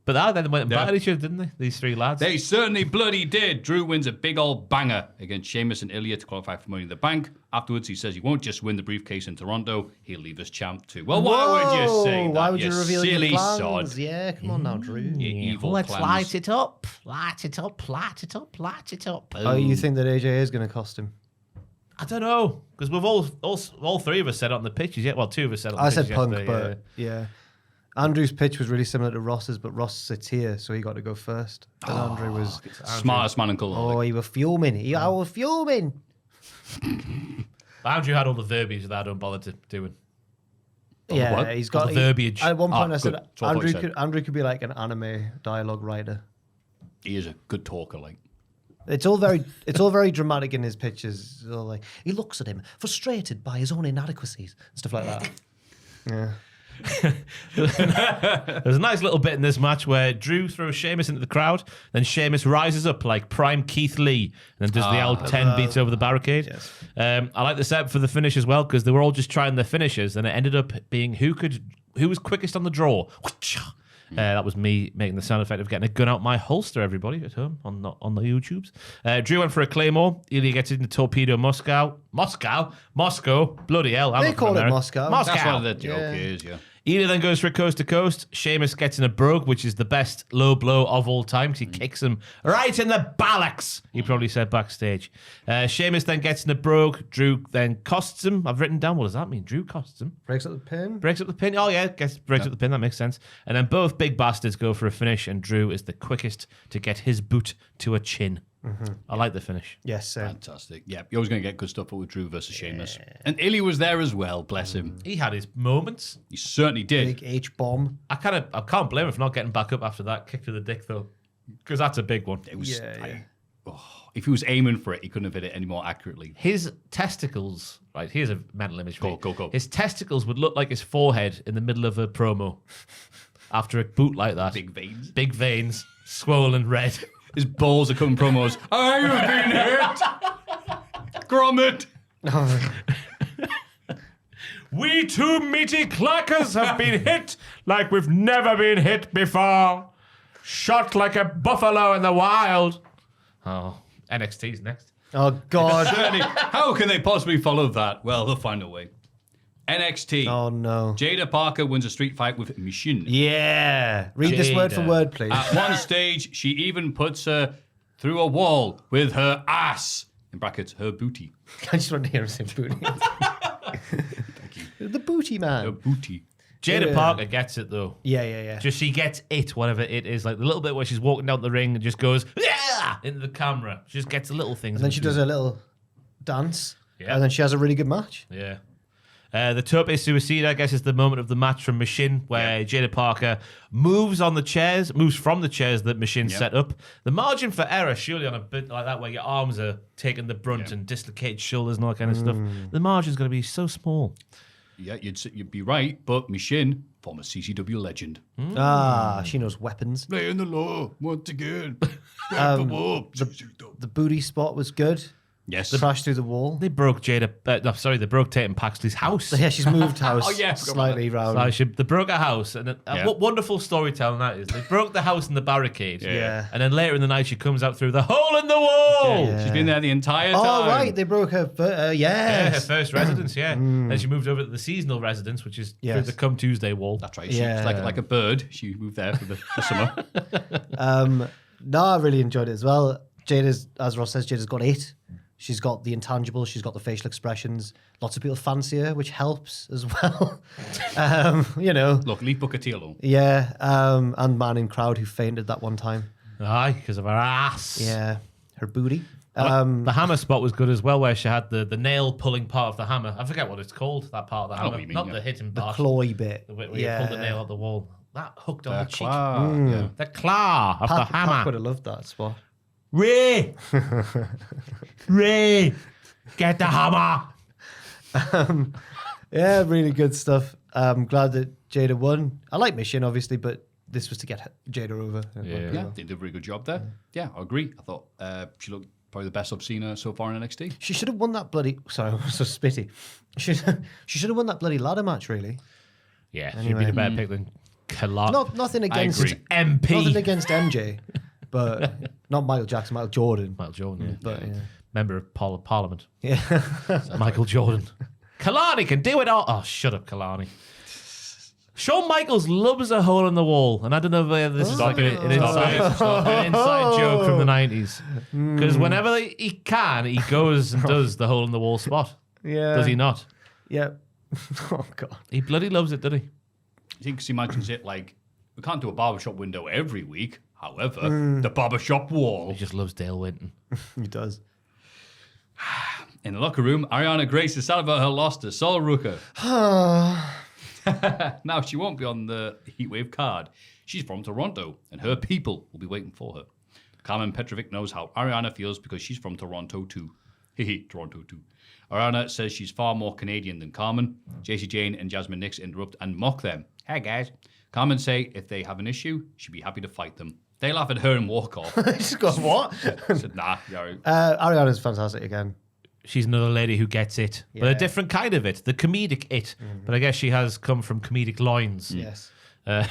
D: But they went and battered each other, didn't they? These three lads.
B: They certainly bloody did. Drew wins a big old banger against Sheamus and Ilya to qualify for Money in the Bank. Afterwards, he says he won't just win the briefcase in Toronto, he'll leave us champ too. Well, why would you say that?
C: Why would you reveal
B: silly
C: your plans?
B: sod?
C: Yeah, come on now, Drew.
B: You evil
H: Let's
B: clans.
H: light it up. Light it up, light it up, light it up.
C: Oh, you think that AJ is going to cost him?
D: I don't know, because we've all three of us said it on the pitches. Yeah, well, two of us said it on the
C: I
D: pitches
C: said Punk,
D: yesterday,
C: but yeah. Andrew's pitch was really similar to Ross's, but Ross sits here, so he got to go first. And Andrew was...
B: Smartest man in Cultaholic.
C: Oh, you were fuming. I was fuming.
D: Andrew had all the verbiage that I don't bother doing.
C: Yeah,
B: what?
C: he's got...
D: All the verbiage.
C: At one point I said,
B: good. That's what I thought you said.
C: Andrew could be like an anime dialogue writer.
B: He is a good talker, like.
C: It's all very dramatic in his pitches. It's all like, he looks at him, frustrated by his own inadequacies, stuff like that. Yeah.
D: There's a nice little bit in this match where Drew throws Sheamus into the crowd, then Sheamus rises up like prime Keith Lee and then does the old 10 beats over the barricade.
C: Yes.
D: I like the setup for the finish as well because they were all just trying their finishes and it ended up being who was quickest on the draw. That was me making the sound effect of getting a gun out my holster, everybody at home on the YouTubes. Drew went for a Claymore. Ilya gets into Torpedo Moscow. Bloody hell.
C: They call it Moscow.
B: That's what the joke is, yeah.
D: Ilya then goes for a coast to coast. Sheamus gets in a brogue, which is the best low blow of all time because he kicks him right in the bollocks, he probably said backstage. Sheamus then gets in a brogue. Drew then costs him. I've written down, what does that mean? Drew costs him.
C: Breaks up the pin.
D: Breaks up the pin. Oh, yeah, breaks up the pin. That makes sense. And then both big bastards go for a finish, and Drew is the quickest to get his boot to a chin. I like the finish.
C: Yes, sir.
B: Fantastic. Yeah, you're always going to get good stuff with Drew versus Sheamus. And Illy was there as well, bless him.
D: He had his moments.
B: He certainly did.
C: Big H-bomb.
D: I can't blame him for not getting back up after that kick to the dick, though, because that's a big one.
B: It was, if he was aiming for it, he couldn't have hit it any more accurately.
D: His testicles, right, here's a mental image for
B: Go,
D: you.
B: go.
D: His testicles would look like his forehead in the middle of a promo after a boot like that. Big veins, swollen red.
B: His balls are coming promos. I have been hit! Grommet!
D: We two meaty clackers have been hit like we've never been hit before. Shot like a buffalo in the wild. Oh, NXT's next.
C: Oh, God.
B: Certainly. How can they possibly follow that? Well, they'll find a way. NXT.
C: Oh, no.
B: Jada Parker wins a street fight with Machine.
C: Yeah. Read this word for word, please.
B: At one stage, she even puts her through a wall with her ass. In brackets, her booty.
C: I just want to hear him say booty.
B: Thank you.
C: The booty man.
B: Her booty.
D: Jada Parker gets it, though.
C: Yeah.
D: Just she gets it, whatever it is. Like the little bit where she's walking down the ring and just goes, yeah, into the camera. She just gets the little things.
C: And then she does a little dance.
D: Yeah.
C: And then she has a really good match.
D: Yeah. The Tope Suicida, I guess, is the moment of the match from Machine where Jada Parker moves from the chairs that Machine set up. The margin for error, surely on a bit like that where your arms are taking the brunt and dislocated shoulders and all that kind of stuff, the margin's going to be so small.
B: Yeah, you'd be right, but Machine, former CCW legend.
C: She knows weapons.
B: Playing the law once again.
C: The booty spot was good.
B: Yes.
C: Crash through the wall.
D: They broke they broke Tatum Paxley's house.
C: Yeah, she's moved house
B: yeah,
C: slightly round.
D: They broke a house, and what wonderful storytelling that is. They broke the house in the barricade,
C: Yeah.
D: and then later in the night she comes out through the hole in the wall.
C: Yeah.
B: She's been there the entire time.
C: Oh, right, they broke her.
D: Yeah, her
C: Yes.
D: first residence, Then she moved over to the seasonal residence, which is through the Come Tuesday wall.
B: That's right. She's like a bird. She moved there for the summer.
C: No, I really enjoyed it as well. Jada's, as Ross says, Jada's got it. She's got the intangibles. She's got the facial expressions. Lots of people fancy her, which helps as well.
B: Look, leave Booker T alone.
C: Yeah, and man in crowd who fainted that one time.
D: Aye, because of her ass.
C: Yeah, her booty.
D: The hammer spot was good as well, where she had the nail pulling part of the hammer. I forget what it's called, that part of the
B: I know
D: hammer.
B: what you mean,
D: Not
B: yeah.
D: the hitting
C: The
D: part.
C: clawy bit.
D: Where you pull the nail out the wall. That hooked on the cheek.
B: Yeah.
D: The claw of the
C: Pat
D: hammer.
C: would have loved that spot.
D: Ray! Ray! Get the hammer!
C: Yeah, really good stuff. I'm glad that Jada won. I like Mission, obviously, but this was to get Jada over.
B: Yeah, they did a very good job there. Yeah, I agree. I thought she looked probably the best I've seen her so far in NXT.
C: She should have won that bloody... Sorry, I'm so spitty. She should have won that bloody ladder match, really.
D: Yeah, she'd
C: Anyway.
D: be the better pick than Kalani.
C: Nothing against
B: agree.
D: MP.
C: Nothing against MJ, but not Michael Jackson, Michael Jordan.
D: Michael Jordan, yeah.
C: But yeah.
D: Member of Parliament.
C: Yeah.
D: Michael Jordan. Kalani can do it all. Oh, shut up, Kalani. Shawn Michaels loves a hole in the wall, and I don't know whether this is like an inside joke from the 90s. Because whenever he can, he goes and does the hole in the wall spot.
C: Yeah.
D: Does he not?
C: Yeah. Oh, God.
D: He bloody loves it, doesn't he?
B: I think he imagines it like, we can't do a barbershop window every week. However, the barbershop wall.
D: He just loves Dale Winton.
C: He does.
B: In the locker room, Ariana Grace is sad about her loss to Sol Ruka. Now, she won't be on the Heatwave card. She's from Toronto, and her people will be waiting for her. Carmen Petrovic knows how Ariana feels because she's from Toronto too. Toronto too. Ariana says she's far more Canadian than Carmen. JC Jane and Jasmine Nix interrupt and mock them. Hey, guys. Carmen say if they have an issue, she'd be happy to fight them. They laugh at her and walk off.
C: Just goes, what?
B: I said, nah, you're
C: Ariana's fantastic again.
D: She's another lady who gets it, but a different kind of it, the comedic it. But I guess she has come from comedic loins.
C: Yes.
D: I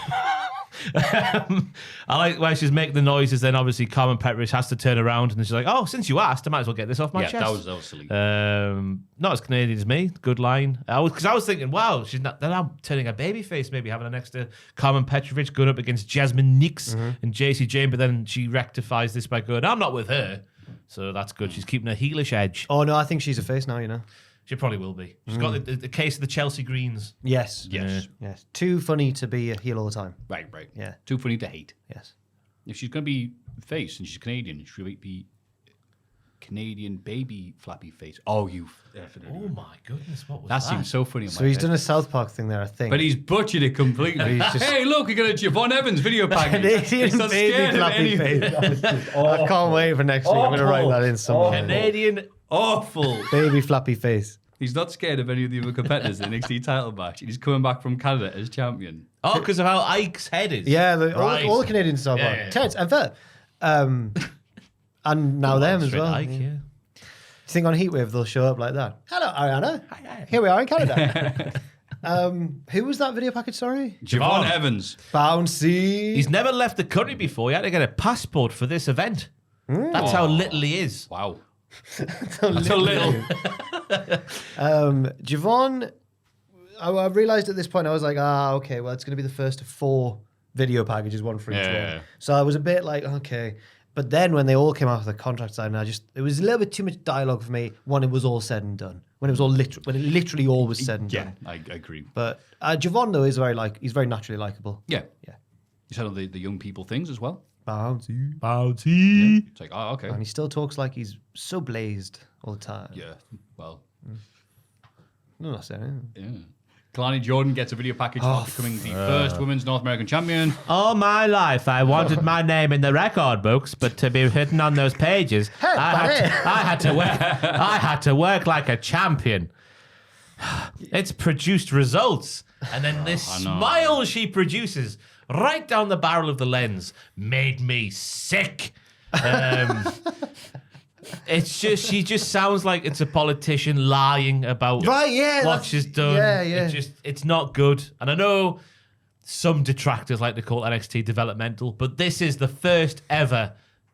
D: like when she's making the noises, then obviously Carmen Petrovic has to turn around and she's like, oh, since you asked, I might as well get this off my chest.
B: that was silly.
D: Not as Canadian as me. Good line. Because I was thinking, wow, they're now turning a baby face, maybe having her next to Carmen Petrovic going up against Jasmine Nix and JC Jane, but then she rectifies this by going, I'm not with her. So that's good. She's keeping a heelish edge.
C: Oh, no, I think she's a face now, you know.
D: She probably will be. She's got the case of the Chelsea Greens.
C: Yes.
B: Yes.
C: Yes. Too funny to be a heel all the time.
B: Right.
C: Yeah.
B: Too funny to hate.
C: Yes.
B: If she's going to be face and she's Canadian, she should be Canadian baby flappy face. Oh, you.
D: Oh my goodness, what was
B: That
D: that?
B: seems so funny.
C: So he's done a South Park thing there, I think.
B: But he's butchered it completely.
C: He's just-
B: Hey, look, you got a Javon Evans video package.
C: Canadian
B: He's not
C: baby
B: scared of
C: flappy
B: anything.
C: face. I can't wait for next week. I'm going to write that in somewhere.
D: Canadian.
B: Awful.
C: Baby flappy face.
B: He's not scared of any of the other competitors in the NXT title match. He's coming back from Canada as champion.
D: Oh, because of how Ike's head is.
C: Yeah,
D: Right.
C: all the Canadians are
D: Yeah.
C: tense and fair. And now them as
D: Straight
C: well.
D: Ike,
C: Yeah.
D: yeah.
C: You think on Heatwave they'll show up like that? Hello, Ariana.
D: Hi.
C: Here we are in Canada. Who was that video package? Sorry,
B: Javon Evans.
C: Bouncy.
D: He's never left the country before. He had to get a passport for this event. That's how little he is.
B: Wow.
C: so
B: little.
C: Javon, I realized at this point, I was like, okay, well, it's going to be the first of 4 video packages, one for each
B: Yeah.
C: one. So I was a bit like, okay. But then when they all came out of the contract side, it was a little bit too much dialogue for me when it was all said and done. When it was all when it literally all was said and done.
B: I agree.
C: But Javon, though, is he's very naturally likable.
B: Yeah.
C: Yeah.
B: You said all the young people things as well.
C: Bouncy.
D: Bounty.
B: It's like, oh, okay.
C: And he still talks like he's so blazed all the time.
B: Yeah. Well,
C: No, not saying it.
B: yeah. Kalani Jordan gets a video package of becoming the first women's North American champion.
D: All my life, I wanted my name in the record books, but to be written on those pages, I had to work like a champion. It's produced results, and then this smile she produces right down the barrel of the lens made me sick. It's just she just sounds like it's a politician lying about
C: Right, yeah,
D: what
C: that's-
D: she's done.
C: yeah.
D: It's not good. And I know some detractors like to call NXT developmental, but this is the first ever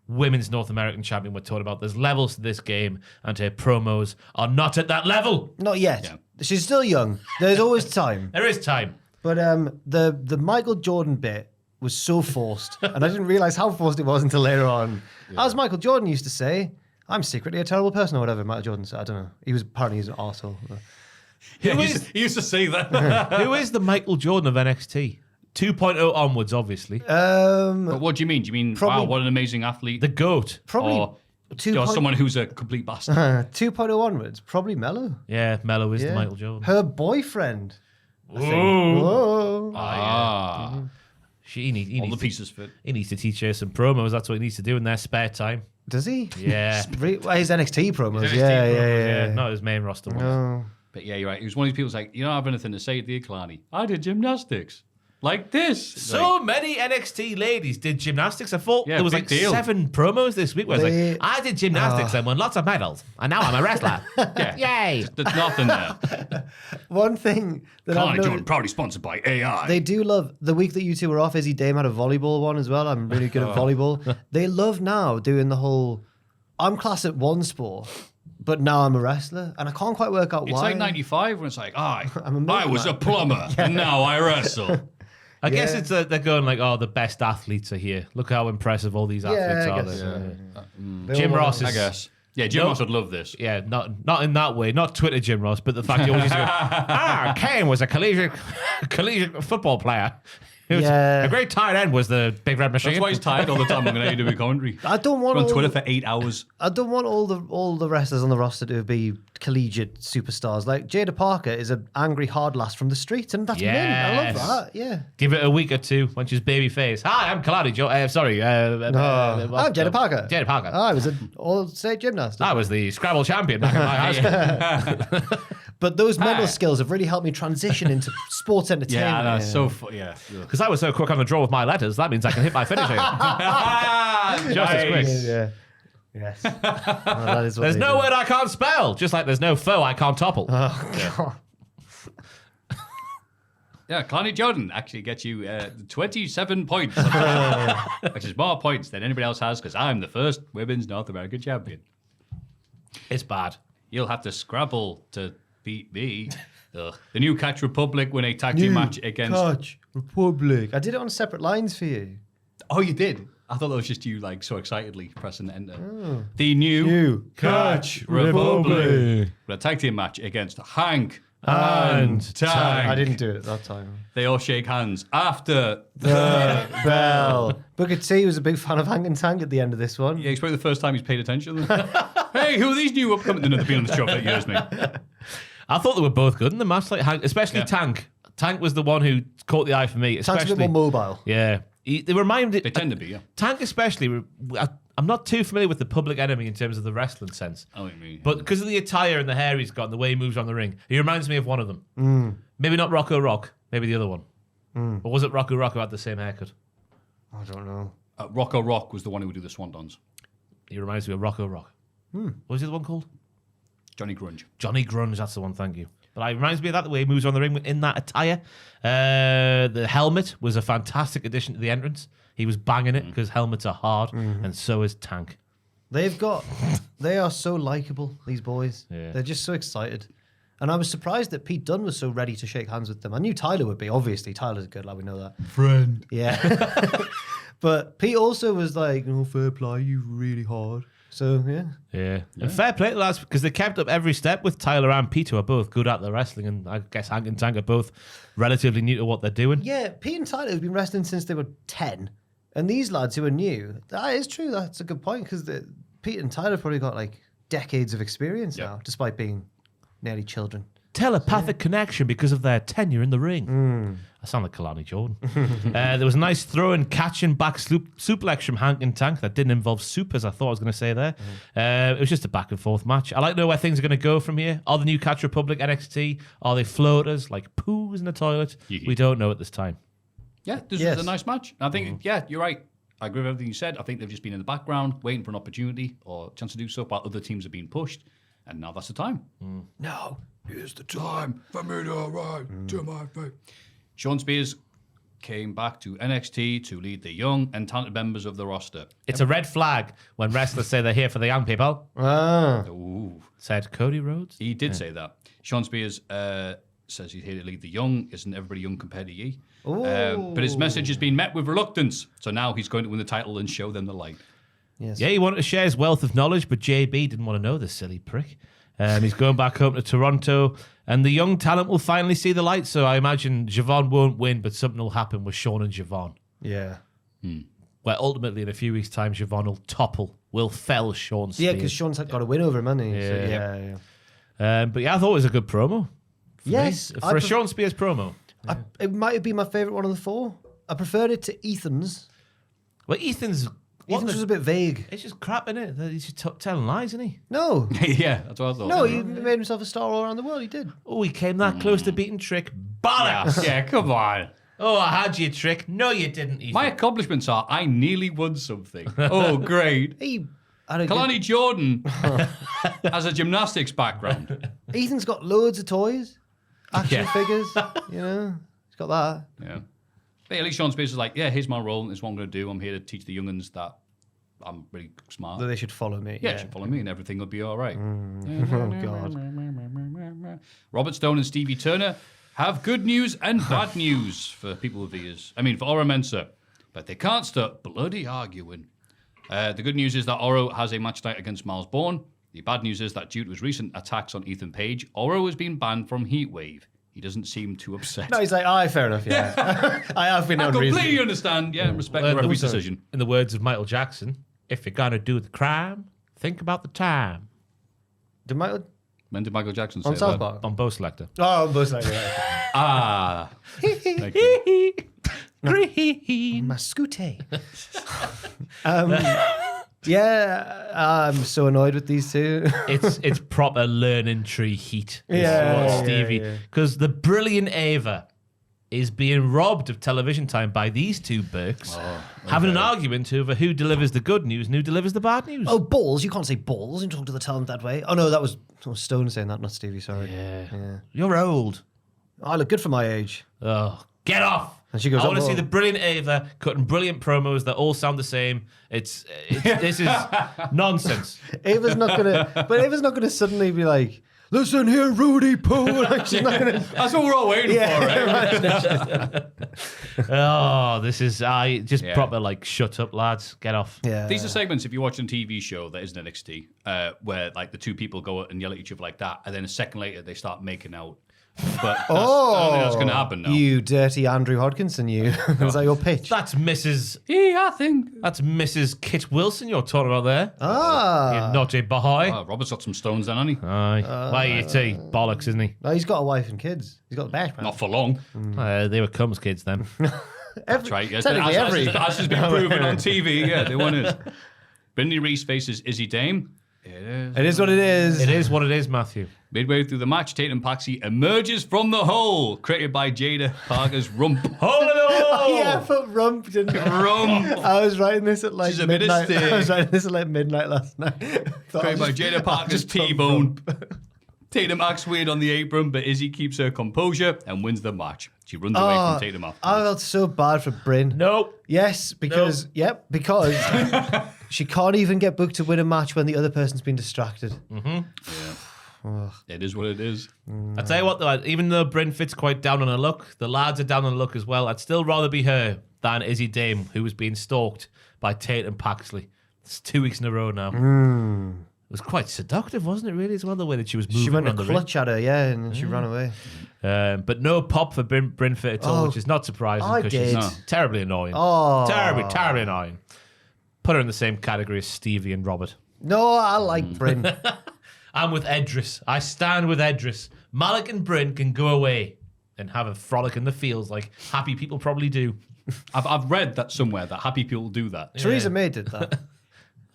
D: women's North American champion we're talking about. There's levels to this game, and her promos are not at that level.
C: Not yet.
B: Yeah.
C: She's still young. There's always time.
D: There is time.
C: But the Michael Jordan bit was so forced, and I didn't realize how forced it was until later on. As Michael Jordan used to say, "I'm secretly a terrible person," or whatever Michael Jordan said. I don't know. He was apparently an arsehole.
B: Yeah, he used to say that.
D: Who is the Michael Jordan of NXT? 2.0 onwards, obviously.
B: But what do you mean? Do you mean,
C: Probably-
B: wow, what an amazing athlete?
D: The GOAT.
C: Probably
B: or
C: 2.0
B: someone who's a complete bastard.
C: 2.0 onwards. Probably Mello.
D: Yeah, Mello is
C: Yeah.
D: the Michael Jordan.
C: Her boyfriend.
D: Whoa.
C: Whoa.
D: He
B: all
D: needs
B: the
D: to-
B: pieces fit.
D: He needs to teach her some promos. That's what he needs to do in their spare time.
C: Does he?
D: Yeah.
C: Well, his NXT promos.
D: NXT
C: yeah,
D: promos,
C: yeah.
D: Not his main roster ones.
C: No.
B: But yeah, you're right. He was one of these people who's like, you don't have anything to say, do you, Kalani? I did gymnastics. Like this. It's
D: So
B: like,
D: many NXT ladies did gymnastics. I thought
B: Yeah,
D: there was
B: big
D: like
B: deal.
D: 7 promos this week where
C: They-
D: it's like, I did gymnastics and won lots of medals, and now I'm a wrestler.
B: yeah.
D: Yay!
B: There's nothing there.
C: One thing that I've
B: Kalani Jordan,
C: noticed,
B: proudly sponsored by AI.
C: they do love the week that you two were off. Izzy Dame had a volleyball one as well. I'm really good at volleyball. They love now doing the whole. I'm class at one sport, but now I'm a wrestler, and I can't quite work out
B: It's
C: why.
B: like 95 when it's like, I
C: American
B: was a
C: man.
B: plumber, and now I wrestle.
D: I guess
C: Yeah.
D: it's they're going like, oh, the best athletes are here. Look how impressive all these athletes
C: I
D: are.
C: guess
D: There.
C: so. They
D: Jim
C: all wanna-
D: Ross is,
B: I guess. Yeah, Jim
D: No.
B: Ross would love this.
D: yeah, not in that way, not Twitter Jim Ross, but the fact he always used to go, Kane was a collegiate football player. It was,
C: Yeah.
D: A great tight end was the Big Red Machine.
B: That's why he's tired all the time. I'm going to AEW commentary.
C: I don't want
B: on
C: all-
B: Twitter for 8 hours.
C: I don't want all the wrestlers on the roster to be collegiate superstars. Like Jada Parker is an angry hard lass from the street, and that's mint. I love
D: Yes.
C: that. Yeah.
D: Give it a week or two when she's babyface. Hi, I'm Kalani Joe. Sorry.
C: I'm Jada Parker.
D: Jada Parker.
C: I was an all-state gymnast.
D: I was the Scrabble champion back in my high school.
C: But those mental skills have really helped me transition into sports entertainment.
B: Yeah, that's so funny. Yeah.
D: Because I was so quick on the draw with my letters, that means I can hit my finisher. Just as quick.
C: Yeah. Yes. Well, that is what
D: There's
C: they
D: no
C: do.
D: word I can't spell, just like there's no foe I can't topple.
C: Oh, God.
B: Yeah, Kalani Jordan actually gets you 27 points, which is more points than anybody else has because I'm the first women's North American champion.
D: It's bad.
B: You'll have to scrabble to beat me. Ugh. The new Catch Republic win a tag team match against...
C: Catch Republic. I did it on separate lines for you.
B: Oh, you did? I thought that was just you, like, so excitedly pressing enter. The new
C: Catch
B: Republic. With a tag team match against Hank and Tank.
C: I didn't do it that time.
B: They all shake hands after
C: The bell. Booker T was a big fan of Hank and Tank at the end of this one.
B: Yeah, it's probably the first time he's paid attention. Hey, who are these new upcoming? They've been on the show for years, mate.
D: I thought they were both good in the match, like especially
B: Yeah.
D: Tank. Tank was the one who caught the eye for me.
C: Tank's
D: Especially,
C: a bit more mobile.
D: Yeah. They remind
B: They tend to be, yeah.
D: Tank especially, I'm not too familiar with the Public Enemy in terms of the wrestling sense.
B: I know what you mean.
D: But because of the attire and the hair he's got and the way he moves on the ring, he reminds me of one of them. Maybe not Rocco Rock, maybe the other one. Or was it Rocco Rock who had the same haircut?
C: I don't know.
B: Rocco Rock was the one who would do the Swantons.
D: He reminds me of Rocco Rock. What was the other one called?
B: Johnny Grunge.
D: Johnny Grunge, that's the one, thank you. But it reminds me of that, the way he moves on the ring in that attire. The helmet was a fantastic addition to the entrance. He was banging it because helmets are hard, and so is Tank.
C: They are so likable, these boys.
D: Yeah.
C: They're just so excited. And I was surprised that Pete Dunne was so ready to shake hands with them. I knew Tyler would be, obviously. Tyler's good, like we know that.
B: Friend.
C: Yeah. But Pete also was like, oh, fair play, you really hard. So, yeah.
D: Yeah. And fair play to the lads, because they kept up every step with Tyler and Pete, who are both good at the wrestling, and I guess Hank and Tank are both relatively new to what they're doing.
C: Yeah, Pete and Tyler have been wrestling since they were 10. And these lads who are new, that is true. That's a good point, because Pete and Tyler have probably got like decades of experience now, despite being nearly children.
D: Telepathic connection because of their tenure in the ring. I sound like Kalani Jordan. There was a nice throw and catch and back suplex from Hank and Tank that didn't involve soup, as I thought I was going to say there. It was just a back and forth match. I like to know where things are going to go from here. Are the New Catch Republic NXT? Are they floaters like poos in the toilet? We don't know at this time.
B: Yeah, this was a nice match. I think, yeah, you're right. I agree with everything you said. I think they've just been in the background, waiting for an opportunity or a chance to do so while other teams are being pushed. And now that's the time.
C: No.
B: Here's the time for me to arrive to my fate. Sean Spears came back to NXT to lead the young and talented members of the roster.
D: It's a red flag when wrestlers say they're here for the young people.
B: Ooh.
D: Said Cody Rhodes.
B: He did say that. Sean Spears says he's here to lead the young. Isn't everybody young compared to ye? But his message has been met with reluctance. So now he's going to win the title and show them the light.
C: Yes.
D: Yeah, he wanted to share his wealth of knowledge, but JB didn't want to know, this silly prick. He's going back home to Toronto, and the young talent will finally see the light. So I imagine Javon won't win, but something will happen with Sean and Javon.
C: Yeah.
D: Where ultimately, in a few weeks' time, Javon will fell Sean Spears.
C: Yeah, because Sean's got a win over him, hasn't he? So,
D: Yeah.
C: yeah.
D: But yeah, I thought it was a good promo.
C: Yes.
D: For a Sean Spears promo.
C: It might have been my favourite one of the four. I preferred it to Ethan's.
D: Well, Ethan's
C: was a bit vague.
D: It's just crap, innit? He's just telling lies, isn't he?
C: No.
B: Yeah, that's what I thought.
C: No, he made himself a star all around the world. He did.
D: Oh, he came that close to beating Trick. Bollocks!
B: Yeah, come on.
D: Oh, I had you, Trick. No, you didn't, Ethan.
B: My accomplishments are I nearly won something. Oh, great.
C: He had a
B: Kalani Jordan has a gymnastics background.
C: Ethan's got loads of toys, action figures. You know, he's got that.
B: Yeah. But at least Sean Spears is like, yeah, here's my role. This is what I'm going to do. I'm here to teach the young'uns that I'm really smart.
C: That they should follow me.
B: Yeah, they should follow me and everything will be all right.
C: Oh, God.
B: Robert Stone and Stevie Turner have good news and bad news for people with ears. I mean, for Oro Mensah. But they can't stop bloody arguing. The good news is that Oro has a match tonight against Miles Bourne. The bad news is that due to his recent attacks on Ethan Page, Oro has been banned from Heatwave. He doesn't seem too upset.
C: No, he's like, fair enough, yeah. I have been
B: I
C: unreasonable.
B: completely understand. Yeah, respect the referee's decision.
D: In the words of Michael Jackson, if you're going to do the crime, think about the time.
C: When
B: did Michael Jackson say
C: on South
B: that?
C: Park?
D: On Bow Selector.
C: Oh, on both sides.
B: Ah. Thank you.
D: Green.
C: Mascute. Yeah, I'm so annoyed with these two.
D: It's proper learning tree heat.
C: Yeah,
D: Stevie. Because the brilliant Ava is being robbed of television time by these two Burks, having an argument over who delivers the good news and who delivers the bad news.
C: Oh, balls. You can't say balls and talk to the talent that way. Oh, no, that was Stone saying that, not Stevie, sorry.
D: Yeah. You're old.
C: I look good for my age.
D: Oh, get off.
C: And she goes,
D: I want to see the brilliant Ava cutting brilliant promos that all sound the same. This is nonsense.
C: Ava's not gonna suddenly be like, listen here, Rudy Poo. Like, she's not gonna.
B: That's what we're all waiting for, right?
D: Oh, this is proper like shut up, lads. Get off.
C: Yeah.
B: These are segments, if you're watching a TV show that isn't NXT, where like the two people go and yell at each other like that, and then a second later they start making out. But I don't think that's going to happen now.
C: You dirty Andrew Hodkinson, you. Was that your pitch?
D: That's Mrs.
B: Yeah, I think.
D: That's Mrs. Kit Wilson you're talking about there.
C: Ah.
D: Not J. Baha'i.
B: Oh, Robert's got some stones then, hasn't he?
D: Aye. Why you tea? Bollocks, isn't he?
C: No, he's got a wife and kids. He's got the best man.
B: Not for long.
D: They were Cums kids then.
B: That's right. Yes,
C: technically
B: as has been proven on TV. Yeah, they won it. Brindley Reese faces Izzy Dame.
C: It is what it is.
D: It is what it is, Maffew.
B: Midway through the match, Tatum Paxi emerges from the hole created by Jada Parker's rump.
D: Hole in the hole!
C: Yeah, I put rump, didn't I?
B: Rump.
C: I was writing this at like
B: She's a bit of
C: midnight.
B: steak.
C: I was writing this at like midnight last night.
B: Created by Jada Parker's T-bone. Tatum acts weird on the apron, but Izzy keeps her composure and wins the match. She runs away from Tatum after.
C: I felt so bad for Bryn.
D: Nope.
C: Yes, because because she can't even get booked to win a match when the other person's been distracted.
B: It is what it is.
D: I tell you what, though, even though Bryn Fit's quite down on her luck, the lads are down on her luck as well. I'd still rather be her than Izzy Dame, who was being stalked by Tatum Paxley. It's 2 weeks in a row now. It was quite seductive, wasn't it, really, as well, the way that she was moving
C: She went
D: around
C: to
D: the ring.
C: clutch at her, and then she ran away.
D: But no pop for Bryn Fit at all, which is not surprising
C: I
D: because she's
C: did.
D: terribly annoying.
C: Oh.
D: Terribly annoying. Put her in the same category as Stevie and Robert.
C: No, I like Bryn.
D: I'm with Edris. I stand with Edris. Malik and Bryn can go away and have a frolic in the fields like happy people probably do.
B: I've read that somewhere that happy people do that.
C: Theresa May did that.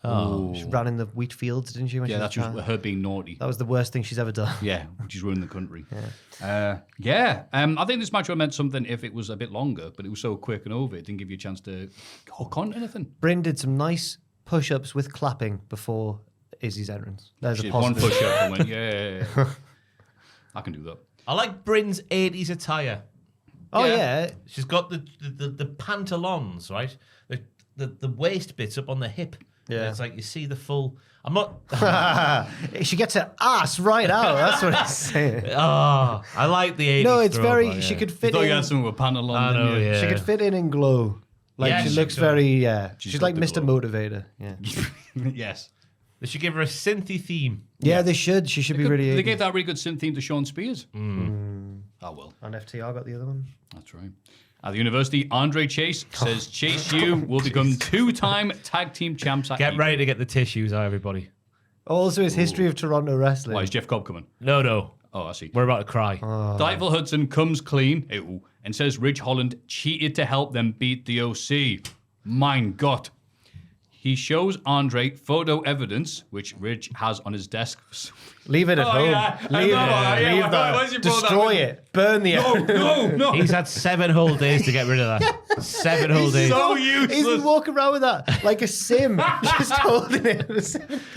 C: She ran in the wheat fields, didn't she? When
B: Yeah,
C: she
B: that's
C: was
B: just
C: child?
B: her being naughty.
C: That was the worst thing she's ever done.
B: Yeah, which is ruining the country. I think this match would have meant something if it was a bit longer, but it was so quick and over, it didn't give you a chance to hook on to anything.
C: Bryn did some nice push-ups with clapping before Izzy's entrance. There's
B: She
C: a
B: did one
C: positive.
B: push-up and went, yeah. I can do that.
D: I like Bryn's 80s attire.
C: Oh,
B: Yeah.
C: yeah.
D: She's got the pantalons, right? The waist bits up on the hip.
C: Yeah.
D: And it's like you see the full. I'm not.
C: She gets her ass right out. That's what it's saying.
D: I like the 80s.
C: No, it's very.
D: throwback,
C: She
D: yeah.
C: could
B: I
C: fit
B: thought you
C: in.
B: had something with panel on.
D: I know,
B: didn't you?
D: yeah.
C: She could fit in and glow. Like
D: Yeah,
C: she
D: she
C: looks
D: could.
C: very. Yeah.
B: She's
C: She's
B: got
C: like
B: the
C: Mr.
B: glow.
C: Motivator. Yeah.
B: Yes.
D: They should give her a synthy theme.
C: Yeah, they should. She should be really.
B: They gave that really good synth theme to Sean Spears. Oh, well.
C: And FTR got the other one.
B: That's right. At the university, Andre Chase says Chase U will become two-time tag team champs at
D: Get
B: E.
D: ready to get the tissues, everybody.
C: Also, his history of Toronto wrestling.
B: Why is Jeff Cobb coming?
D: No.
B: Oh, I see.
D: We're about to cry.
B: Delightful Hudson comes clean and says Ridge Holland cheated to help them beat the OC. Mein Gott. He shows Andre photo evidence, which Ridge has on his desk.
C: Leave it at home.
B: yeah. I
C: Leave
B: know,
C: it.
B: yeah,
C: Leave
B: why
C: that.
B: has he brought that
C: Destroy
B: with
C: it. Burn the evidence.
B: No.
D: He's had 7 whole days to get rid of that. 7 whole days.
B: so
C: He's been
B: useless.
C: walking around with that like a sim, just holding it.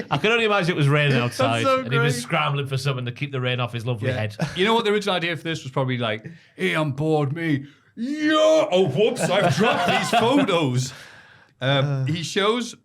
D: I can only imagine it was raining outside
B: so
D: and he was
B: great.
D: scrambling for something to keep the rain off his lovely head.
B: You know what the original idea for this was probably like, hey, I'm bored, me. Yeah. Oh, whoops, I've dropped these photos. He shows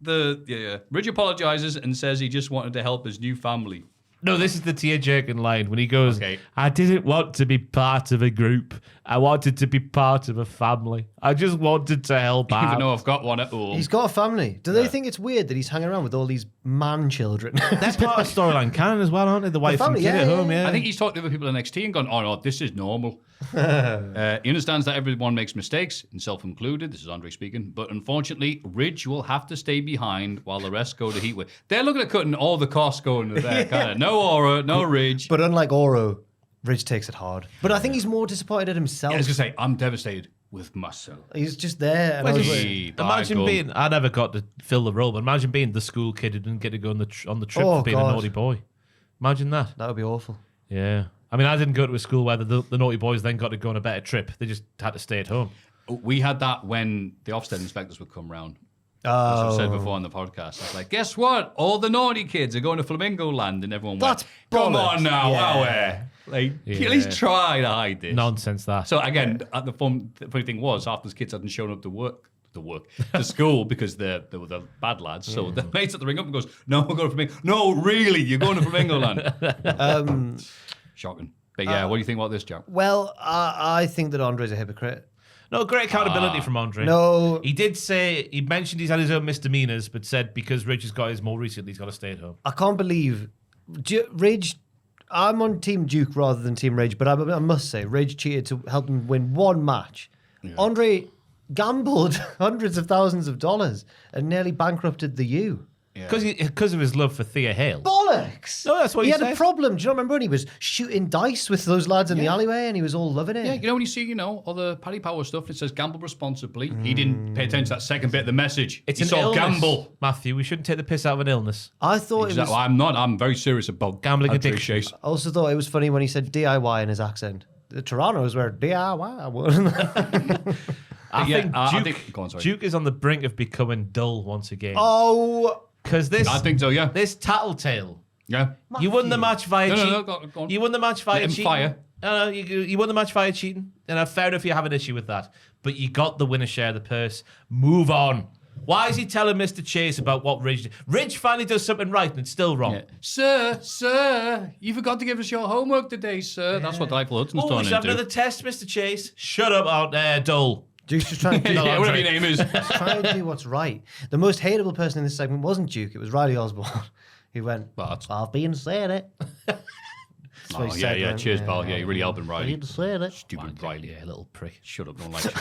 B: Ridge apologizes and says he just wanted to help his new family.
D: No, this is the tear-jerking line when he goes,
B: Okay.
D: I didn't want to be part of a group. I wanted to be part of a family. I just wanted to help out.
B: Even though I've got one at home.
C: He's got a family. Do they think it's weird that he's hanging around with all these man children?
D: That's part of storyline canon as well, aren't they? The wife
C: family,
D: and kid at
C: yeah,
D: home, yeah.
B: I think he's talked to other people in NXT and gone, oh no, this is normal. He understands that everyone makes mistakes, himself included. This is Andre speaking. But unfortunately, Ridge will have to stay behind while the rest go to Heatwave. They're looking at cutting all the costs going to there. Kind of. No Aura, no Ridge.
C: But unlike Oro, Ridge takes it hard. But I think he's more disappointed at himself.
B: I was going to say, I'm devastated with myself.
C: He's just there. And I was like,
B: Hey,
D: Imagine
B: bygone.
D: being, I never got to fill the role, but imagine being the school kid who didn't get to go on the trip
C: Oh,
D: for being
C: God.
D: a naughty boy. Imagine that.
C: that would be awful.
D: Yeah. I mean, I didn't go to a school where the naughty boys then got to go on a better trip. They just had to stay at home.
B: We had that when the Ofsted inspectors would come round. As
C: Oh,
B: I've said before on the podcast. It's like, guess what? All the naughty kids are going to Flamingo Land, and everyone
C: That's
B: went, come
C: bollocks.
B: on now,
C: Yeah.
B: Like,
D: Yeah.
B: at least try to hide this.
D: Nonsense that.
B: So again, the funny thing was, half those kids hadn't shown up to school because they were the bad lads. So the mates at the ring up and goes, no, we're going to Flamingo. No, really, you're going to Flamingo Land. Shocking. But yeah, what do you think about this, Jack?
C: well, I think that Andre's a hypocrite.
D: No, great accountability from Andre.
C: No.
D: He did say, he mentioned he's had his own misdemeanors, but said because Ridge has got his more recently, he's got to stay at home.
C: I can't believe Ridge I'm on Team Duke rather than Team Rage, but I must say, Rage cheated to help him win one match. Yeah. Andre gambled hundreds of thousands of dollars and nearly bankrupted the U.
D: Because of his love for Thea Hale.
C: Bollocks!
D: No, that's what
C: he
D: he
C: had a problem. Do you not remember when he was shooting dice with those lads in the alleyway and he was all loving it?
B: Yeah, you know when you see, all the Paddy Power stuff, it says gamble responsibly. He didn't pay attention to that second bit of the message.
D: It's
B: he
D: an
B: saw
D: illness,
B: gamble.
D: Matthew, we shouldn't take the piss out of an illness.
C: I thought it was...
B: I'm not. I'm very serious about
D: gambling addiction.
C: I also thought it was funny when he said DIY in his accent. The Toronto's where DIY.
D: I think Duke is on the brink of becoming dull once again.
C: Oh...
D: Because this,
B: I think so, yeah.
D: This tattletale.
B: Yeah.
D: You won the match via cheating.
B: No, go on.
D: You won the match via cheating.
B: Fire.
D: No, you won the match via cheating. And fair enough, you have an issue with that. But you got the winner share of the purse. Move on. Why is he telling Mr. Chase about what Ridge did? Ridge finally does something right and it's still wrong.
B: Yeah. Sir, you forgot to give us your homework today, sir. Yeah. That's what Delightful Hudson's
D: turning into. We should have another test, Mr. Chase. Shut up out there, dull.
C: Duke's just trying to do
B: whatever your name is.
C: Trying to do what's right. The most hateable person in this segment wasn't Duke, it was Riley Osborne. He went, I've been saying it.
B: Cheers, pal. Yeah, you're really helping Riley.
C: I've been saying it.
B: Stupid Riley.
D: Yeah, little prick.
B: Shut up, don't like you.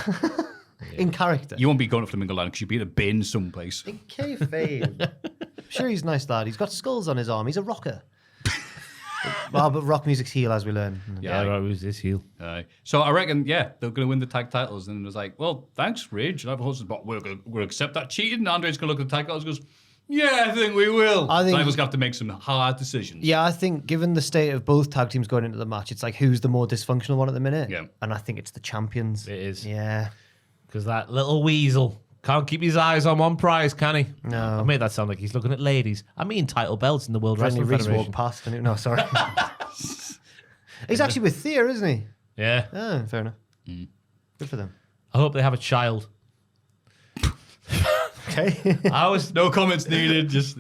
C: In character.
B: You won't be going to Flamingo Land because you'll be in a bin someplace.
C: In kayfabe. I'm sure he's a nice lad. He's got skulls on his arm. He's a rocker. Well, but rock music's heel, as we learn.
D: Yeah, right, who's this heel?
B: So I reckon, they're going to win the tag titles. And it was like, well, thanks, Rage. And I've hosted, but we're going to accept that cheating. And Andre's going to look at the tag titles and goes, yeah, I think we will. I think Rivals have to make some hard decisions.
C: Yeah, I think given the state of both tag teams going into the match, it's like, who's the more dysfunctional one at the minute?
B: Yeah.
C: And I think it's the champions.
D: It is.
C: Yeah.
D: Because that little weasel can't keep his eyes on one prize, can he?
C: No.
D: I made that sound like he's looking at ladies. I mean title belts in the World Wrestling Federation.
C: walked past and no, sorry. He's actually with Thea, isn't he?
D: Yeah.
C: Oh, fair enough. Good for them.
D: I hope they have a child.
C: Okay.
B: No comments needed. Just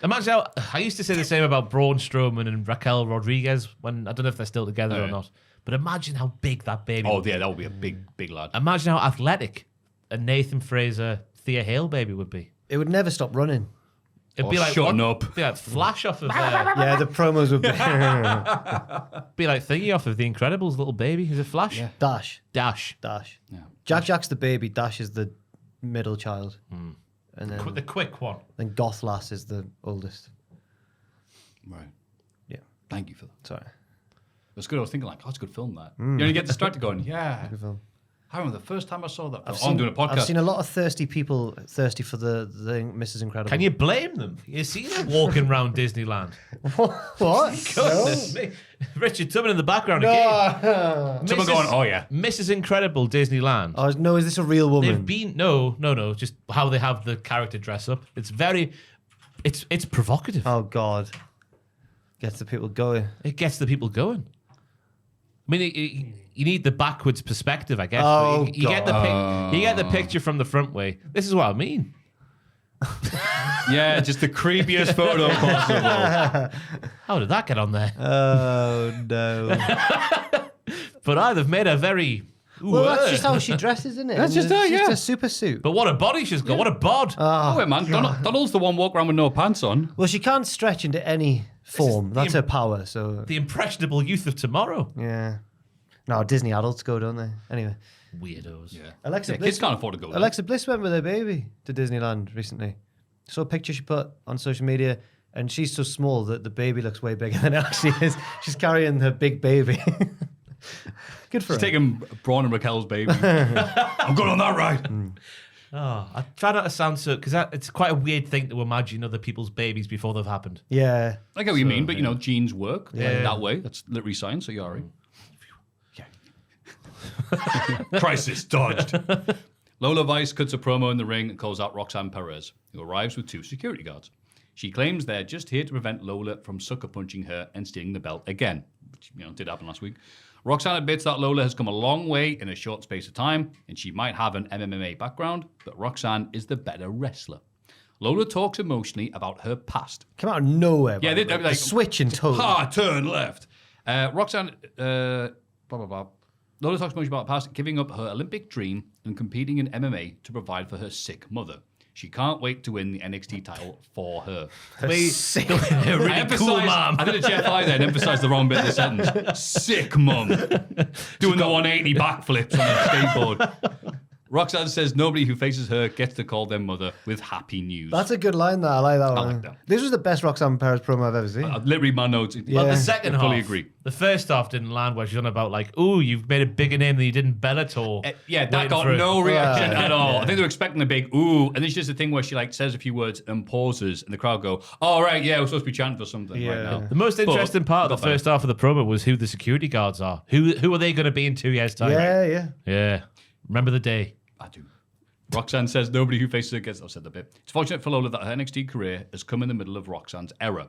D: imagine how I used to say the same about Braun Strowman and Raquel Rodriguez when I don't know if they're still together or not. But imagine how big that baby.
B: Oh yeah, that would be a big lad.
D: Imagine how athletic a Nathan Fraser Thea Hale baby would be.
C: It would never stop running.
D: It'd be like
B: shutting up.
D: It'd be like Flash off of
C: yeah, the promos would be
D: be like Thingy off of The Incredibles, little baby. Is it Flash?
C: Yeah. Dash.
B: Yeah.
C: Jack's the baby. Dash is the middle child, and then
D: the quick one.
C: Then Goth Lass is the oldest.
B: Right.
C: Yeah.
B: Thank you for that.
C: Sorry.
B: It's good. I was thinking like, it's a good film that. You only get to start to going, yeah.
C: Good film.
B: I remember the first time I saw that. I'm doing a podcast.
C: I've seen a lot of thirsty people thirsty for the Mrs. Incredible.
D: Can you blame them? You see them walking around Disneyland.
C: What?
D: Goodness me. Richard Tubman in the background again.
B: Someone going, oh yeah.
D: Mrs. Incredible Disneyland.
C: Oh no, is this a real woman?
D: They've been no, just how they have the character dress up. It's very it's provocative.
C: Oh God. Gets the people going.
D: It gets the people going. I mean, you need the backwards perspective, I guess.
C: Oh,
D: you get the picture from the front way. This is what I mean.
B: Yeah, just the creepiest photo possible.
D: How did that get on there?
C: Oh no.
D: But they've made a very.
C: Well, that's just how she dresses, isn't it?
B: That's just her, yeah.
C: It's a super suit.
D: But what a body she's got! Yeah. What a bod!
B: Oh wait, man, Donald's the one walk around with no pants on.
C: Well, she can't stretch into any form. That's her power. So
D: the impressionable youth of tomorrow.
C: Yeah. No, Disney adults go, don't they? Anyway.
D: Weirdos.
B: Yeah.
C: Alexa Bliss
B: kids can't afford to go.
C: Alexa Bliss went with her baby to Disneyland recently. Saw a picture she put on social media, and she's so small that the baby looks way bigger than it actually is. She's carrying her big baby. Good for her.
B: She's taking Braun and Raquel's baby. I'm going on that ride.
D: Oh, I try not to sound so because it's quite a weird thing to imagine other people's babies before they've happened.
C: Yeah.
B: I get what you mean, but genes work that way. That's literally science, so you're all right. Crisis dodged. Lola Vice cuts a promo in the ring and calls out Roxanne Perez, who arrives with 2 security guards. She claims they're just here to prevent Lola from sucker punching her and stealing the belt again, which did happen last week. Roxanne admits that Lola has come a long way in a short space of time, and she might have an MMA background, but Roxanne is the better wrestler. Lola talks emotionally about her past.
C: Come out of nowhere.
B: Yeah, they like
C: switch in tone.
B: Turn left. Roxanne, blah blah blah. Lola talks much about past, giving up her Olympic dream and competing in MMA to provide for her sick mother. She can't wait to win the NXT title for her.
D: Really cool mom.
B: I did a Jeff I then emphasised the wrong bit of the sentence. Sick mum. Doing the 180 backflips on a skateboard. Roxanne says nobody who faces her gets to call their mother with happy news.
C: That's a good line, though. I like that one.
B: like that.
C: This was the best Roxanne Perez promo I've ever seen.
B: I've literally my notes.
D: Well, the
C: Yeah.
D: second half,
B: fully agree.
D: The first half didn't land where she's on about like, "Ooh, you've made a bigger name than you did in Bellator."
B: Yeah, that
D: Waiting
B: got
D: for it.
B: no reaction
C: Yeah.
B: at all. I think they were expecting a big ooh, and then she does the thing where she like says a few words and pauses, and the crowd go, "Oh right, yeah, we're supposed to be chanting for something right now."
D: The most interesting part of the
B: got
D: first half of the promo was who the security guards are. Who are they going to be in 2 years' time?
C: Yeah.
D: Yeah. Remember the day.
B: I do. Roxanne says nobody who faces her gets. I've said that bit. It's fortunate for Lola that her NXT career has come in the middle of Roxanne's era.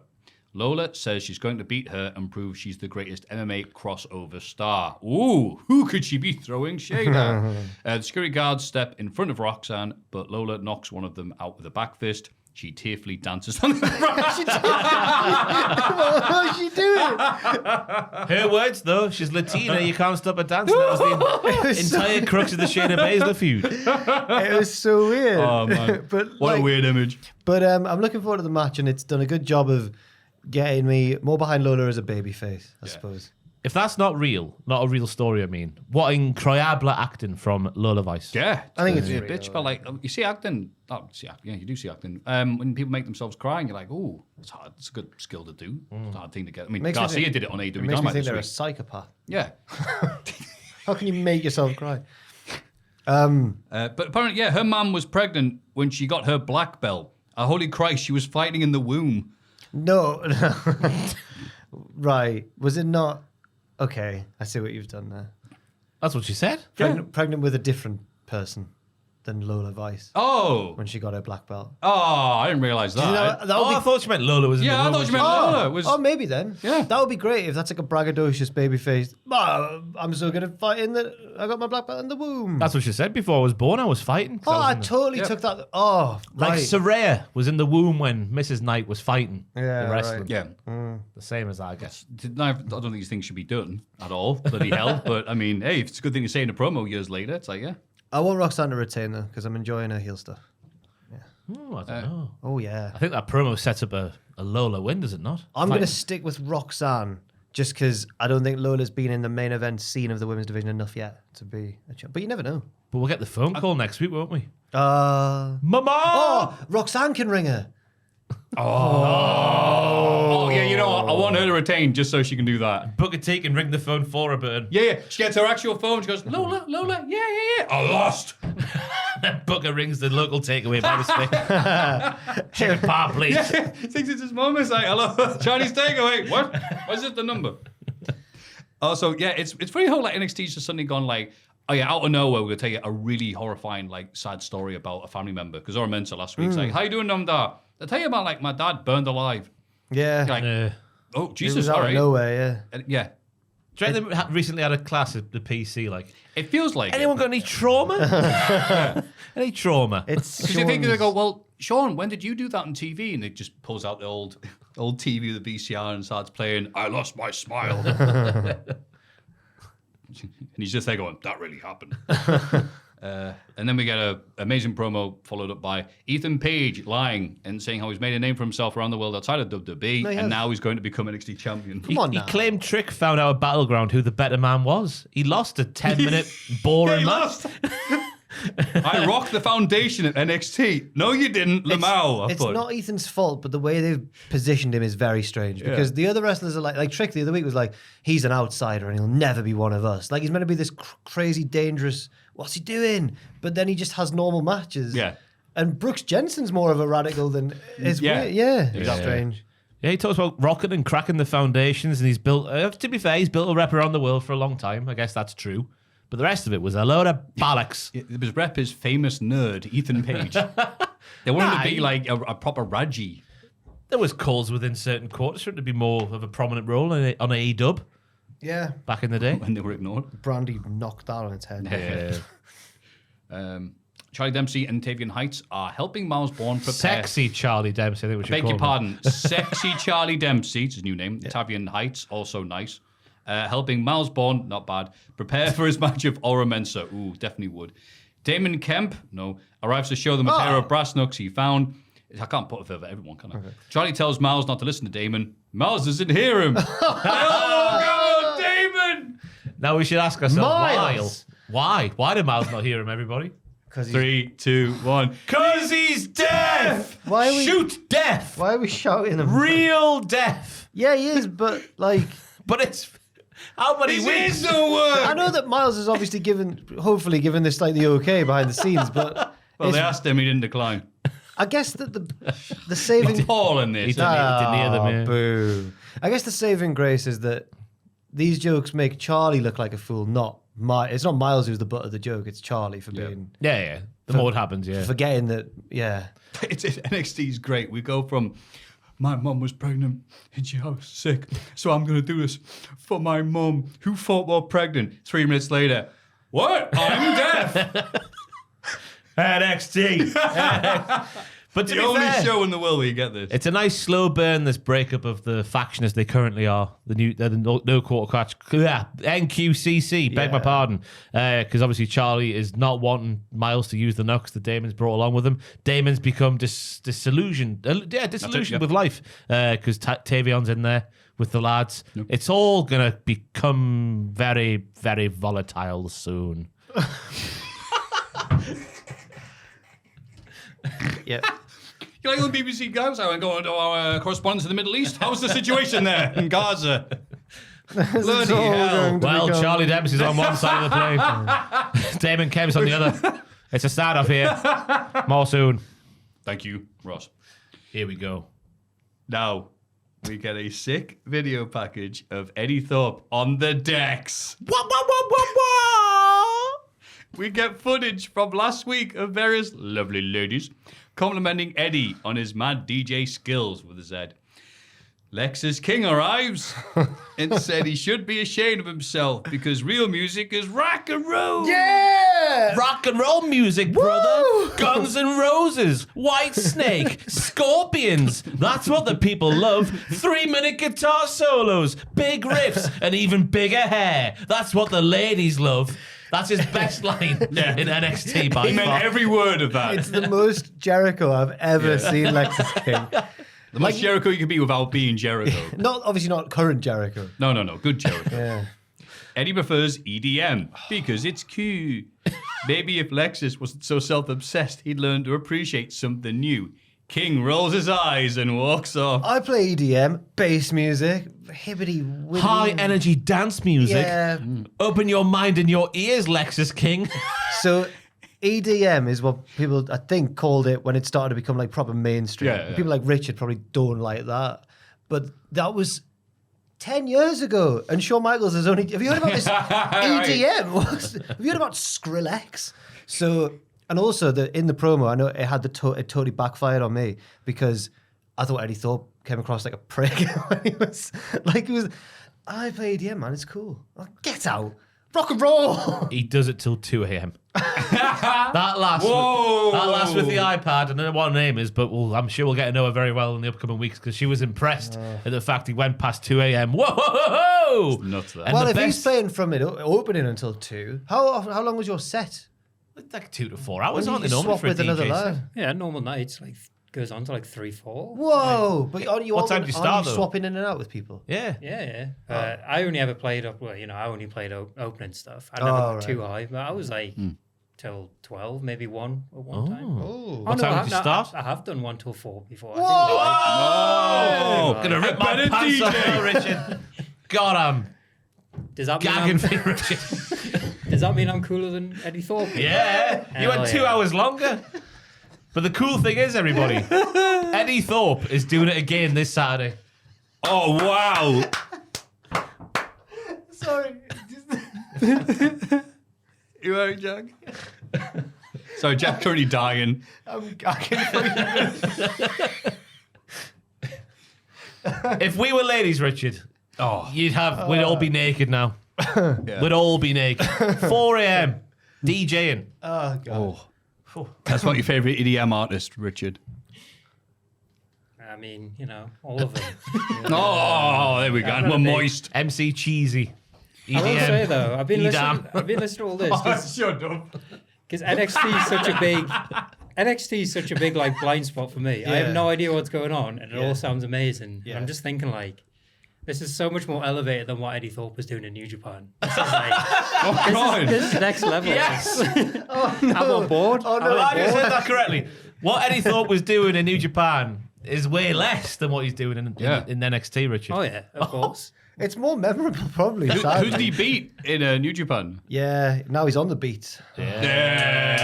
B: Lola says she's going to beat her and prove she's the greatest MMA crossover star. Ooh, who could she be throwing shade at? The security guards step in front of Roxanne, but Lola knocks one of them out with a back fist. She tearfully dances on the ground.
C: What's she doing?
D: Her words, though, she's Latina, you can't stop her dancing. That was the entire crux of the Shayna Baszler feud.
C: It was so weird.
B: Oh, man.
C: But
B: What
C: like,
B: a weird image.
C: But I'm looking forward to the match, and it's done a good job of getting me more behind Lola as a babyface, I suppose.
D: If that's not a real story, I mean, what incroyable acting from Lola Vice.
B: Yeah,
C: I think it's
B: a
C: real,
B: bitch. But like, you see acting. Yeah, you do see acting. When people make themselves cry, and you're like, "Oh, it's hard. It's a good skill to do. It's a hard thing to get." I mean,
C: Makes me
B: Garcia
C: think-
B: did it on AEW
C: It makes me
B: Dynamite
C: think
B: this
C: they're a
B: week.
C: psychopath.
B: Yeah,
C: How can you make yourself cry?
B: but apparently, yeah, her mum was pregnant when she got her black belt. Holy Christ, she was fighting in the womb.
C: No. Right. Was it not? Okay, I see what you've done there.
D: That's what she said.
C: Pregnant with a different person than Lola Vice
B: Oh,
C: when she got her black belt.
B: I didn't realize that.
C: You know, that would
D: I
C: be
D: thought she meant Lola was in the
B: yeah, I
D: womb
B: thought
D: when
B: you meant Lola. Was
C: Oh, maybe then.
B: Yeah.
C: That would be great if that's like a braggadocious babyface. Oh, I'm so good at fighting that I got my black belt in the womb.
D: That's what she said before I was born. I was fighting. 'cause
C: oh,
D: was
C: I
D: in the-
C: totally took that. Oh,
D: Like
C: right.
D: Saraya was in the womb when Mrs. Knight was fighting.
C: Yeah,
D: the wrestling.
C: right.
B: yeah.
D: The same as that, I guess.
B: I don't think these things should be done at all. Bloody hell. But I mean, hey, if it's a good thing to say in a promo years later, it's like, yeah.
C: I want Roxanne to retain though because I'm enjoying her heel stuff.
D: Oh, I don't know.
C: Oh yeah.
D: I think that promo sets up a Lola win, does it not?
C: I'm
D: Like-
C: going to stick with Roxanne just because I don't think Lola's been in the main event scene of the women's division enough yet to be a champ. But you never know.
D: But we'll get the phone call next week, won't we?
C: Mama! Oh, Roxanne can ring her.
B: Oh, yeah, you know what? I want her to retain just so she can do that.
D: Booker T can ring the phone for her, but
B: Yeah. She gets her actual phone. She goes, Lola, yeah. I lost.
D: Booker rings the local takeaway by mistake. Check a part, please.
B: Yeah. Thinks it's his mum. It's like, hello, Chinese takeaway. What? What's it the number? Also, yeah, it's funny how like NXT's just suddenly gone like, oh yeah, out of nowhere, we're going to tell you a really horrifying, like, sad story about a family member. Because Ora Mensa last week's like, how you doing, Dad? I'll tell you about, like, my dad burned alive.
C: Yeah.
B: Like, oh,
C: It
B: Jesus,
C: was out
B: all
C: of
B: right.
C: nowhere, yeah.
B: Yeah.
D: Do you reckon they recently had a class at the PC? Like,
B: It feels like
D: anyone got any trauma? Any trauma?
C: It's
B: Because you think they
C: Sean's-
B: go, well, Sean, when did you do that on TV? And it just pulls out the old TV with the VCR and starts playing, I lost my smile. And he's just there going, that really happened. And then we get an amazing promo followed up by Ethan Page lying and saying how he's made a name for himself around the world outside of WWE,
C: No, he
B: and
C: has.
B: now he's going to become NXT champion.
C: Come on
D: He
C: now.
D: claimed Trick found out at Battleground who the better man was. He lost a 10-minute boring
B: He
D: match.
B: lost. I rocked the foundation at NXT. No, you didn't, Lamau.
C: It's not Ethan's fault, but the way they've positioned him is very strange because the other wrestlers are like Trick the other week was like, he's an outsider and he'll never be one of us. Like he's meant to be this crazy, dangerous, what's he doing? But then he just has normal matches.
B: Yeah.
C: And Brooks Jensen's more of a radical than is
B: Yeah.
C: weird. Yeah. It's
B: Exactly.
C: strange.
D: Yeah, he talks about rocking and cracking the foundations, and he's built. To be fair, he's built a rep around the world for a long time. I guess that's true. But the rest of it was a load of bollocks.
B: His rep is famous nerd, Ethan Page. They wanted to be like a proper Raji.
D: There was calls within certain quarters for it to be more of a prominent role on AEW
C: Yeah.
D: back in the day.
B: When they were ignored.
C: Brandy knocked that on its head.
B: Charlie Dempsey and Tavian Heights are helping Miles Bourne prepare.
D: Sexy Charlie Dempsey, I think we should
B: Beg
D: call
B: your
D: him.
B: pardon. Sexy Charlie Dempsey, it's his new name. Tavian Heights, also nice. Helping Miles Bourne, not bad, prepare for his match of Ora Mensa. Ooh, definitely would. Damon Kemp, arrives to show them a pair of brass knucks he found. I can't put it over everyone, can I? Okay. Charlie tells Miles not to listen to Damon. Miles doesn't hear him. Oh, Damon!
D: Now we should ask ourselves, why? Why did Miles not hear him, everybody?
B: 3, 2, 1.
D: Because he's deaf!
C: Why are we...
D: Shoot deaf!
C: Why are we shouting him?
D: Real deaf!
C: Yeah, he is, but like...
D: But it's... How many weeks?
C: I know that Miles has obviously hopefully given this like the okay behind the scenes, but...
B: Well, they asked him, he didn't decline.
C: I guess that the saving...
B: It's all in this.
D: He didn't hear them, yeah.
C: Boo. I guess the saving grace is that these jokes make Charlie look like a fool, it's not Miles who's the butt of the joke, it's Charlie for being...
D: Yeah. The more it happens, yeah.
C: Forgetting that, yeah.
B: NXT's great. We go from... My mum was pregnant and she was sick, so I'm going to do this for my mum who thought while pregnant. 3 minutes later, what? I'm deaf.
D: NXT. But to
B: the
D: be
B: only
D: fair,
B: show in the world where you get this.
D: it's a nice slow burn, this breakup of the faction as they currently are. The no quarter catch. NQCC, beg my pardon. Because obviously Charlie is not wanting Miles to use the knucks that Damon's brought along with him. Damon's become disillusioned with life. Because Tavion's in there with the lads. Nope. It's all going to become very, very volatile soon.
C: Yeah.
B: You like the BBC guys? I went going to our correspondents in the Middle East. How's the situation there in Gaza? Bloody hell.
D: Well, Charlie Dempsey's on one side of the plane. Damon Kemp's on the other. It's a start off here. More soon.
B: Thank you, Ross.
D: Here we go.
B: Now, we get a sick video package of Eddie Thorpe on the decks. We get footage from last week of various lovely ladies complimenting Eddie on his mad DJ skills with a Z. Lexus King arrives and said he should be ashamed of himself because real music is rock and roll.
C: Yeah!
D: Rock and roll music, brother. Guns N' Roses, White Snake, Scorpions. That's what the people love. 3-minute guitar solos, big riffs, and even bigger hair. That's what the ladies love. That's his best line in NXT by far.
B: He meant every word of that.
C: It's the most Jericho I've ever seen Lexus King.
B: The most Jericho you can be without being Jericho.
C: Obviously not current Jericho.
B: No. Good Jericho.
C: Yeah.
B: Eddie prefers EDM because it's cute. Maybe if Lexus wasn't so self-obsessed, he'd learn to appreciate something new. King rolls his eyes and walks off.
C: I play EDM, bass music, hibbity,
D: high energy dance music.
C: Yeah.
D: Open your mind and your ears, Lexus King.
C: So EDM is what people, I think, called it when it started to become like proper mainstream.
B: Yeah.
C: People like Richard probably don't like that. But that was 10 years ago. And Shawn Michaels has only... Have you heard about this EDM? Have you heard about Skrillex? So... And also, in the promo, I know it had it totally backfired on me because I thought Eddie Thorpe came across like a prick. He was, I play EDM, man, it's cool. Like, get out. Rock and roll.
D: He does it till 2 a.m. That last with the iPad, I don't know what her name is, but I'm sure we'll get to know her very well in the upcoming weeks because she was impressed at the fact he went past 2 a.m. Whoa!
B: It's nuts, that.
C: Well, if he's playing from it opening until 2, how long was your set?
D: Like 2 to 4 hours, aren't they
C: normally
D: normally
C: for a
D: with another
C: DJ?
E: Yeah, normal nights goes on to 3, 4.
C: Whoa! But
D: what time do you start, though?
C: Swapping in and out with people?
D: Yeah.
E: Yeah. I only ever played up. Well, I only played opening stuff. I never got too high, but I was till 12, maybe 1 at one time.
D: What time did you start?
E: I have done 1 till 4 before.
B: Whoa!
D: Gonna rip my pants off now, Richard. God, I'm
E: Does that
D: gagging for you, Richard.
E: Does that mean I'm cooler than Eddie Thorpe?
D: Yeah. You went 2 hours longer. But the cool thing is, everybody, Eddie Thorpe is doing it again this Saturday.
B: Oh, wow.
C: Sorry.
B: You all right, Jack? Sorry, Jack's currently dying.
C: I'm gagging for you.
D: If we were ladies, Richard, we'd all be naked now.
B: Yeah.
D: We'd all be naked. 4 a.m. DJing.
C: Oh, God.
B: That's what your favourite EDM artist, Richard?
E: I mean, all of them.
B: Oh, there we go. And we're moist.
D: MC Cheesy. EDM.
E: I will say though, I've been listening to all this.
B: Shut up.
E: Because NXT is such a big like blind spot for me. I have no idea what's going on, and it all sounds amazing. And I'm just thinking like, this is so much more elevated than what Eddie Thorpe was doing in New Japan. This is like, this is next level.
D: Yes.
E: I'm on board.
D: Oh no, I just said that correctly. What Eddie Thorpe was doing in New Japan is way less than what he's doing in NXT, Richard.
E: Oh yeah, of course.
C: It's more memorable, probably.
B: Who did he beat in New Japan?
C: Yeah, now he's on the beat.
B: Yeah.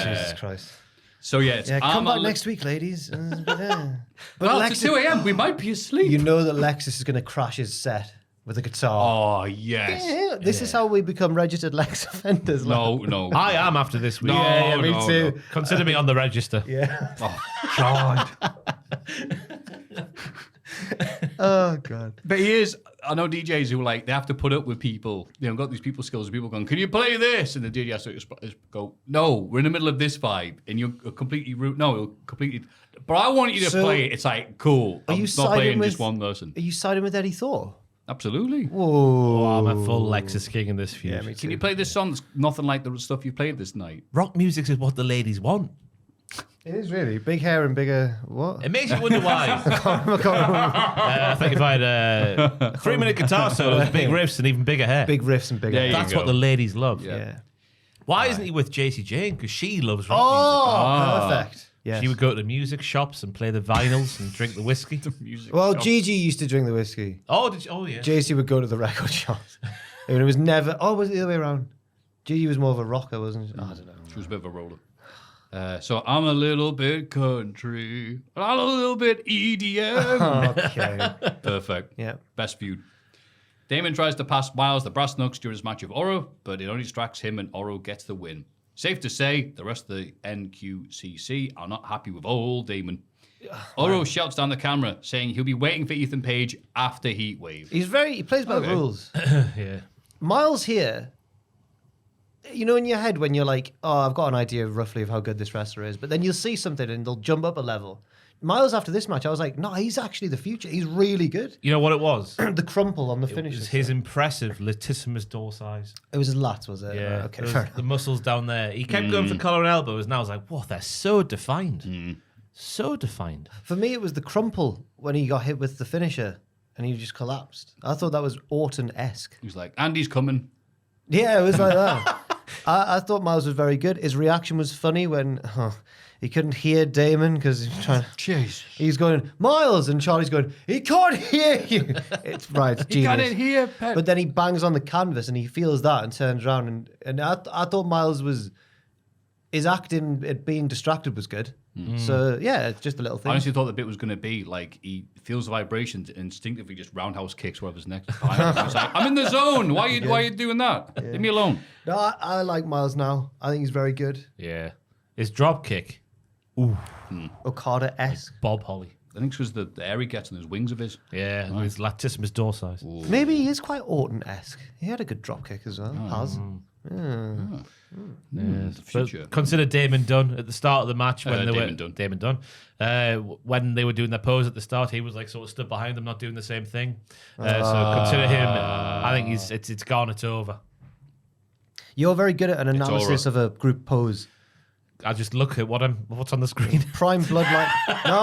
C: Jesus Christ.
B: So it's
C: come back next week, ladies.
B: Well, it's 2 a.m. We might be asleep.
C: You know that Lexus is going to crash his set with a guitar.
B: Oh, yes.
C: This is how we become registered Lex offenders.
B: No.
D: I am after this week.
B: No,
C: me too.
B: No.
D: Consider me on the register.
C: Yeah.
B: Oh, God.
C: Oh, God.
B: But I know DJs who they have to put up with people, got these people skills, people going, can you play this? And the DJ has to go, no, we're in the middle of this vibe, and you're completely rude. No, you're completely, but I want you to play it. It's like, cool. I'm not playing just one person.
C: Are you siding with Eddie Thorpe?
B: Absolutely.
C: Whoa.
D: Oh, I'm a full Lexus king in this feud.
C: Yeah, me too.
B: Can you play this song that's nothing like the stuff you played this night?
D: Rock music is what the ladies want.
C: It is really. Big hair and bigger, what?
D: It makes you wonder why. I think if I had a 3-minute guitar solo with big riffs and even bigger hair.
C: Big riffs and bigger hair.
D: That's what the ladies love.
C: Yeah.
D: Why isn't he with JC Jane? Because she loves rock
C: Perfect. Yes.
D: music. She would go to the music shops and play the vinyls and drink the whiskey.
C: Well, Gigi used to drink the whiskey.
D: Oh, did you? Oh, yeah.
C: JC would go to the record shops. And it was never... Oh, was it the other way around? Gigi was more of a rocker, wasn't she? Oh, I don't know.
B: She was a bit of a roller. So I'm a little bit country, I'm a little bit EDM.
C: Okay.
B: Perfect.
C: Yeah.
B: Best feud. Damon tries to pass Miles the brass knucks during his match with Oro, but it only distracts him and Oro gets the win. Safe to say, the rest of the NQCC are not happy with old Damon. Oro shouts down the camera, saying he'll be waiting for Ethan Page after Heatwave.
C: He plays by the rules.
D: Yeah.
C: Miles here, in your head when you're like, oh, I've got an idea roughly of how good this wrestler is, but then you'll see something and they'll jump up a level. Miles after this match, I was like, no, he's actually the future. He's really good.
D: You know what it was?
C: The crumple on the finish.
D: It was his impressive latissimus dorsi.
C: It was his lats, was it?
D: Yeah.
C: Right, okay.
D: It was the muscles down there. He kept going for collar and elbows, and I was like, whoa, they're so defined. So defined.
C: For me, it was the crumple when he got hit with the finisher and he just collapsed. I thought that was Orton-esque.
B: He was like, Andy's coming.
C: Yeah, it was like that. I thought Miles was very good. His reaction was funny when he couldn't hear Damon because he's trying.
B: Jeez.
C: He's going, Miles, and Charlie's going, he can't hear you. It's right. It's
B: He
C: genius.
B: can't hear Pep.
C: But then he bangs on the canvas and he feels that and turns around and I thought Miles his acting at being distracted was good. So yeah, it's just a little thing.
B: I honestly thought the bit was going to be like he feels the vibrations and instinctively just roundhouse kicks whoever's next. I was like, I'm in the zone. Why are you doing that? Leave me alone.
C: No, I like Miles now. I think he's very good.
D: Yeah. His drop kick. Ooh.
C: Okada-esque.
D: Bob Holly.
B: I think it was the air he gets on his wings of his.
D: Yeah, and his latissimus dorsi.
C: Maybe he is quite Orton-esque. He had a good drop kick as well. Has.
B: The future.
D: But consider Damon Dunn at the start of the match when they
B: Damon
D: were
B: Dunn.
D: Damon Dunn. When they were doing their pose at the start, he was like sort of stood behind them, not doing the same thing. So consider him. I think it's gone. It's over.
C: You're very good at an analysis of a group pose.
D: I just look at what's on the screen.
C: Prime Bloodline. No,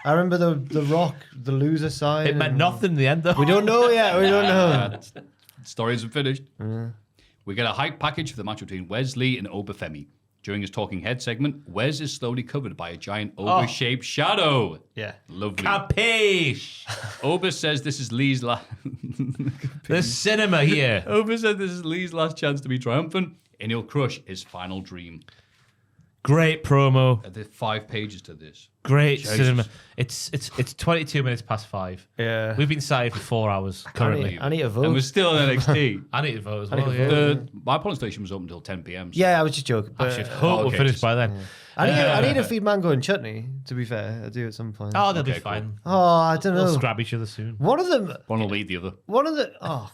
C: I remember the Rock, the loser sign.
D: It meant nothing in the end, though.
C: We don't know yet. We don't know.
B: Story isn't finished. We get a hype package for the match between Wesley and Obafemi. During his talking head segment, Wes is slowly covered by a giant Oba-shaped shadow.
C: Yeah.
B: Lovely.
D: Capiche.
B: Oba says this is Lee's last...
D: The cinema here.
B: Oba said this is Lee's last chance to be triumphant, and he'll crush his final dream.
D: Great promo.
B: There's 5 pages to this.
D: Great
B: Jesus.
D: cinema. It's 22 minutes past 5.
C: Yeah.
D: We've been sat here for 4 hours currently.
C: I need a vote.
B: And we're still in NXT.
D: I need to vote as
C: I need
D: well.
C: to
D: Yeah.
C: vote.
B: My polling station was open until 10 p.m. So.
C: Yeah, I was just joking.
D: I
C: But
D: should hope we'll
B: okay,
D: finish
B: just-
D: by then.
C: I need a feed mango and chutney, to be fair. I do at some point.
D: Oh, they'll
B: Okay,
D: be fine.
C: Oh, I don't know.
D: We'll scrap each other soon.
C: One of them,
B: One will lead the other.
C: oh,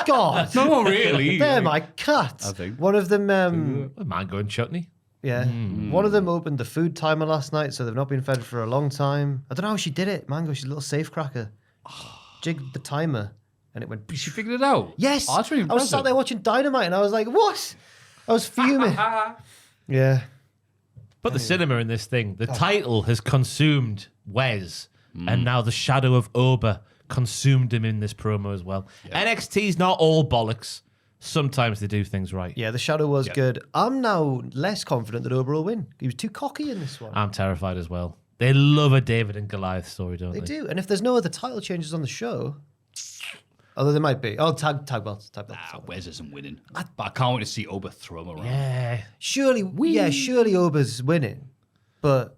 C: God.
B: No, really.
C: They're my cat.
B: I think.
C: One of them,
D: Mango and chutney.
C: yeah. One of them opened the food timer last night, so they've not been fed for a long time. I don't know how she did it. Mango, she's a little safe cracker. Jigged the timer, and it went...
B: She figured it out.
C: Yes.
B: Oh, that's really
C: I was
B: impressive.
C: sat there watching Dynamite, and I was like, what? I was fuming. Yeah.
D: But the cinema in this thing, the title has consumed Wes, and now the shadow of Oba consumed him in this promo as well. NXT's not all bollocks. Sometimes they do things right.
C: Yeah, the shadow was good. I'm now less confident that Oba will win. He was too cocky in this one.
D: I'm terrified as well. They love a David and Goliath story, don't they?
C: They do. And if there's no other title changes on the show, although there might be. Oh, tag belts.
B: Wes isn't winning. But I can't wait to see Oba throw him around.
D: Yeah.
C: Surely Oba's winning. But,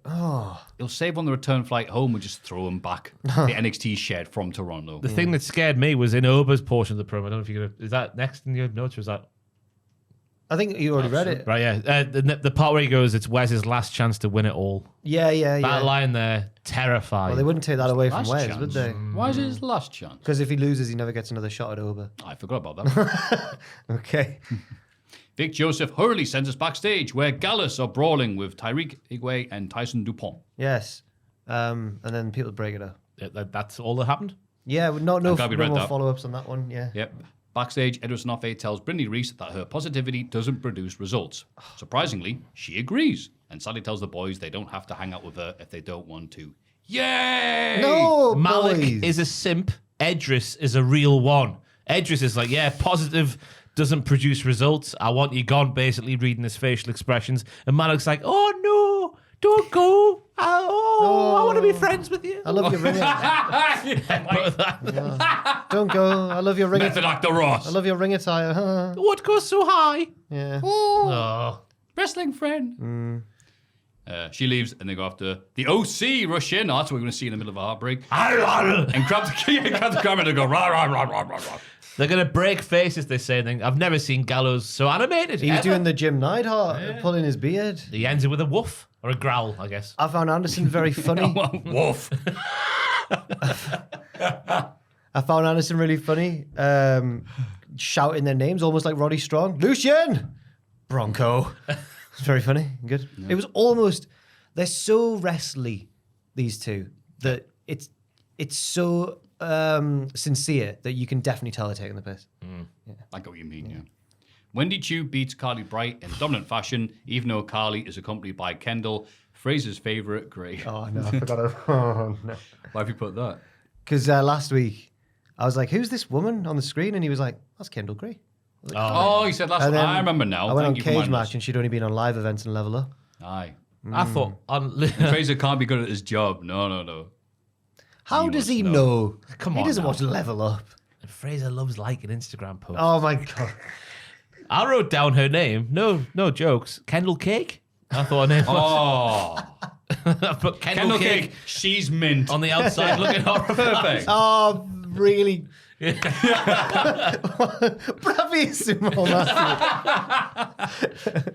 B: He'll save on the return flight home and just throw him back to the NXT shed from Toronto.
D: The thing that scared me was in Oba's portion of the promo. I don't know if you're going to... Is that next in your notes or is that...
C: I think you already read it.
D: Right, yeah. The part where he goes, it's Wes's last chance to win it all.
C: Yeah.
D: That line there, terrifying.
C: Well, they wouldn't take that away from
B: Last
C: Wes,
B: chance.
C: would they?
B: Why is it his last chance?
C: Because if he loses, he never gets another shot at Oba.
B: I forgot about that.
C: Okay.
B: Vic Joseph Hurley sends us backstage where Gallus are brawling with Tyreek Igwe and Tyson Dupont.
C: Yes. And then people break it up.
D: That's all that happened?
C: Yeah, no
B: read
C: more
B: that.
C: follow-ups on that one, yeah.
B: Yep. Backstage, Edward Snoffe tells Brindley Reese that her positivity doesn't produce results. Surprisingly, she agrees, and Sally tells the boys they don't have to hang out with her if they don't want to. Yay!
C: No,
D: Malik
C: boys.
D: is a simp. Edris is a real one. Edris is like, yeah, positive doesn't produce results. I want you gone, basically reading his facial expressions. And Malik's like, oh no, don't go. I want to be friends with you.
C: I love your ring. Don't go. I love your ring.
B: Method Actor Ross.
C: I love your ring attire.
D: What goes so high?
C: Yeah.
D: Oh.
B: Wrestling friend. She leaves and they go after the OC rush in. Oh, that's what we're going to see in the middle of a heartbreak. and grab the camera and go rah, rah, rah, rah, rah, rah.
D: They're going to break faces, they say. I've never seen Gallows so animated.
C: He was doing the Jim Neidhart, pulling his beard.
D: He ends it with a woof or a growl, I guess.
C: I found Anderson very funny.
B: Woof.
C: I found Anderson really funny. Shouting their names almost like Roddy Strong. Lucien! Bronco. It's very funny. Good. Yeah. It was almost... They're so wrestly, these two, that it's so sincere that you can definitely tell they're taking the piss.
B: Yeah. I get what you mean, yeah. Wendy Chu beats Carly Bright in dominant fashion, even though Carly is accompanied by Kendall, Fraser's favourite, Gray.
C: Oh, no, I forgot it. Oh, no.
B: Why have you put that?
C: Because last week, I was like, who's this woman on the screen? And he was like, that's Kendall Gray.
B: Like, oh, he said last week. I remember now.
C: I went on Cage Match and she'd only been on live events and Level Up.
B: Aye.
D: I thought...
B: Fraser can't be good at his job. No.
C: How does he know?
D: Come on,
C: he doesn't
D: now.
C: watch Level Up.
D: Fraser loves liking Instagram posts.
C: Oh my God.
D: I wrote down her name. No jokes. Kendall Cake? I thought her name was.
B: Oh.
D: But Kendall Cake.
B: She's mint.
D: On the outside looking horrific.
C: Oh, really? Bravissimo, Maffew.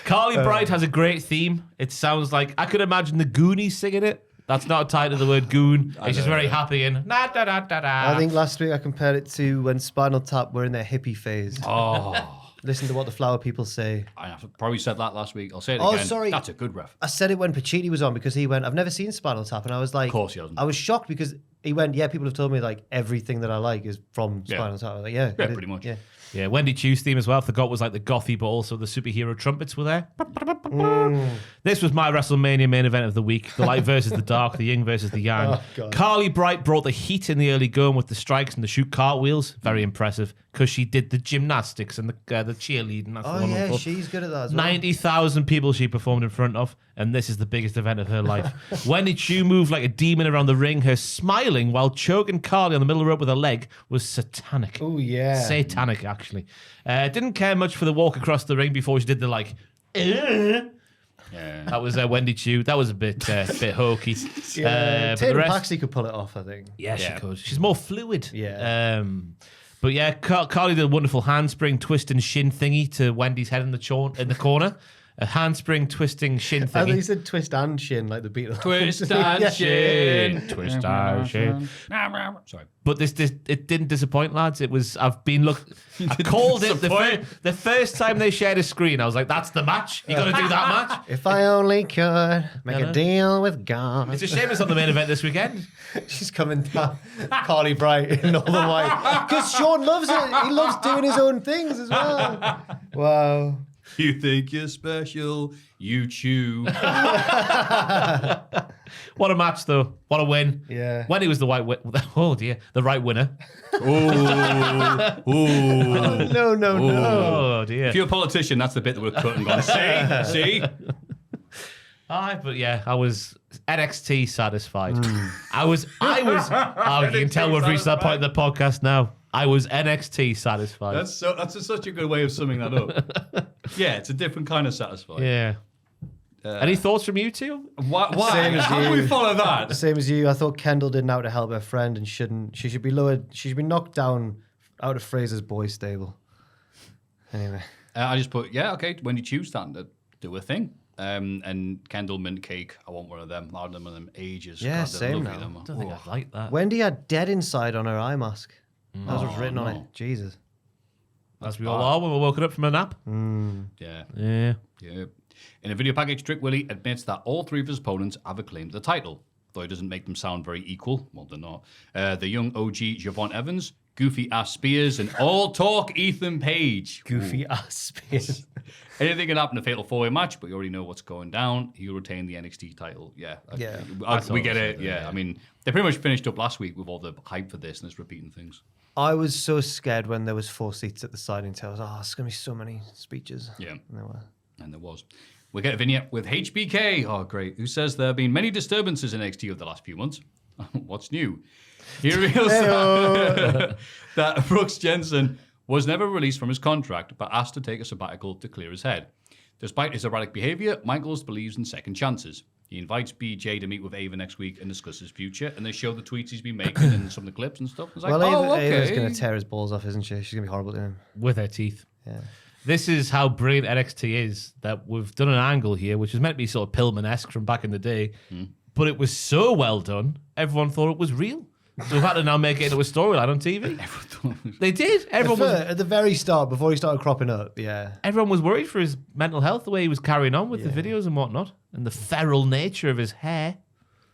D: Carly Bright has a great theme. It sounds like... I could imagine the Goonies singing it. That's not tied to the word goon. It's just very happy and...
C: I think last week I compared it to when Spinal Tap were in their hippie phase.
B: Oh.
C: Listen to what the flower people say.
B: I probably said that last week. I'll say it again.
C: Oh, sorry.
B: That's a good ref.
C: I said it when Pacini was on because he went, I've never seen Spinal Tap. And I was like...
B: Of course he hasn't.
C: I was shocked because he went, yeah, people have told me like everything that I like is from Spinal Tap. I was like, yeah.
B: Pretty much.
D: Yeah, Wendy Chu's theme as well. I forgot was like the gothy, but also the superhero trumpets were there. This was my WrestleMania main event of the week. The light versus the dark, the yin versus the yang. Carly Bright brought the heat in the early going with the strikes and the shoot cartwheels. Very impressive because she did the gymnastics and the cheerleading. That's
C: oh, yeah, she's good at that as well.
D: 90,000 people she performed in front of, and this is the biggest event of her life. Wendy Chu moved like a demon around the ring. Her smiling while choking Carly on the middle rope with her leg was satanic.
C: Oh, yeah.
D: Satanic, actually. Didn't care much for the walk across the ring before she did the like... Yeah. That was Wendy Chu. That was a bit hokey.
C: Tatum Paxley could pull it off, I think.
D: Yeah, she could. She's more fluid.
C: Yeah.
D: But yeah, Carly did a wonderful handspring twist and shin thingy to Wendy's head in the corner. A handspring twisting shin thingy.
C: I think he said twist and shin like the Beatles.
B: Twist and shin.
D: Twist and shin.
B: Sorry.
D: But it didn't disappoint, lads. I called it the first time they shared a screen. I was like, that's the match. You got to do that match.
C: If I only could make a deal with God.
D: It's a shame it's not the main event this weekend.
C: She's coming down, Carly Bright in all the white. Because Sean loves it. He loves doing his own things as well. Wow.
B: You think you're special, you chew.
D: What a match, though. What a win.
C: Yeah.
D: When he was the right winner.
B: Oh,
C: No.
D: Oh, dear.
B: If you're a politician, that's the bit that would have cut and gone, see?
D: Aye, but yeah, I was NXT satisfied. I was. Oh, you can tell we've reached that point in the podcast now. I was NXT satisfied.
B: That's such a good way of summing that up. Yeah, it's a different kind of satisfied.
D: Yeah. Any thoughts from you two?
B: Why?
C: Same as
B: How do
C: you.
B: we follow that?
C: Same as you. I thought Kendall did now to help her friend and shouldn't. She should be lowered. She should be knocked down out of Fraser's boys' stable. Anyway.
B: I just put, when you choose that, do a thing. And Kendall mint cake, I want one of them. I had them in them ages.
C: Yeah,
B: God, they're
C: same
B: lovely,
C: now.
B: them.
D: I don't think I'd like that.
C: Wendy had dead inside on her eye mask. That was what's written on it. Jesus.
D: As we all are when we're woken up from a nap.
B: Yeah.
D: Yeah.
B: Yeah. In a video package, Trick Willie admits that all three of his opponents have acclaimed the title, though it doesn't make them sound very equal. Well, they're not. The young OG Javon Evans, goofy ass Spears, and all talk Ethan Page.
C: Goofy ass Spears.
B: Anything can happen in a fatal four-way match, but you already know what's going down. He'll retain the NXT title. Yeah.
C: Yeah.
B: We get it. Yeah. I mean, they pretty much finished up last week with all the hype for this, and it's repeating things.
C: I was so scared when there was 4 seats at the signing tables. Oh, it's going to be so many speeches.
B: Yeah.
C: And there were.
B: And there was. We get a vignette with HBK. Oh, great. Who says there have been many disturbances in NXT over the last few months. What's new? He reveals that Brooks Jensen was never released from his contract, but asked to take a sabbatical to clear his head. Despite his erratic behavior, Michaels believes in second chances. He invites BJ to meet with Ava next week and discuss his future, and they show the tweets he's been making and some of the clips and stuff. It's like,
C: Well,
B: okay.
C: Ava's going to tear his balls off, isn't she? She's going to be horrible to him.
D: With her teeth.
C: Yeah.
D: This is how brilliant NXT is, that we've done an angle here, which is meant to be sort of Pillman-esque from back in the day, but it was so well done, everyone thought it was real. So we've had to now make it into a storyline on TV. They did.
C: At the very start, before he started cropping up, yeah.
D: Everyone was worried for his mental health, the way he was carrying on with the videos and whatnot, and the feral nature of his hair.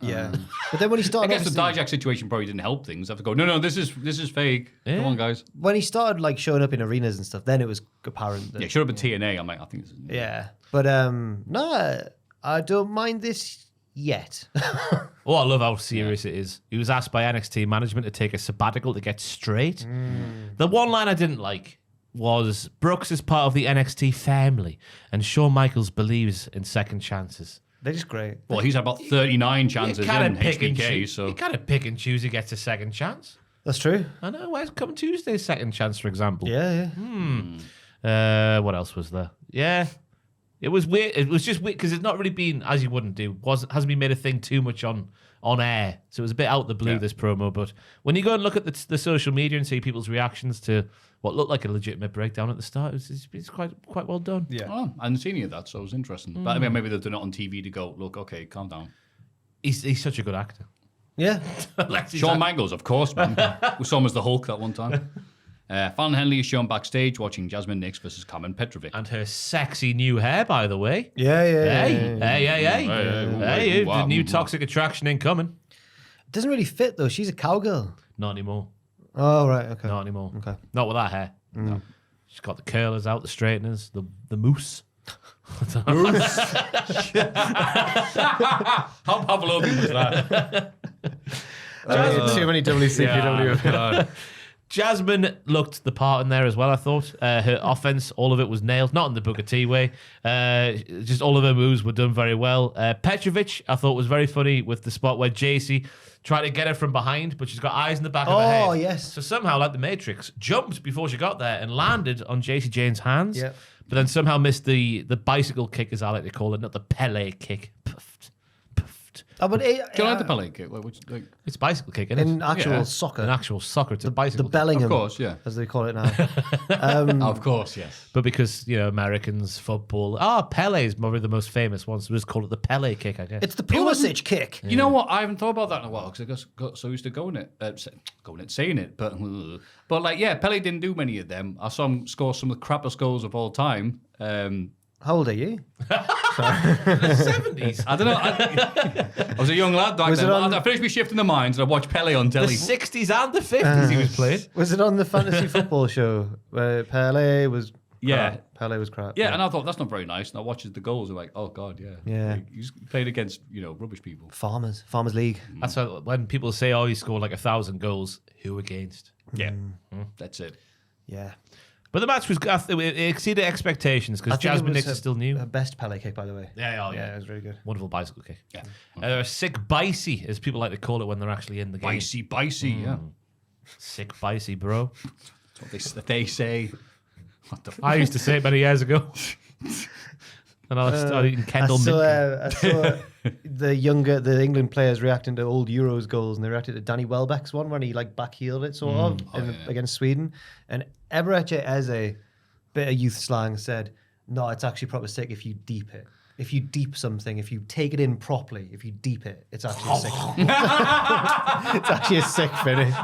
C: Yeah. But then when he
B: I
C: started...
B: guess the Djack situation probably didn't help things. I have to go, no, this is fake.
D: Yeah.
B: Come on, guys.
C: When he started like showing up in arenas and stuff, then it was apparent that...
B: Yeah, should have been TNA. I'm like, I think this is...
C: Yeah. But no, I don't mind this yet.
D: Oh, I love how serious it is. He was asked by NXT management to take a sabbatical to get straight. The one line I didn't like was, Brooks is part of the NXT family, and Shawn Michaels believes in second chances.
C: They're just great.
B: Well, he's had about 39 chances in HBK,
D: choose.
B: so...
D: You kind of pick and choose who gets a second chance.
C: That's true.
D: I know. Where's Come Tuesday's second chance, for example?
C: Yeah.
D: What else was there? Yeah. It was weird. It was just weird because it's not really been, as you wouldn't do, hasn't been made a thing too much on air. So it was a bit out the blue, this promo. But when you go and look at the social media and see people's reactions to what looked like a legitimate breakdown at the start, it's quite well done.
C: Yeah.
B: Oh, I hadn't seen any of that, so it was interesting. But I mean, maybe they've done it on TV to go, look, okay, calm down.
D: He's such a good actor.
C: Yeah.
B: Shawn Michaels, of course, man. We saw him as the Hulk that one time. Fallon Henley is shown backstage watching Jasmine Nix versus Carmen Petrovic.
D: And her sexy new hair, by the way.
C: Yeah.
D: Hey, the new toxic attraction incoming.
C: It doesn't really fit though. She's a cowgirl.
D: Not anymore.
C: Oh, right. Okay.
D: Not anymore.
C: Okay.
D: Not with that hair. No. She's got the curlers out, the straighteners, the mousse.
B: How Pavlovian was that?
C: Too many WCPW.
D: Jasmine looked the part in there as well, I thought. Her offense, all of it was nailed. Not in the Booker T way. Just all of her moves were done very well. Petrovic, I thought, was very funny with the spot where JC tried to get her from behind, but she's got eyes in the back of her head.
C: Oh, yes.
D: So somehow, like the Matrix, jumped before she got there and landed on JC Jane's hands.
C: Yep.
D: But then somehow missed the bicycle kick, as I like to call it, not the Pele kick. Puffed.
C: Oh, but
B: Do you like the Pele kick?
D: It's bicycle kick, isn't it?
C: in actual soccer,
D: In actual soccer, it's a
C: the
D: bicycle kick.
C: Bellingham,
B: Of course, yeah.
C: as they call it now.
B: Of course, yes.
D: But because, Americans, football... Pele is probably the most famous one, so we just call it the Pele kick, I guess.
C: It's the Pulisic kick.
B: You know what? I haven't thought about that in a while because I got so used to saying it. But like, yeah, Pele didn't do many of them. I saw him score some of the crappiest goals of all time.
C: How old are you?
D: the 70s.
B: I don't know. I was a young lad back then. I finished my shift in the mines and I watched Pele on
D: The
B: telly.
D: 60s and the 50s he was playing.
C: Was it on the fantasy football show where Pele was
B: Yeah.
C: Pele was crap.
B: Yeah, and I thought that's not very nice. And I watched the goals. I'm like, oh god, yeah.
C: Yeah.
B: Like, he's played against rubbish people.
C: Farmers League.
D: That's why when people say, "Oh, he scored like 1,000 goals," who against?
B: Yeah, that's it.
C: Yeah.
D: But the match was it exceeded expectations because Jasmine Nix is still new.
C: Her best Pele kick, by the way.
D: Yeah,
C: it was really good.
D: Wonderful bicycle kick.
B: Yeah,
D: Sick bicey, as people like to call it when they're actually in the game.
B: Bicey, yeah.
D: Sick bicey, bro.
B: That's what they say. What the
D: I used to say it many years ago. And I started eating Kendall
C: I saw the England players reacting to old Euros goals, and they reacted to Danny Welbeck's one when he like backheeled it sort of against Sweden. And Eberechi Eze, bit of youth slang, said, "No, it's actually proper sick if you deep it. If you deep something, if you take it in properly, if you deep it, it's actually a sick. It's actually a sick finish.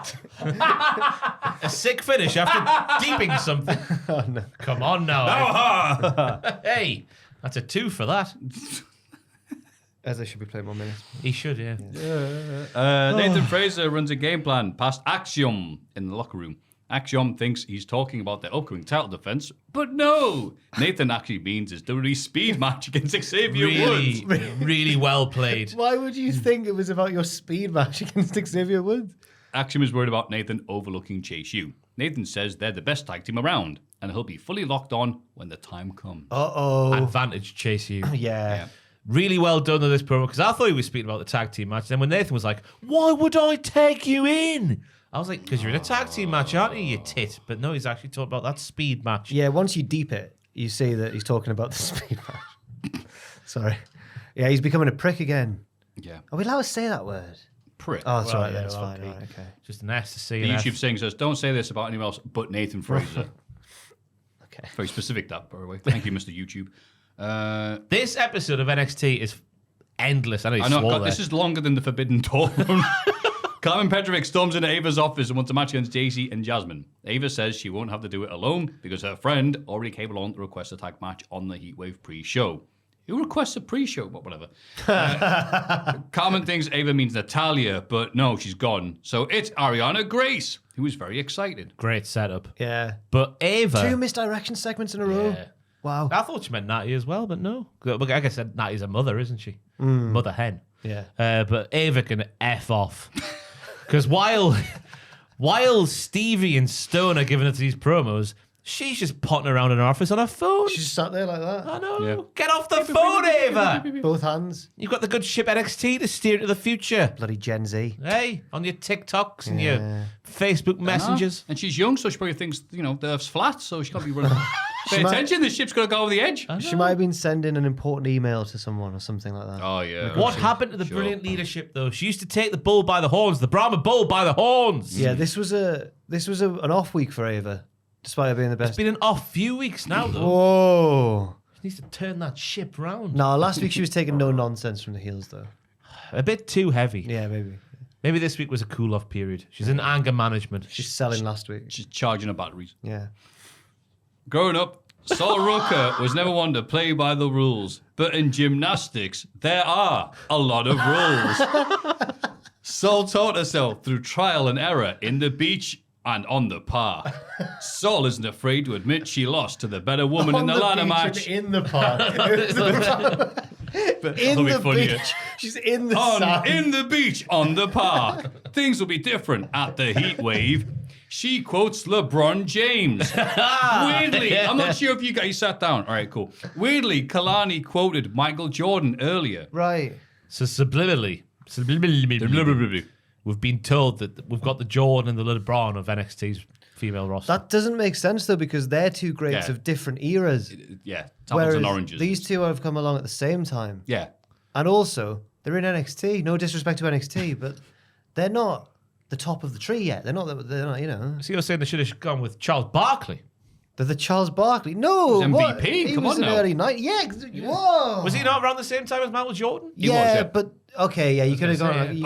D: A sick finish after deeping something.
C: Oh, no.
D: Come on now. Hey, that's a 2 for that.
C: Eze should be playing more minutes.
D: He should, yeah.
B: Nathan Fraser runs a game plan past Axiom in the locker room. Axiom thinks he's talking about their upcoming title defense, but no. Nathan actually means his WWE speed match against Xavier Woods.
D: Really well played.
C: Why would you think it was about your speed match against Xavier Woods?
B: Axiom is worried about Nathan overlooking Chase U. Nathan says they're the best tag team around, and he'll be fully locked on when the time comes.
C: Uh-oh.
D: Advantage Chase U.
C: Yeah.
D: Really well done on this promo, because I thought he was speaking about the tag team match. Then when Nathan was like, "Why would I take you in?" I was like, because you're in a tag team match, aren't you, you tit? But no, he's actually talking about that speed match.
C: Yeah, once you deep it, you see that he's talking about the speed match. Sorry. Yeah, he's becoming a prick again.
B: Yeah.
C: Are we allowed to say that word?
B: Prick.
C: Oh, that's
D: Well,
C: right.
D: yeah,
C: That's
D: well,
C: fine.
D: okay.
C: Right, okay.
D: Just an S to C.
B: The
D: and
B: YouTube
D: F.
B: thing says, don't say this about anyone else but Nathan Fraser.
C: Okay.
B: Very specific, that, by the way. Thank you, Mr. YouTube.
D: This episode of NXT is endless. I know you
B: I know,
D: swore
B: God,
D: there.
B: this is longer than the Forbidden Door. Carmen Petrovic storms into Ava's office and wants a match against Daisy and Jasmine. Ava says she won't have to do it alone because her friend already came along to request a tag match on the Heatwave pre-show. Who requests a pre-show? But whatever. Carmen thinks Ava means Natalia, but no, she's gone. So it's Ariana Grace, who is very excited.
D: Great setup.
C: Yeah.
D: But Ava...
C: 2 misdirection segments in a row.
D: Yeah.
C: Wow.
D: I thought she meant Natty as well, but no. Like I said, Natty's a mother, isn't she? Mother hen.
C: Yeah.
D: But Ava can F off. Because while Stevie and Stone are giving it to these promos, she's just potting around in her office on her phone.
C: She just sat there like that.
D: I know.
B: Yeah.
D: Get off the phone, Ava.
C: Both hands.
D: You've got the good ship NXT to steer into the future.
C: Bloody Gen Z.
D: Hey, on your TikToks and your Facebook messengers.
B: And she's young, so she probably thinks, the Earth's flat, so she can't be running. Pay attention, this ship's going to go over the edge.
C: She might have been sending an important email to someone or something like that.
B: Oh, yeah.
D: What happened to the brilliant leadership, though? She used to take the bull by the horns, the Brahma bull by the horns.
C: Yeah, this was an off week for Ava, despite her being the best.
D: It's been an off few weeks now, though.
C: Whoa.
D: She needs to turn that ship round.
C: No, last week she was taking no nonsense from the heels, though.
D: A bit too heavy.
C: Yeah, maybe.
D: Maybe this week was a cool-off period. She's in anger management.
C: She's selling last week.
B: She's charging her batteries.
C: Yeah.
B: Growing up, Sol Rucker was never one to play by the rules, but in gymnastics, there are a lot of rules. Sol taught herself through trial and error in the beach and on the par. Sol isn't afraid to admit she lost to the better woman in the ladder match.
C: In the park.
B: That'll be funnier.
C: beach. She's in the sand.
B: In the beach, on the par. Things will be different at the heat wave. She quotes LeBron James. Weirdly, I'm not sure if you guys sat down. All right, cool. Weirdly, Kalani quoted Michael Jordan earlier.
C: Right.
D: So subliminally, we've been told that we've got the Jordan and the LeBron of NXT's female roster.
C: That doesn't make sense, though, because they're two greats
B: Yeah.
C: of different eras.
B: Yeah, apples
C: Whereas
B: and oranges.
C: these two have come along at the same time.
B: Yeah.
C: And also, they're in NXT. No disrespect to NXT, but they're not the top of the tree yet. They're not,
D: So you're saying they should have gone with Charles Barkley?
C: They're the Charles Barkley. No,
B: He was
C: what?
B: MVP.
C: He
B: Come
C: was
B: on
C: in
B: now.
C: early night. Yeah, whoa.
D: Was he not around the same time as Michael Jordan?
C: Yeah,
B: yeah.
C: but okay, yeah, you could have
D: gonna
C: gone.
D: say,
C: you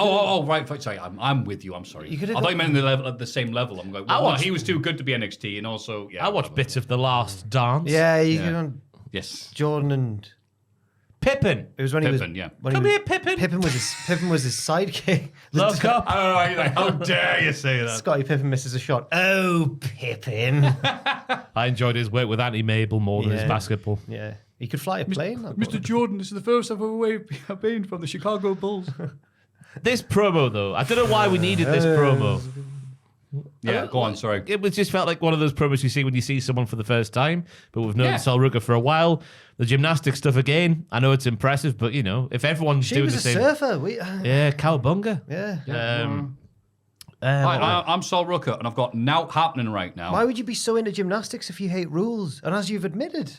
B: Right. Sorry, I'm with you. I'm sorry.
C: You
B: I
C: could've
B: thought
C: got-
B: you meant at the same level. I'm going,
D: I
B: well,
D: watched-
B: he was too good to be NXT, and also, yeah.
D: I watched bits of The Last Dance.
C: Yeah, you
B: Yeah.
C: could have gone
B: Yes.
C: Jordan and
D: Pippin.
C: It was when
B: Pippin,
C: he was.
B: yeah.
C: When
D: Come
C: he
D: here,
C: was,
D: Pippin.
C: Pippin was his sidekick.
D: Look up.
B: I don't know. You're like, how dare you say that?
C: Scotty Pippin misses a shot. Oh, Pippin.
D: I enjoyed his work with Auntie Mabel more than his
C: Yeah.
D: basketball.
C: Yeah, he could fly a plane. that
B: Mr.
C: boy.
B: Jordan, this is the first ever away I've been from the Chicago Bulls.
D: This promo, though, I don't know why we needed this promo.
B: Yeah, go on, sorry.
D: It was just felt like one of those promos you see when you see someone for the first time, but we've known
B: Yeah.
D: Sol Ruka for a while. The gymnastic stuff again, I know it's impressive, but, you know, if everyone's
C: She
D: doing
C: was
D: the
C: a
D: same...
C: surfer.
D: Yeah, cowabunga.
C: Yeah.
B: I'm Sol Rucker, and I've got Now happening right now.
C: Why would you be so into gymnastics if you hate rules? And as you've admitted,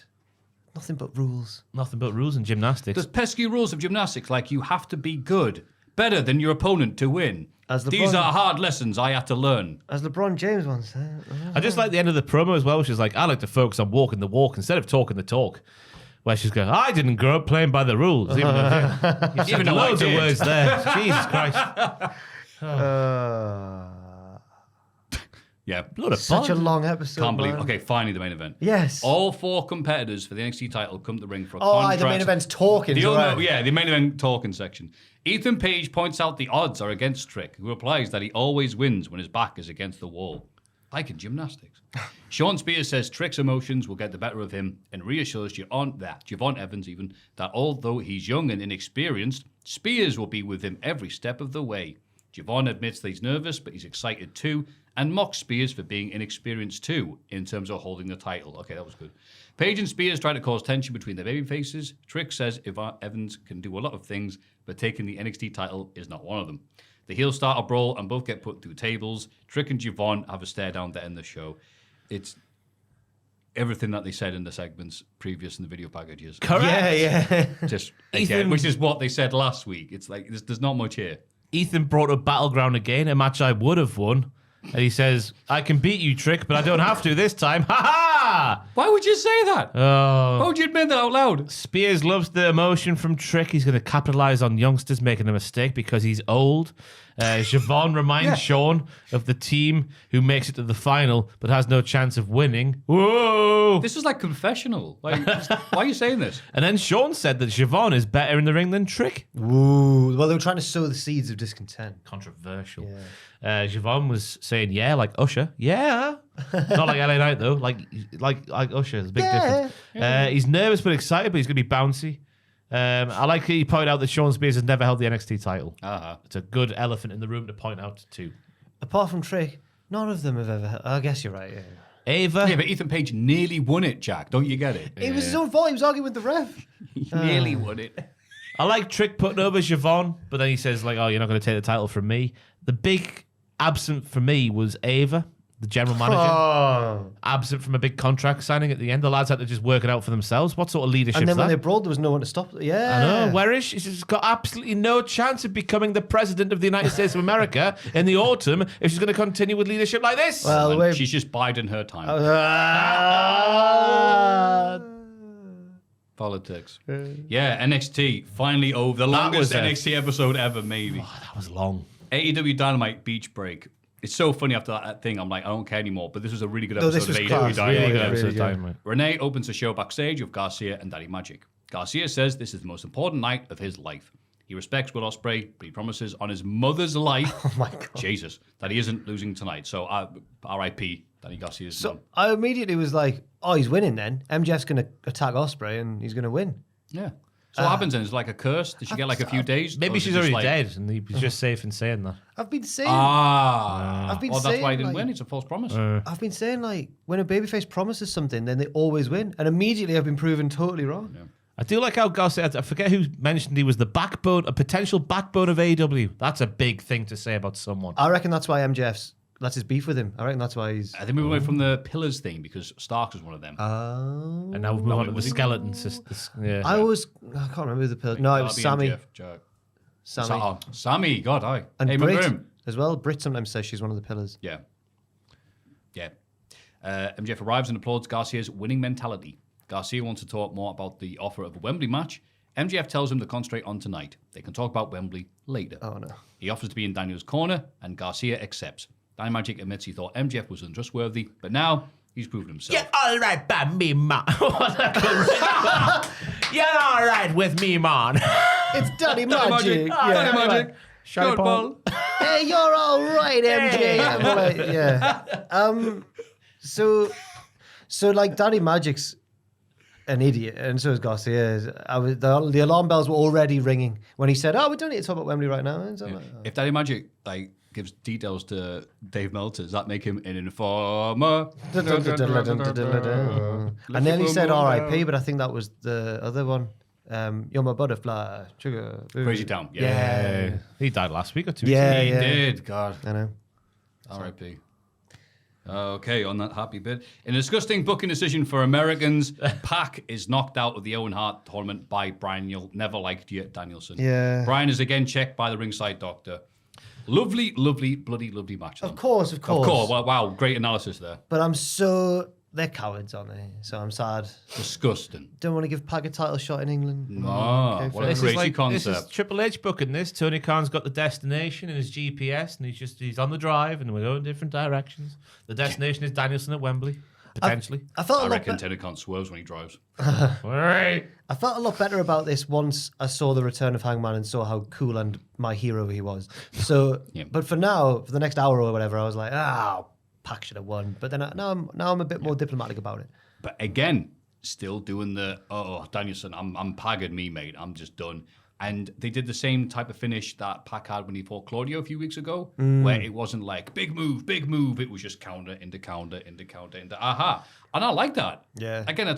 C: nothing but rules.
D: Nothing but rules in gymnastics.
B: There's pesky rules of gymnastics, like you have to be good, better than your opponent to win.
C: As
B: These
C: LeBron-
B: are hard lessons I had to learn.
C: As LeBron James once said.
D: I just like the end of the promo as well, which is like, I like to focus on walking the walk instead of talking the talk. Where she's going, I didn't grow up playing by the rules. Even though you've said
B: though I
D: loads of
B: did.
D: words there. Jesus Christ.
B: Yeah.
D: Blood of
C: Such a
D: bod.
C: long episode.
B: Can't believe.
C: man.
B: Okay, finally the main event.
C: Yes.
B: All 4 competitors for the NXT title come to the ring for a
C: Oh,
B: contract.
C: the main event's talking.
B: The
C: so
B: other-
C: right.
B: yeah, the main event talking section. Ethan Page points out the odds are against Trick, who replies that he always wins when his back is against the wall. Like in gymnastics. Sean Spears says Trick's emotions will get the better of him and reassures Javon Evans even that although he's young and inexperienced, Spears will be with him every step of the way. Javon admits that he's nervous, but he's excited too, and mocks Spears for being inexperienced too in terms of holding the title. Okay, that was good. Page and Spears try to cause tension between their baby faces. Trick says Evans can do a lot of things, but taking the NXT title is not one of them. The heels start a brawl and both get put through tables. Trick and Javon have a stare down to end the show. It's everything that they said in the segments previous in the video packages.
D: Correct.
C: Yeah.
B: Just
D: Ethan-
B: again, which is what they said last week. It's like there's not much here.
D: Ethan brought up Battleground again, a match I would have won. And he says, I can beat you, Trick, but I don't have to this time. Ha ha!
B: Why would you say that?
D: Oh.
B: Why would you admit that out loud?
D: Spears loves the emotion from Trick. He's going to capitalize on youngsters making a mistake because he's old. Javon reminds Sean of the team who makes it to the final but has no chance of winning. Whoa!
B: This is like confessional. Like, why are you saying this?
D: And then Sean said that Javon is better in the ring than Trick.
C: Ooh. Well, they were trying to sow the seeds of discontent.
D: Controversial. Javon was saying, yeah, like Usher. Yeah. Not like LA Knight, though. Like Usher. There's a big difference. He's nervous but excited, but he's going to be bouncy. I like that he pointed out that Sean Spears has never held the NXT title. It's a good elephant in the room to point out too.
C: Apart from Trick, none of them have ever. I guess you're right. Yeah.
D: Ava.
B: Yeah, but Ethan Page nearly won it, Jack. Don't you get it?
C: It was his own fault. He was arguing with the ref.
B: He nearly won it.
D: I like Trick putting over Javon, but then he says, like, oh, you're not going to take the title from me. The big absent for me was Ava, the general manager.
C: Oh.
D: Absent from a big contract signing at the end. The lads had to just work it out for themselves. What sort of leadership
C: And
D: is
C: then when
D: that?
C: they brawled, there was no one to stop. Yeah.
D: I know. Where is she? She's got absolutely no chance of becoming the president of the United States of America in the autumn if she's going to continue with leadership like this.
C: Well,
B: And
C: wait.
B: she's just biding her time. Politics. Yeah, NXT finally over. The longest
D: was a-
B: NXT episode ever, maybe.
D: That was long.
B: AEW Dynamite Beach Break. It's so funny after that thing. I'm like, I don't care anymore. But this was a really good
C: No,
B: episode
C: this was
B: of AEW
C: class.
B: Dynamite.
D: Really good
C: Yeah,
D: episode
C: really
D: of
C: good.
D: Dynamite.
B: Renee opens the show backstage with Garcia and Daddy Magic. Garcia says this is the most important night of his life. He respects Will Osprey, but he promises on his mother's life,
C: Oh my God.
B: Jesus, that he isn't losing tonight. So R.I.P. Danny Garcia's
C: So
B: mum.
C: I immediately was like, oh, he's winning then. MJF's going to attack Osprey and he's going to win.
B: Yeah. So what happens then? Is it like a curse? Did she get like a few days?
D: Maybe
B: Or is
D: she's
B: it just
D: already
B: like-
D: dead and he's just safe in saying that.
C: I've been saying,
B: I've
C: been
B: that's why he
C: saying,
B: didn't
C: like-
B: win. It's a false promise.
C: I've been saying like, when a babyface promises something, then they always win. And immediately I've been proven totally wrong.
D: I do like how Garcia, I forget who mentioned he was the backbone, a potential backbone of AEW. That's a big thing to say about someone.
C: I reckon that's why that's his beef with him. I reckon that's why he's.
B: I think we went away from the pillars thing because Starks was one of them.
C: Oh.
D: And now we move on to the
B: was he?
D: skeleton. Yeah.
C: I can't remember the pill. No, it was
B: Darby,
C: Sammy.
B: MJF, Jack.
C: Sammy.
B: Sammy, God, aye.
C: And
B: Hey,
C: Britt
B: remember him?
C: as well. Britt sometimes says she's one of the pillars.
B: Yeah. Yeah. MJF arrives and applauds Garcia's winning mentality. Garcia wants to talk more about the offer of a Wembley match. MJF tells him to concentrate on tonight. They can talk about Wembley later.
C: Oh, no.
B: He offers to be in Daniel's corner, and Garcia accepts. Dynamite admits he thought MJF was untrustworthy, but now he's proven himself.
H: All right by me, ma.
D: You're all right with me, man.
C: It's Daddy
B: Daddy
C: Magic.
B: Magic. Daddy Magic.
D: Shiny
B: Good
D: Paul.
B: ball.
C: Hey, you're all right, MJ. I'm like, yeah. So like Daddy Magic's an idiot, and so is Garcia. The alarm bells were already ringing when he said, "Oh, we don't need to talk about Wembley right now." And so I'm like, oh.
B: If Daddy Magic gives details to Dave Meltzer, does that make him an informer?
C: I nearly said R.I.P., but I think that was the other one. You're my butterfly, sugar.
B: Crazy Town.
C: Yeah.
D: He died last week or 2 weeks
C: Yeah,
D: ago.
B: He
C: yeah.
B: did. God.
C: I know.
B: R.I.P. Okay, on that happy bit. In a disgusting booking decision for Americans, Pac is knocked out of the Owen Hart tournament by Brian. You'll never liked you, Danielson.
C: Yeah.
B: Brian is again checked by the ringside doctor. Lovely, lovely, bloody lovely match.
C: Of course.
B: Of course. Wow, great analysis there.
C: But they're cowards, aren't they? So I'm sad.
B: Disgusting.
C: Don't want to give Pac a title shot in England.
B: No,
C: Okay,
B: what a
C: fair
B: crazy
C: enough.
D: This
B: concept.
D: is Triple H booking this. Tony Khan's got the destination in his GPS, and he's on the drive, and we're going different directions. The destination is Danielson at Wembley, potentially.
C: I felt
B: I
C: a lot
B: reckon
C: better.
B: Teddy Khan swerves when he drives.
D: Right.
C: I felt a lot better about this once I saw the return of Hangman and saw how cool and my hero he was. So,
B: Yeah.
C: but for now, for the next hour or whatever, I was like, Pac should have won. But then now I'm a bit more diplomatic about it.
B: But again, still doing the, Danielson, I'm pagged me, mate. I'm just done. And they did the same type of finish that Pac had when he fought Claudio a few weeks ago, where it wasn't like big move. It was just counter into counter into counter into aha. And I like that.
C: Yeah.
B: Again,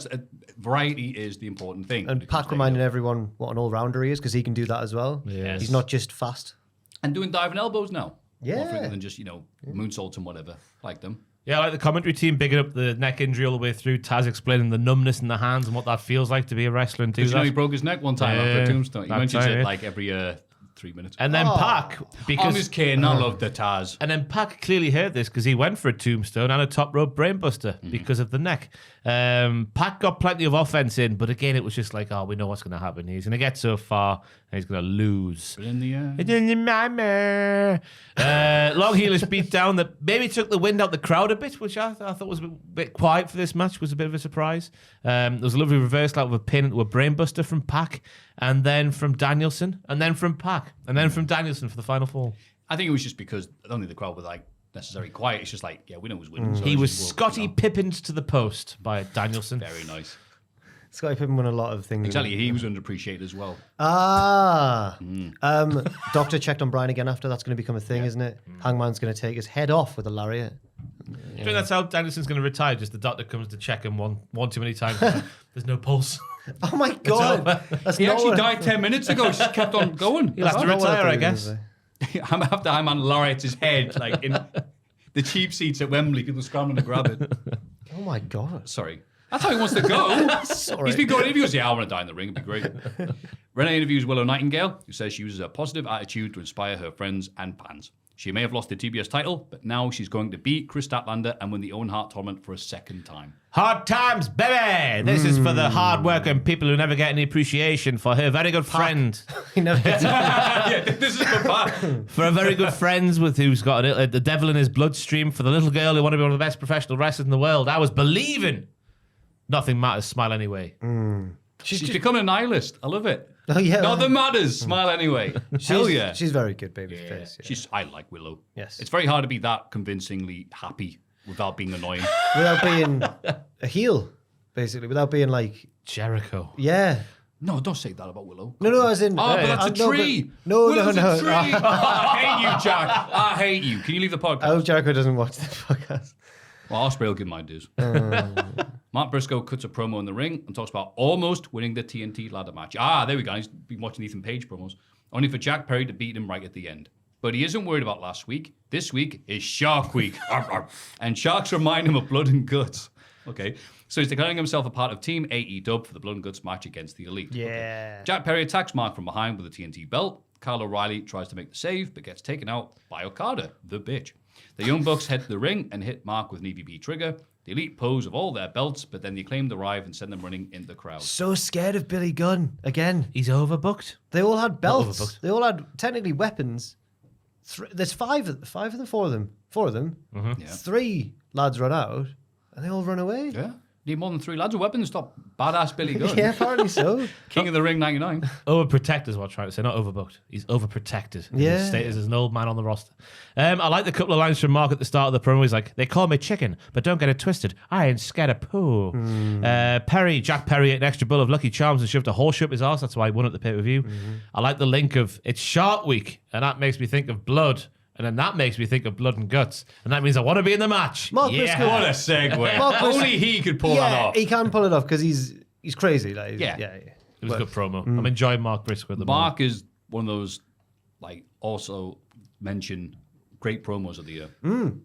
B: variety is the important thing. when
C: And
B: it comes
C: Pac
B: to
C: reminding
B: AEW.
C: everyone what an all-rounder he is because he can do that as well.
D: Yes.
C: He's not just fast.
B: And doing diving elbows now.
C: Yeah.
B: More frequent than just, moonsaults and whatever. Like them.
D: Yeah, I like the commentary team bigging up the neck injury all the way through. Taz explaining the numbness in the hands and what that feels like to be a wrestler and do
B: Because
D: that.
B: he broke his neck one time after a tombstone. He
D: that's
B: mentions
D: right,
B: it
D: yeah.
B: like every 3 minutes.
D: And then Pac,
B: I'm
D: because
B: just kidding. I love the Taz.
D: and then Pac clearly heard this because he went for a tombstone and a top rope brainbuster because of the neck. Pac got plenty of offense in, but again, it was just like, we know what's going to happen. He's going to get so far and he's going to lose.
B: But in the
D: It's in the mama. Long heelish beat down that maybe took the wind out the crowd a bit, which I thought was a bit quiet for this match. Was a bit of a surprise. There was a lovely reversal out of a pin into a brainbuster from Pac, and then from Danielson, and then from Pac, and then from Danielson for the final fall.
B: I think it was just because I don't think the crowd were necessarily quiet. It's just like, yeah, we know who's winning. So
D: He
B: it's
D: was
B: just,
D: Scotty Pippins to the post by Danielson.
B: Very nice.
C: Scotty Pippen won a lot of things.
B: Exactly. He was underappreciated as well.
C: Doctor checked on Brian again after. That's going to become a thing, isn't it? Hangman's going to take his head off with a lariat.
D: Do you think that's how Danielson's going to retire? Just the doctor comes to check him one too many times. There's no pulse.
C: Oh my God. That's
B: He
C: not
B: actually
C: what-
B: died 10 minutes ago. He just kept on going.
D: He'll have to
C: not what
D: retire,
C: thought
D: I
C: he was
D: guess.
C: gonna say.
B: I'm after Heyman lariats his head, like in the cheap seats at Wembley. People scrambling to grab it.
C: Oh my God.
B: Sorry. That's how he wants to go.
C: Sorry.
B: He's been going interviews. Yeah, I want to die in the ring. It'd be great. Renee interviews Willow Nightingale, who says she uses a positive attitude to inspire her friends and fans. She may have lost the TBS title, but now she's going to beat Chris Statlander and win the Owen Hart tournament for a second time.
D: Hard times, baby. This is for the hard working people who never get any appreciation for her very good friend.
C: He never gets
B: Yeah, this is for Pat.
D: For a very good friends with who's got the devil in his bloodstream. For the little girl who wanted to be one of the best professional wrestlers in the world. I was believing. Nothing matters. Smile anyway.
B: She's becoming a nihilist. I love it.
C: Oh, yeah.
B: Nothing matters. Smile anyway. Hell yeah.
C: She's very good, baby face. Yeah.
B: I like Willow.
C: Yes.
B: It's very hard to be that convincingly happy without being annoying.
C: Without being a heel, basically. Without being like,
D: Jericho.
C: yeah.
B: No, don't say that about Willow.
C: No, as in.
B: Oh, but that's a
C: no,
B: tree.
C: No,
B: Willow's
C: no.
B: a tree. I hate you, Jack. I hate you. Can you leave the podcast?
C: I hope Jericho doesn't watch this podcast.
B: Well, Osprey will give my dues. Mark Briscoe cuts a promo in the ring and talks about almost winning the TNT ladder match. There we go. He's been watching Ethan Page promos. Only for Jack Perry to beat him right at the end. But he isn't worried about last week. This week is Shark Week. And Sharks remind him of Blood and Guts. Okay. So he's declaring himself a part of Team AEW for the Blood and Guts match against the Elite.
C: Yeah.
B: Okay. Jack Perry attacks Mark from behind with a TNT belt. Kyle O'Reilly tries to make the save, but gets taken out by Okada, the bitch. The Young Bucks head to the ring and hit Mark with an EVP trigger. The Elite pose of all their belts, but then the Acclaimed arrive and send them running in the crowd.
C: So scared of Billy Gunn again.
D: He's overbooked.
C: They all had belts.
D: overbooked.
C: They all had technically weapons. There's four of them.
B: Yeah.
C: 3 lads run out, and they all run away.
B: Yeah. Need more than 3 lads with weapons. Stop badass Billy Gunn.
C: Yeah, apparently so.
B: King of the Ring 99.
D: Overprotected is what I'm trying to say, not overbooked. He's overprotected.
C: Yeah.
D: His status as an old man on the roster. I like the couple of lines from Mark at the start of the promo. He's like, they call me chicken, but don't get it twisted. I ain't scared of poo. Jack Perry ate an extra bowl of Lucky Charms and shoved a horseshoe up his arse. That's why he won at the pay-per-view. I like the link of, it's Shark Week, and that makes me think of blood. And then that makes me think of blood and guts. And that means I want to be in the match.
C: Mark Briscoe.
B: What a segue. Only he could pull that off.
C: He can pull it off because he's crazy. Like,
B: Yeah.
D: It was a good promo. I'm enjoying Mark Briscoe at the moment.
B: Mark is one of those, like, also mention great promos of the year.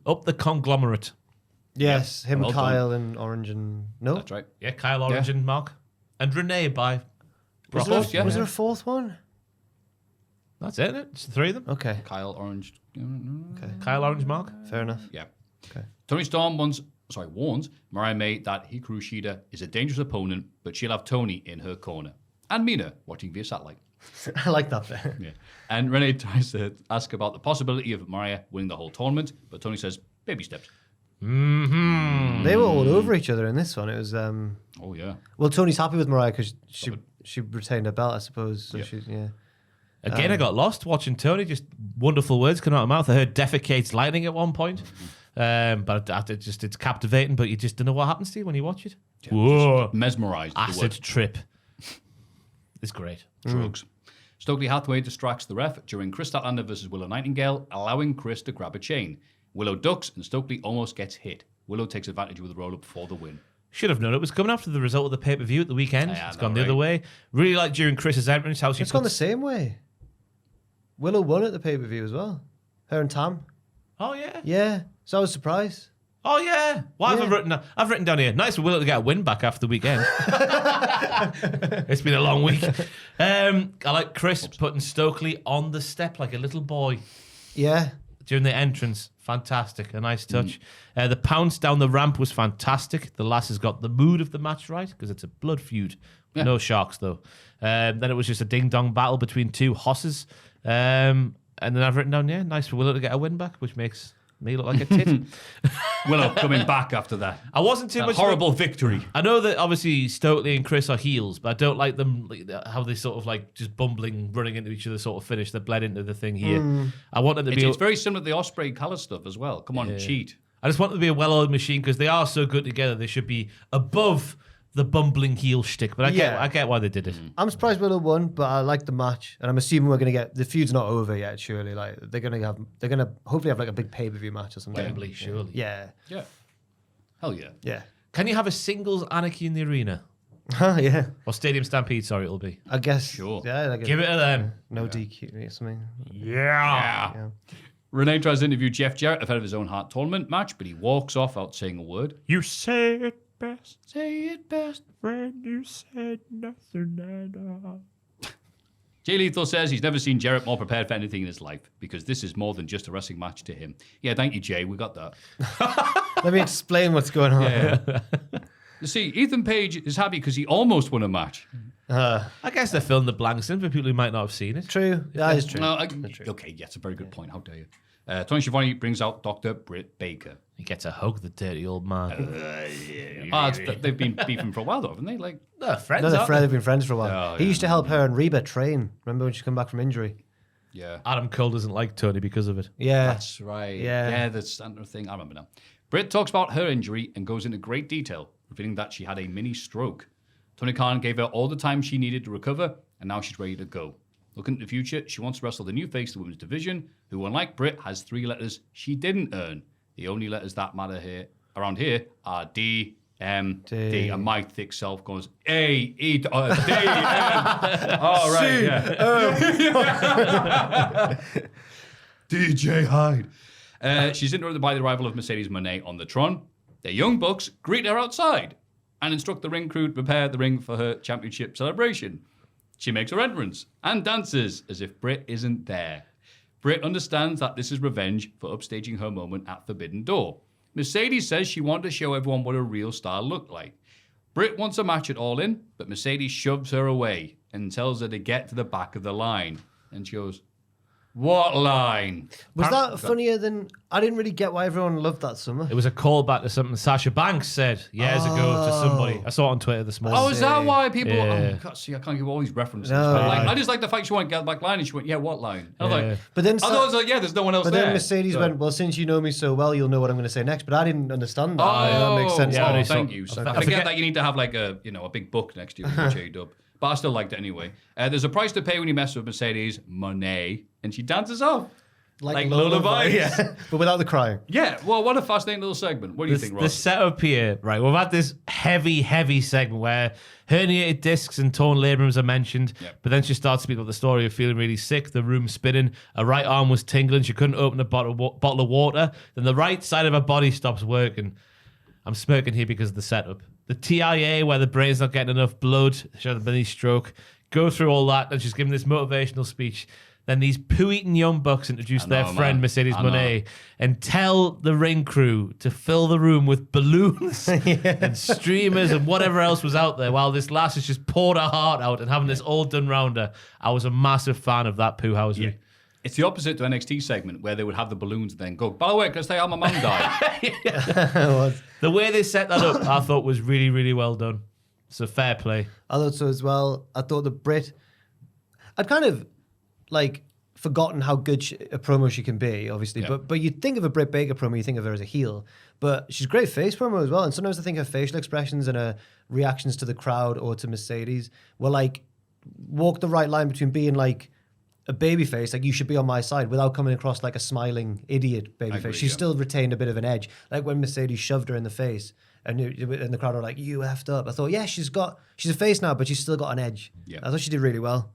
D: Up the conglomerate.
C: Yes, him,
B: Well done.
C: Kyle, and Orange, and no.
B: That's right.
D: Yeah, Kyle Orange and Mark. And Renee by
C: Was
D: Brock.
C: there, was there a fourth one?
D: That's it, isn't it? It's the 3 of them.
C: Okay,
B: Kyle Orange.
C: okay,
D: Kyle Orange, Mark.
C: fair enough.
B: Yeah.
C: Okay.
B: Tony Storm warns Mariah May that Hikaru Shida is a dangerous opponent, but she'll have Tony in her corner. And Mina watching via satellite.
C: I like that bit.
B: Yeah. And Renee tries to ask about the possibility of Mariah winning the whole tournament, but Tony says, baby steps.
C: They were all over each other in this one. It was
B: Oh, yeah.
C: well, Tony's happy with Mariah because she retained her belt, I suppose. So yeah.
D: Again, I got lost watching Tony. Just wonderful words coming out of her mouth. I heard defecates lightning at one point. But it's captivating, but you just don't know what happens to you when you watch it. Whoa.
B: Mesmerized.
D: Acid trip. It's great.
B: Drugs. Stokely Hathaway distracts the ref during Chris Statlander versus Willow Nightingale, allowing Chris to grab a chain. Willow ducks and Stokely almost gets hit. Willow takes advantage with a roll-up for the win.
D: Should have known it was coming after the result of the pay-per-view at the weekend.
B: Yeah,
D: It's
B: I
D: gone
B: know,
D: the other
B: right?
D: way. Really like during Chris's entrance how she
C: It's gone the
D: puts...
C: same way. Willow won at the pay per view as well. Her and Tam.
D: Oh, yeah.
C: Yeah, so I was surprised.
D: Oh, yeah. Why have I written... I've written down here, nice for Willow to get a win back after the weekend. It's been a long week. I like Chris putting Stokely on the step like a little boy
C: Yeah,
D: during the entrance. Fantastic. A nice touch. The pounce down the ramp was fantastic. The lass has got the mood of the match right because it's a blood feud.
B: Yeah.
D: No sharks, though. Then it was just a ding-dong battle between two hosses. And then I've written down, nice for Willow to get a win back, which makes me look like a tit.
B: Willow coming back after that.
D: I wasn't too
B: That
D: much...
B: horrible victory.
D: I know that obviously Stokely and Chris are heels, but I don't like them, how they sort of like just bumbling, running into each other sort of finish. They bled into the thing here. I want them to be...
B: It's very similar to the Osprey Callis stuff as well. Come on, cheat.
D: I just want them to be a well-oiled machine because they are so good together. They should be above the bumbling heel shtick, but I get why they did it.
C: I'm surprised Willow won, but I like the match, and I'm assuming we're gonna get the feud's not over yet. Surely, like they're gonna hopefully have like a big pay per view match or something.
D: Wembley, surely.
C: Yeah,
B: Yeah. Hell yeah.
C: yeah,
D: Can you have a singles anarchy in the arena?
C: yeah.
D: Or Stadium Stampede, sorry, it'll be.
C: I guess.
B: Sure.
C: Yeah, like
D: Give it to them.
C: no DQ or something.
B: Yeah. Renee tries to interview Jeff Jarrett ahead of his own Heart tournament match, but he walks off without saying a word.
D: You say it best
B: Say it best.
D: when you said nothing at all.
B: Jay Lethal says he's never seen Jarrett more prepared for anything in his life because this is more than just a wrestling match to him. Yeah, thank you, Jay. We got that.
C: Let me explain what's going on.
B: You see, Ethan Page is happy because he almost won a match.
D: I guess they're filling the blanks in for people who might not have seen it.
C: True. That is true.
B: No, okay, yeah, it's a very good point. How dare you? Tony Schiavone brings out Dr. Britt Baker.
D: He gets a hug, the dirty old man.
B: They've been beefing for a while, though, haven't they? Like,
D: No, friends.
C: No, they're
D: aren't
C: friends.
D: they?
C: They've been friends for a while.
B: Oh,
C: He
B: yeah.
C: used to help her and Reba train. Remember when she come back from injury?
B: yeah.
D: Adam Cole doesn't like Tony because of it.
C: Yeah.
B: That's right.
C: Yeah.
B: Yeah, the standard thing. I remember now. Britt talks about her injury and goes into great detail, revealing that she had a mini stroke. Tony Khan gave her all the time she needed to recover, and now she's ready to go. Looking to the future, she wants to wrestle the new face of the women's division, who, unlike Britt, has 3 letters she didn't earn. The only letters that matter here around here are D, M, D. And my thick self goes A, E, D, M. Oh, right, yeah. DJ Hyde. She's interrupted by the arrival of Mercedes Moné on the Tron. The Young Bucks greet her outside and instruct the ring crew to prepare the ring for her championship celebration. She makes her entrance and dances as if Britt isn't there. Britt understands that this is revenge for upstaging her moment at Forbidden Door. Mercedes says she wanted to show everyone what a real star looked like. Britt wants a match at All In, but Mercedes shoves her away and tells her to get to the back of the line. And she goes, What line?
C: Was that funnier than... I didn't really get why everyone loved that summer.
D: It was a callback to something Sasha Banks said years ago to somebody. I saw it on Twitter this morning.
B: Oh, is that why people...
D: Yeah.
B: Oh, God, see, I can't give all these references.
C: No.
B: But I just like the fact she won't get back line, and she went, yeah, what line? I was like...
C: But then...
B: I thought it was like, yeah, there's no one else
C: But
B: there.
C: then Mercedes went, well, since you know me so well, you'll know what I'm going to say next. But I didn't understand that. That makes sense.
D: Yeah,
B: Oh,
D: I
B: thank
D: saw-
B: you. So
D: I
B: I
D: forget-
B: get that you need to have like a big book next to you with J-Dub. But I still liked it anyway. There's a price to pay when you mess with Mercedes, Monet, and she dances off. Like lullaby.
C: Yeah. But without the crying.
B: Yeah, well, what a fascinating little segment. What do you think,
D: The
B: Ross?
D: setup here, right? We've had this heavy segment where herniated discs and torn labrums are mentioned, but then she starts to speak about the story of feeling really sick, the room spinning, her right arm was tingling, she couldn't open a bottle of water, then the right side of her body stops working. I'm smirking here because of the setup. The TIA, where the brain's not getting enough blood, she had a mini stroke, go through all that, and she's giving this motivational speech. Then these poo-eating young bucks introduce their friend Mercedes Monet and tell the ring crew to fill the room with balloons and streamers and whatever else was out there while this lass has just poured her heart out and having this all done round her. I was a massive fan of that poo housery.
B: Yeah. It's the opposite to NXT segment where they would have the balloons and then go, by the way, can I say how my mum died?
D: The way they set that up, I thought was really, really well done. So fair play.
C: I thought so as well. I thought the Brit... I'd kind of... forgotten how good a promo she can be, obviously.
B: Yeah.
C: But you think of a Britt Baker promo, you think of her as a heel. But she's a great face promo as well. And sometimes I think her facial expressions and her reactions to the crowd or to Mercedes were walk the right line between being a baby face, you should be on my side, without coming across like a smiling idiot baby face. She still retained a bit of an edge. Like when Mercedes shoved her in the face and the crowd were like, you effed up. I thought, yeah, she's a face now, but she's still got an edge.
B: Yeah.
C: I thought she did really well.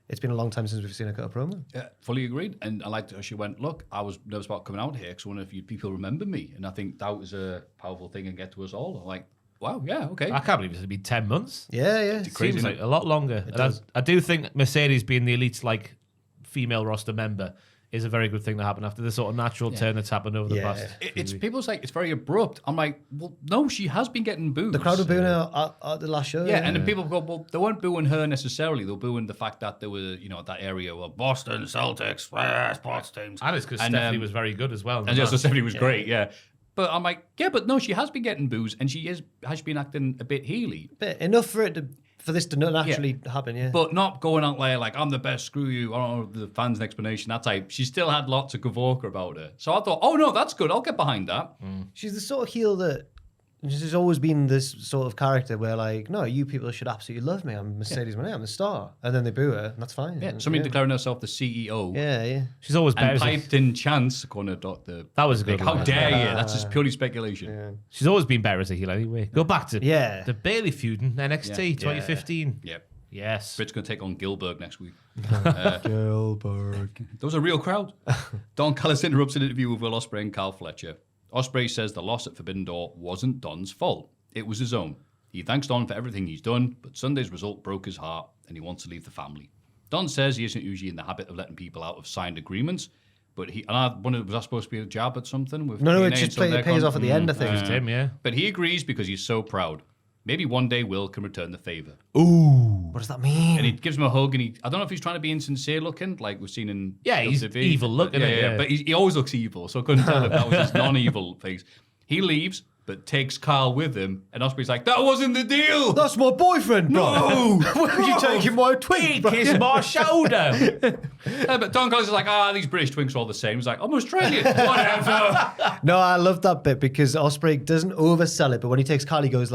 C: It's been a long time since we've seen her cut a promo.
B: Yeah, fully agreed. And I liked how she went, look, I was nervous about coming out here because I wonder if you people remember me. And I think that was a powerful thing and get to us all. I'm like, wow, yeah, okay.
D: I can't believe it's been 10 months.
C: Yeah.
D: It seems like a lot longer. And I do think Mercedes being the elite's female roster member is a very good thing to happen after the sort of natural turn that's happened over the past.
B: It's people say it's very abrupt. I'm like, well, no, she has been getting booed.
C: The crowd were booing her at the last show.
B: Yeah, and then people go, well, they weren't booing her necessarily. They were booing the fact that there was, that area where Boston Celtics, sports teams.
D: And it's because Stephanie was very good as well.
B: And just Stephanie was great, yeah. But I'm like, yeah, but no, she has been getting boos and she has been acting a bit heely.
C: But enough for this to not actually happen, yeah.
B: But not going out there like, I'm the best, screw you, I don't know, the fans' an explanation, that type. She still had lots of Kavorka about her. So I thought, oh no, that's good, I'll get behind that.
C: She's the sort of heel that she's always been this sort of character where no, you people should absolutely love me. I'm Mercedes Moné, I'm the star. And then they boo her, and that's fine.
B: Yeah, somebody declaring herself the CEO.
C: Yeah.
D: She's always better.
B: And piped in chants, according to Dr.
D: That was a good
B: How
D: one.
B: dare you? That's just purely speculation.
C: Yeah.
D: She's always been better as a heel anyway. Go back to the Bailey feud in NXT 2015.
B: Yep.
D: Yes.
B: Britt's going to take on Gilbert next week.
C: Gilbert.
B: There was a real crowd. Don Callis interrupts an interview with Will Osprey and Carl Fletcher. Osprey says the loss at Forbidden Door wasn't Don's fault. It was his own. He thanks Don for everything he's done, but Sunday's result broke his heart and he wants to leave the family. Don says he isn't usually in the habit of letting people out of signed agreements, but was that supposed to be a jab at something? With
C: No,
B: TNA
C: it just
B: and some
C: pays off at the end, I think.
D: Just him, yeah.
B: But he agrees because he's so proud. Maybe one day Will can return the favour.
C: Ooh. What does that mean?
B: And he gives him a hug, and I don't know if he's trying to be insincere looking, like we've seen in
D: he's
B: WWE.
D: evil looking.
B: Yeah. But he always looks evil, so I couldn't tell if that was his non-evil face. He leaves, but takes Carl with him, and Osprey's like, that wasn't the deal!
C: That's my boyfriend, bro.
B: No!
C: Why would you take my twink?
D: Kiss my shoulder.
B: But Don Callis is like, these British twinks are all the same. He's like, I'm Australian. Whatever.
C: No, I love that bit because Osprey doesn't oversell it, but when he takes Carl, he goes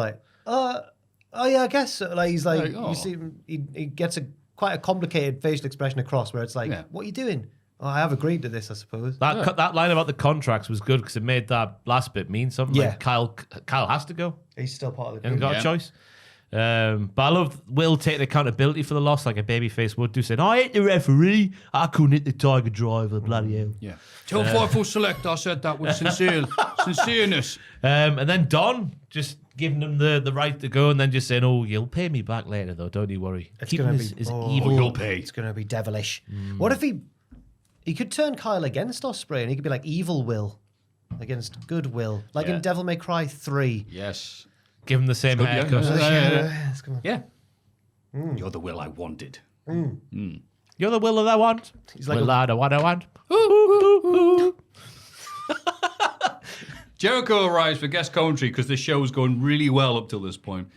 C: oh yeah, I guess so. He's like, you see, he gets quite a complicated facial expression across where it's like, what are you doing? Oh, I have agreed to this, I suppose.
D: That line about the contracts was good because it made that last bit mean something.
C: Yeah.
D: Like Kyle has to go.
C: He's still part of the
D: He hasn't got a choice. But I love Will taking accountability for the loss like a babyface would do, saying, I hit the referee, I couldn't hit the Tiger Driver, bloody hell.
B: Yeah. Tell Fightful Select I said that with sincereness.
D: And then Don just giving him the right to go and then just saying, you'll pay me back later though, don't you worry.
C: It's
D: Keep
C: going
D: him
C: to be
D: his evil.
B: You'll pay.
C: It's going to be devilish. What if he could turn Kyle against Osprey and he could be like evil Will against good Will, like in Devil May Cry 3.
B: Yes.
D: Give him the same haircut.
B: Yeah. You're the Will I wanted.
D: You're the will that I want.
C: He's like
D: will
C: a-
D: I the what I want.
B: Jericho arrives for guest commentary because the show's going really well up till this point.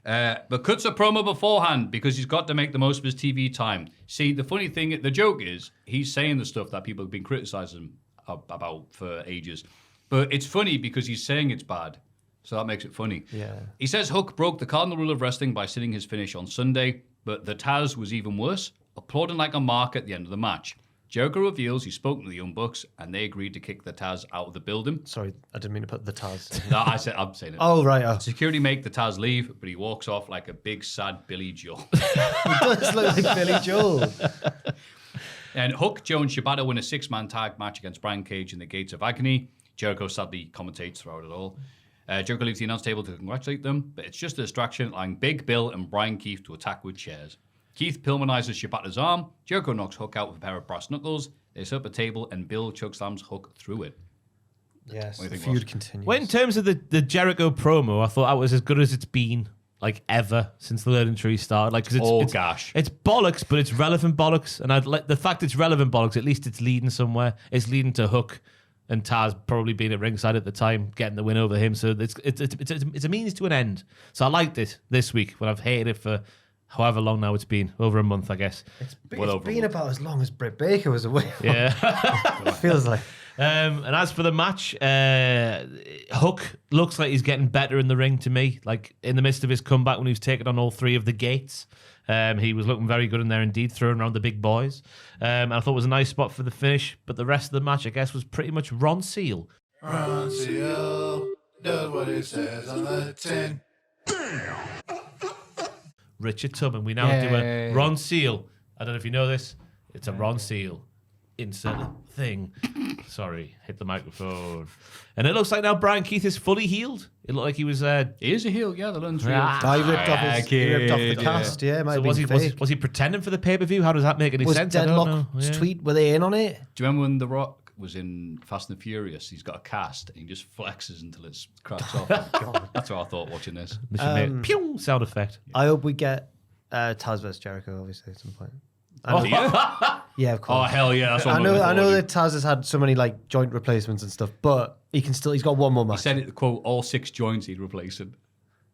B: But cuts a promo beforehand because he's got to make the most of his TV time. See, the funny thing, the joke is, he's saying the stuff that people have been criticizing about for ages. But it's funny because he's saying it's bad. So that makes it funny.
C: Yeah.
B: He says Hook broke the cardinal rule of wrestling by sitting his finish on Sunday, but the Taz was even worse, applauding like a mark at the end of the match. Jericho reveals he's spoken to the Young Bucks and they agreed to kick the Taz out of the building.
C: Sorry, I didn't mean to put the Taz.
B: No, I'm saying it.
C: Oh, right. Oh.
B: Security make the Taz leave, but he walks off like a big, sad Billy Joel.
C: He does look like Billy Joel.
B: And Hook, Joe, and Shibata win a 6-man tag match against Brian Cage in the Gates of Agony. Jericho sadly commentates throughout it all. Jericho leaves the announce table to congratulate them, but it's just a distraction, allowing Big Bill and Brian Keith to attack with chairs. Keith Pillmanizes Shibata's arm. Jericho knocks Hook out with a pair of brass knuckles. They set up a table, and Bill chokeslams Hook through it.
C: Yes,
B: What do you
C: the
B: think,
C: feud
B: Ross?
C: continues.
D: Well, in terms of the Jericho promo, I thought that was as good as it's been, like, ever since the Learning Tree started. Like, 'cause it's
B: Gosh.
D: it's bollocks, but it's relevant bollocks. And I'd let the fact it's relevant bollocks, at least it's leading somewhere. It's leading to Hook and Taz probably being at ringside at the time, getting the win over him. So it's a means to an end. So I liked it this week when I've hated it for however long now it's been, over a month, I guess.
C: It's
B: over
C: been
B: a
C: about as long as Britt Baker was away.
D: Yeah.
C: It feels like.
D: And as for the match, Hook looks like he's getting better in the ring to me. Like in the midst of his comeback when he was taking on all 3 of the gates, he was looking very good in there indeed, throwing around the big boys. And I thought it was a nice spot for the finish. But the rest of the match, I guess, was pretty much Ron Seal.
I: Ron Seal does what it says on the tin.
D: Richard Tubman. We now do a Ron Seal. I don't know if you know this. It's a Ron Seal. Insert thing. Sorry, hit the microphone. And it looks like now Brian Keith is fully healed. It looked like he was.
B: He is a heel, yeah, the Lone Tree.
C: He ripped off the cast, yeah. Might
D: So
C: have
D: was he pretending for the pay per view? How does that make any
C: was
D: sense? I don't know.
C: Deadlock's
D: Yeah.
C: tweet, were they in on it?
B: Do you remember when The Rock was in Fast and the Furious? He's got a cast and he just flexes until it cracks off. That's what I thought watching this.
D: Pew, sound effect.
C: I hope we get Taz vs Jericho, obviously, at some point.
B: Oh, yeah?
C: Yeah, of course.
B: Oh, hell yeah. That's what
C: I
B: I'm
C: know
B: looking forward to.
C: that Taz has had so many like joint replacements and stuff, but he's got one more
B: He
C: match.
B: said it, quote, all 6 joints he'd replace it.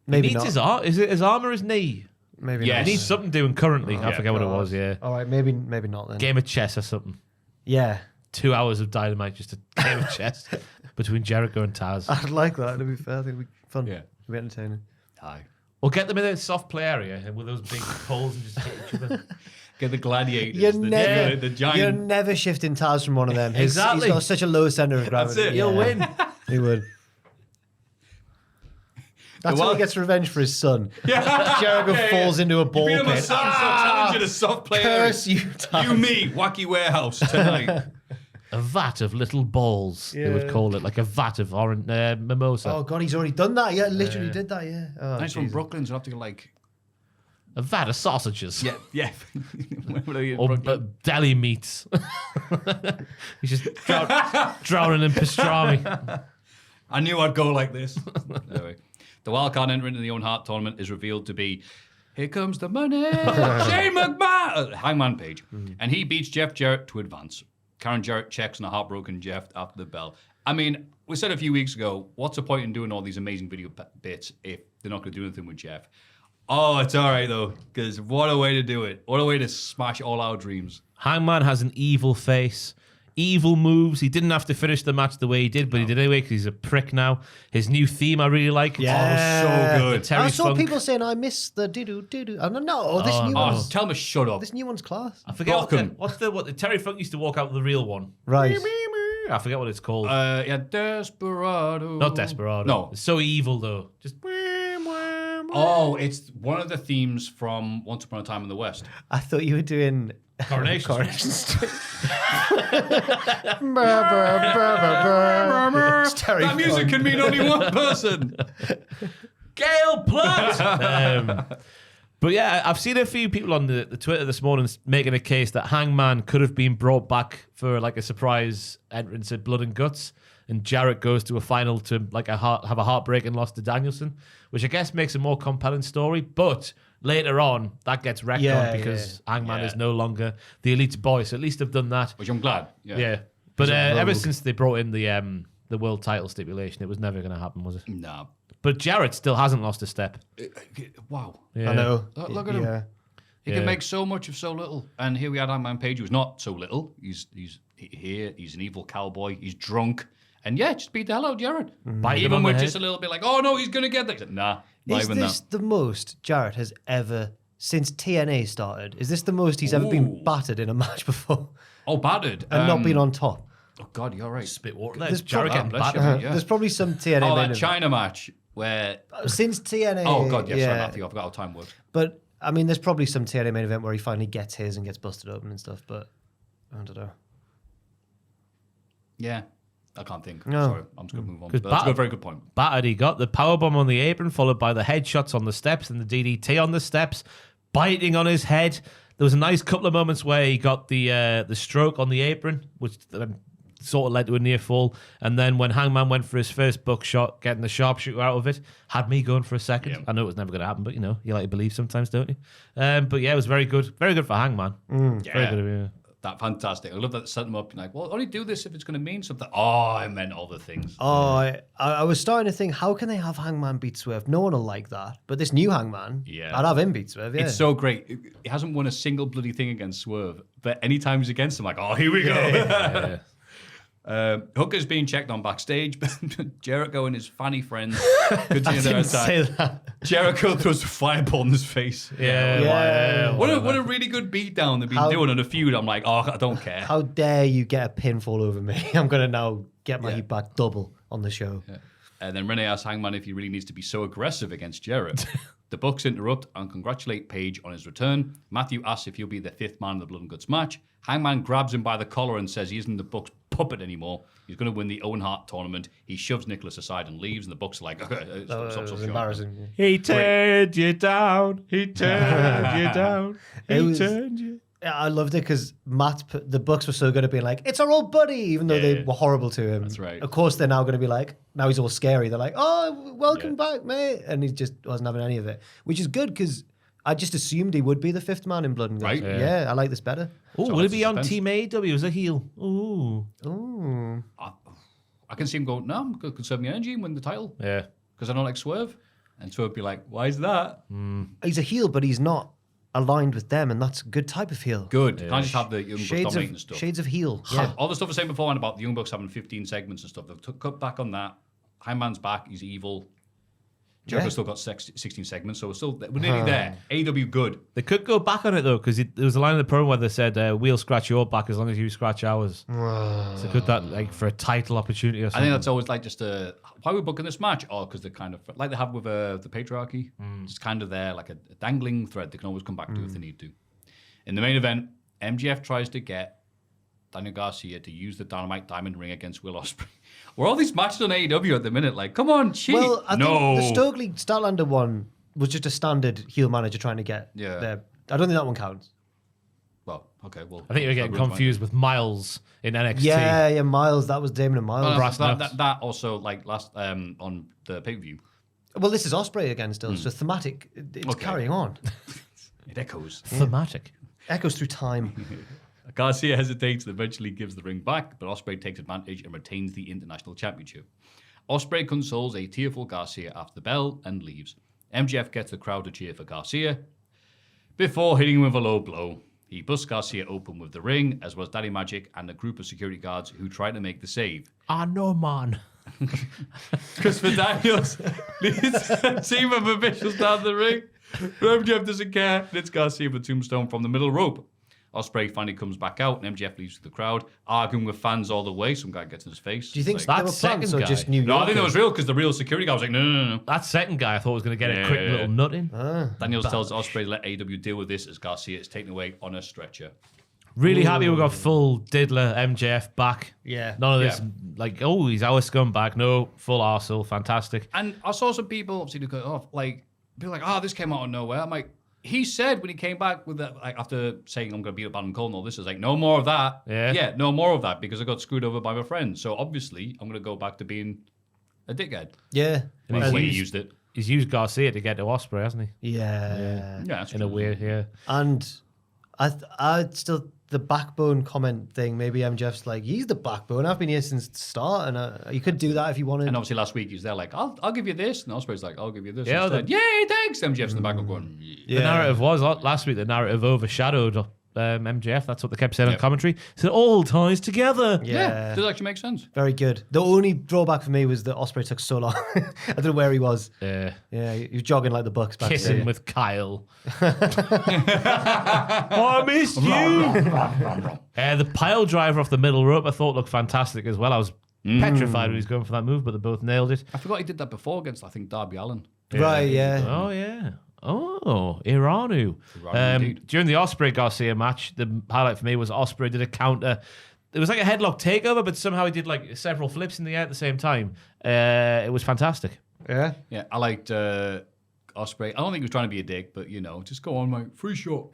C: Maybe
D: He needs
C: not.
D: Is it his arm or his knee?
C: Maybe
B: Yes.
C: not.
D: He needs something doing currently. I forget what it was, yeah.
C: All right, maybe not then.
D: Game of chess or something.
C: Yeah.
D: 2 hours of Dynamite, just a game of chess between Jericho and Taz.
C: I'd like that. It'd be fair. I think it'd be fun.
B: Yeah.
C: It'd be entertaining.
B: Aye.
D: Or get them in a soft play area and with those big poles and just hit each other.
B: Get the gladiators,
C: You're
B: the giant.
C: You're never shifting Taz from one of them.
D: Exactly.
C: He's got such a low center of gravity.
B: That's it.
D: You'll win.
C: He would. That's how he gets revenge for his son. Jericho falls into a ball
B: Beat him a
C: pit.
B: son, so challenge in a soft play
C: Curse
B: area.
C: you, Taz.
B: You, me, Wacky Warehouse tonight.
D: A vat of little balls, they would call it. Like a vat of orange mimosa.
C: Oh, God, he's already done that. Yeah, literally did that, yeah. Oh,
B: Nice from
C: Jesus.
B: Brooklyn, so I have to go like.
D: A vat of sausages.
B: Yeah. Where were they in
D: Or
B: Brooklyn?
D: deli meats. He's just drowning in pastrami.
B: I knew I'd go like this. Anyway, the wildcard entrant in the Owen Hart tournament is revealed to be Here Comes the Money, Shane McMahon, Hangman Page. And he beats Jeff Jarrett to advance. Karen Jarrett checks on a heartbroken Jeff after the bell. I mean, we said a few weeks ago, what's the point in doing all these amazing video bits if they're not going to do anything with Jeff? Oh, it's all right, though, because what a way to do it. What a way to smash all our dreams.
D: Hangman has an evil face, evil moves. He didn't have to finish the match the way he did, but he did anyway because he's a prick now. His new theme I really like.
C: Yeah.
B: Oh, so good.
D: Terry
C: I saw
D: Funk.
C: people saying I miss the doo-doo. Oh, no, this new
B: Oh,
C: one's...
B: tell me, shut up.
C: This new one's class.
D: I forget
B: Welcome.
D: what the Terry Funk used to walk out with the real one.
C: Right.
D: I forget what it's called.
B: Yeah, Desperado.
D: Not Desperado.
B: No.
D: It's so evil though. Just
B: Oh, it's one of the themes from Once Upon a Time in the West.
C: I thought you were doing...
D: Coronation
C: Street. It's Terry
B: That music
C: Funk.
B: can mean only one person.
D: Gail Platt. But yeah, I've seen a few people on the Twitter this morning making a case that Hangman could have been brought back for like a surprise entrance at Blood and Guts, and Jarrett goes to a final to like have a heartbreaking loss to Danielson, which I guess makes a more compelling story. But later on, that gets wrecked because Hangman is no longer the elite boy. So at least they've done that.
B: Which I'm glad. Yeah.
D: But ever since they brought in the world title stipulation, it was never going to happen, was it?
B: No.
D: But Jarrett still hasn't lost a step.
B: Wow.
D: Yeah.
C: I know.
B: Look at him. He can make so much of so little. And here we had Hangman Page, who's not so little. He's here. He's an evil cowboy. He's drunk. And just beat the hell out of Jarrett. Even with just a little bit like, oh no, he's going to get that. Said, nah, not
C: Is
B: even
C: this
B: that.
C: the most Jarrett has ever, since TNA started, is this the most he's ever been battered in a match before?
B: Oh, battered.
C: And not been on top?
B: Oh, God, you're right.
D: Spit water there.
C: There's
D: Jarrett getting
B: bless you,
D: battered.
B: yeah.
C: There's probably some TNA
B: Oh,
C: main
B: that
C: event.
B: China match where...
C: Since TNA.
B: Oh, God, yes, sorry, Matthew. I forgot how time works.
C: But, I mean, there's probably some TNA main event where he finally gets his and gets busted open and stuff, but I don't know.
B: Yeah. I can't think.
C: No.
B: Sorry, I'm just going to move on. But that's a very good point.
D: Battered, he got the powerbomb on the apron, followed by the headshots on the steps and the DDT on the steps, biting on his head. There was a nice couple of moments where he got the stroke on the apron, which sort of led to a near fall. And then when Hangman went for his first buckshot, getting the sharpshooter out of it, had me going for a second.
B: Yeah.
D: I know it was never going to happen, but you like to believe sometimes, don't you? But yeah, it was very good. Very good for Hangman. Very good, yeah.
B: That fantastic. I love that set them up. Like, well, only do this if it's going to mean something. Oh, I meant all the things.
C: Oh, I was starting to think, how can they have Hangman beat Swerve? No one will like that. But this new Hangman, I'd have him beat Swerve, yeah.
B: It's so great. He hasn't won a single bloody thing against Swerve. But anytime he's against him, like, oh, here we go. Hooker's being checked on backstage. Jericho and his fanny friends continue their attack.
C: Say that.
B: Jericho throws a fireball in his face. What a really good beatdown they've been doing in a feud. I'm like, oh, I don't care.
C: How dare you get a pinfall over me? I'm going to now get my heat back double on the show.
B: Yeah. And then Renee asks Hangman if he really needs to be so aggressive against Jarrett. The Bucks interrupt and congratulate Page on his return. Matthew asks if he'll be the fifth man in the Blood and Guts match. Hangman grabs him by the collar and says he isn't the Bucks' puppet anymore. He's going to win the Owen Hart tournament. He shoves Nicholas aside and leaves, and the Bucks are like, stop.
C: Embarrassing.
D: He turned you down. He turned you down. He turned you.
C: I loved it because the Bucks were so good at being like, it's our old buddy, even though they were horrible to him.
B: That's right.
C: Of course, they're now going to be like, now he's all scary. They're like, oh, welcome back, mate. And he just wasn't having any of it, which is good because I just assumed he would be the fifth man in Blood and Guts.
B: Right.
C: Yeah, I like this better.
D: Oh,
B: So
D: will it
B: it's
D: be on
B: suspense.
D: Team AEW as a heel? Ooh.
B: I can see him go, no, I'm going to conserve my energy and win the title
D: Yeah.
B: because I don't like Swerve. And Swerve would be like, why is that?
C: He's a heel, but he's not aligned with them, and that's a good type of heel.
B: Good. Can't just have the Young Bucks dominating stuff.
C: Shades of heel. Yeah.
B: All the stuff I was saying beforehand about the Young Bucks having 15 segments and stuff, they've cut back on that. Hangman's back, he's evil. Jericho's still got 16 segments, so we're nearly there. AEW good.
D: They could go back on it though, because there was a line in the promo where they said, "We'll scratch your back as long as you scratch ours." So could that like for a title opportunity or
B: I
D: something?
B: think that's always like just why are we booking this match? Oh, because they're kind of like they have with the patriarchy. It's kind of there, like a dangling thread they can always come back to if they need to. In the main event, MJF tries to get Daniel Garcia to use the Dynamite Diamond Ring against Will Osprey. Were all these matches on AEW at the minute? Like, come on, cheat.
C: Well, I
B: no.
C: think the Stokely Statlander one was just a standard heel manager trying to get there. I don't think that one counts.
B: Well, okay, well.
D: I think you're getting confused with Miles in NXT.
C: Yeah, Miles. That was Damon and Miles.
B: Well, that also, like, last on the pay-per-view.
C: Well, this is Osprey again still, so thematic. It's carrying on.
B: It echoes.
D: Thematic.
C: Echoes through time.
B: Garcia hesitates and eventually gives the ring back, but Osprey takes advantage and retains the International Championship. Osprey consoles a tearful Garcia after the bell and leaves. MJF gets the crowd to cheer for Garcia before hitting him with a low blow. He busts Garcia open with the ring, as well as Daddy Magic and a group of security guards who try to make the save.
D: I know, man.
B: Christopher Daniels leads a team of officials down the ring. MJF doesn't care, and it's Garcia with a tombstone from the middle rope. Osprey finally comes back out, and MJF leaves with the crowd, arguing with fans all the way. Some guy gets in his face.
C: Do you think
B: like,
C: they were plans or just New York?
B: No, I think that was real because the real security guy was like, no.
D: That second guy I thought was going to get a quick little nut in.
B: Daniels tells Osprey to let AEW deal with this as Garcia is taken away on a stretcher.
D: Really happy we got full Diddler MJF back.
C: Yeah.
D: None of this, like, oh, he's our scumbag. No, full arsehole. Fantastic.
B: And I saw some people obviously go off, like, be like, this came out of nowhere. I'm like, he said when he came back with that, like, after saying I'm going to beat up Adam Cole and all this, is like, no more of that. Yeah, no more of that because I got screwed over by my friends. So obviously, I'm going to go back to being a dickhead.
C: Yeah.
B: And that's the way he used it.
D: He's used Garcia to get to Osprey, hasn't he?
C: Yeah.
B: That's
D: in a weird,
C: And I still, the backbone comment thing, maybe MJF's like, he's the backbone. I've been here since the start, and you could do that if you wanted.
B: And obviously last week he was there like, I'll give you this. And Osprey's like, I'll give you this.
D: Yeah,
B: instead. Yay, thanks. MJF's in the back going,
D: The narrative was, last week, the narrative overshadowed MJF. That's what they kept saying on commentary. So it all ties together.
B: Yeah. Does actually make sense.
C: Very good. The only drawback for me was that Osprey took so long. I don't know where he was.
D: Yeah.
C: Yeah, he was jogging like the Bucks back
D: Kissing
C: there.
D: with Kyle. I missed you. The pile driver off the middle rope I thought looked fantastic as well. I was petrified when he was going for that move, but they both nailed it.
B: I forgot he did that before against, I think, Darby Allin.
C: Right, yeah.
D: Oh, yeah. Oh, Iranu. During the Osprey Garcia match, the highlight for me was Osprey did a counter. It was like a headlock takeover, but somehow he did like several flips in the air at the same time. It was fantastic.
C: Yeah.
B: Yeah, I liked Osprey. I don't think he was trying to be a dick, but, you know, just go on, like, free shot.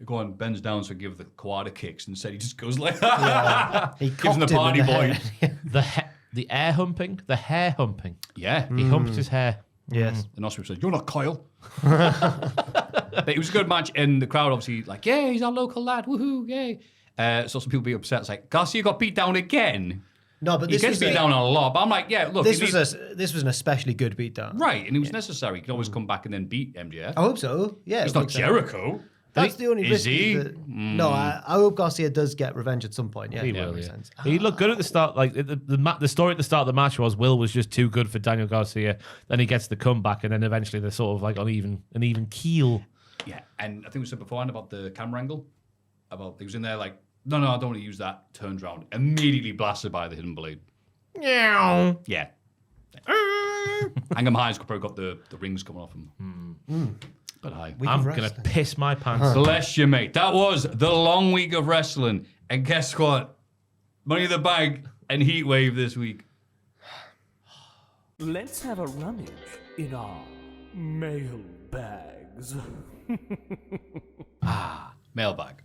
B: Go on, bends down to give the quad kicks. Instead, he just goes like that.
C: Yeah. He
B: gives him the
C: cocked him
B: party
C: in the
B: boy.
C: head.
D: The hair humping.
B: Yeah.
D: He humped his hair.
C: Yes.
B: And Osprey said, "You're not Kyle." But it was a good match, and the crowd obviously like, "Yeah, he's our local lad, woohoo, yay!" So some people be upset. It's like, Garcia got beat down again.
C: No, but
B: he
C: this
B: gets
C: was
B: beat down a lot. But I'm like, yeah, look,
C: this was an especially good beatdown.
B: Right, and it was necessary. He could always come back and then beat MJF.
C: I hope so. Yeah,
B: he's not Jericho.
C: That's the only
B: is
C: risk.
B: he?
C: No, I hope Garcia does get revenge at some point. Yeah,
D: He
C: that
D: will.
C: makes
D: Yeah.
C: sense.
D: He looked good at the start. Like the story at the start of the match was Will was just too good for Daniel Garcia. Then he gets the comeback, and then eventually they're sort of like on an even keel.
B: Yeah, and I think we said beforehand about the camera angle. About he was in there like, no, I don't want to use that. Turns around, immediately blasted by the hidden blade. Yeah. Hang'em High's probably got the rings coming off him. But
D: I'm going to piss my pants.
B: Bless you, mate. That was the long week of wrestling. And guess what? Money in the Bank and Heatwave this week.
A: Let's have a rummage in our mailbags.
B: Mailbag.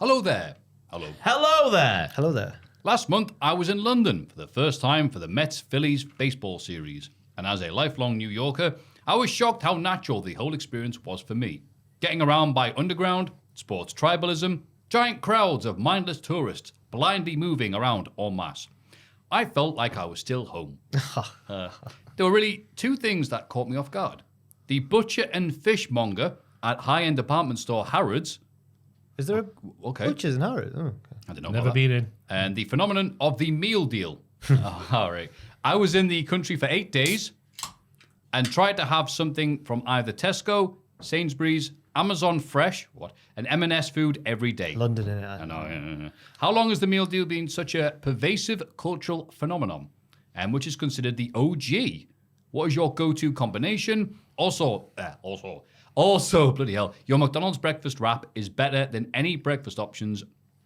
B: Hello there.
D: Hello there.
C: Hello there.
B: Last month, I was in London for the first time for the Mets-Phillies baseball series. And as a lifelong New Yorker, I was shocked how natural the whole experience was for me. Getting around by underground, sports tribalism, giant crowds of mindless tourists blindly moving around en masse. I felt like I was still home. There were really two things that caught me off guard. The butcher and fishmonger at high-end department store Harrods.
C: Is there a
B: Okay.
C: butcher's in Harrods? Oh, okay.
B: I didn't know
D: Never
B: about
D: been
B: that.
D: in.
B: And the phenomenon of the meal deal. All right. I was in the country for 8 days and tried to have something from either Tesco, Sainsbury's, Amazon Fresh, and M&S food every day.
C: London in it.
B: I know. Yeah. How long has the meal deal been such a pervasive cultural phenomenon? And which is considered the OG? What is your go-to combination? Also, bloody hell, your McDonald's breakfast wrap is better than any breakfast options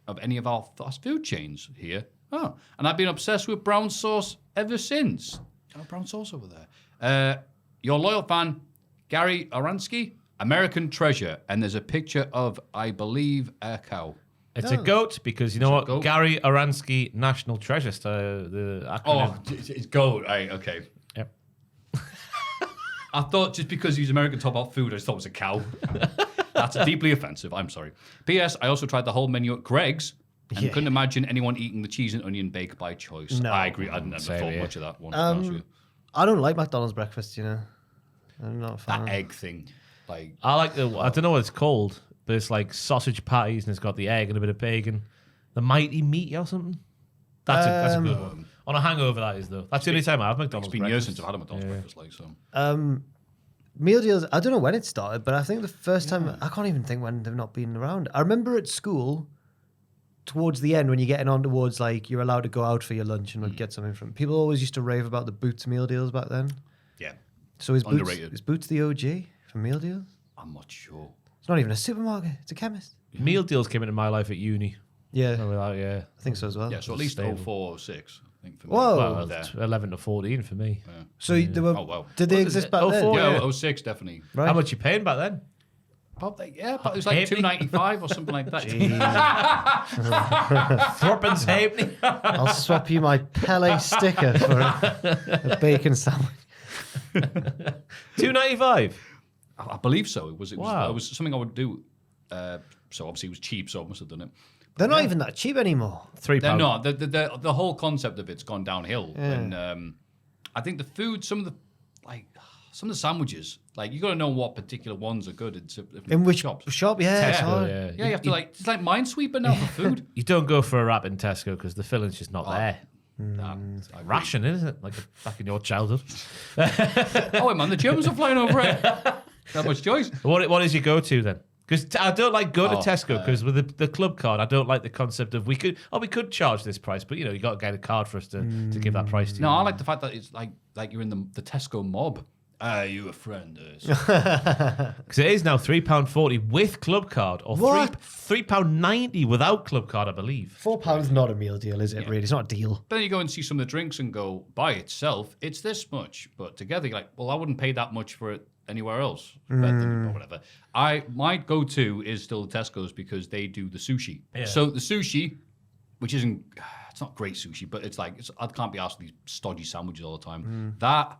B: of any of our fast food chains here. Oh, and I've been obsessed with brown sauce ever since. Oh, brown sauce over there. Your loyal fan, Gary Oransky, American Treasure. And there's a picture of, I believe, a cow.
D: It's a goat because you know what?
B: Goat.
D: Gary Oransky, National Treasure. The acronym.
B: Oh, it's goat. Right, okay.
D: Yep.
B: I thought just because he's American top out food, I just thought it was a cow. That's deeply offensive. I'm sorry. P.S. I also tried the whole menu at Greg's and couldn't imagine anyone eating the cheese and onion bake by choice.
C: No.
B: I agree. I never thought much of that one. to be honest with you.
C: I don't like McDonald's breakfast, you know. I'm not a fan.
B: That egg thing. Like,
D: I like the. I don't know what it's called, but it's like sausage patties and it's got the egg and a bit of bacon. The mighty meaty or something. That's a good one. On a hangover, that is though. That's the only time I have McDonald's.
B: it's been
D: breakfast.
B: years since I've had a McDonald's breakfast. Like, so.
C: Meal deals, I don't know when it started, but I think the first time, I can't even think when they've not been around. I remember at school, towards the end, when you're getting on towards like you're allowed to go out for your lunch and get something from. People always used to rave about the Boots meal deals back then.
B: Yeah.
C: So is
B: Underrated.
C: Boots the OG for meal deals?
B: I'm not sure.
C: It's not even a supermarket, it's a chemist.
D: Meal deals came into my life at uni.
C: Yeah,
D: Yeah.
C: I think so as well.
B: Yeah, so at least
D: Stable.
B: 04 or 06, I think, for me.
C: Whoa.
D: Well,
B: There.
D: 11 to 14 for me.
C: So they were.
B: Oh, wow.
C: Did they exist back then?
D: 04?
B: Yeah,
D: Yeah.
B: 06, definitely.
C: Right.
D: How much you paying back then?
B: Probably, yeah, but it was like $2.95 or something like that.
D: Thorpen's halfpenny.
C: I'll swap you my Pele sticker for a bacon sandwich.
D: $2.95.
B: I believe so. It was
D: Wow.
B: it was something I would do. So obviously it was cheap, so I must have done it.
C: They're not even that cheap anymore.
D: £3.
B: They're not. The whole concept of it's gone downhill, and I think the food, some of the sandwiches, like you got to know what particular ones are good
C: In which
B: shops.
C: shop? Yeah, it's
D: Tesco,
C: hard.
D: yeah.
B: Yeah, you have to it's like Minesweeper now for food.
D: You don't go for a wrap in Tesco because the filling's just not there.
B: I agree.
D: Ration, isn't it? Like back in your childhood.
B: Oh, wait, man, the Germans are flying over it. Not much choice.
D: What is your go-to then? Because I don't like go to Tesco because with the club card, I don't like the concept of we could charge this price, but you got to get a card for us to give that price to you.
B: No, I like the fact that it's like you're in the Tesco mob. Are you a friend?
D: Because it is now £3.40 with club card, or
C: What?
D: £3.90 without club card, I believe.
C: £4 not a meal deal, is it? Really, it's not a deal.
B: Then you go and see some of the drinks and go, by itself, it's this much. But together, you're like, well, I wouldn't pay that much for it anywhere else. Or whatever. My go-to is still Tesco's because they do the sushi.
D: Yeah.
B: So the sushi, which isn't, it's not great sushi, but it's like, I can't be asked for these stodgy sandwiches all the time. That,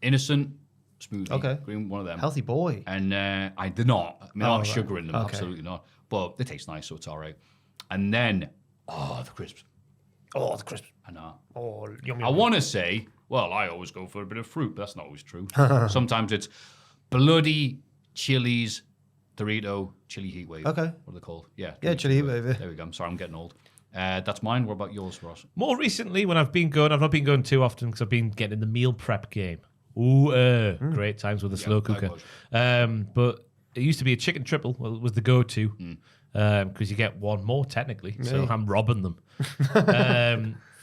B: innocent smoothie.
C: Okay.
B: Green, one of them.
C: Healthy boy.
B: And I did not. I mean, I don't have sugar in them.
C: Okay.
B: Absolutely not. But they taste nice, so it's all right. And then, the crisps.
C: Oh, the crisps.
B: I know.
C: Oh, yummy.
B: I want to say, well, I always go for a bit of fruit, but that's not always true. Sometimes it's bloody chilies, Dorito, chili heat wave.
C: Okay.
B: What are they called? Yeah.
C: Yeah, chili heat wave.
B: There we go. I'm sorry, I'm getting old. That's mine. What about yours, Ross?
D: More recently, when I've not been going too often because I've been getting in the meal prep game. Ooh, great times with a slow cooker. But it used to be a chicken triple. Well, it was the go-to because you get one more technically. So I'm robbing them.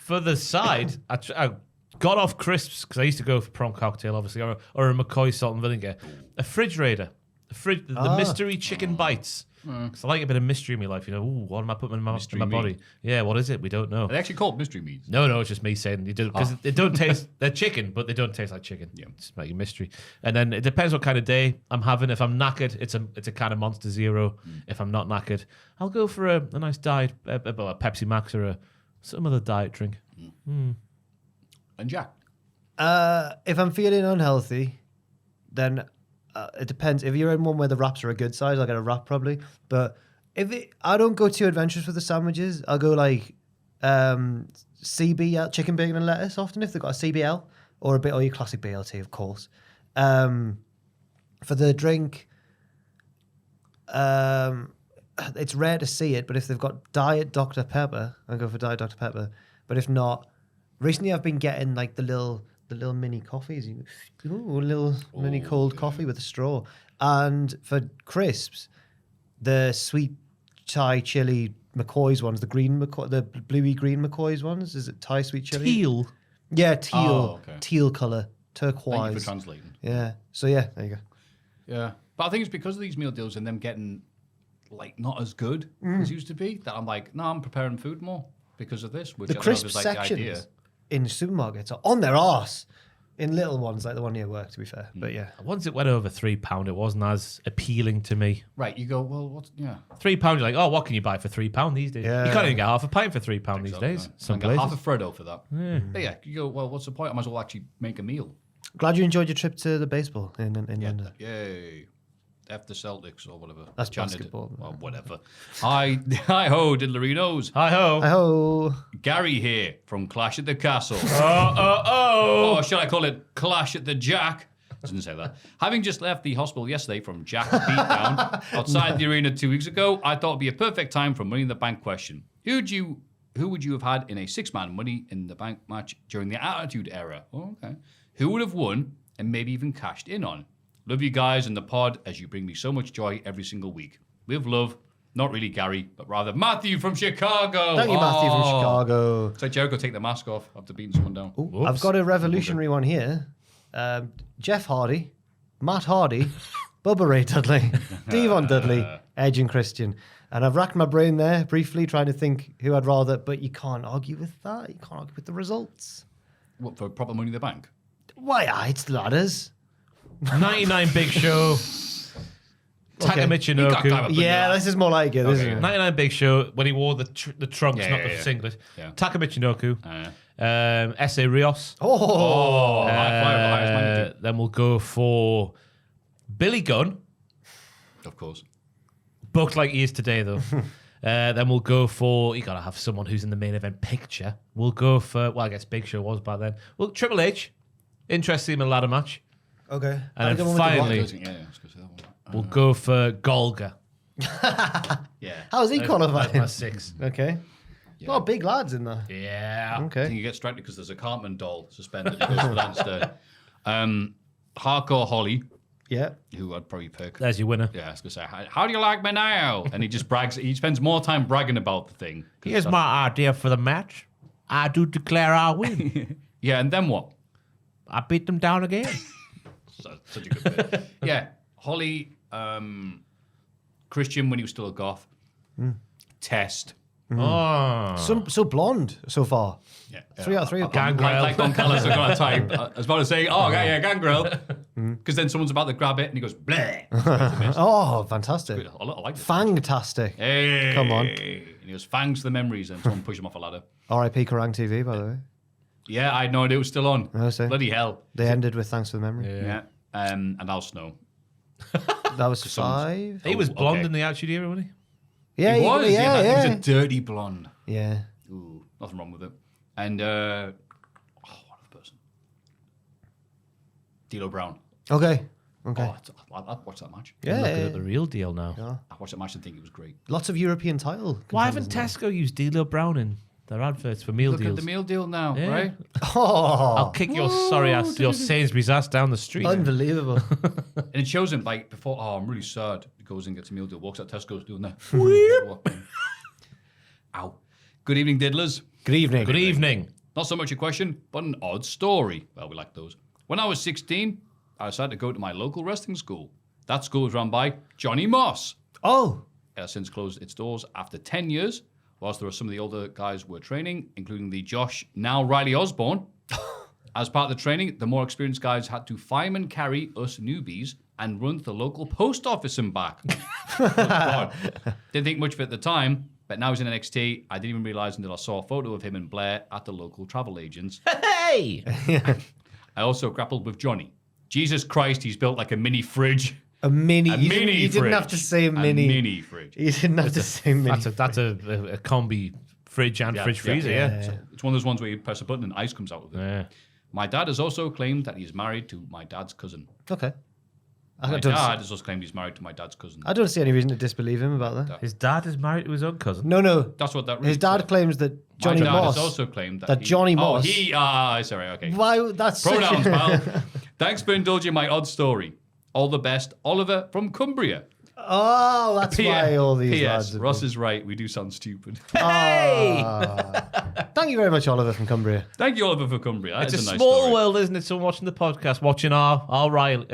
D: For the side, I got off crisps because I used to go for prawn cocktail, obviously, or a McCoy salt and vinegar. A refrigerator. The mystery chicken bites. Because I like a bit of mystery in my life, Ooh, what am I putting in my body? Yeah, what is it? We don't know.
B: Are they actually called mystery meats?
D: No, it's just me saying you do because they don't taste. They're chicken, but they don't taste like chicken. Yeah, it's like a mystery. And then it depends what kind of day I'm having. If I'm knackered, it's a kind of Monster Zero. If I'm not knackered, I'll go for a nice diet, a Pepsi Max or some other diet drink.
B: And Jack?
C: If I'm feeling unhealthy, then it depends. If you're in one where the wraps are a good size, I'll get a wrap probably. But I don't go too adventurous with the sandwiches. I'll go like CBL, chicken, bacon, and lettuce often if they've got a CBL or your classic BLT, of course. For the drink, it's rare to see it, but if they've got Diet Dr. Pepper, I'll go for Diet Dr. Pepper. But if not, recently I've been getting like the little mini coffees. Ooh, a little mini cold coffee with a straw. And for crisps, the sweet Thai chili McCoy's ones, the bluey green McCoy's ones. Is it Thai sweet chili?
D: Teal.
C: Yeah, teal.
B: Oh, okay.
C: Teal colour. Turquoise.
B: Thank you for translating.
C: Yeah. So yeah, there you go.
B: Yeah. But I think it's because of these meal deals and them getting like not as good as used to be that I'm like, no, I'm preparing food more because of this. Which
C: The
B: I
C: crisp
B: was like the idea.
C: sections in supermarkets are on their arse. In little ones like the one near work, to be fair. But yeah.
D: Once it went over £3, it wasn't as appealing to me.
B: Right, you go, well, what's, yeah.
D: £3, you're like, what can you buy for £3 these days?
C: Yeah.
D: You can't even get half a pint for £3 these days. Some
B: Got half
D: places.
B: a Freddo for that. But yeah, you go, well, what's the point? I might as well actually make a meal.
C: Glad you enjoyed your trip to the baseball in London.
B: Yay. F the Celtics or whatever.
C: That's
B: Janet-
C: basketball.
B: Well, whatever. Hi ho, Diddlerinos.
D: Hi ho.
C: Oh,
B: Gary here from Clash at the Castle.
D: Oh.
B: Or should I call it Clash at the Jack? Doesn't say that. Having just left the hospital yesterday from Jack's beatdown outside the arena 2 weeks ago, I thought it'd be a perfect time for Money in the Bank question. Who would you have had in a 6-man Money in the Bank match during the Attitude Era? Oh, okay. Who would have won and maybe even cashed in on? Love you guys in the pod as you bring me so much joy every single week. With love, not really Gary, but rather Maffew from Chicago.
C: thank you, Maffew from Chicago.
B: So Jericho take the mask off after beating someone down.
C: Ooh, I've got a revolutionary one here. Jeff Hardy, Matt Hardy, Bubba Ray Dudley, Devon Dudley, Edge and Christian. And I've racked my brain there briefly trying to think who I'd rather, but you can't argue with that. You can't argue with the results.
B: What, for proper Money in the Bank?
C: Why, it's ladders.
D: 99 Big Show. Taka
C: Okay.
B: He got
D: Michinoku.
B: kind of-
C: Yeah, this is more like it, isn't it?
D: 99 Big Show when he wore the trunks,
B: Yeah,
D: not
B: yeah,
D: the
B: yeah.
D: singlet.
B: Yeah.
D: Taka Michinoku. S.A. Rios.
C: Oh,
D: Then we'll go for Billy Gunn.
B: Of course.
D: Booked like he is today, though. Then we'll go for, you got to have someone who's in the main event picture. We'll go for, well, I guess Big Show was by then. Well, Triple H. Interested in a ladder match.
C: okay.
D: And then
C: Yeah,
D: finally,
B: Yeah, I was gonna say that one.
D: we'll go for Golga.
B: Yeah.
C: how's he qualified?
D: That's my 6.
C: Okay. A lot of big lads in there.
D: Yeah.
B: I think
C: Okay.
B: you get straight because there's a Cartman doll suspended. He goes for that instead. Hardcore Holly,
C: Yeah.
B: who I'd probably pick.
D: There's your winner.
B: Yeah, I was going to say, how do you like me now? And he just brags. He spends more time bragging about the thing.
H: Here's my idea for the match. I do declare I win.
B: Yeah, and then what?
H: I beat them down again.
B: Such a good bit. Yeah, Holly, Christian when he was still a goth. Test.
D: Oh.
C: So blonde so far.
B: Yeah.
C: 3 out of 3.
B: Like Don Callis, I've got to type. I was about to say, oh, yeah, Gangrel. Because then someone's about to grab it and he goes, bleh.
C: Oh, fantastic.
B: I like it.
C: Fantastic.
B: Hey.
C: Come on.
B: And he goes, fangs for the memories, and someone pushed him off a ladder.
C: R.I.P. Kerrang TV, by the way.
B: Yeah, I had no idea it was still on.
C: I see.
B: Bloody hell.
C: They ended with thanks for the memory.
B: Yeah. And Al Snow.
C: That was 5.
D: He was blonde
B: okay.
D: in the Attitude Era, wasn't he?
C: Yeah,
B: He was.
C: yeah,
B: He
C: yeah.
B: was a dirty blonde.
C: Yeah.
B: Ooh, nothing wrong with it. And, what other person? D'Lo Brown.
C: Okay. Okay.
B: Oh, I'd watch that match.
C: Yeah.
D: Looking at the real deal now.
B: I watched that match and think it was great.
C: Lots of European title.
D: Why haven't
C: contenders
D: Tesco used D'Lo Brown in their adverts for meal
B: Look
D: deals?
B: at the meal deal now,
D: Yeah.
B: right?
C: now. Oh,
D: I'll kick your sorry ass, your Sainsbury's ass down the street.
C: unbelievable.
B: And it shows him like before. Oh, I'm really sad. He goes and gets a meal deal. Walks out Tesco's doing that. Ow. Good evening, diddlers.
C: Good evening.
D: Good evening.
B: Not so much a question, but an odd story. Well, we like those. When I was 16, I decided to go to my local wrestling school. That school was run by Johnny Moss.
C: Oh,
B: It has since closed its doors after 10 years. Whilst there were some of the older guys were training, including the Josh, now Riley Osborne. As part of the training, the more experienced guys had to fireman carry us newbies and run to the local post office and back. Good God. Didn't think much of it at the time, but now he's in NXT. I didn't even realize until I saw a photo of him and Blair at the local travel agents.
H: Hey!
B: I also grappled with Johnny. Jesus Christ, he's built like a mini fridge.
C: a mini.
B: A
C: You
B: mini
C: didn't, you didn't have to
B: fridge.
C: say mini.
B: A mini fridge.
C: You didn't have to say mini.
D: That's a combi fridge and fridge freezer, yeah.
B: So it's one of those ones where you press a button and ice comes out of it.
D: Yeah.
B: My dad has also claimed that he's married to my dad's cousin.
C: Okay.
B: My
C: don't
B: dad has also claimed he's married to my dad's cousin.
C: I don't see any reason to disbelieve him about that.
D: His dad is married to his own cousin.
C: No.
B: That's what that
C: His
B: reads,
C: dad
B: yeah.
C: claims that Johnny
B: My dad
C: Moss.
B: has also claimed that,
C: that Johnny Moss-
B: sorry, okay.
C: Why? That's such
B: Pronouns,
C: a-
B: pal. Thanks for indulging my odd story. All the best, Oliver from Cumbria.
C: Oh, that's why all these
B: P.S.
C: lads. have
B: Ross
C: been-
B: is right. We do sound stupid.
C: Thank you very much, Oliver from Cumbria.
B: Thank you, Oliver, for Cumbria. That
D: It's
B: is
D: a
B: nice
D: small
B: story.
D: world, isn't it? Someone watching the podcast, watching R. Riley,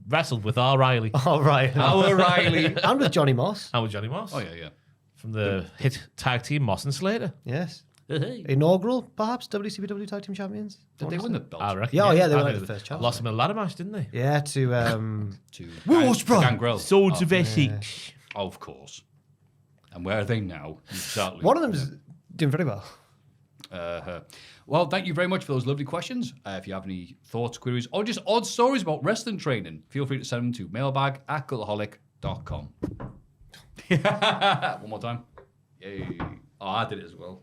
D: wrestled with R. Riley.
C: All right.
B: Our Riley.
C: And with Johnny Moss.
D: And with Johnny Moss.
B: Oh, yeah.
D: From the hit tag team Moss and Slater.
C: Yes.
D: Hey.
C: Inaugural, perhaps, WCW Tag Team Champions?
B: Did they win the belt?
D: I reckon.
C: Yeah, they were
D: I
C: like
D: think
C: the first champs.
D: Lost them in a ladder match, didn't they?
C: Yeah, to
B: To Gangrel.
D: Swords of Essex.
B: Oh, of course. And where are they now? Exactly.
C: one of them's doing very well.
B: Well, thank you very much for those lovely questions. If you have any thoughts, queries, or just odd stories about wrestling training, feel free to send them to mailbag@cultaholic.com. One more time. Yay. Oh, I did it as well.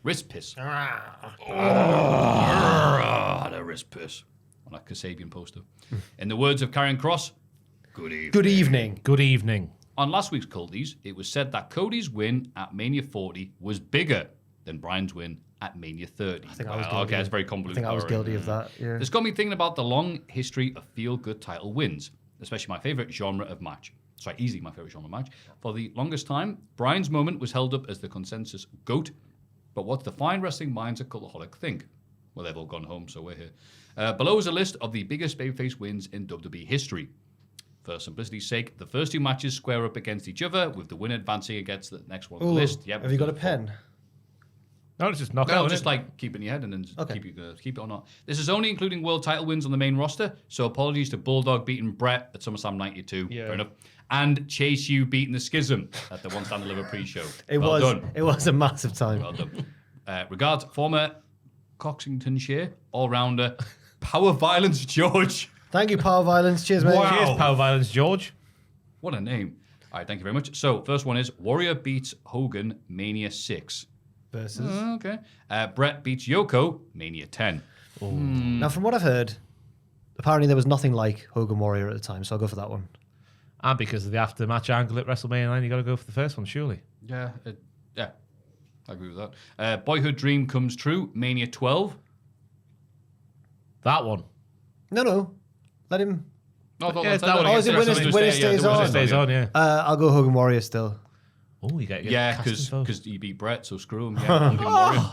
B: Wrist piss. The wrist piss. On a Kasabian poster. In the words of Karrion Kross, good evening.
C: Good evening.
D: Good evening.
B: On last week's Culties, it was said that Cody's win at Mania 40 was bigger than Brian's win at Mania 30.
C: I think I was
B: Wow,
C: guilty.
B: okay, it's very
C: I
B: convoluted.
C: think I was
B: All right.
C: guilty of that. Yeah.
B: This got me thinking about the long history of feel-good title wins, especially my favourite genre of match. Sorry, easily my favourite genre of match. For the longest time, Brian's moment was held up as the consensus GOAT, but what the fine wrestling minds at Cultaholic think? Well, they've all gone home, so we're here. Below is a list of the biggest babyface wins in WWE history. For simplicity's sake, the first two matches square up against each other, with the winner advancing against the next one on the
C: Ooh,
B: list. Yep,
C: have you got a pen?
D: No, it's just knockout.
B: No,
D: isn't
B: just
D: it?
B: like keeping your head and then
C: Okay.
B: keep it or not. This is only including world title wins on the main roster, so apologies to Bulldog beating Brett at SummerSlam 92.
D: Yeah.
B: Fair enough. And Chase U beating the Schism at the One Stand Deliver pre-show.
C: It
B: Well done.
C: was a massive time.
B: Well done. Regards, former Coxingtonshire all-rounder Power Violence George.
C: Thank you, Power Violence. Cheers, mate.
D: Cheers, Power Violence, George.
B: What a name. All right, thank you very much. So, first one is Warrior beats Hogan, Mania 6.
C: Versus.
B: Okay. Brett beats Yoko, Mania 10.
C: Now, from what I've heard, apparently there was nothing like Hogan Warrior at the time, so I'll go for that one.
D: And because of the after-match angle at WrestleMania 9, you got to go for the first one, surely.
B: Yeah, I agree with that. Boyhood Dream comes true, Mania 12.
D: That one.
C: No. Let him.
B: Oh,
D: Yeah, it's that one.
C: Oh, is it Winner Stays On?
D: Stays on, yeah.
C: I'll go Hogan Warrior still.
D: Oh, you get
B: Yeah,
D: cast info.
B: because he beat Brett, so screw him. Yeah, Hogan Warrior.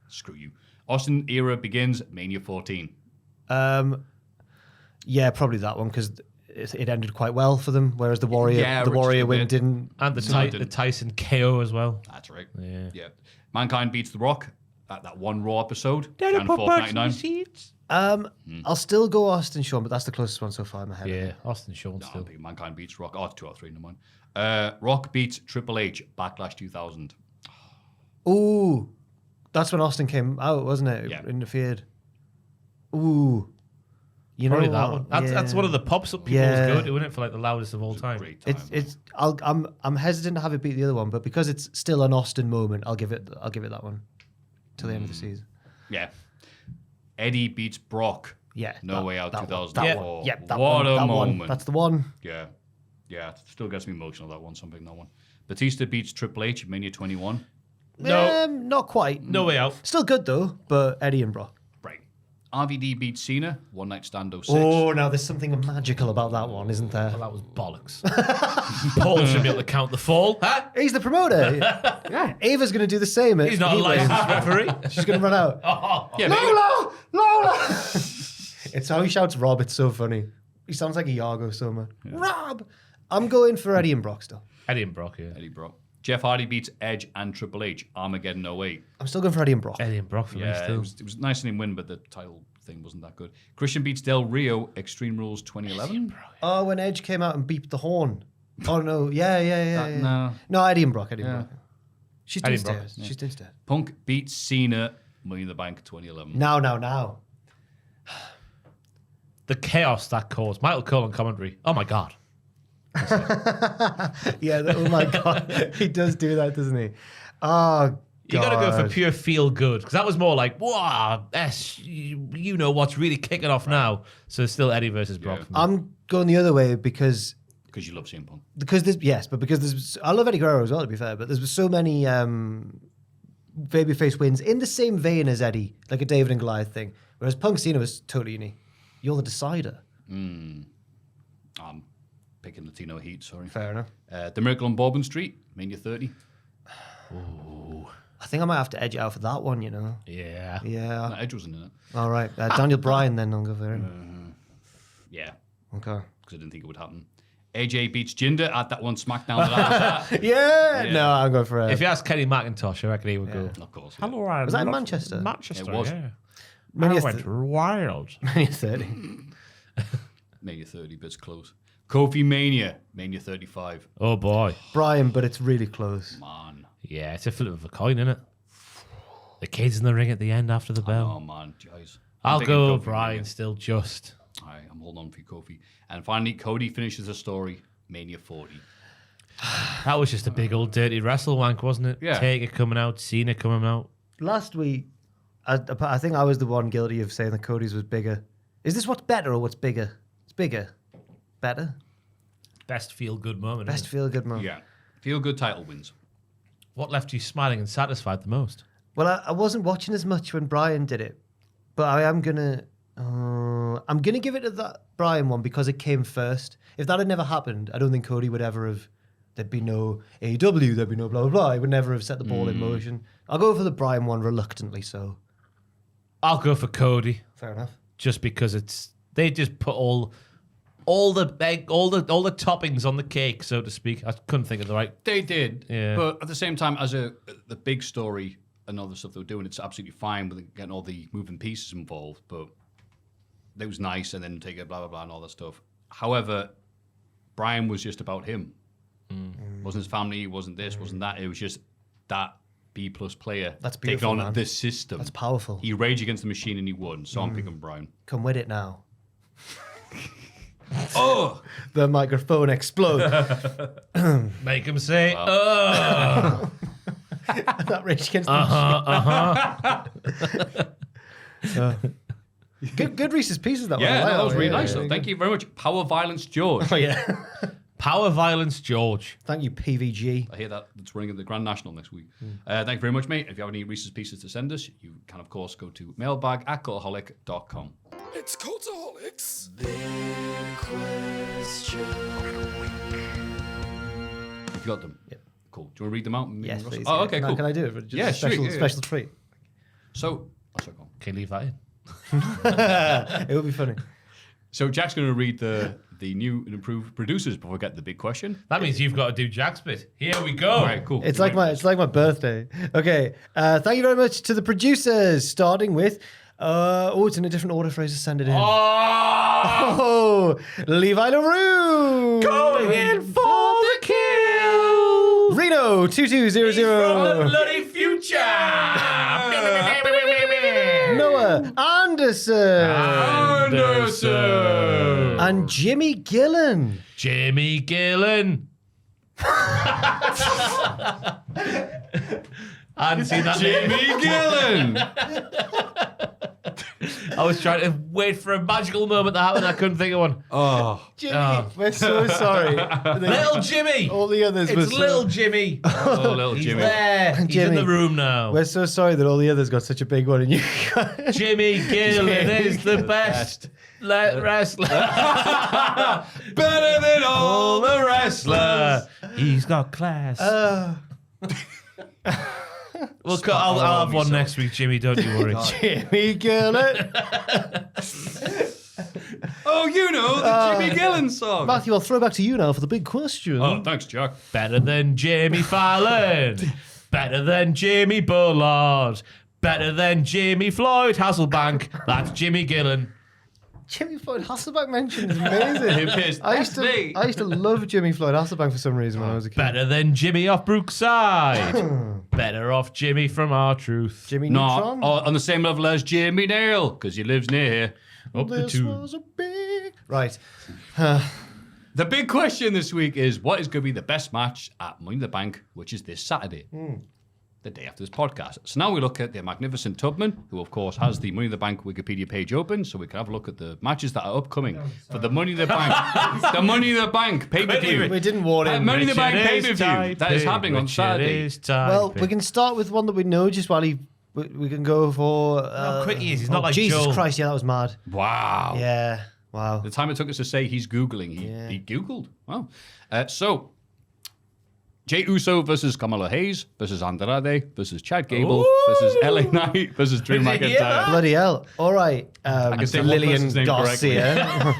B: Screw you. Austin era begins, Mania 14.
C: Yeah, probably that one because it ended quite well for them, whereas the Warrior
B: Yeah,
C: the
B: just
C: Warrior
B: a
C: win
B: bit.
C: didn't.
D: And the Tyson KO as well.
B: That's right.
D: Yeah.
B: Mankind beats The Rock at that one Raw episode. Jan 4th, 99.
C: I'll still go Austin Shawn, but that's the closest one so far in my head.
D: Yeah, Austin Shawn
B: No, I
D: still.
B: think Mankind beats Rock. Oh, 2 or 3, never mind. Rock beats Triple H, Backlash 2000.
C: Ooh, that's when Austin came out, wasn't it?
B: Yeah.
C: Interfered. Ooh, you
D: Probably
C: know
D: that
C: what?
D: one. That's one of the pops up people's
C: Yeah.
D: go to, isn't it? For like the loudest of all time.
B: Great time.
C: I'm hesitant to have it beat the other one, but because it's still an Austin moment, I'll give it that one till the end of the season.
B: Yeah. Eddie beats Brock.
C: Yeah,
B: No
C: that-
B: Way Out
C: that one,
B: 2004.
C: That one. Yep, that
B: what
C: one,
B: a
C: that
B: moment.
C: one. That's the one.
B: Yeah. It still gets me emotional, that one. So I'm picking that one. Batista beats Triple H, Mania 21.
D: No.
C: Not quite.
D: No Way Out.
C: Still good though, but Eddie and Brock.
B: Right. RVD beats Cena, One Night Stand 06.
C: Oh, now there's something magical about that one, isn't there?
D: Well, that was bollocks. Paul should be able to count the fall. Huh?
C: He's the promoter. Yeah. Ava's going to do the same.
D: He's not a licensed referee.
C: She's going to run out.
B: Yeah,
C: Lola! It's how he shouts Rob. It's so funny. He sounds like a Iago so much. Rob! I'm going for Eddie and Brock still.
D: Eddie and Brock, yeah.
B: Eddie Brock. Jeff Hardy beats Edge and Triple H, Armageddon 08.
C: I'm still going for Eddie and Brock.
D: Eddie and Brock for me
B: Yeah,
D: still.
B: it was nice in him win, but the title thing wasn't that good. Christian beats Del Rio, Extreme Rules 2011.
C: Oh, when Edge came out and beeped the horn. Oh, no. Yeah. No, Eddie and Brock. Eddie and Brock. She's
D: Eddie and Brock,
C: downstairs. She's downstairs.
B: Punk beats Cena, Money in the Bank 2011.
C: Now.
D: The chaos that caused. Michael Cole on commentary. Oh my God.
C: Yeah, oh my God. He does do that, doesn't he? Oh, God.
D: You got to go for pure feel good because that was more like, wow, you know what's really kicking off now. So it's still Eddie versus Brock.
B: Yeah.
D: For me.
C: I'm going the other way because
B: Because you love CM Punk.
C: there's I love Eddie Guerrero as well, to be fair, but there's so many babyface wins in the same vein as Eddie, like a David and Goliath thing. Whereas Punk Cena was totally unique. You're the decider.
B: I'm picking Latino Heat, sorry.
C: Fair enough.
B: The Miracle on Bourbon Street, Mania 30.
C: I think I might have to edge it out for that one, you know.
D: Yeah.
C: Yeah.
B: No, Edge wasn't in it.
C: All right. Daniel Bryan, then I'll go for him.
B: Yeah,
C: Okay.
B: because I didn't think it would happen. AJ beats Jinder at that one SmackDown that I was at.
C: Yeah. No, I'm going for
D: If you ask Kenny McIntosh, I reckon he would go.
B: Of course. Yeah.
D: Hello,
C: Was that in Manchester?
D: Manchester,
B: It was.
D: yeah.
C: Mania
D: I went wild.
C: Mania 30.
B: Mania 30, but it's close. Kofi Mania, Mania 35.
D: Oh boy.
C: Bryan, but it's really close.
B: Man.
D: Yeah, it's a flip of a coin, isn't it? The kids in the ring at the end after the bell.
B: Oh, man. Guys.
D: I'll
B: picking
D: go
B: Kofi
D: Bryan
B: Mania.
D: still just.
B: All right, I'm holding on for Kofi. And finally, Cody finishes the story, Mania 40.
D: That was just a big old dirty wrestle wank, wasn't it?
B: Yeah.
D: Taker coming out, Cena coming out.
C: Last week, I think I was the one guilty of saying that Cody's was bigger. Is this what's better or what's bigger? It's bigger. Better?
D: Best feel good moment.
C: Best
D: isn't it?
C: feel good moment.
B: Yeah. Feel good title wins.
D: What left you smiling and satisfied the most?
C: Well, I wasn't watching as much when Bryan did it, but I am gonna. I'm gonna give it to that Bryan one because it came first. If that had never happened, I don't think Cody would ever have. There'd be no AEW. There'd be no blah blah blah. He would never have set the ball in motion. I'll go for the Bryan one reluctantly. So
D: I'll go for Cody
C: fair enough.
D: just because they just put all the toppings on the cake, so to speak. I couldn't think of the right.
B: They did.
D: Yeah.
B: But at the same time, as the big story and all the stuff they were doing, it's absolutely fine with getting all the moving pieces involved, but it was nice, and then take it blah, blah, blah, and all that stuff. However, Brian was just about him. Wasn't his family, wasn't this, wasn't that. It was just that B-plus player
C: That's
B: taking
C: beautiful,
B: on
C: man.
B: this system.
C: That's powerful.
B: He raged against the machine and he won, so I'm picking Brian.
C: Come with it now.
B: Oh!
C: The microphone explodes.
D: Make him say,
C: That rage against the Good Reese's Pieces, that one.
B: Yeah,
C: I like
B: that was
C: one.
B: really
C: Yeah,
B: nice.
C: yeah,
B: Though. Thank you very much. Power Violence George.
C: Oh, yeah.
D: Power Violence George.
C: Thank you, PVG.
B: I hear that it's running at the Grand National next week. Thank you very much, mate. If you have any Reese's Pieces to send us, you can, of course, go to mailbag@cultaholic.com.
I: It's Cultaholics.
B: You've got them?
C: Yep.
B: Cool. Do you want to read them out?
C: Yes, please.
B: Oh, okay, cool.
C: Can I do it? Just
B: Yeah,
C: a
B: sure,
C: special,
B: yeah, yeah.
C: special treat.
B: So, go on.
D: Can you leave that in?
C: It would be funny.
B: So Jack's going to read the new and improved producers before we get to the big question.
D: That means you've got to do Jack's bit. Here we go.
B: All right, cool.
C: It's like my birthday. Okay. Thank you very much to the producers, starting with it's in a different order. Fraser, send it in. Oh, Levi LaRue.
D: Going in for the kill.
C: Reno 2200.
D: From the bloody future.
C: Noah Anderson.
D: Anderson.
C: And Jimmy Gillen.
D: Jimmy Gillen. I hadn't seen that.
B: Jimmy Gillen.
D: I was trying to wait for a magical moment to happen. I couldn't think of one.
B: Oh.
C: Jimmy, we're so sorry.
D: Little Jimmy.
C: All the others were
D: It's
C: so...
D: little Jimmy.
B: Oh, little
D: He's
B: Jimmy.
D: there. He's in
C: Jimmy.
D: the room now.
C: We're so sorry that all the others got such a big one and you got...
D: Jimmy Gillen is the best wrestler.
B: Better than all the
D: Wrestler. He's got class. Well, I'll have one next week, Jimmy. Don't you worry.
C: Jimmy Gillen.
B: Oh, you know, the Jimmy Gillen song.
C: Matthew, I'll throw back to you now for the big question.
B: Oh, thanks, Jack.
D: Better than Jamie Fallon. Better than Jamie Bullard. Better than Jamie Floyd Hasselbank. That's Jimmy Gillen.
C: Jimmy Floyd Hasselbank mentioned is amazing. I used to love Jimmy Floyd Hasselbank for some reason when I was a kid.
D: Better than Jimmy off Brookside. Better off Jimmy from R-Truth.
C: Jimmy
B: No,
C: Neutron.
B: on the same level as Jamie Nail, because he lives near here.
D: Up the
C: This
D: two.
C: was a big... Right.
B: The big question this week is, what is going to be the best match at Money in the Bank, which is this Saturday, the day after this podcast. So now we look at the magnificent Tubman, who of course has the Money in the Bank Wikipedia page open, so we can have a look at the matches that are upcoming for the Money in the Bank, the Money in the Bank pay-per-view.
C: We didn't warn him.
B: Money in the Bank
D: Richard is
B: pay-per-view
D: typing.
B: that is happening on
D: Richard
B: Saturday.
D: is typing.
C: Well, we can start with one that we know just while we can go for...
D: How quick he is. He's not like
C: Jesus
D: Joel.
C: Christ, yeah, that was mad.
B: Wow.
C: Yeah, wow.
B: The time it took us to say he's Googling, he Googled. Wow. So, Jey Uso versus Kamala Hayes versus Andrade versus Chad Gable versus LA Knight versus Drew
D: Did you hear
B: McIntyre.
C: Bloody hell. All right.
B: can say one
C: Lillian
B: person's name
C: Garcia.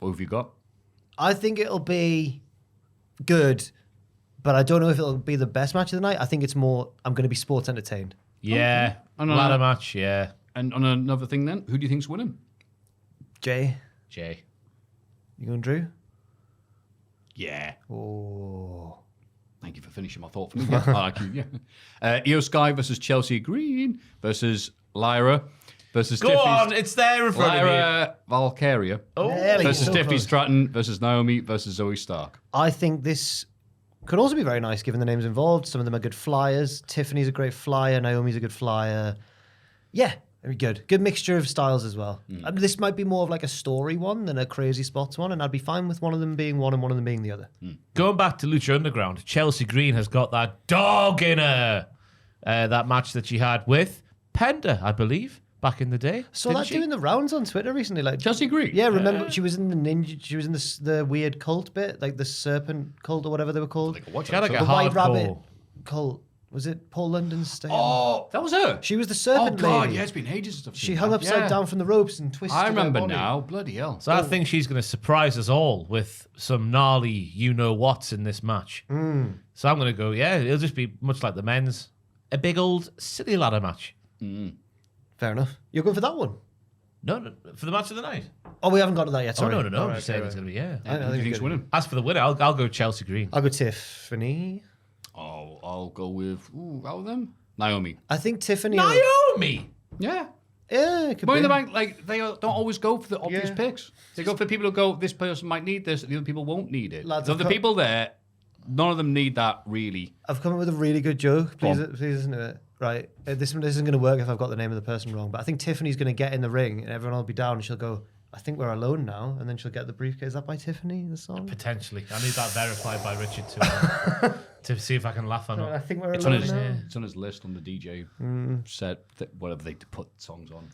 B: What have you got?
C: I think it'll be good, but I don't know if it'll be the best match of the night. I think it's more, I'm going to be sports entertained.
D: Yeah.
B: Okay.
D: Ladder match, yeah.
B: And on another thing then, who do you think's winning?
C: Jay,
D: Jay.
C: you going Drew?
B: Yeah.
C: Oh.
B: Thank you for finishing my thought for me. Yeah, I like you. Yeah. Io Sky versus Chelsea Green versus Lyra versus
D: Go on, it's there in front of
B: Lyra Valkyria
C: Nearly,
B: versus
C: so
B: Tiffany
C: close.
B: Stratton versus Naomi versus Zoe Stark.
C: I think this could also be very nice given the names involved. Some of them are good flyers. Tiffany's a great flyer. Naomi's a good flyer. Yeah, very good. Good mixture of styles as well. This might be more of like a story one than a crazy spots one, and I'd be fine with one of them being one and one of them being the other.
D: Going back to Lucha Underground, Chelsea Green has got that dog in her. That match that she had with Penta, I believe, back in the day.
C: Saw
D: didn't
C: that
D: she?
C: doing the rounds on Twitter recently. Like
B: Chelsea Green?
C: Yeah, remember she was in the ninja. She was in the weird cult bit, like the serpent cult or whatever they were called.
D: She had like
C: the
D: a
C: White Rabbit
D: hardcore.
C: cult. Was it Paul London's stay?
B: Oh, that was her.
C: She was the
B: Oh
C: serpent
B: God,
C: lady.
B: yeah, it's been ages since I've
C: She
B: seen
C: hung
B: that.
C: upside
B: Yeah.
C: down from the ropes and twisted.
B: I
C: her
B: remember
C: body.
B: now. Bloody hell.
D: So I think she's going to surprise us all with some gnarly you-know-whats in this match. So I'm going to go, yeah, it'll just be much like the men's. a big old silly ladder match.
C: Fair enough. You're good for that one?
D: No, for the match of the night.
C: Oh, we haven't got to that yet. Sorry.
D: Oh, no.
C: All
D: I'm
C: right,
D: just saying
C: okay,
D: it's
C: right.
D: going to be, yeah.
C: I
B: Who do you think's
C: think
B: winning?
D: As for the winner, I'll go Chelsea Green.
C: I'll go Tiffany.
B: Oh, I'll go with out of them, Naomi.
C: I think Tiffany.
D: Naomi!
B: Yeah.
C: Yeah, it could
B: Money in
C: be.
B: the Bank, like they don't always go for the obvious picks. They go for the people who go, this person might need this, the other people won't need it.
C: Lads,
B: so
C: I've
B: the
C: got-
B: people there, none of them need that really.
C: I've come up with a really good joke.
B: Go
C: Please,
B: on.
C: please isn't it? Right. This isn't going to work if I've got the name of the person wrong. But I think Tiffany's going to get in the ring and everyone will be down and she'll go, I think we're alone now. And then she'll get the briefcase. Is that by Tiffany, the song?
D: Potentially. I need that verified by Richard to see if I can laugh or
C: I
D: not.
C: think we're
B: It's on
C: alone
B: his
C: now.
B: it's on his list on the DJ set, whatever they put songs on.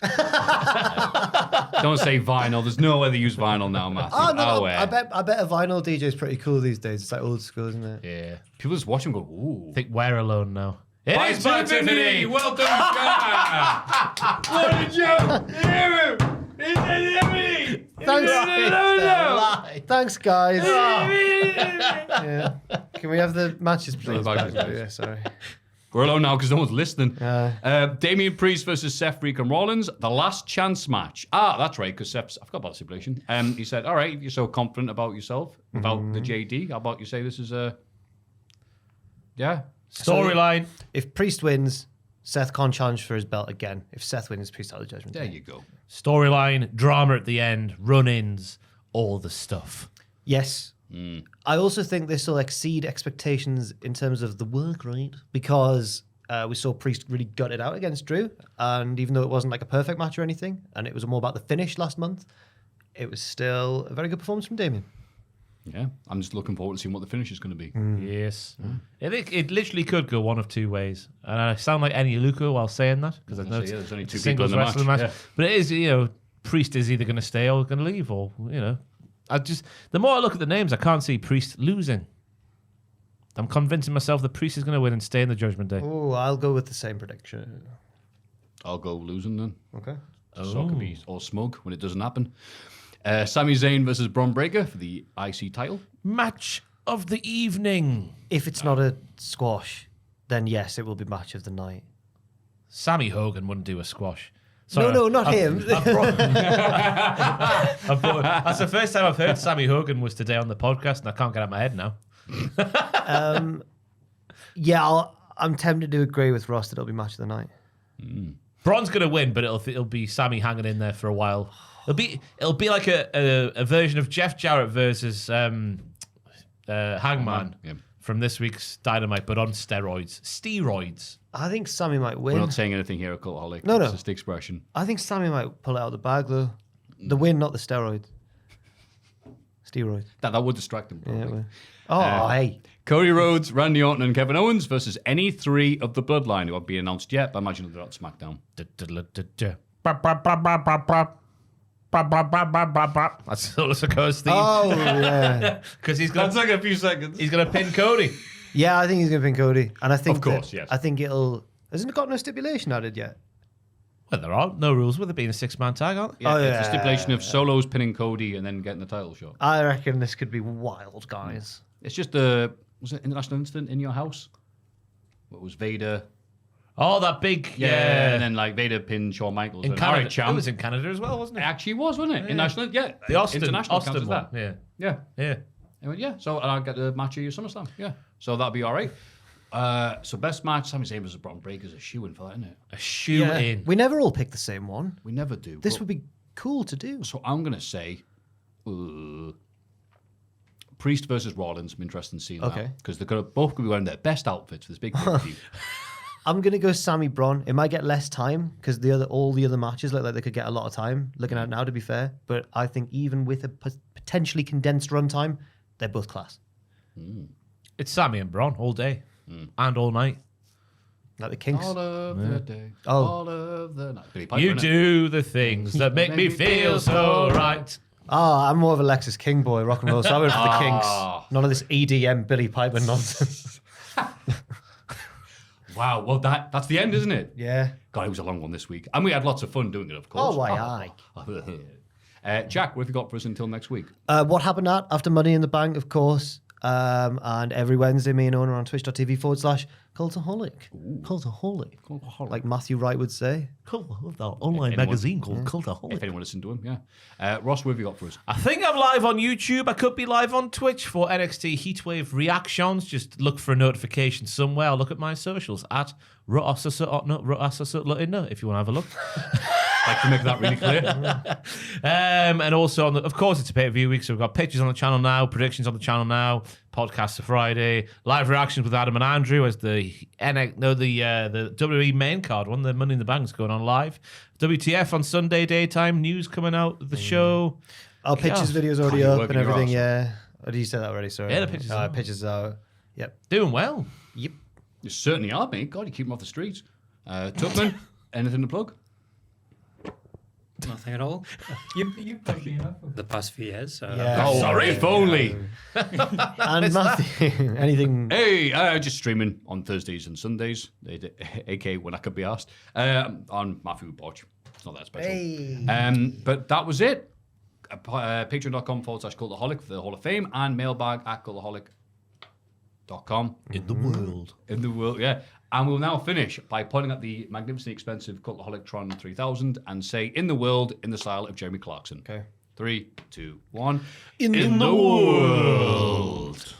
B: Don't say vinyl. There's no way they use vinyl now, Matthew.
C: Oh, no,
B: Nowhere.
C: I bet a vinyl DJ is pretty cool these days. It's like old school, isn't it?
D: Yeah.
B: People just watch him go, ooh.
D: I think we're alone now. It
B: Bye,
D: is by Tiffany!
B: Well done, guys. What a joke! Hear him! It's Tiffany!
C: Thanks, thanks guys. Yeah. Can we have the matches, please?
B: matches,
C: guys?
B: please.
C: Yeah, sorry.
B: We're alone now because no one's listening. Damian Priest versus Seth Freakin' Rollins, the last chance match. Ah, that's right, because Seth's, I forgot about the stipulation. He said, all right, if you're so confident about yourself, about the JD, how about you say this is a... Yeah.
D: Storyline.
C: If Priest wins, Seth can't challenge for his belt again. If Seth wins, Priest out of the Judgment
B: There
C: Day.
B: you go.
D: Storyline, drama at the end, run-ins, all the stuff.
C: Yes. I also think this will exceed expectations in terms of the work rate because we saw Priest really gut it out against Drew. And even though it wasn't like a perfect match or anything, and it was more about the finish last month, it was still a very good performance from Damian.
B: Yeah, I'm just looking forward to seeing what the finish is going to be.
D: Yes. It literally could go one of two ways. And I sound like Eni Luca while saying that because I know
B: Yeah, there's only
D: it's
B: two
D: a
B: people in
D: singles
B: the
D: wrestling
B: match.
D: match.
B: Yeah.
D: But it is, Priest is either going to stay or going to leave or, the more I look at the names, I can't see Priest losing. I'm convincing myself that Priest is going to win and stay in the Judgment Day.
C: Oh, I'll go with the same prediction.
B: I'll go losing then.
C: Okay.
B: So I can be all smug when it doesn't happen. Sami Zayn versus Braun Breaker for the IC title.
D: Match of the evening.
C: If it's not a squash, then yes, it will be match of the night.
D: Sammy Hogan wouldn't do a squash.
C: No, not him.
D: That's the first time I've heard Sammy Hogan was today on the podcast, and I can't get out of my head now.
C: Yeah, I'm tempted to agree with Ross that it'll be match of the night.
D: Braun's going to win, but it'll be Sammy hanging in there for a while. It'll be like a version of Jeff Jarrett versus Hangman
B: Yeah.
D: from this week's Dynamite, but on steroids.
C: I think Sammy might win.
B: We're not saying anything here at Cultaholic.
C: No.
B: It's just the expression.
C: I think Sammy might pull it out of the bag though. The win, not the steroids. Steroids.
B: That would distract him,
C: Yeah.
B: probably.
C: Well. Oh, hey.
B: Cody Rhodes, Randy Orton, and Kevin Owens versus any three of the Bloodline who haven't been announced yet, but I imagine they're on SmackDown.
D: That's Ulysses theme.
C: Oh, yeah.
D: Because he's going
B: like a few seconds.
D: to pin Cody.
C: Yeah, I think he's going to pin Cody. And I think
B: Of course,
C: that-
B: yes.
C: I think it'll... Hasn't it got no stipulation added yet?
D: Well, there are no rules with it being a 6-man tag, aren't there?
B: Yeah,
C: Oh,
B: it's
C: yeah.
B: a stipulation of solos pinning Cody and then getting the title shot.
C: I reckon this could be wild, guys.
B: It's just was it International Incident in your house? What was Vader?
D: Oh, that big...
B: And then like Vader pinned Shawn Michaels.
D: in
B: All
D: Canada.
B: right, champ.
D: It was in Canada as well, wasn't
B: It
D: it?
B: actually was, wasn't it? International, yeah.
D: The Austin
B: International counts as
D: one.
B: that.
D: Yeah.
B: Yeah. I went, yeah. So and I'll get the match of your SummerSlam. Yeah. So that'll be all right. So best match, Sami Zayn versus Braun Breaker's a shoe-in for that, isn't it?
D: A shoe-in.
C: We never all pick the same one.
B: We never do.
C: This
B: but-
C: would be cool to do.
B: So I'm going to say Priest versus Rollins. I'm interested in seeing that.
C: Okay.
B: Because they're both going to be wearing their best outfits for this big pay-per-view.
C: I'm going to go Sammy Braun. It might get less time because all the other matches look like they could get a lot of time. Looking at it now, to be fair. But I think even with a potentially condensed runtime, they're both class.
D: It's Sammy and Braun all day and all night.
C: Like the Kinks.
B: All of the day,
C: Oh.
B: all of the night. Billy Piper,
D: You
B: innit?
D: do the things that make me feel so right.
C: I'm more of a Lexus King boy, rock and roll. So I went for the Kinks. None of this EDM Billy Piper nonsense.
B: Wow, well, that's the end, isn't it?
C: Yeah.
B: God, it was a long one this week. And we had lots of fun doing it, of course.
C: Oh, aye.
B: Jack, what have you got for us until next week?
C: What happened after Money in the Bank, of course. And every Wednesday, me and Owen are on twitch.tv/Cultaholic. Cultaholic. Like Maffew Wright would say.
J: The online magazine called Cultaholic.
B: If anyone listened to him, yeah. Ross, what have you got for us?
D: I think I'm live on YouTube. I could be live on Twitch for NXT Heatwave reactions. Just look for a notification somewhere. I'll look at my socials at Rutasasut if you want to have a look.
B: Like to make that really clear.
D: And also, of course, it's a pay-per-view week, so we've got pictures on the channel now, predictions on the channel now, podcasts for Friday, live reactions with Adam and Andrew as the WWE main card one, the Money in the Bank's going on live. WTF on Sunday daytime, news coming out of the show.
C: Our pictures video's already up and everything, yeah. Oh, did you say that already? Sorry.
D: Yeah, the pictures are.
C: Pictures are, yep.
D: Doing well.
C: Yep.
B: You certainly are, mate. God, you keep them off the streets. Tupman, anything to plug?
E: Nothing at all. You plugged me enough the past few years. So
B: Oh, sorry, if only.
C: And Matthew, anything?
B: Hey, just streaming on Thursdays and Sundays, aka when I could be asked, on Maffew Botch. It's not that special.
C: Hey.
B: But that was it. Patreon.com/Cultaholic for the Hall of Fame and mailbag at cultaholic.com.
J: In the world.
B: In the world, yeah. And we'll now finish by pointing at the magnificently expensive Cultaholic Tron 3000 and say, in the world, in the style of Jeremy Clarkson.
C: Okay.
B: 3, 2, 1.
J: In the world.